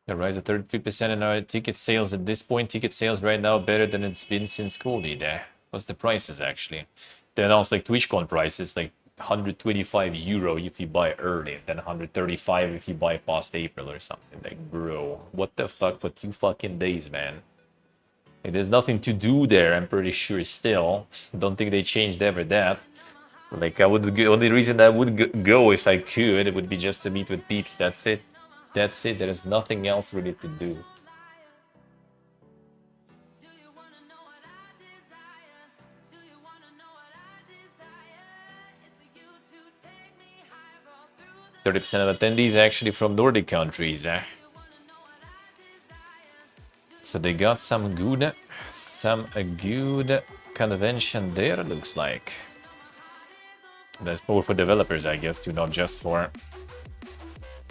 The rise of 33% in our ticket sales at this point. Ticket sales right now better than it's been since COVID. What's the prices actually? They announced like TwitchCon prices, like 125 euro if you buy early, then 135 if you buy past April or something. Like, bro, what the fuck for 2 fucking days, man? Like, there's nothing to do there, I'm pretty sure still. Don't think they changed ever that. Like, I would go, only reason I would go if I could, it would be just to meet with peeps. That's it. That's it. There is nothing else really to do. Do you wanna know what I desire? Do you wanna know what I desire? It's for you to take me higher all through the 30% of attendees actually from Nordic countries. So they got some good some a good convention there, looks like. That's more for developers, I guess, too, not just for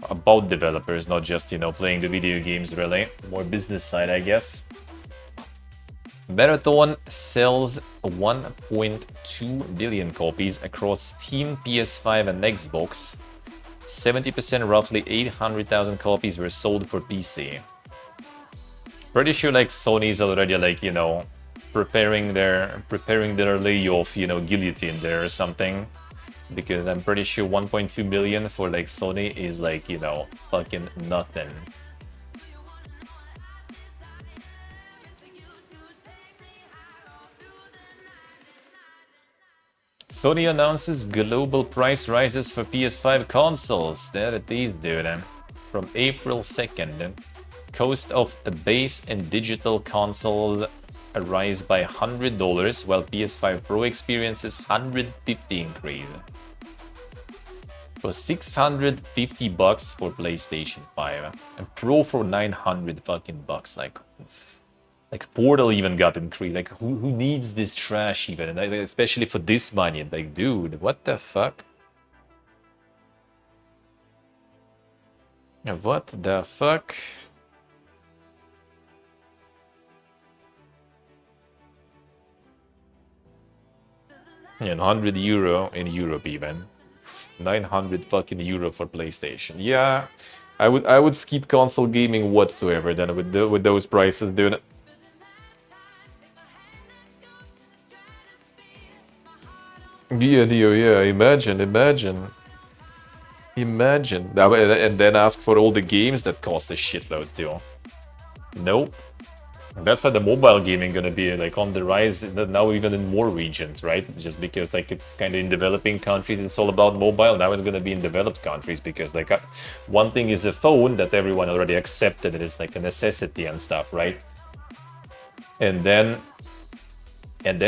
about developers, not just, you know, playing the video games, really. More business side, I guess. Marathon sells 1.2 billion copies across Steam, PS5 and Xbox. 70%, roughly 800,000 copies were sold for PC. Pretty sure like Sony's already like, you know, preparing their layoff, you know, guillotine there or something. Because I'm pretty sure 1.2 billion for like Sony is like, you know, fucking nothing. Sony announces global price rises for PS5 consoles. There it is, dude. From April 2nd. Cost of a base and digital consoles rise by $100, while PS5 Pro experiences $150 increase. For 650 bucks for PlayStation 5 and Pro for 900 fucking bucks. Like Portal even got increased. Like who needs this trash even? Like, especially for this money. Like, dude, what the fuck? What the fuck? Yeah, 100 euro in Europe even. 900 fucking euro for PlayStation. Yeah, I would skip console gaming whatsoever then with those prices, dude. Yeah, Neo, yeah, imagine. And then ask for all the games that cost a shitload too. Nope. That's why the mobile gaming gonna be like on the rise now, even in more regions, right? Just because like it's kind of in developing countries, it's all about mobile. Now it's gonna be in developed countries because like one thing is a phone that everyone already accepted it is like a necessity and stuff, right? And then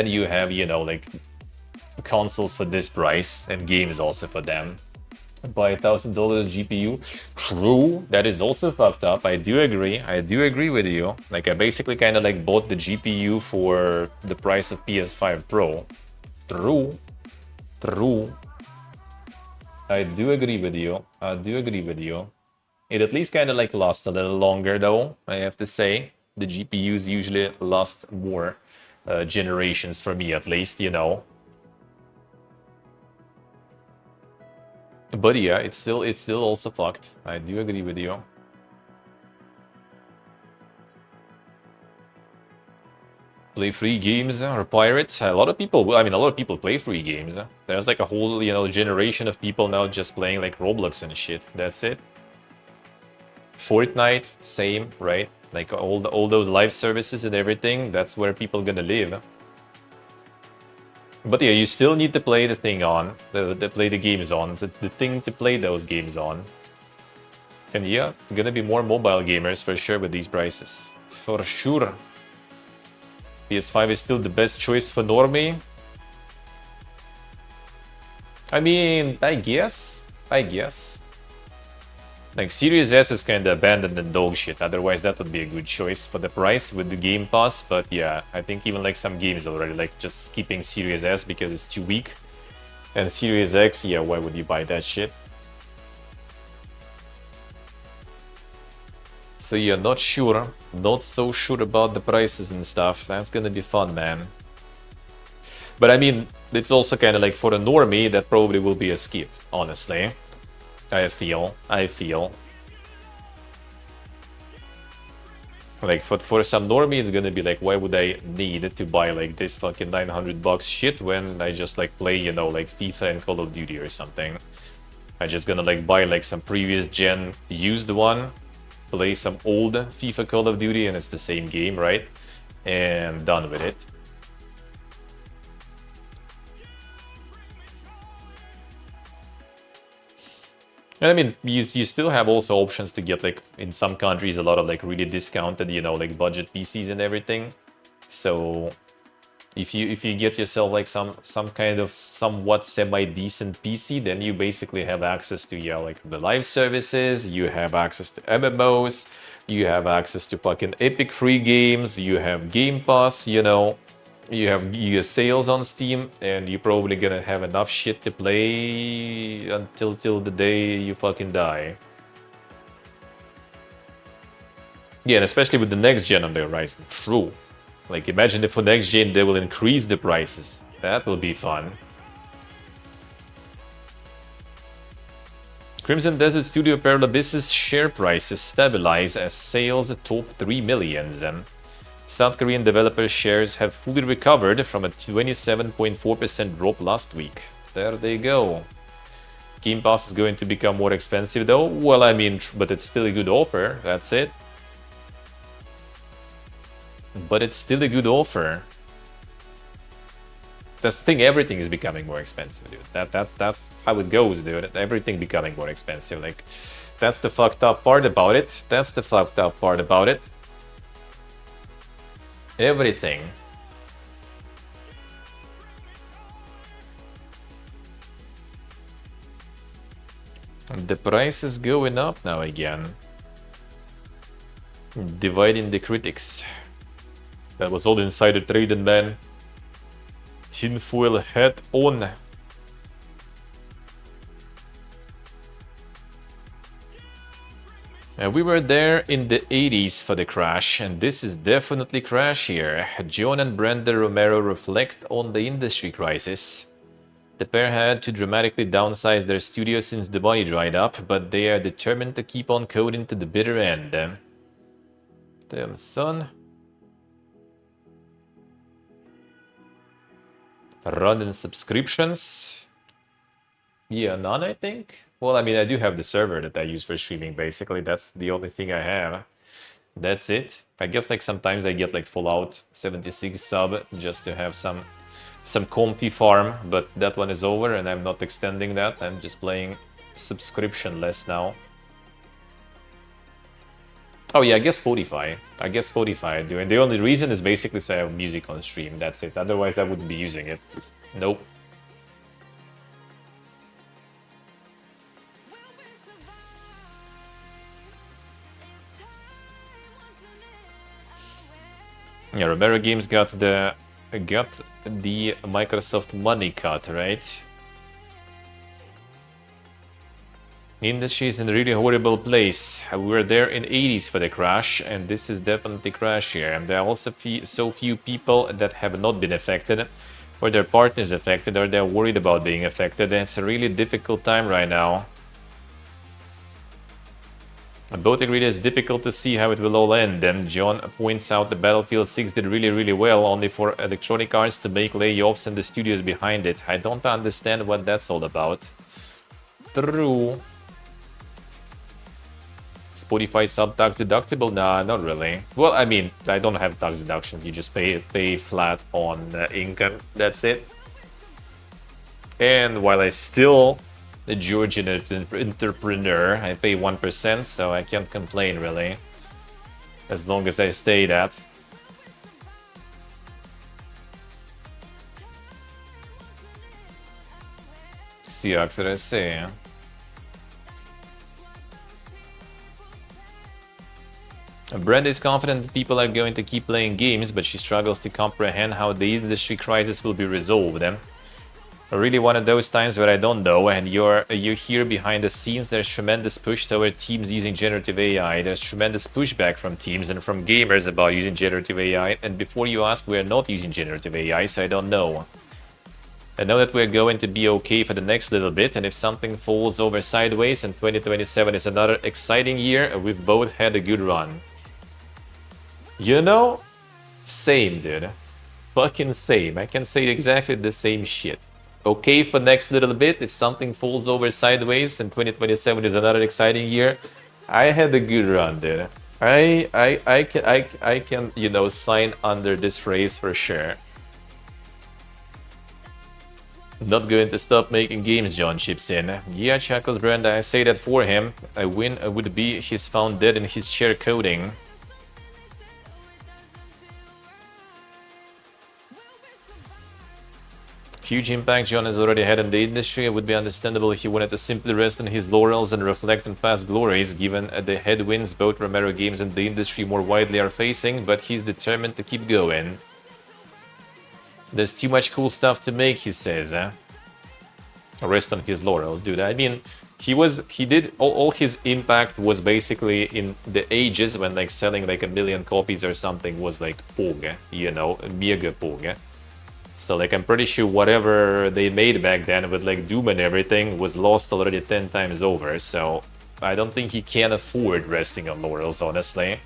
you have, you know, like consoles for this price and games also for them. Buy $1,000 GPU. True, that is also fucked up. I do agree with you. Like I basically kind of like bought the GPU for the price of PS5 Pro. True. I do agree with you. It at least kind of like lasts a little longer though, I have to say. The GPUs usually last more generations for me at least, you know. But yeah, it's still also fucked. I do agree with you. Play free games or pirate. A lot of people play free games. There's like a whole, you know, generation of people now just playing like Roblox and shit. That's it. Fortnite, same, right? Like all those live services and everything. That's where people gonna live. But yeah, you still need to play the thing on, play the games on, the thing to play those games on. And yeah, gonna be more mobile gamers for sure with these prices. For sure. PS5 is still the best choice for normie. I mean, I guess. Like, Series S is kinda abandoned and dog shit, otherwise that would be a good choice for the price with the Game Pass, but yeah, I think even like some games already, like just skipping Series S because it's too weak. And Series X, yeah, why would you buy that shit? So yeah, not so sure about the prices and stuff. That's gonna be fun, man. But I mean, it's also kinda like for a normie, that probably will be a skip, honestly. I feel. Like for some normie, it's gonna be like, why would I need to buy like this fucking 900 bucks shit when I just like play, you know, like FIFA and Call of Duty or something? I just gonna like buy like some previous gen used one, play some old FIFA Call of Duty, and it's the same game, right? And done with it. And I mean, you still have also options to get like in some countries a lot of like really discounted, you know, like budget PCs and everything. So If you get yourself like some kind of somewhat semi-decent PC, then you basically have access to, yeah, like the live services, you have access to MMOs, you have access to fucking epic free games, you have Game Pass, you know, you have giga sales on Steam, and you're probably gonna have enough shit to play until till the day you fucking die. Yeah, and especially with the next gen on the horizon. True. Like, imagine if for next gen they will increase the prices. That will be fun. Crimson Desert Studio Pearl Abyss's share prices stabilize as sales top 3 millions. South Korean developer shares have fully recovered from a 27.4% drop last week. There they go. Game Pass is going to become more expensive though. Well, I mean, but it's still a good offer. That's it. But it's still a good offer. That's the thing, everything is becoming more expensive, dude. That's how it goes, dude. Everything becoming more expensive. Like, that's the fucked up part about it. That's the fucked up part about it. Everything. And the price is going up now again. Dividing the critics. That was all insider trading, man. Tinfoil hat on. We were there in the 80s for the crash, and this is definitely crash here. John and Brenda Romero reflect on the industry crisis. The pair had to dramatically downsize their studio since the money dried up, but they are determined to keep on coding to the bitter end. Damn, son. Running subscriptions. Yeah, none, I think. Well, I mean, I do have the server that I use for streaming, basically. That's the only thing I have. That's it. I guess like sometimes I get like Fallout 76 sub just to have some comfy farm, but that one is over and I'm not extending that. I'm just playing subscription-less now. Oh yeah, I guess Spotify. I guess Spotify I do. And the only reason is basically so I have music on stream. That's it. Otherwise I wouldn't be using it. Nope. Yeah, Romero Games got the Microsoft money cut, right? The industry is in a really horrible place. We were there in 80s for the crash, and this is definitely crash here. And there are also so few people that have not been affected, or their partners affected, or they're worried about being affected. And it's a really difficult time right now. Both agree that it's difficult to see how it will all end, and John points out that Battlefield 6 did really well, only for Electronic Arts to make layoffs and the studios behind it. I don't understand what that's all about. True. Spotify sub tax deductible? Nah, not really. Well, I mean, I don't have tax deduction. You just pay flat on income. That's it. And while I still the Georgian entrepreneur, I pay 1%, so I can't complain really. As long as I stay that. Seahawks, what I say? Brenda is confident that people are going to keep playing games, but she struggles to comprehend how the industry crisis will be resolved. Really one of those times where I don't know, and you're here behind the scenes. There's tremendous push toward teams using generative AI. There's tremendous pushback from teams and from gamers about using generative AI. And before you ask, we're not using generative AI, so I don't know. I know that we're going to be okay for the next little bit, and if something falls over sideways and 2027 is another exciting year, we've both had a good run. You know? Same, dude. Fucking same. I can say exactly the same shit. Okay for next little bit, if something falls over sideways and 2027 is another exciting year. I had a good run, dude. I can, you know, sign under this phrase for sure. Not going to stop making games, John chips in. Yeah, chuckles Brenda, I say that for him. A win would be he's found dead in his chair coding. Huge impact John has already had in the industry. It would be understandable if he wanted to simply rest on his laurels and reflect on past glories, given the headwinds both Romero games and the industry more widely are facing, but he's determined to keep going. There's too much cool stuff to make, he says, Rest on his laurels, dude. I mean, he did all his impact was basically in the ages when like selling like 1 million copies or something was like pog, you know, mega pog. So like I'm pretty sure whatever they made back then with like Doom and everything was lost already 10 times over. So I don't think he can afford resting on laurels, honestly.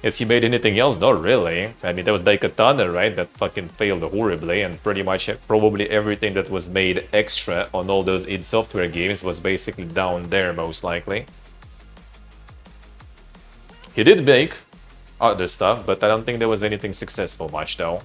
Has he made anything else? Not really. I mean, there was Daikatana, right? That fucking failed horribly, and pretty much probably everything that was made extra on all those id Software games was basically down there, most likely. He did make other stuff, but I don't think there was anything successful much, though.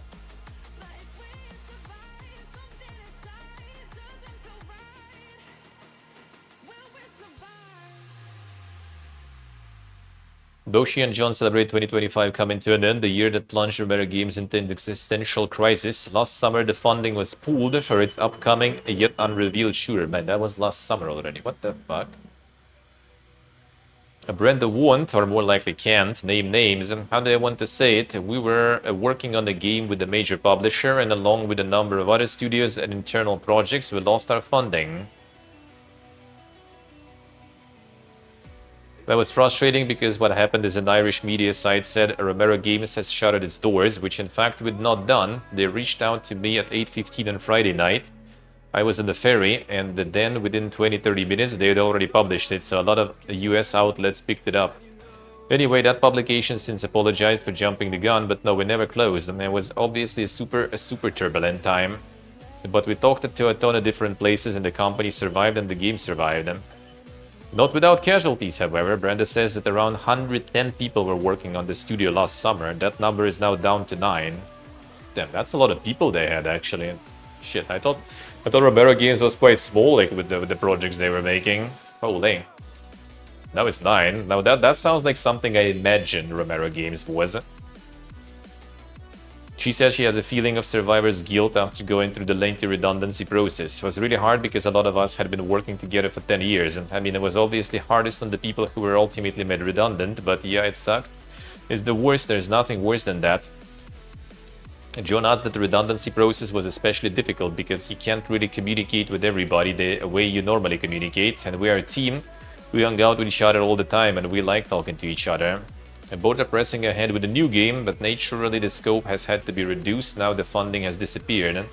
Boshi and John celebrate 2025 coming to an end, the year that plunged Romero Games into an existential crisis. Last summer, the funding was pooled for its upcoming, yet unrevealed shooter. Man, that was last summer already. What the fuck? Brenda won't, or more likely can't, name names. How do I want to say it? We were working on the game with a major publisher, and along with a number of other studios and internal projects, we lost our funding. That was frustrating because what happened is an Irish media site said Romero Games has shuttered its doors, which in fact we'd not done. They reached out to me at 8:15 on Friday night. I was in the ferry, and then within 20-30 minutes they had already published it, so a lot of US outlets picked it up. Anyway, that publication since apologized for jumping the gun, but no, we never closed, and it was obviously a super turbulent time. But we talked to a ton of different places, and the company survived and the game survived. Not without casualties, however. Brenda says that around 110 people were working on the studio last summer. That number is now down to 9. Damn, that's a lot of people they had, actually. Shit, I thought Romero Games was quite small, like, with the projects they were making. Holy. Now it's 9. Now that sounds like something I imagined Romero Games was. She says she has a feeling of survivor's guilt after going through the lengthy redundancy process. It was really hard because a lot of us had been working together for 10 years, and I mean, it was obviously hardest on the people who were ultimately made redundant, but yeah, it sucked. It's the worst, there's nothing worse than that. John adds that the redundancy process was especially difficult because you can't really communicate with everybody the way you normally communicate, and we are a team. We hung out with each other all the time, and we like talking to each other. Both are pressing ahead with a new game, but naturally the scope has had to be reduced now the funding has disappeared. The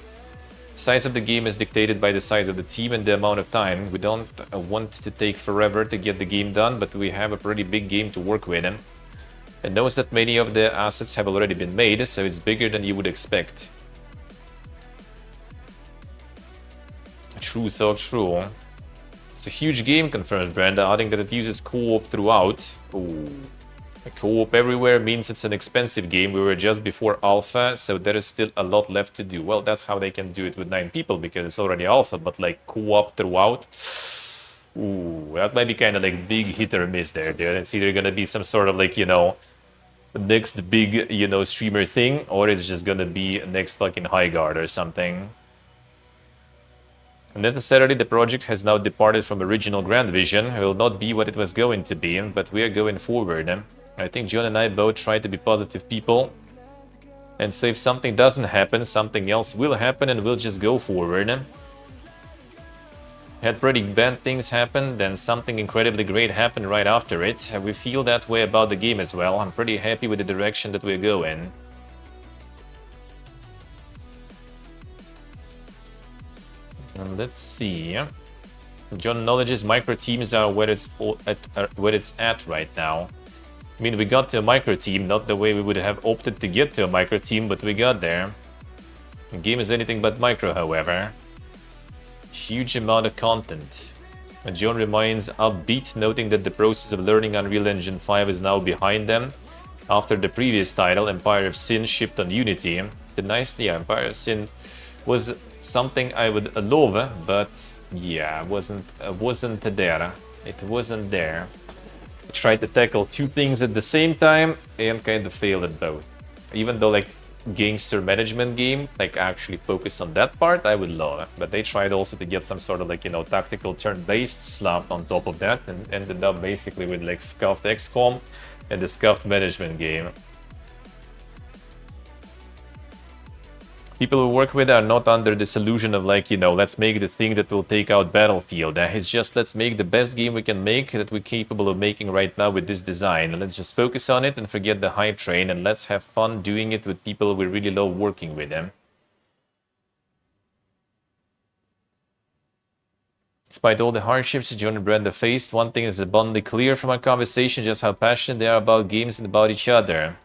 size of the game is dictated by the size of the team and the amount of time. We don't want to take forever to get the game done, but we have a pretty big game to work with. And knows that many of the assets have already been made, so it's bigger than you would expect. True, so true. It's a huge game, confirms Brenda, adding that it uses co-op throughout. Ooh. Co-op everywhere means it's an expensive game. We were just before alpha, so there is still a lot left to do. Well, that's how they can do it with 9 people, because it's already alpha, but like co-op throughout, ooh, that might be kind of like big hit or miss there, dude. It's either gonna be some sort of like, you know, the next big, you know, streamer thing, or it's just gonna be next fucking Highguard or something. Necessarily, the project has now departed from original grand vision. It will not be what it was going to be, but we are going forward. I think John and I both try to be positive people. And so if something doesn't happen, something else will happen and we'll just go forward. Had pretty bad things happen, then something incredibly great happened right after it. We feel that way about the game as well. I'm pretty happy with the direction that we're going. And let's see. John acknowledges micro teams are where it's at right now. I mean, we got to a micro team, not the way we would have opted to get to a micro team, but we got there. The game is anything but micro, however. Huge amount of content. And John remains upbeat, noting that the process of learning Unreal Engine 5 is now behind them. After the previous title, Empire of Sin, shipped on Unity. The Empire of Sin was something I would love, but yeah, wasn't there. It wasn't there. I tried to tackle 2 things at the same time and kind of failed at both. Even though, like, gangster management game, like actually focus on that part, I would love it. But they tried also to get some sort of like, you know, tactical turn-based slapped on top of that, and ended up basically with like scuffed XCOM and the scuffed management game. People who work with it are not under this illusion of like, you know, let's make the thing that will take out Battlefield. It's just let's make the best game we can make that we're capable of making right now with this design. Let's just focus on it and forget the hype train, and let's have fun doing it with people we really love working with them. Despite all the hardships John and Brenda faced, one thing is abundantly clear from our conversation, just how passionate they are about games and about each other.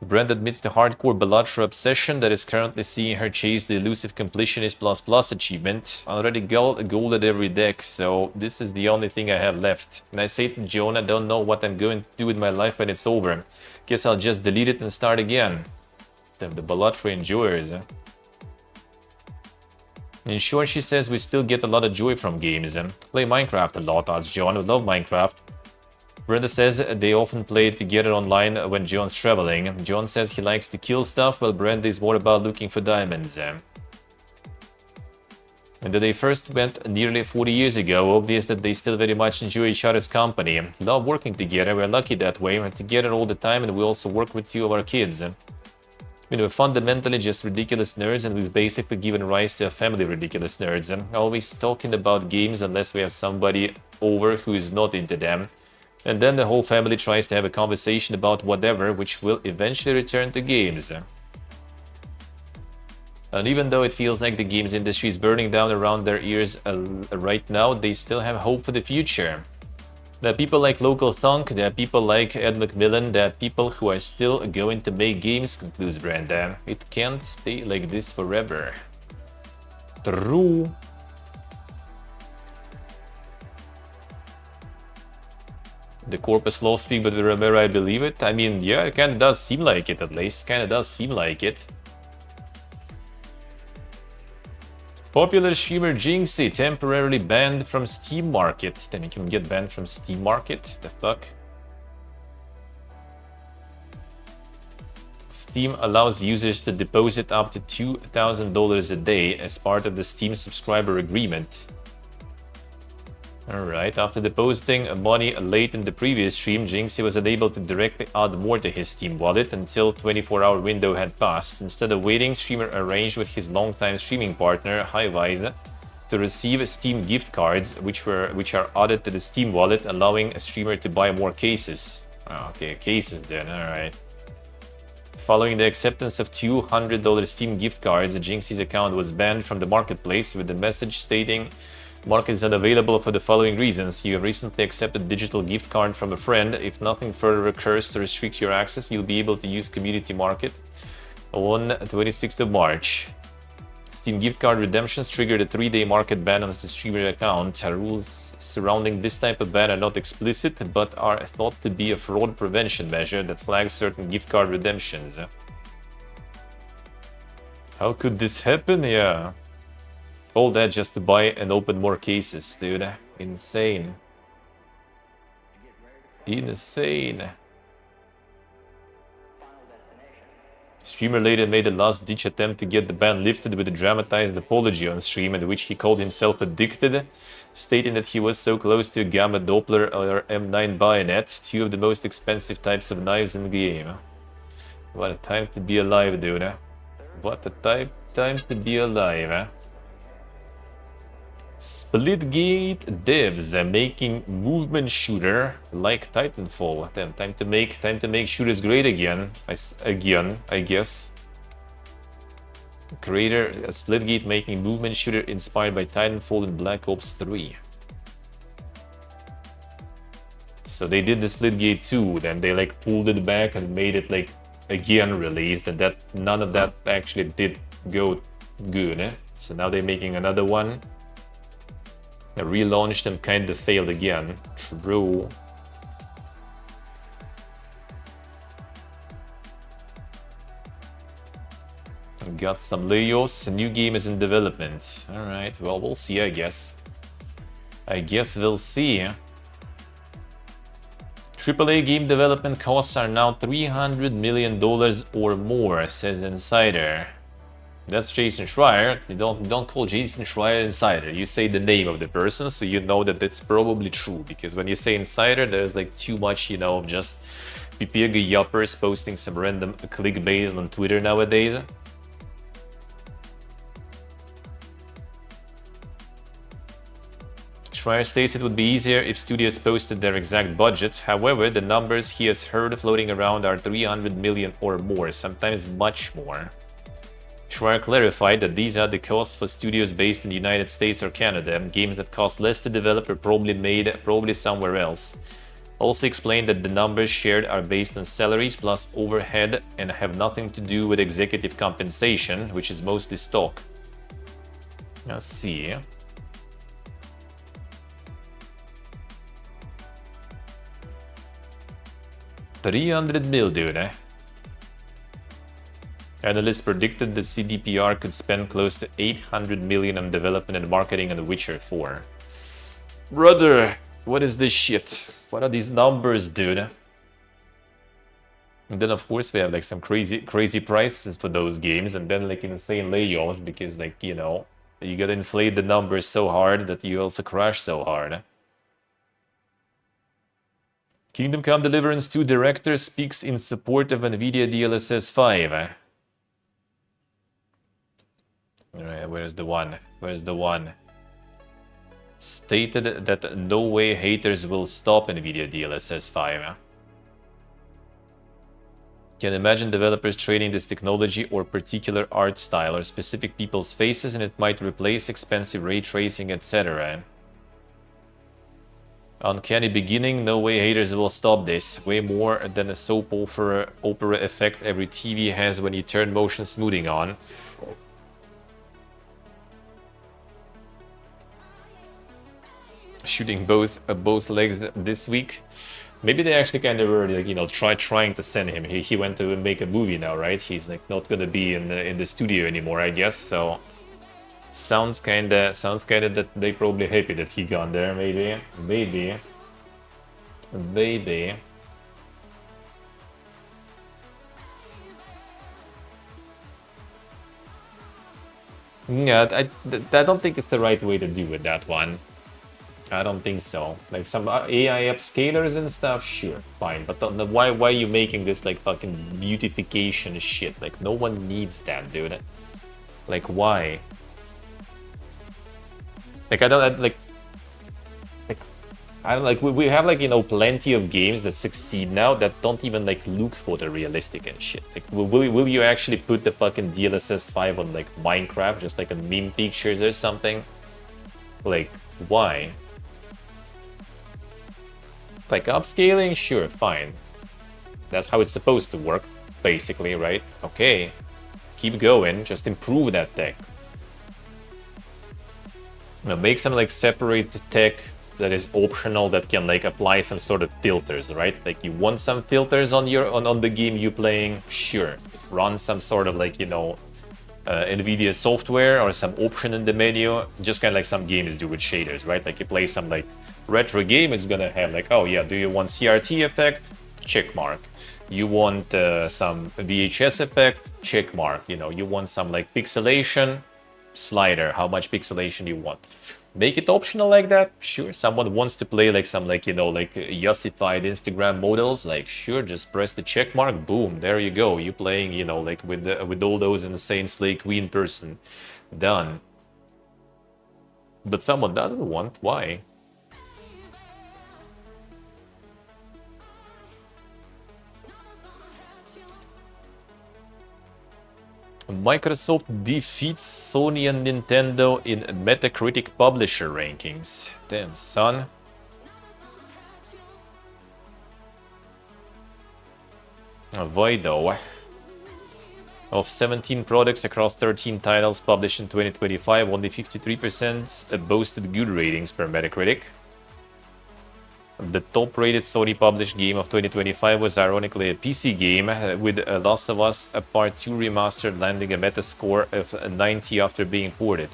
Brenda admits the hardcore Balatro obsession that is currently seeing her chase the elusive completionist ++ achievement. I already got a gold at every deck, so this is the only thing I have left. And I say to Joan, I don't know what I'm going to do with my life when it's over. Guess I'll just delete it and start again. Damn, the Balatro enjoyers, eh? In short, she says we still get a lot of joy from games. Play Minecraft a lot, asks Joan, who love Minecraft. Brenda says they often play together online when John's traveling. John says he likes to kill stuff, while Brenda is more about looking for diamonds. When they first went nearly 40 years ago, obvious that they still very much enjoy each other's company. Love working together, we're lucky that way, we're together all the time, and we also work with 2 of our kids. We're fundamentally just ridiculous nerds, and we've basically given rise to a family of ridiculous nerds. Always talking about games unless we have somebody over who is not into them. And then the whole family tries to have a conversation about whatever, which will eventually return to games. And even though it feels like the games industry is burning down around their ears right now, they still have hope for the future. There are people like Local Thunk, there are people like Ed McMillan, there are people who are still going to make games, concludes Brenda. It can't stay like this forever. True. The Corpus Law speak, but Romero, I believe it. I mean, yeah, it kind of does seem like it, at least. Kind of does seem like it. Popular streamer Jinxie temporarily banned from Steam Market. Then you can get banned from Steam Market? The fuck? Steam allows users to deposit up to $2,000 a day as part of the Steam subscriber agreement. Alright, after depositing money late in the previous stream, Jinxie was unable to directly add more to his Steam wallet until 24-hour window had passed. Instead of waiting, streamer arranged with his longtime streaming partner, Highwise, to receive Steam gift cards, which are added to the Steam wallet, allowing a streamer to buy more cases. Okay, cases then, alright. Following the acceptance of $200 Steam gift cards, Jinxie's account was banned from the marketplace with the message stating, "Market is unavailable for the following reasons. You have recently accepted a digital gift card from a friend. If nothing further occurs to restrict your access, you'll be able to use Community Market on 26th of March. Steam gift card redemptions triggered a 3-day market ban on the streamer account. Rules surrounding this type of ban are not explicit, but are thought to be a fraud prevention measure that flags certain gift card redemptions." How could this happen? Yeah. All that just to buy and open more cases, dude. Insane. Insane. Streamer later made a last-ditch attempt to get the ban lifted with a dramatized apology on stream in which he called himself addicted, stating that he was so close to a Gamma Doppler or M9 bayonet, 2 of the most expensive types of knives in the game. What a time to be alive, dude. What a time to be alive. Splitgate devs making movement shooter like Titanfall. Damn, time to make shooters great again. I guess. Creator Splitgate making movement shooter inspired by Titanfall and Black Ops 3. So they did the Splitgate 2, then they like pulled it back and made it like again released, and that none of that actually did go good. So now they're making another one. They relaunched and kind of failed again. True. Got some layoffs. A new game is in development. Alright, well, we'll see, I guess. I guess we'll see. AAA game development costs are now $300 million or more, says Insider. That's Jason Schreier. You don't call Jason Schreier Insider. You say the name of the person, so you know that it's probably true. Because when you say Insider, there's like too much, you know, of just Pipirga yuppers posting some random clickbait on Twitter nowadays. Schreier states it would be easier if studios posted their exact budgets. However, the numbers he has heard floating around are 300 million or more, sometimes much more. Schreier clarified that these are the costs for studios based in the United States or Canada. Games that cost less to develop are probably somewhere else. Also explained that the numbers shared are based on salaries plus overhead and have nothing to do with executive compensation, which is mostly stock. Let's see. $300 million, dude, eh? Analysts predicted the CDPR could spend close to $800 million on development and marketing on The Witcher 4. Brother, what is this shit? What are these numbers, dude? And then of course we have like some crazy prices for those games, and then like insane layoffs because like, you know, you gotta inflate the numbers so hard that you also crash so hard. Kingdom Come Deliverance 2 director speaks in support of NVIDIA DLSS 5. Alright, where's the one? Where's the one? Stated that no way haters will stop NVIDIA DLSS 5. Can imagine developers trading this technology or particular art style or specific people's faces, and it might replace expensive ray tracing, etc. Uncanny beginning, no way haters will stop this. Way more than a soap opera effect every TV has when you turn motion smoothing on. Shooting both legs this week. Maybe they actually kind of were like, you know, trying to send him. He went to make a movie now, right? He's like not gonna be in the studio anymore, I guess. So sounds kinda that they probably happy that he gone there. Maybe. Yeah, I don't think it's the right way to do it, that one. I don't think so. Like some AI upscalers and stuff, sure, fine. But why are you making this like fucking beautification shit? Like no one needs that, dude. Like why? Like I don't like we have like, you know, plenty of games that succeed now that don't even like look photorealistic and shit. Like will you actually put the fucking DLSS 5 on like Minecraft just like a meme pictures or something? Like why? Like upscaling, sure, fine. That's how it's supposed to work, basically, right? Okay, keep going, just improve that tech. Now make some like separate tech that is optional that can like apply some sort of filters, right? Like you want some filters on your on the game you're playing, sure. Run some sort of like, you know, NVIDIA software or some option in the menu, just kind of like some games do with shaders, right? Like you play some like retro game, it's gonna have like, oh yeah, do you want CRT effect? Check mark. You want some VHS effect? Check mark. You know, you want some like pixelation? Slider, how much pixelation you want. Make it optional like that? Sure. Someone wants to play like some like, you know, like yassified Instagram models, like sure, just press the check mark, boom, there you go. You playing, you know, like with all those insane Slay Queen person. Done. But someone doesn't want, why? Microsoft defeats Sony and Nintendo in Metacritic publisher rankings. Damn, son. Why though? Of 17 products across 13 titles published in 2025, only 53% boasted good ratings per Metacritic. The top-rated Sony-published game of 2025 was ironically a PC game, with Last of Us Part 2 Remastered landing a Metascore of 90 after being ported.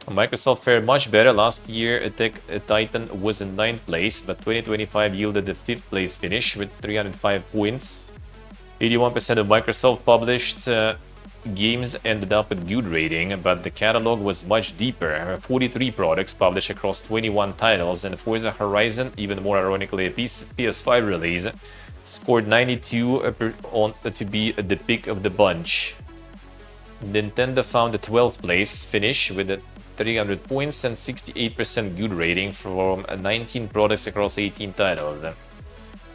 Microsoft fared much better. Last year, Attack Titan was in 9th place, but 2025 yielded the 5th place finish with 305 points. 81% of Microsoft published games ended up with good rating, but the catalog was much deeper. 43 products published across 21 titles, and Forza Horizon, even more ironically a PS5 release, scored 92 to be the pick of the bunch. Nintendo found the 12th place finish with a 300 points and 68% good rating from 19 products across 18 titles.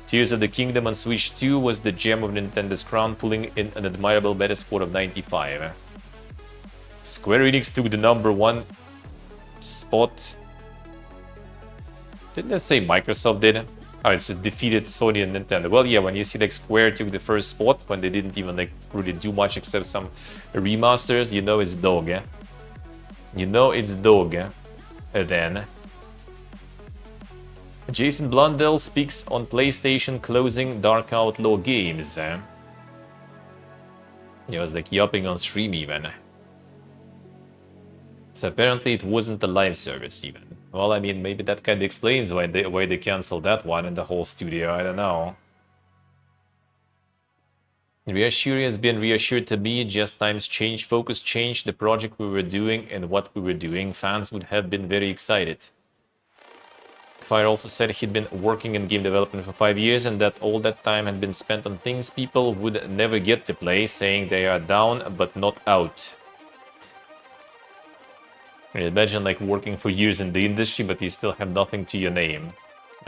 Tears of the Kingdom on Switch 2 was the gem of Nintendo's crown, pulling in an admirable Metascore of 95. Square Enix took the #1 spot. Didn't I say Microsoft did? Oh, it's defeated Sony and Nintendo. Well, yeah, when you see like Square took the first spot when they didn't even like really do much except some remasters, you know it's dog, eh? You know it's dog, eh? Then. Jason Blundell speaks on PlayStation closing Dark Outlaw games. He was like yapping on stream even. So apparently it wasn't a live service even. Well, I mean, maybe that kind of explains why they canceled that one in the whole studio. I don't know. Reassuring has been reassured to me. Just times change, focus changed, the project we were doing and what we were doing. Fans would have been very excited. Fire also said he'd been working in game development for 5 years and that all that time had been spent on things people would never get to play, saying they are down but not out. Imagine like working for years in the industry but you still have nothing to your name.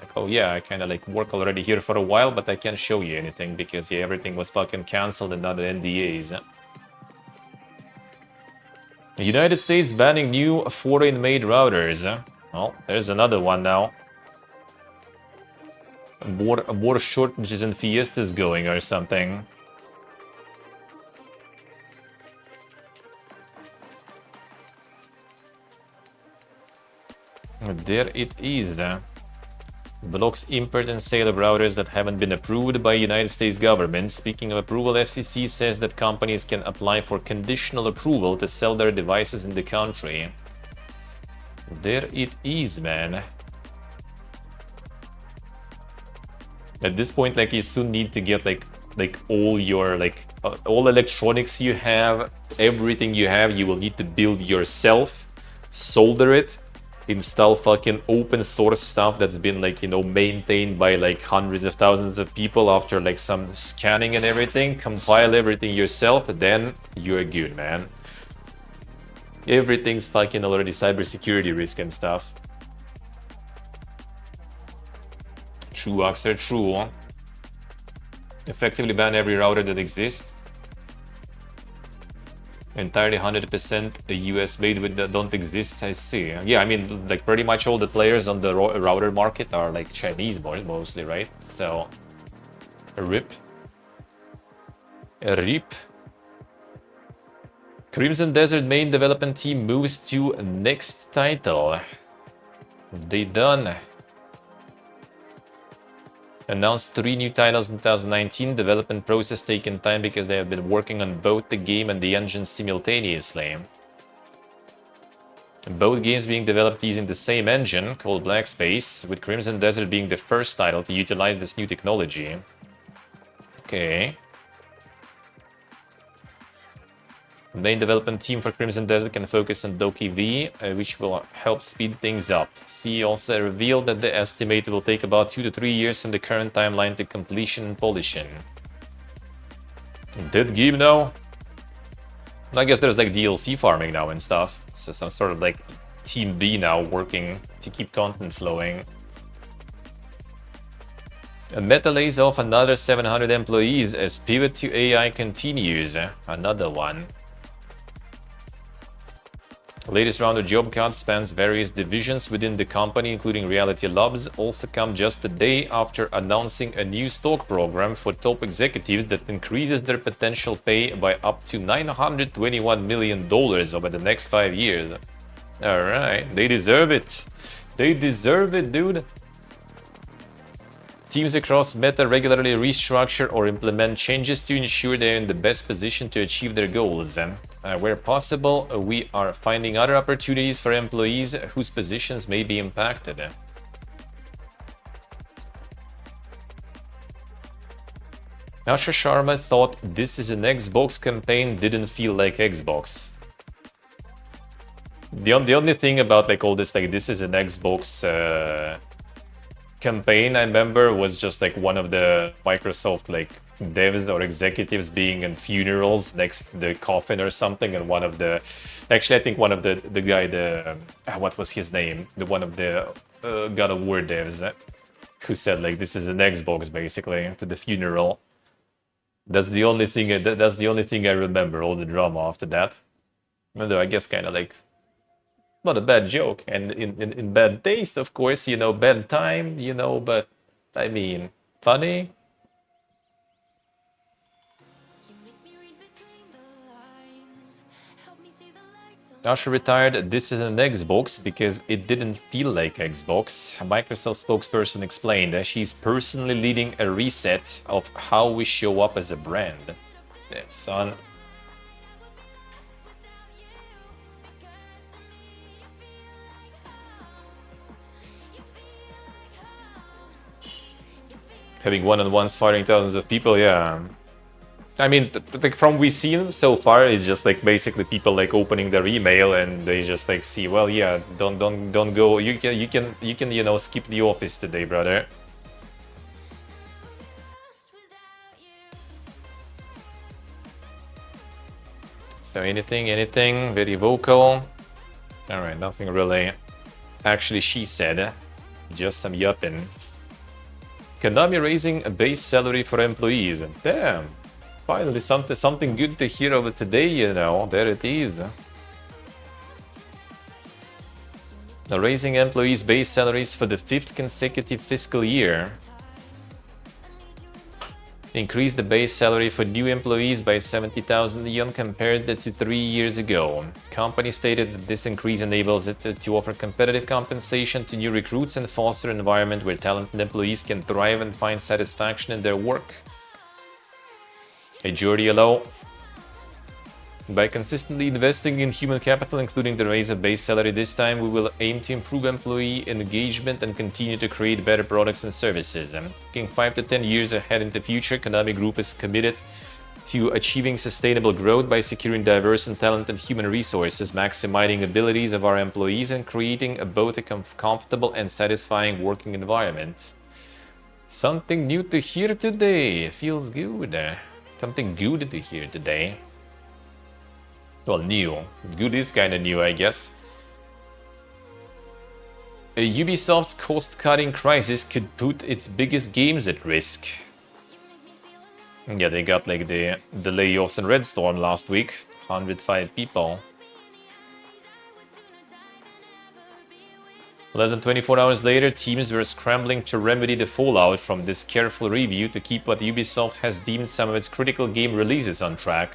Like, oh yeah, I kind of like work already here for a while but I can't show you anything because yeah, everything was fucking cancelled and other NDAs. The United States banning new foreign-made routers. Well, there's another one now. More shortages in Fiestas going or something. There it is. Blocks import and sale of routers that haven't been approved by United States government. Speaking of approval, FCC says that companies can apply for conditional approval to sell their devices in the country. There it is, man. At this point, like, you soon need to get like all your all electronics you have, everything you have, you will need to build yourself, solder it, install fucking open source stuff that's been like, you know, maintained by like hundreds of thousands of people after like some scanning and everything, compile everything yourself, then you're good, man. Everything's fucking already cybersecurity risk and stuff. True, Oxer, true. Effectively ban every router that exists. Entirely 100% US made with that don't exist, I see. Yeah, I mean, like pretty much all the players on the router market are like Chinese mostly, right? So, a rip. A rip. Crimson Desert main development team moves to next title. They done. Announced 3 new titles in 2019. Development process taken time because they have been working on both the game and the engine simultaneously. Both games being developed using the same engine called Black Space, with Crimson Desert being the first title to utilize this new technology. Okay. The main development team for Crimson Desert can focus on Doki V, which will help speed things up. CEO also revealed that the estimate will take about 2 to 3 years from the current timeline to completion and polishing. Dead game now? I guess there's like DLC farming now and stuff. So some sort of like Team B now working to keep content flowing. Meta lays off another 700 employees as pivot to AI continues. Another one. Latest round of job cuts spans various divisions within the company, including Reality Labs, also come just a day after announcing a new stock program for top executives that increases their potential pay by up to $921 million over the next 5 years. Alright, they deserve it. They deserve it, dude. Teams across Meta regularly restructure or implement changes to ensure they're in the best position to achieve their goals. Where possible, we are finding other opportunities for employees whose positions may be impacted. Asha Sharma thought this is an Xbox campaign, didn't feel like Xbox. The only thing about like all this, like this is an Xbox campaign, I remember, was just like one of the Microsoft like devs or executives being in funerals next to the coffin or something, and one of the, actually I think one of the guy, the what was his name, the one of the God of War devs who said like this is an Xbox basically to the funeral. That's the only thing. That's the only thing I remember. All the drama after that. Although I guess kind of like not a bad joke, and in bad taste, of course. You know, bad time. You know, but I mean, funny. Asha retired. This is an Xbox because it didn't feel like Xbox. A Microsoft spokesperson explained that she's personally leading a reset of how we show up as a brand. Yeah, son. Having one-on-ones fighting thousands of people, yeah. I mean, from we've seen so far, it's just like basically people like opening their email and they just like see, well, yeah, don't go. You can you know skip the office today, brother. So anything, very vocal. All right, nothing really. Actually, she said, just some yupping. Konami raising a base salary for employees. Damn. Finally, something good to hear over today, you know. There it is. Now, raising employees' base salaries for the 5th consecutive fiscal year. Increased the base salary for new employees by 70,000 yen compared to 3 years ago. Company stated that this increase enables it to offer competitive compensation to new recruits and foster an environment where talented employees can thrive and find satisfaction in their work. Hey, Jordi, hello. By consistently investing in human capital, including the raise of base salary this time, we will aim to improve employee engagement and continue to create better products and services. Looking 5 to 10 years ahead in the future, Konami Group is committed to achieving sustainable growth by securing diverse and talented human resources, maximizing abilities of our employees, and creating both a comfortable and satisfying working environment. Something new to hear today. Feels good. Something good to hear today. Well, new. Good is kind of new, I guess. Ubisoft's cost-cutting crisis could put its biggest games at risk. Yeah, they got like the layoffs in Red Storm last week. 105 people. Less than 24 hours later, teams were scrambling to remedy the fallout from this careful review to keep what Ubisoft has deemed some of its critical game releases on track.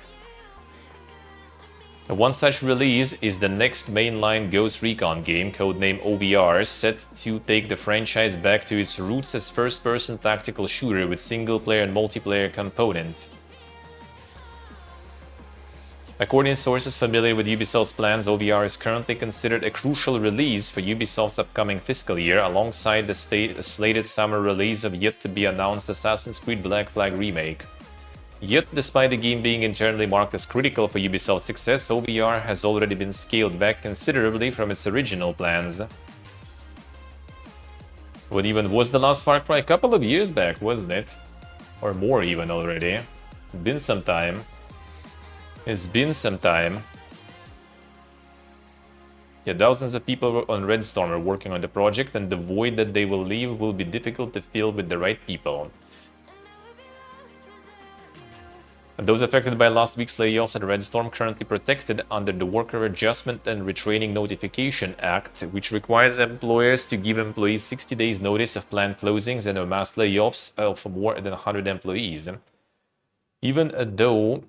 One such release is the next mainline Ghost Recon game, codenamed OBR, set to take the franchise back to its roots as first-person tactical shooter with single-player and multiplayer component. According to sources familiar with Ubisoft's plans, OBR is currently considered a crucial release for Ubisoft's upcoming fiscal year, alongside the slated summer release of yet-to-be-announced Assassin's Creed Black Flag Remake. Yet, despite the game being internally marked as critical for Ubisoft's success, OBR has already been scaled back considerably from its original plans. What even was the last Far Cry? A couple of years back, wasn't it? Or more even already. Been some time. It's been some time. Yeah, thousands of people on Red Storm are working on the project, and the void that they will leave will be difficult to fill with the right people. Those affected by last week's layoffs at Red Storm currently protected under the Worker Adjustment and Retraining Notification Act, which requires employers to give employees 60 days notice of planned closings and mass layoffs of more than 100 employees. Even though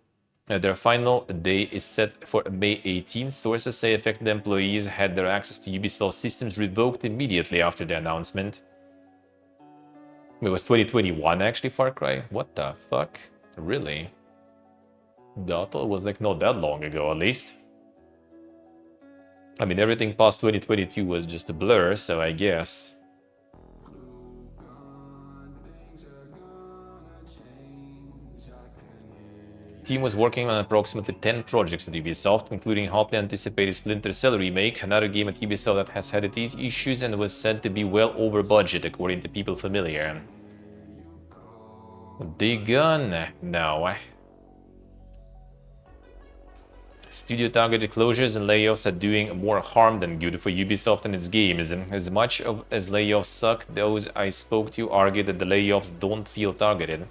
their final day is set for May 18th, sources say affected employees had their access to Ubisoft systems revoked immediately after the announcement. It was 2021 actually, Far Cry? What the fuck? Really? I thought it was like not that long ago, at least. I mean, everything past 2022 was just a blur, so I guess. Team was working on approximately 10 projects at Ubisoft, including hotly anticipated Splinter Cell remake, another game at Ubisoft that has had its issues and was said to be well over budget, according to people familiar. The gun? No. Studio targeted closures and layoffs are doing more harm than good for Ubisoft and its games. As much as layoffs suck, those I spoke to argue that the layoffs don't feel targeted.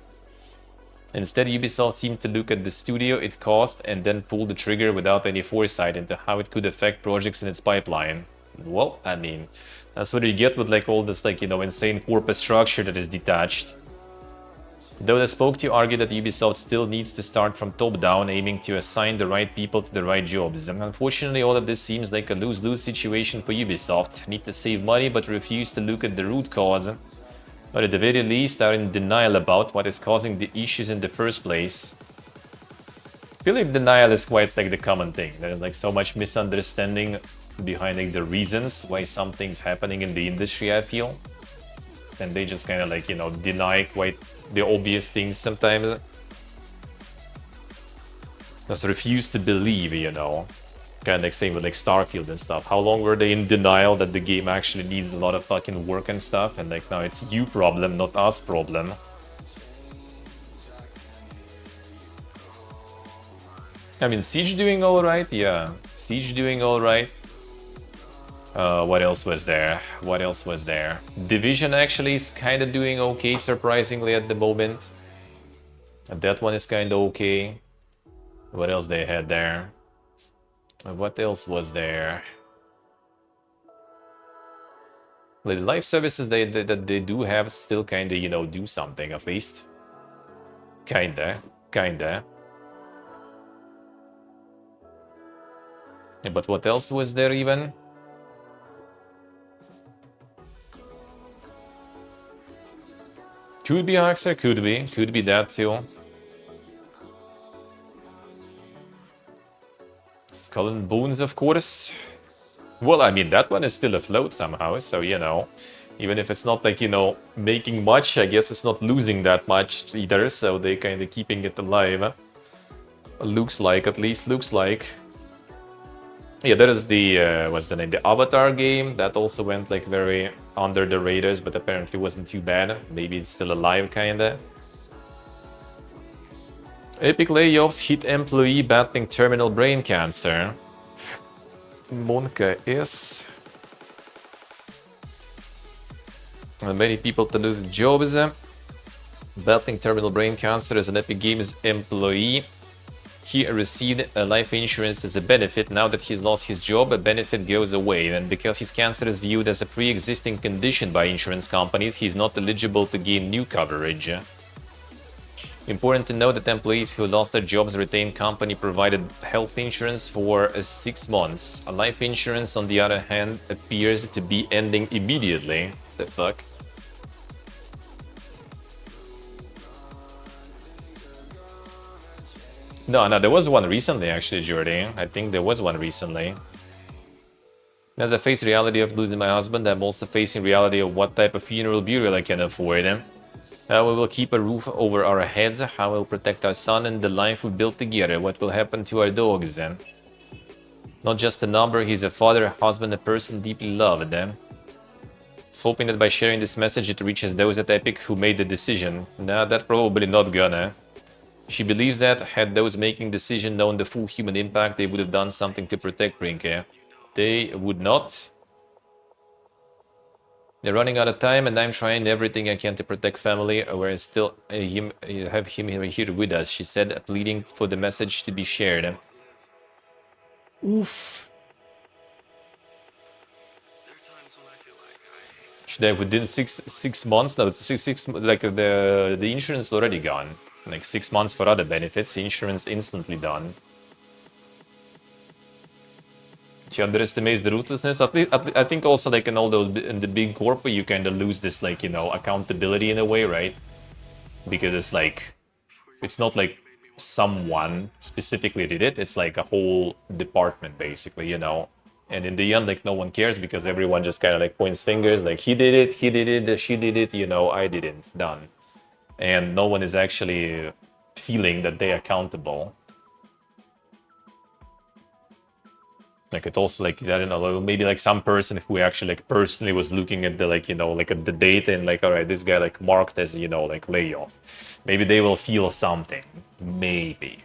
Instead, Ubisoft seemed to look at the studio it cost and then pull the trigger without any foresight into how it could affect projects in its pipeline. Well, I mean, that's what you get with like all this like, you know, insane corporate structure that is detached. Though the spoke to argue that Ubisoft still needs to start from top down, aiming to assign the right people to the right jobs. And unfortunately, all of this seems like a lose-lose situation for Ubisoft. Need to save money but refuse to look at the root cause. But at the very least are in denial about what is causing the issues in the first place. I feel like denial is quite like the common thing. There's like so much misunderstanding behind like the reasons why something's happening in the industry, I feel. And they just kind of like, you know, deny quite the obvious things sometimes. Just refuse to believe, you know. Kind of like same with like Starfield and stuff. How long were they in denial that the game actually needs a lot of fucking work and stuff, and like now it's you problem, not us problem. I mean, Siege doing alright, yeah. Siege doing alright. What else was there? What else was there? Division actually is kind of doing okay, surprisingly, at the moment. And that one is kind of okay. What else they had there? What else was there? The live services that they do have still kind of, you know, do something at least. Kinda. Yeah, but what else was there even? Could be Axer, could be that too. Skull and Bones, of course. Well, I mean, that one is still afloat somehow, so, you know, even if it's not like, you know, making much, I guess it's not losing that much either, so they kind of keeping it alive. Looks like, at least looks like. Yeah, there is the, what's the name, the Avatar game, that also went like very under the radars, but apparently wasn't too bad. Maybe it's still alive, kinda. Epic layoffs hit employee battling terminal brain cancer. Monka is... And many people to lose jobs. Battling terminal brain cancer as an Epic Games employee. He received a life insurance as a benefit. Now that he's lost his job, a benefit goes away. And because his cancer is viewed as a pre-existing condition by insurance companies, he's not eligible to gain new coverage. Important to note that employees who lost their jobs retain company-provided health insurance for 6 months. A life insurance, on the other hand, appears to be ending immediately. The fuck? No, there was one recently, actually, Jordy. I think there was one recently. As I face reality of losing my husband, I'm also facing reality of what type of funeral burial I can afford. How we will keep a roof over our heads, how we'll protect our son and the life we built together, what will happen to our dogs. Not just a number, he's a father, a husband, a person deeply loved. It's hoping that by sharing this message it reaches those at Epic who made the decision. Nah, that probably not gonna. She believes that, had those making decision known the full human impact, they would have done something to protect Brinke. They would not. They're running out of time, and I'm trying everything I can to protect family, where I still have him here with us, she said, pleading for the message to be shared. Oof. Should I within six months? No, six like the insurance already gone. Like 6 months for other benefits, insurance instantly done. She underestimates the ruthlessness. I think also like in all those in the big corp, you kind of lose this like accountability in a way, right? Because it's like it's not like someone specifically did it. It's like a whole department basically, And in the end, like no one cares because everyone just kind of like points fingers, like he did it, she did it, I didn't, done. And no one is actually feeling that they're accountable. Like it also like I don't know, maybe like some person who actually like personally was looking at the like like at the data and like all right, this guy like marked as like layoff. Maybe they will feel something. Maybe.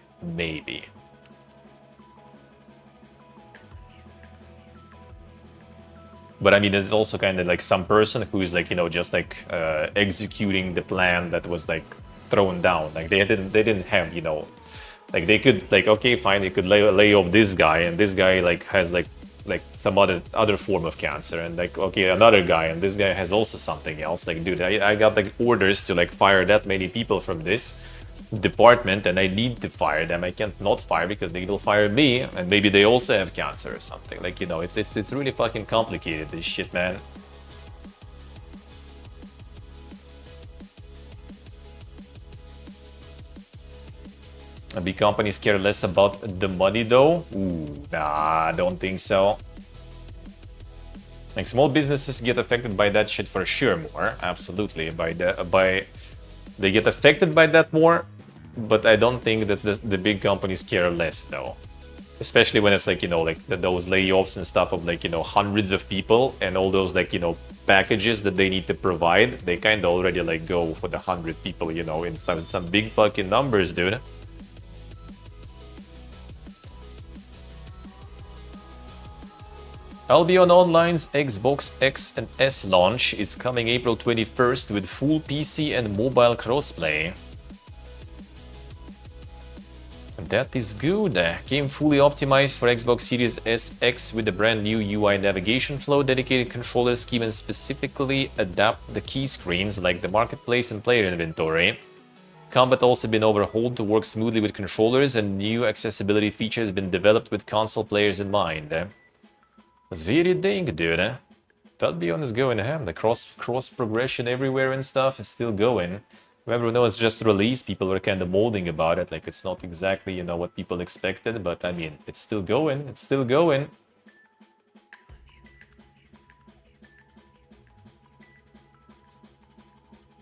But I mean, there's also kind of like some person who is like just like executing the plan that was like thrown down. Like they didn't have like they could like okay fine they could lay off this guy and this guy like has like some other form of cancer and like okay another guy and this guy has also something else. Like dude, I got like orders to like fire that many people from this department and I need to fire them. I can't not fire because they will fire me and maybe they also have cancer or something. Like it's really fucking complicated, this shit, man. Big companies care less about the money though? Ooh, nah, I don't think so. Like small businesses get affected by that shit for sure more. Absolutely. They get affected by that more, but I don't think that the big companies care less though. Especially when it's like, like those layoffs and stuff of like, hundreds of people and all those like, packages that they need to provide. They kind of already like go for the 100 people, in some big fucking numbers, dude. Albion Online's Xbox X and S launch is coming April 21st with full PC and mobile crossplay. That is good. Game fully optimized for Xbox Series S X with a brand new UI navigation flow, dedicated controller scheme, and specifically adapt the key screens like the marketplace and player inventory. Combat also been overhauled to work smoothly with controllers, and new accessibility features been developed with console players in mind. Very dang, dude. That Beyond is going ham. The cross progression everywhere and stuff is still going. Remember, no, it's just released. People were kind of molding about it. Like, it's not exactly, what people expected. But, I mean, it's still going. It's still going.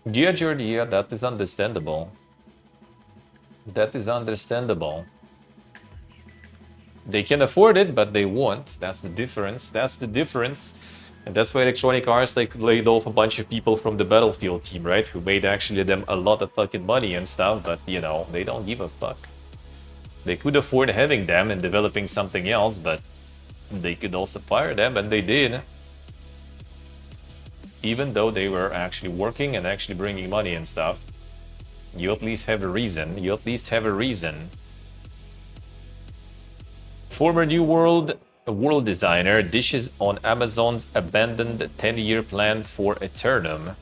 Yeah, Jordy, yeah, that is understandable. That is understandable. They can afford it, but they won't. That's the difference. That's the difference. And that's why Electronic Arts like laid off a bunch of people from the Battlefield team, right? Who made actually them a lot of fucking money and stuff, but they don't give a fuck. They could afford having them and developing something else, but they could also fire them, and they did. Even though they were actually working and actually bringing money and stuff. You at least have a reason. You at least have a reason. Former New World world designer dishes on Amazon's abandoned 10-year plan for Eternum.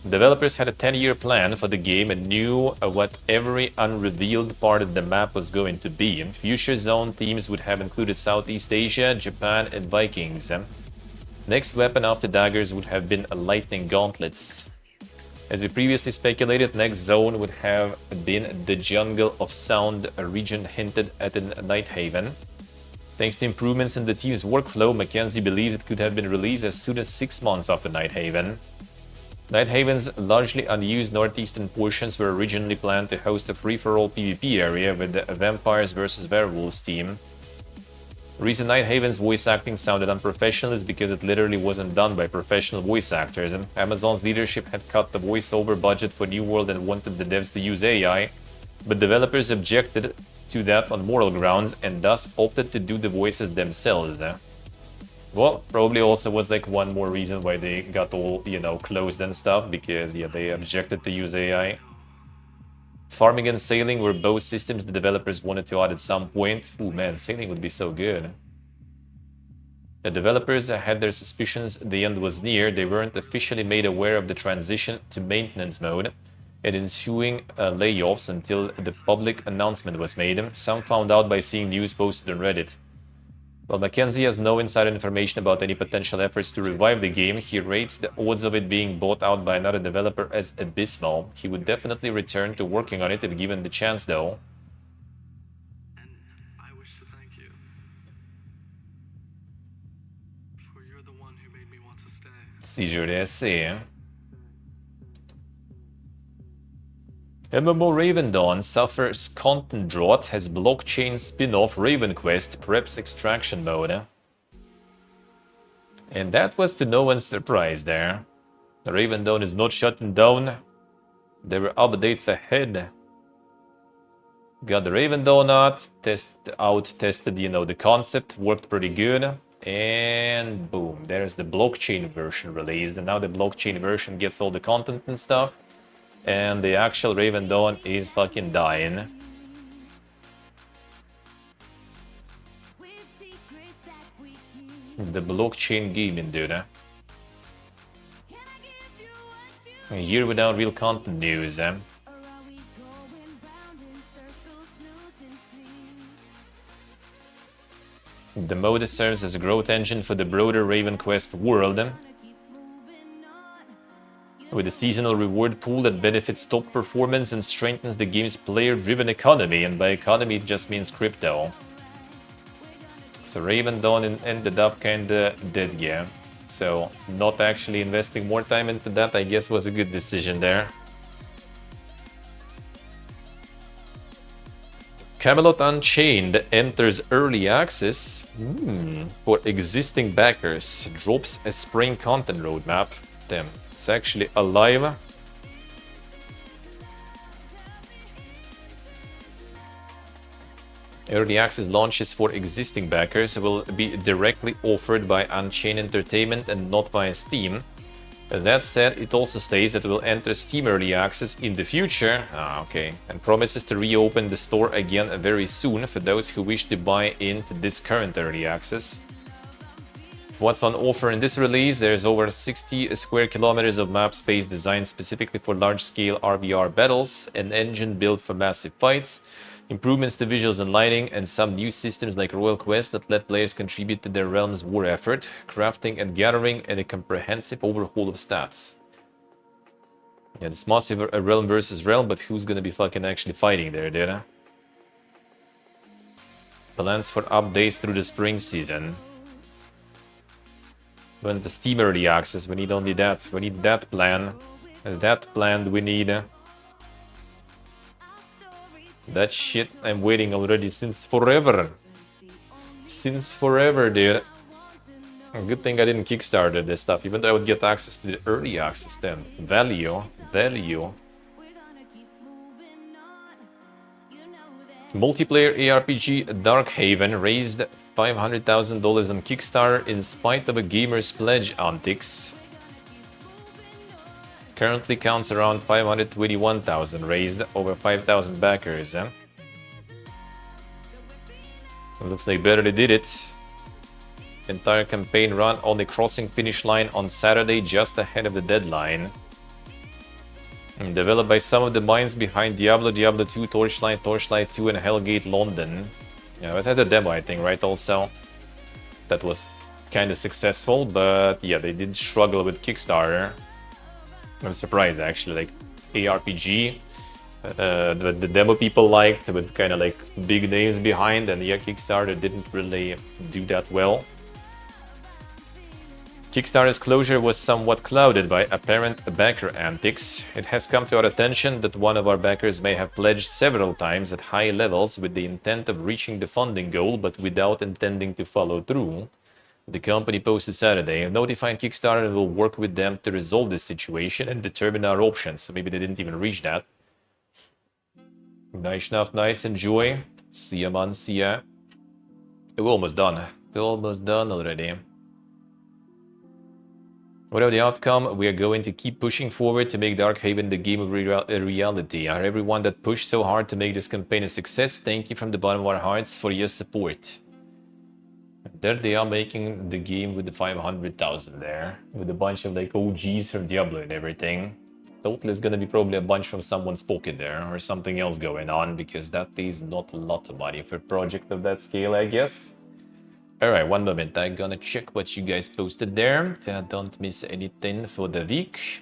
Developers had a 10-year plan for the game and knew what every unrevealed part of the map was going to be. Future Zone themes would have included Southeast Asia, Japan, and Vikings. Next weapon after daggers would have been lightning gauntlets. As we previously speculated, next zone would have been the Jungle of Sound, a region hinted at in Nighthaven. Thanks to improvements in the team's workflow, Mackenzie believes it could have been released as soon as 6 months after Nighthaven. Nighthaven's largely unused northeastern portions were originally planned to host a free-for-all PvP area with the Vampires vs. Werewolves team. The reason Nighthaven's voice acting sounded unprofessional is because it literally wasn't done by professional voice actors. Amazon's leadership had cut the voiceover budget for New World and wanted the devs to use AI, but developers objected to that on moral grounds and thus opted to do the voices themselves. Well, probably also was like one more reason why they got all, closed and stuff, because yeah, they objected to use AI. Farming and sailing were both systems the developers wanted to add at some point. Ooh man, sailing would be so good. The developers had their suspicions the end was near. They weren't officially made aware of the transition to maintenance mode. and ensuing layoffs until the public announcement was made. Some found out by seeing news posted on Reddit. While Mackenzie has no insider information about any potential efforts to revive the game, he rates the odds of it being bought out by another developer as abysmal. He would definitely return to working on it if given the chance, though. And I wish to thank you. For you're the one who made me want to stay. Seizure SC. MMO Raven Dawn suffers content drought as blockchain spin-off Raven Quest preps extraction mode. And that was to no one's surprise there. Raven Dawn is not shutting down. There were updates ahead. Got the Raven Dawn out, tested, you know, the concept, worked pretty good. And boom, there's the blockchain version released. And now the blockchain version gets all the content and stuff. And the actual Raven Dawn is fucking dying. The blockchain gaming, dude. A year without real content news. The mode serves as a growth engine for the broader Raven Quest world, with a seasonal reward pool that benefits top performance and strengthens the game's player-driven economy, and by economy it just means crypto. So Raven Dawn ended up kinda dead, yeah. So not actually investing more time into that, I guess, was a good decision there. Camelot Unchained enters early access for existing backers. Drops a spring content roadmap. Damn. It's actually alive. Early access launches for existing backers will be directly offered by Unchained Entertainment and not via Steam. That said, it also states that it will enter Steam Early Access in the future, and promises to reopen the store again very soon for those who wish to buy into this current Early Access. What's on offer in this release? There's over 60 square kilometers of map space designed specifically for large-scale RVR battles, an engine built for massive fights, improvements to visuals and lighting, and some new systems like Royal Quest that let players contribute to their realm's war effort, crafting and gathering, and a comprehensive overhaul of stats. Yeah, it's massive a realm versus realm, but who's gonna be fucking actually fighting there, dude? Plans for updates through the spring season. When's the Steam Early Access? We need only that. We need that plan. And that plan we need. That shit I'm waiting already since forever. Since forever, dude. Good thing I didn't kickstart this stuff, even though I would get access to the early access then. Value. Multiplayer ARPG Darkhaven raised $500,000 on Kickstarter in spite of a gamer's pledge antics. Currently counts around 521,000 raised, over 5,000 backers. Looks like barely did it. Entire campaign run only crossing finish line on Saturday just ahead of the deadline. And developed by some of the minds behind Diablo, Diablo 2, Torchlight 2 and Hellgate London. Yeah, it had a demo, I think, right, also. That was kind of successful, but yeah, they did struggle with Kickstarter. I'm surprised, actually, like, ARPG, the demo people liked, with kind of like big names behind, and yeah, Kickstarter didn't really do that well. Kickstarter's closure was somewhat clouded by apparent backer antics. It has come to our attention that one of our backers may have pledged several times at high levels with the intent of reaching the funding goal, but without intending to follow through. The company posted Saturday, notifying Kickstarter and will work with them to resolve this situation and determine our options. So maybe they didn't even reach that. Nice enough, nice, enjoy. See ya, man, see ya. We're almost done. We're almost done already. Whatever the outcome, we are going to keep pushing forward to make Darkhaven the game of a reality. Everyone that pushed so hard to make this campaign a success, thank you from the bottom of our hearts for your support. There they are making the game with the 500,000 there, with a bunch of like OGs from Diablo and everything. Total is gonna be probably a bunch from someone's pocket there, or something else going on, because that is not a lot of money for a project of that scale, I guess. Alright, one moment, I'm gonna check what you guys posted there. Don't miss anything for the week.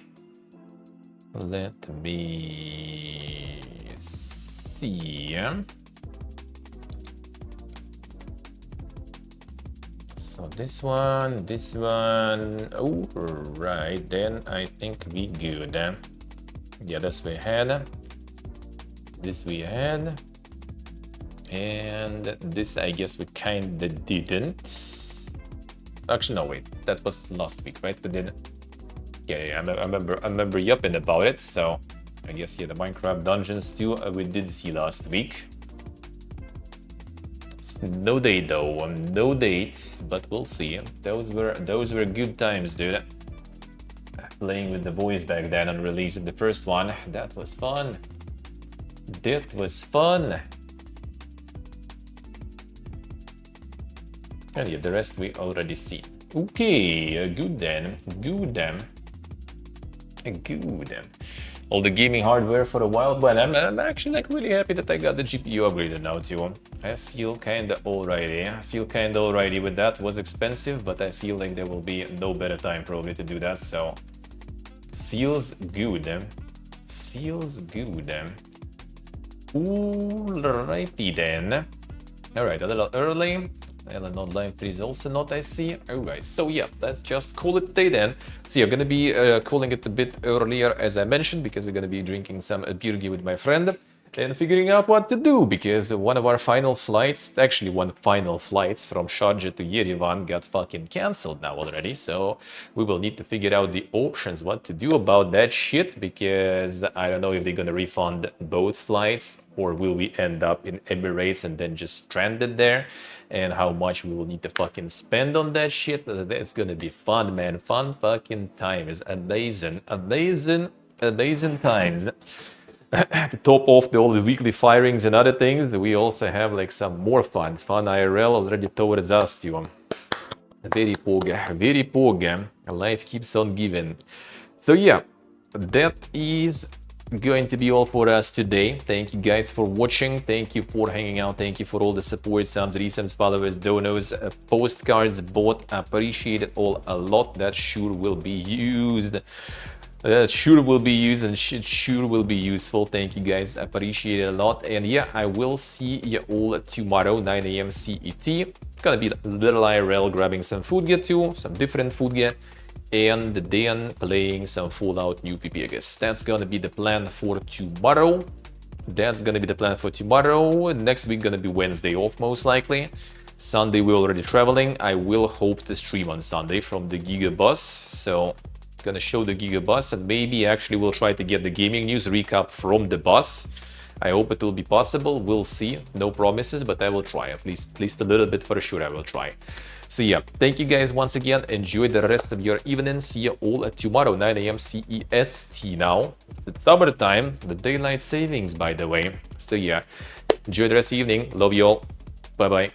Let me see. So this one, oh, right, then I think we good. Yeah, this we had. This we had. And this, I guess, we kinda didn't. Actually, no, wait. That was last week, right? We did. Yeah, I remember yapping about it. So, I guess, yeah, the Minecraft dungeons too. We did see last week. No date though, no date, but we'll see. Those were good times, dude. Playing with the boys back then and releasing the first one. That was fun. That was fun. And yeah, the rest we already see. Okay, good then. Good then. Good then. All the gaming hardware for a while, but I'm actually like really happy that I got the GPU upgraded now too. I feel kinda alrighty. With that. It was expensive, but I feel like there will be no better time probably to do that, so feels good. Feels good. Alrighty then. Alright, a little early. Not live 3 is also not, I see. Alright, so yeah, let's just call it a day then. So yeah, I'm gonna be calling it a bit earlier, as I mentioned, because we're gonna be drinking some birgi with my friend and figuring out what to do, because one of our final flights, actually one final flights from Sharjah to Yerevan got fucking cancelled now already, so we will need to figure out the options, what to do about that shit, because I don't know if they're gonna refund both flights, or will we end up in Emirates and then just stranded there, and how much we will need to fucking spend on that shit. It's gonna be fun, man. Fun fucking times. Amazing times. To top off all the weekly firings and other things, we also have like some more fun IRL already towards us too. Very poga. Life keeps on giving. So yeah, that is going to be all for us today. Thank you guys for watching. Thank you for hanging out. Thank you for all the support, subs, resubs, followers, donos, postcards bought. Appreciate it all a lot. That sure will be used. That sure will be used and sure will be useful. Thank you guys. Appreciate it a lot. And yeah, I will see you all tomorrow, 9 AM CET. It's gonna be a little IRL, grabbing some food gear too, some different food gear. And then playing some Fallout New PP, I guess. That's gonna be the plan for tomorrow. Next week gonna be Wednesday off, most likely. Sunday we're already traveling. I will hope to stream on Sunday from the Giga Bus. So gonna show the Giga Bus, and maybe actually we'll try to get the gaming news recap from the bus. I hope it will be possible. We'll see. No promises, but I will try. At least a little bit for sure I will try. So yeah, thank you guys once again. Enjoy the rest of your evening. See you all tomorrow, 9 AM CEST now. The summertime, the daylight savings, by the way. So yeah, enjoy the rest of the evening. Love you all. Bye-bye.